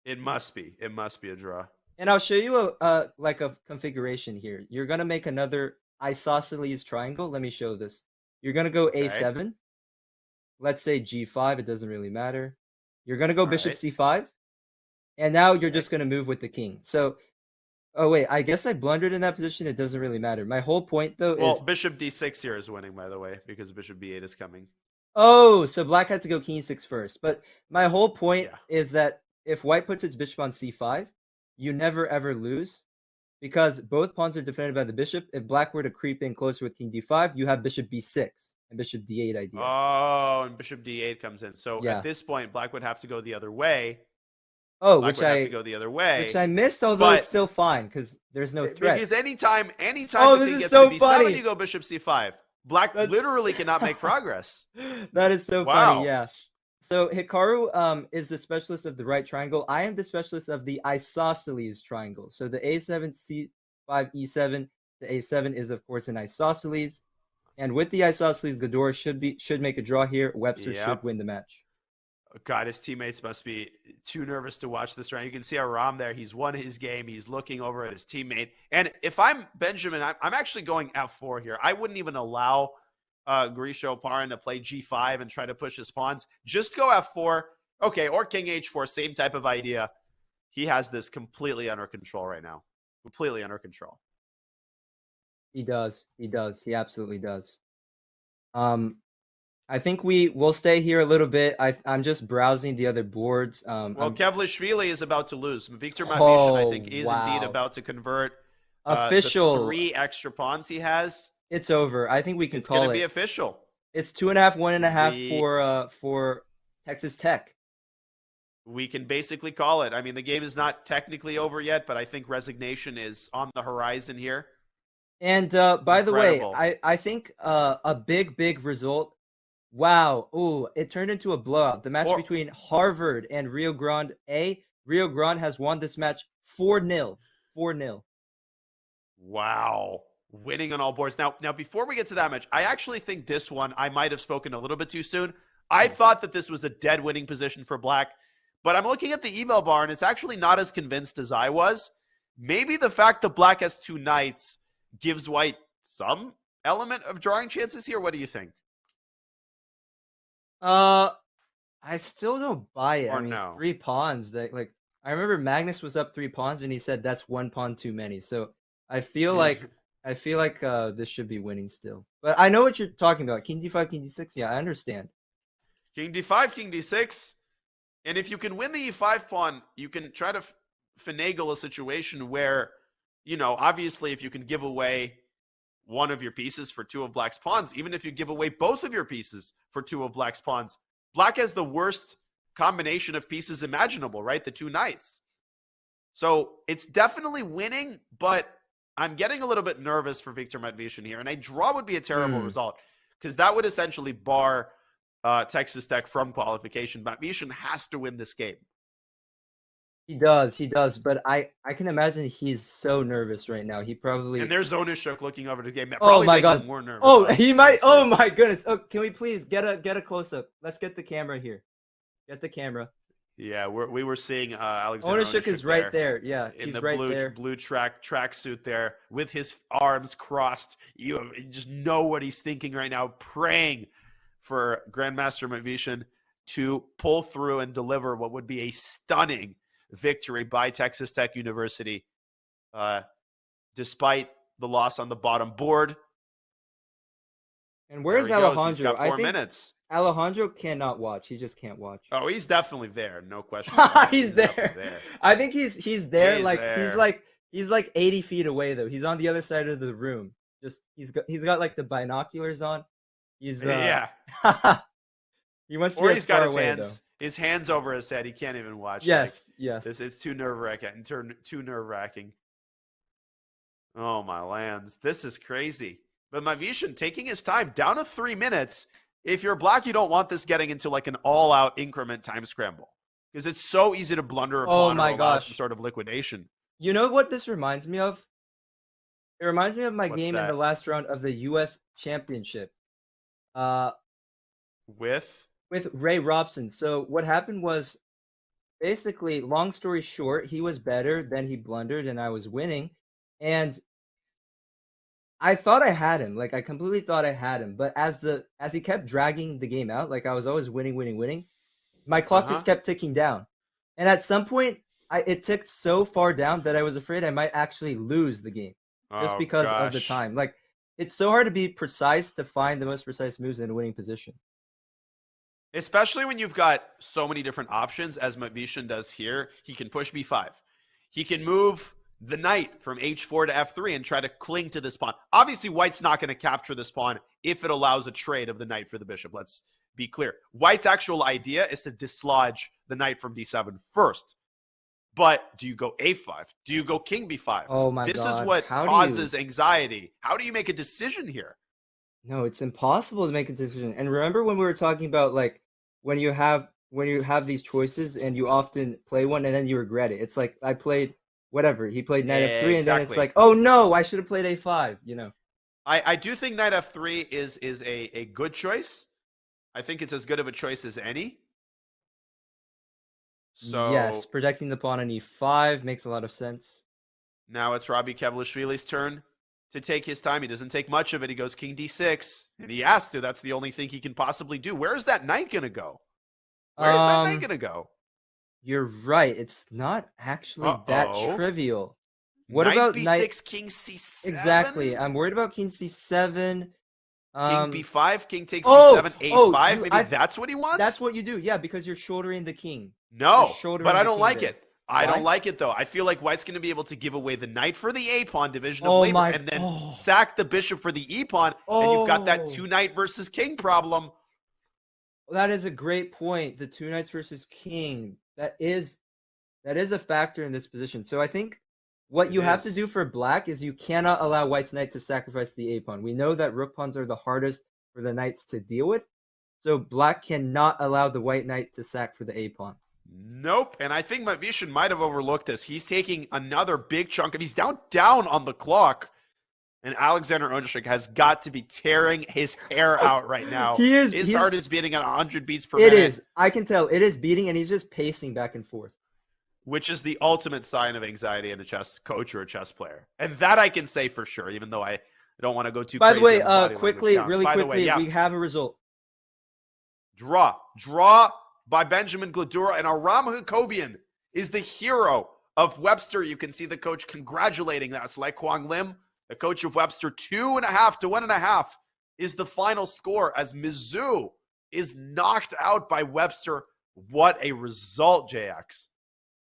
It must be. It must be a draw. And I'll show you a like a configuration here. You're gonna make another isosceles triangle. Let me show this. You're gonna go a7. Let's say g5. It doesn't really matter. You're gonna go bishop c5, and now you're just gonna move with the king. So, oh wait, I guess I blundered in that position. It doesn't really matter. My whole point though is bishop d6 here is winning, by the way, because bishop b8 is coming. Oh, so black had to go king e6 first. But my whole point is that if white puts its bishop on c5, you never ever lose because both pawns are defended by the bishop. If black were to creep in closer with king d5, you have bishop b6 and bishop d8 ideas. Oh, and bishop d8 comes in. So at this point, black would have to go the other way. Oh, black would have to go the other way. Which I missed, although it's still fine because there's no threat. Because anytime oh, the this king is gets so to b7, funny. you go bishop c5. Black literally cannot make progress. That is so funny, yeah. So Hikaru is the specialist of the right triangle. I am the specialist of the isosceles triangle. So the a7, c5, e7, the a7 is of course an isosceles. And with the isosceles, Gador should make a draw here. Webster should win the match. God, his teammates must be too nervous to watch this round. You can see Aram there. He's won his game. He's looking over at his teammate. And if I'm Benjamin, I'm actually going f4 here. I wouldn't even allow Grisho Paran to play g5 and try to push his pawns. Just go f4. Okay, or king h4, same type of idea. He has this completely under control right now. Completely under control. He does. He does. He absolutely does. I think we'll stay here a little bit. I'm just browsing the other boards. Kevlishvili is about to lose. Viktor Matvishin, I think, is indeed about to convert official the 3 extra pawns he has. It's over. I think we can call it. It's going to be official. It's 2.5, 1.5 for Texas Tech. We can basically call it. I mean, the game is not technically over yet, but I think resignation is on the horizon here. And by the way, I think a big result. Wow. Ooh, it turned into a blowout. The match between Harvard and Rio Grande A. Rio Grande has won this match 4-0. 4-0. Wow. Winning on all boards. Now, before we get to that match, I actually think this one, I might have spoken a little bit too soon. I thought that this was a dead winning position for black, but I'm looking at the email bar, and it's actually not as convinced as I was. Maybe the fact that black has 2 knights gives white some element of drawing chances here. What do you think? I still don't buy it. Or I mean, no? 3 pawns. I remember Magnus was up 3 pawns, and he said that's 1 pawn too many. So I feel like this should be winning still. But I know what you're talking about. King d5, king d6. Yeah, I understand. King d5, king d6. And if you can win the e5 pawn, you can try to finagle a situation where, obviously if you can give away one of your pieces for 2 of black's pawns, even if you give away both of your pieces for 2 of black's pawns, black has the worst combination of pieces imaginable, right? The 2 knights. So it's definitely winning, but I'm getting a little bit nervous for Viktor Matvishin here. And a draw would be a terrible result because that would essentially bar Texas Tech from qualification. Matvishin has to win this game. He does, but I can imagine he's so nervous right now. He probably and there's Onishuk looking over the game. That oh my god, him more nervous. Oh, he might. Oh my goodness. Oh, can we please get a close up? Let's get the camera here. Get the camera. Yeah, we were seeing Alexander Onishuk is right there. Yeah, in he's the right blue there. Blue tracksuit there with his arms crossed. You just know what he's thinking right now, praying for Grandmaster Matvishin to pull through and deliver what would be a stunning victory by Texas Tech University, despite the loss on the bottom board. And where's Alejandro? He's got 4 minutes. Alejandro cannot watch. He just can't watch. Oh, he's definitely there. No question. He's there. I think he's there. He's like 80 feet away though. He's on the other side of the room. Just he's got like the binoculars on. He's yeah. He wants to or be he's got his hands over his head. He can't even watch. Yes. It's too nerve-wracking. Too nerve-wracking. Oh my lands. This is crazy. But Matvishin taking his time down to 3 minutes. If you're black, you don't want this getting into like an all-out increment time scramble because it's so easy to blunder upon or allow some sort of liquidation. You know what this reminds me of? It reminds me of my game in the last round of the U.S. Championship. With Ray Robson. So what happened was basically, long story short, he was better, then he blundered, and I was winning. And I thought I had him. Like, I completely thought I had him. But as he kept dragging the game out, like I was always winning, my clock just kept ticking down. And at some point, it ticked so far down that I was afraid I might actually lose the game just because of the time. Like, it's so hard to be precise to find the most precise moves in a winning position. Especially when you've got so many different options, as Matvishin does here. He can push b5. He can move the knight from h4 to f3 and try to cling to this pawn. Obviously, White's not going to capture this pawn if it allows a trade of the knight for the bishop. Let's be clear. White's actual idea is to dislodge the knight from d7 first. But do you go a5? Do you go king b5? Oh my God. This is what causes anxiety. How do you make a decision here? No, it's impossible to make a decision. And remember when we were talking about, like, when you have these choices and you often play one and then you regret it. It's like I played whatever. He played knight f3 and then it's like, oh no, I should have played a5, you know. I do think knight f3 is a good choice. I think it's as good of a choice as any. So yes, protecting the pawn on e5 makes a lot of sense. Now it's Robbie Kevelishvili's turn to take his time. He doesn't take much of it. He goes king d6, and he has to. That's the only thing he can possibly do. Where is that knight going to go? Where is that knight going to go? You're right. It's not actually that trivial. What knight about b6, knight... king c7? Exactly. I'm worried about king c7. King b5, king takes b7, a5. Maybe that's what he wants? That's what you do, yeah, because you're shouldering the king. No, but I don't like it. I don't like it, though. I feel like White's going to be able to give away the knight for the a-pawn, division of labor, and then sack the bishop for the e-pawn, and you've got that two-knight versus king problem. That is a great point. The two knights versus king. That is a factor in this position. So I think what you have to do for black is you cannot allow White's knight to sacrifice the a-pawn. We know that rook pawns are the hardest for the knights to deal with, so black cannot allow the white knight to sack for the a-pawn. Nope, and I think Matvishin might have overlooked this. He's taking another big chunk of... He's down on the clock, and Alexander Ondrashik has got to be tearing his hair out right now. His heart is beating at 100 beats per minute. It is. I can tell. It is beating, and he's just pacing back and forth. Which is the ultimate sign of anxiety in a chess coach or a chess player. And that I can say for sure, even though I don't want to go too By crazy. By the way, really quickly, we have a result. Draw by Benjamin Gladura, and Aram Hakobian is the hero of Webster. You can see the coach congratulating that. It's like Kwang Lim, the coach of Webster. 2.5 to 1.5 is the final score as Mizzou is knocked out by Webster. What a result, JX.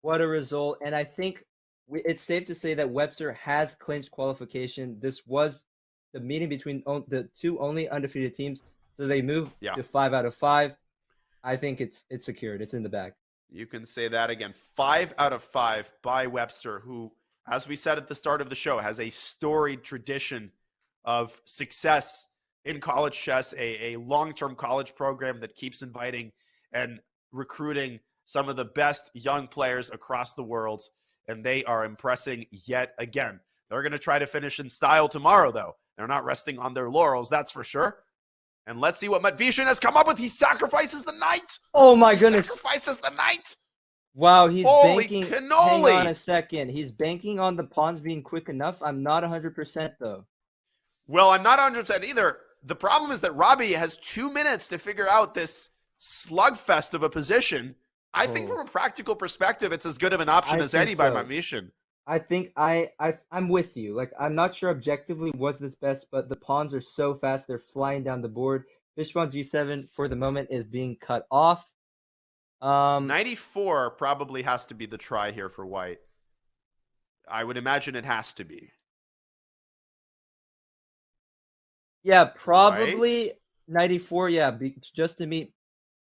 What a result. And I think it's safe to say that Webster has clinched qualification. This was the meeting between the two only undefeated teams. So they move to 5 out of 5. I think it's secured. It's in the bag. You can say that again. 5 out of 5 by Webster, who, as we said at the start of the show, has a storied tradition of success in college chess, a long-term college program that keeps inviting and recruiting some of the best young players across the world, and they are impressing yet again. They're going to try to finish in style tomorrow, though. They're not resting on their laurels, that's for sure. And let's see what Matvishin has come up with. He sacrifices the knight. Oh, my goodness. Sacrifices the knight. Wow, he's Holy banking. Cannoli. Hang on a second. He's banking on the pawns being quick enough. I'm not 100%, though. Well, I'm not 100% either. The problem is that Robbie has 2 minutes to figure out this slugfest of a position. I think from a practical perspective, it's as good of an option as any by Matvishin. I think I'm with you. Like, I'm not sure objectively was this best, but the pawns are so fast. They're flying down the board. Bishop on g7 for the moment is being cut off. 94 probably has to be the try here for White. I would imagine it has to be. Yeah, probably right? 94. Yeah, just to meet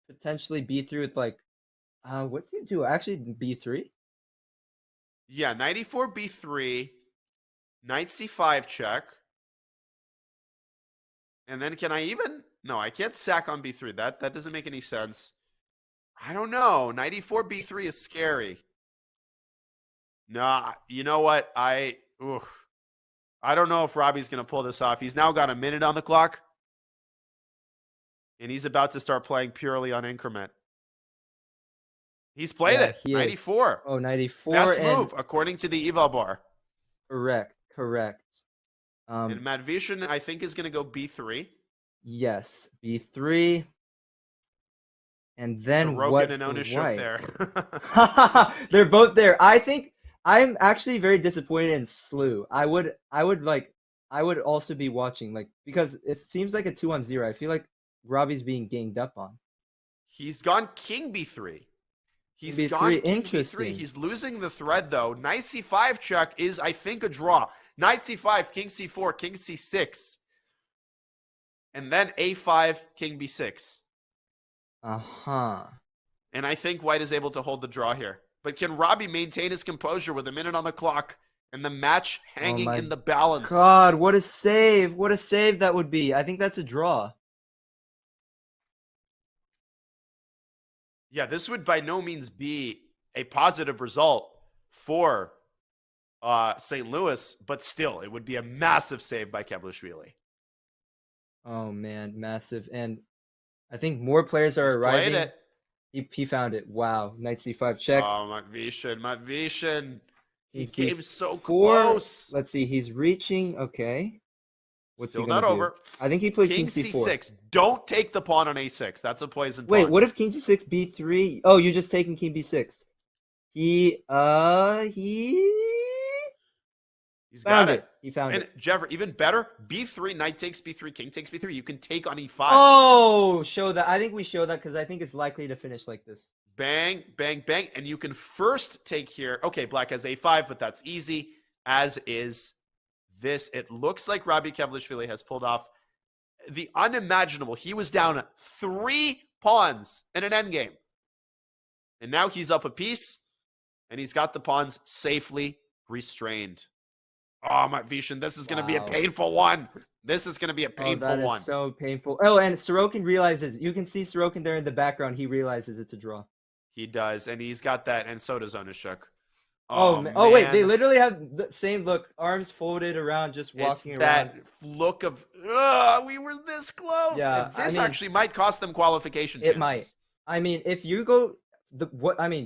potentially b3 with like, what do you do? Actually, b3. Yeah, 94 b3, knight c5 check. And then can I even? No, I can't sack on b3. That doesn't make any sense. I don't know. 94 b3 is scary. Nah, you know what? I don't know if Robbie's going to pull this off. He's now got a minute on the clock. And he's about to start playing purely on increment. He's played Yeah, it. he is. 94. Oh, 94. Best and move, according to the eval bar. Correct. And Matvishin, I think, is going to go B3. Yes, B3. And then Sorokin what and for ownership white? there. They're both there. I think I'm actually very disappointed in Slew. I would also be watching, like, because it seems like a 2-on-0. I feel like Robbie's being ganged up on. He's gone King B3. He's B3, gone King interesting. B3. He's losing the thread, though. Knight C5 check is, I think, a draw. Knight C5, King C4, King C6. And then A5, King B6. Uh-huh. And I think white is able to hold the draw here. But can Robbie maintain his composure with a minute on the clock and the match hanging in the balance? God, what a save. What a save that would be. I think that's a draw. Yeah, this would by no means be a positive result for St. Louis, but still, it would be a massive save by Kevlishvili. Oh, man, massive. And I think more players are He's arriving. played it. He found it. Wow. Knight C5 check. Oh, Matvishin. He King came so C4. close. Let's see. He's reaching. Okay. What's Still he gonna not do? over. I think he played King King C4. C6. Don't take the pawn on A6. That's a poison pawn. Wait, what if King C6 B3? Oh, you're just taking King B6. He's got it. He found And it. Jeffrey, even better, B3, knight takes B3, king takes B3. You can take on E5. Oh, show that. I think we show that because I think it's likely to finish like this. Bang, bang, bang. And you can first take here. Okay, black has A5, but that's easy, as is this. It looks like Robbie Kevlishvili has pulled off the unimaginable. He was down 3 pawns in an endgame. And now he's up a piece, and he's got the pawns safely restrained. Oh, Matvishin, this is going to be a painful one. This is going to be a painful one. So painful. Oh, and Sorokin realizes. You can see Sorokin there in the background. He realizes it's a draw. He does, and he's got that, and so does Onishuk. Oh, man. Oh, wait, they literally have the same look. Arms folded around, just walking it's around. That look of, we were this close. Yeah, And this actually might cost them qualification chances. It might. I mean, if you go,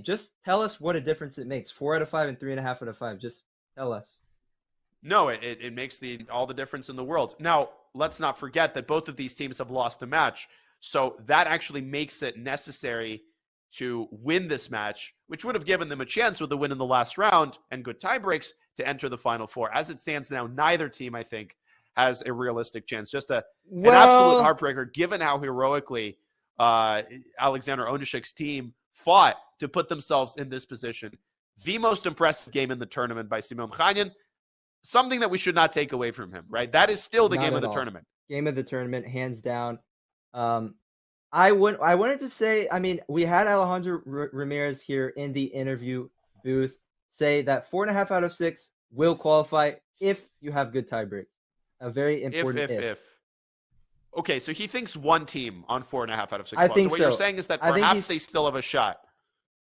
just tell us what a difference it makes. 4 out of 5 and 3.5 out of 5. Just tell us. No, it makes all the difference in the world. Now, let's not forget that both of these teams have lost a match. So that actually makes it necessary to win this match, which would have given them a chance with the win in the last round and good tie breaks to enter the Final Four. As it stands now, neither team, I think, has a realistic chance. Just an absolute heartbreaker, given how heroically Alexander Onishuk's team fought to put themselves in this position. The most impressive game in the tournament by Simon Khanyan. Something that we should not take away from him, right? That is still the game of the tournament. Game of the tournament, hands down. I wanted to say, I mean, we had Alejandro Ramirez here in the interview booth say that 4.5 out of 6 will qualify if you have good tie breaks. A very important if. Okay, so he thinks one team on 4.5 out of 6. I think so. What so. You're saying is that perhaps they still have a shot.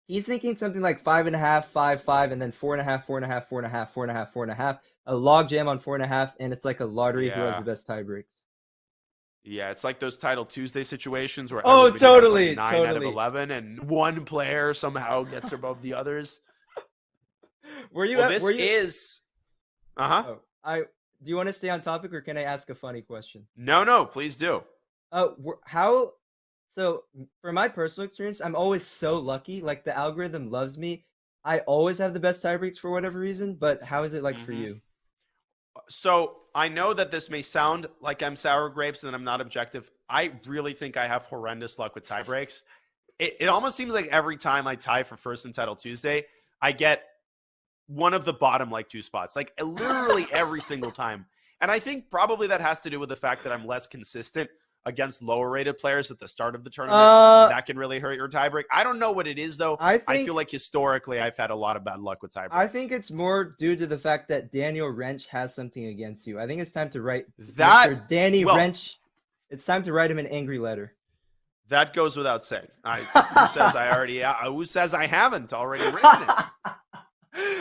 He's thinking something like 5.5, 5, 5, and then 4.5, 4.5, 4.5, 4.5, 4.5. A log jam on 4.5, and it's like a lottery who has the best tie breaks. Yeah, it's like those Title Tuesday situations where totally, has like 9 out of 11, and one player somehow gets above the others. Do you want to stay on topic, or can I ask a funny question? No, please do. So for my personal experience, I'm always so lucky. Like, the algorithm loves me. I always have the best tie breaks for whatever reason. But how is it like for you? So I know that this may sound like I'm sour grapes and I'm not objective. I really think I have horrendous luck with tie breaks. It almost seems like every time I tie for first in Title Tuesday, I get one of the bottom like 2 spots, like literally every single time. And I think probably that has to do with the fact that I'm less consistent against lower rated players at the start of the tournament. That can really hurt your tiebreak. I don't know what it is, though. I feel like historically I've had a lot of bad luck with tiebreaks. I think it's more due to the fact that Daniel Wrench has something against you. I think it's time to write Mr. Danny Wrench. It's time to write him an angry letter. That goes without saying. Who says I haven't already written it?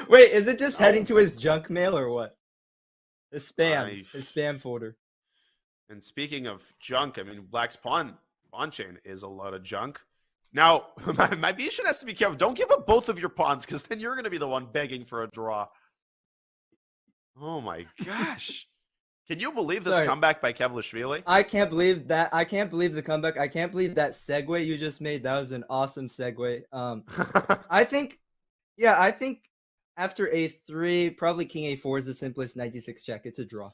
Wait, is it just heading to his junk mail or what? His spam folder. And speaking of junk, I mean, Black's pawn chain is a lot of junk. Now, my Vishen has to be careful. Don't give up both of your pawns, because then you're going to be the one begging for a draw. Oh my gosh. Can you believe this comeback by Kevlishvili? I can't believe that. I can't believe the comeback. I can't believe that segue you just made. That was an awesome segue. I think after A3, probably King A4 is the simplest 96 check. It's a draw.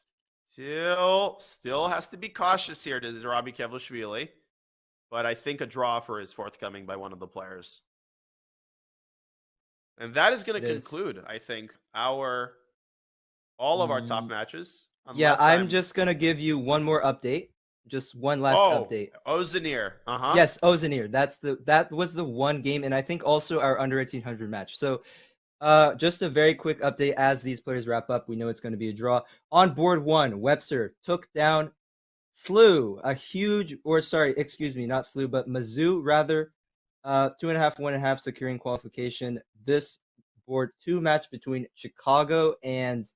Still has to be cautious here to Robbie Kevlishvili. But I think a draw offer is forthcoming by one of the players. And that is going to conclude, I think, all of our top matches. Yeah, I'm just going to give you one more update. Just one last update. Ozanir. Yes, Ozanir. That was the one game, and I think also our under 1800 match. So just a very quick update as these players wrap up. We know it's going to be a draw. On board 1, Webster took down Slew, not Slew, but Mizzou, rather. 2.5, 1.5, securing qualification. This board 2 match between Chicago and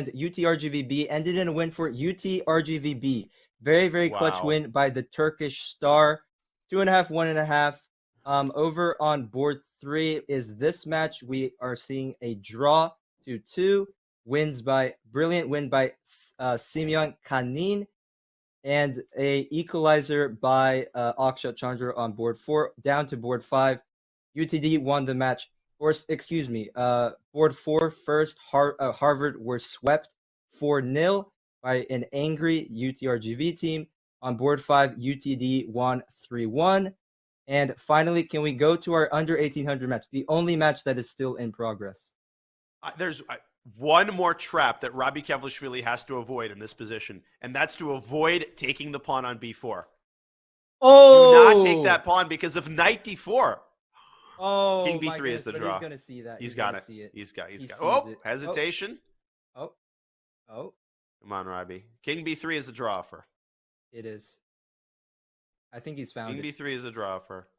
UTRGVB ended in a win for UTRGVB. Very, very clutch win by the Turkish star. 2.5, 1.5. Over on board 3 is this match. We are seeing a draw 2-2. Brilliant win by Simeon Kanin, and a equalizer by Akshat Chandra on board 4. Down to board 5, UTD won the match. Board 4 first, Harvard were swept 4-0 by an angry UTRGV team. On board 5, UTD won 3-1. And finally, can we go to our under 1800 match, the only match that is still in progress? There's one more trap that Robbie Kevlishvili has to avoid in this position, and that's to avoid taking the pawn on b4. Oh! Do not take that pawn because of knight d4. Oh, King b3 is the draw. He's gonna see that. He's got it. He's got it. Hesitation. Oh. Come on, Robbie. King b3 is a draw offer. It is. I think he's found King it. b3 is a draw offer.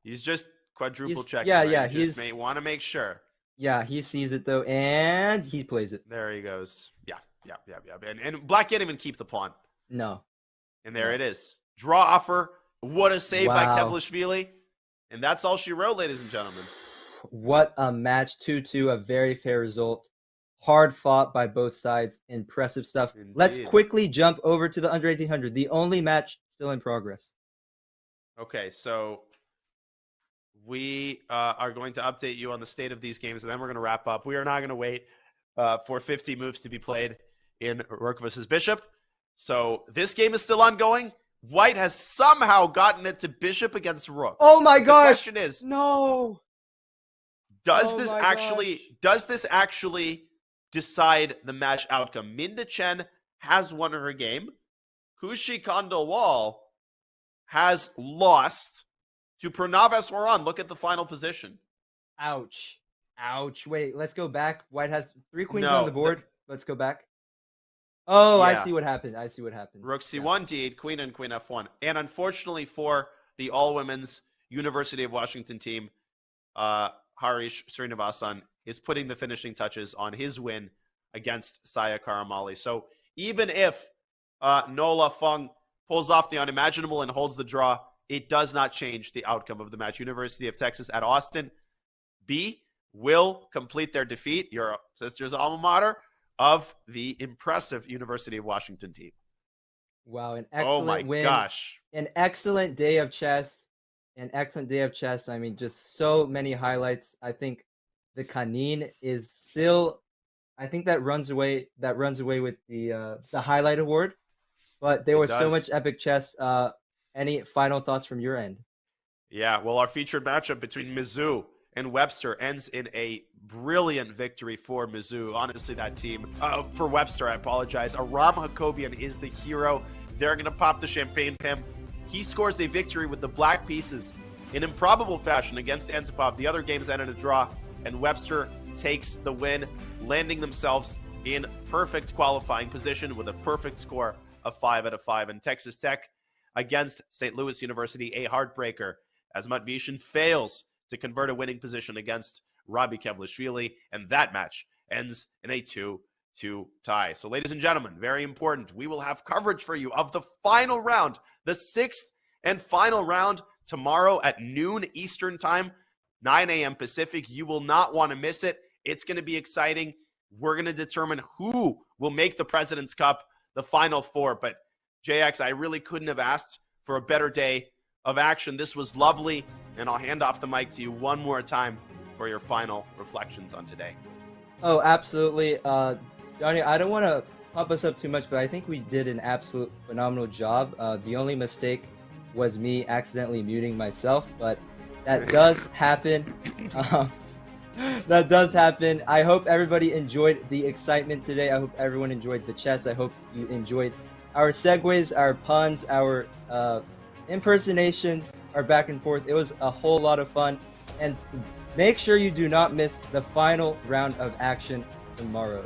He's just quadruple checking. Yeah. He just may want to make sure. Yeah, he sees it though, and he plays it. There he goes. Yeah. And Black can't even keep the pawn. No. And there it is. Draw offer. What a save by Kevlishvili. And that's all she wrote, ladies and gentlemen. What a match. 2-2, a very fair result. Hard fought by both sides. Impressive stuff. Indeed. Let's quickly jump over to the under 1800, the only match still in progress. Okay, so we are going to update you on the state of these games, and then we're going to wrap up. We are not going to wait for 50 moves to be played in Rook versus Bishop. So this game is still ongoing. White has somehow gotten it to Bishop against Rook. Oh my gosh! The question is, no. Does this actually decide the match outcome? Minda Chen has won her game. Kushi Kandawal has lost to Pranav Eswaran. Look at the final position. Ouch. Wait, let's go back. White has 3 queens on the board. Let's go back. Oh, yeah. I see what happened. Rook C1, D8, Queen, and Queen F1. And unfortunately for the all-women's University of Washington team, Harish Srinivasan is putting the finishing touches on his win against Saya Karamali. So even if Nola Fung pulls off the unimaginable and holds the draw, it does not change the outcome of the match. University of Texas at Austin B will complete their defeat, your sister's alma mater, of the impressive University of Washington team. Wow, an excellent win. Gosh. An excellent day of chess. I mean, just so many highlights. I think the Kanin is still, I think that runs away with the highlight award. But there was so much epic chess. Any final thoughts from your end? Yeah, well, our featured matchup between Mizzou and Webster ends in a brilliant victory for Mizzou. Honestly, that team, for Webster, I apologize. Aram Hakobian is the hero. They're going to pop the champagne for him. He scores a victory with the black pieces in improbable fashion against Antipov. The other games ended a draw, and Webster takes the win, landing themselves in perfect qualifying position with a perfect score of 5 out of 5. And Texas Tech against St. Louis University, a heartbreaker, as Matvishin fails to convert a winning position against Robbie Kevlishvili, and that match ends in a 2-2 to tie. So, ladies and gentlemen, very important. We will have coverage for you of the final round, the 6th and final round, tomorrow at noon Eastern time, 9 a.m. Pacific. You will not want to miss it. It's going to be exciting. We're going to determine who will make the President's Cup, the Final Four. But JX, I really couldn't have asked for a better day of action. This was lovely, and I'll hand off the mic to you one more time for your final reflections on today. Oh, absolutely. Johnny, I don't want to pump us up too much, but I think we did an absolute phenomenal job. The only mistake was me accidentally muting myself, but that does happen. That does happen. I hope everybody enjoyed the excitement today. I hope everyone enjoyed the chess. I hope you enjoyed our segues, our puns, our impersonations, our back and forth. It was a whole lot of fun. And make sure you do not miss the final round of action tomorrow.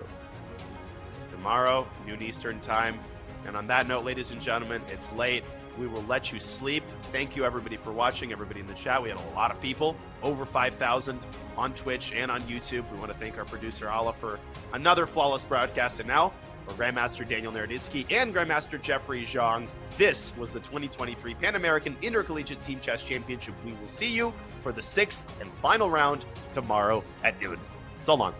Tomorrow, noon Eastern time. And on that note, ladies and gentlemen, it's late. We will let you sleep. Thank you, everybody, for watching. Everybody in the chat. We had a lot of people, over 5,000 on Twitch and on YouTube. We want to thank our producer, Ala, for another flawless broadcast. And now, for Grandmaster Daniel Naroditsky and Grandmaster Jeffrey Zhang, this was the 2023 Pan American Intercollegiate Team Chess Championship. We will see you for the 6th and final round tomorrow at noon. So long.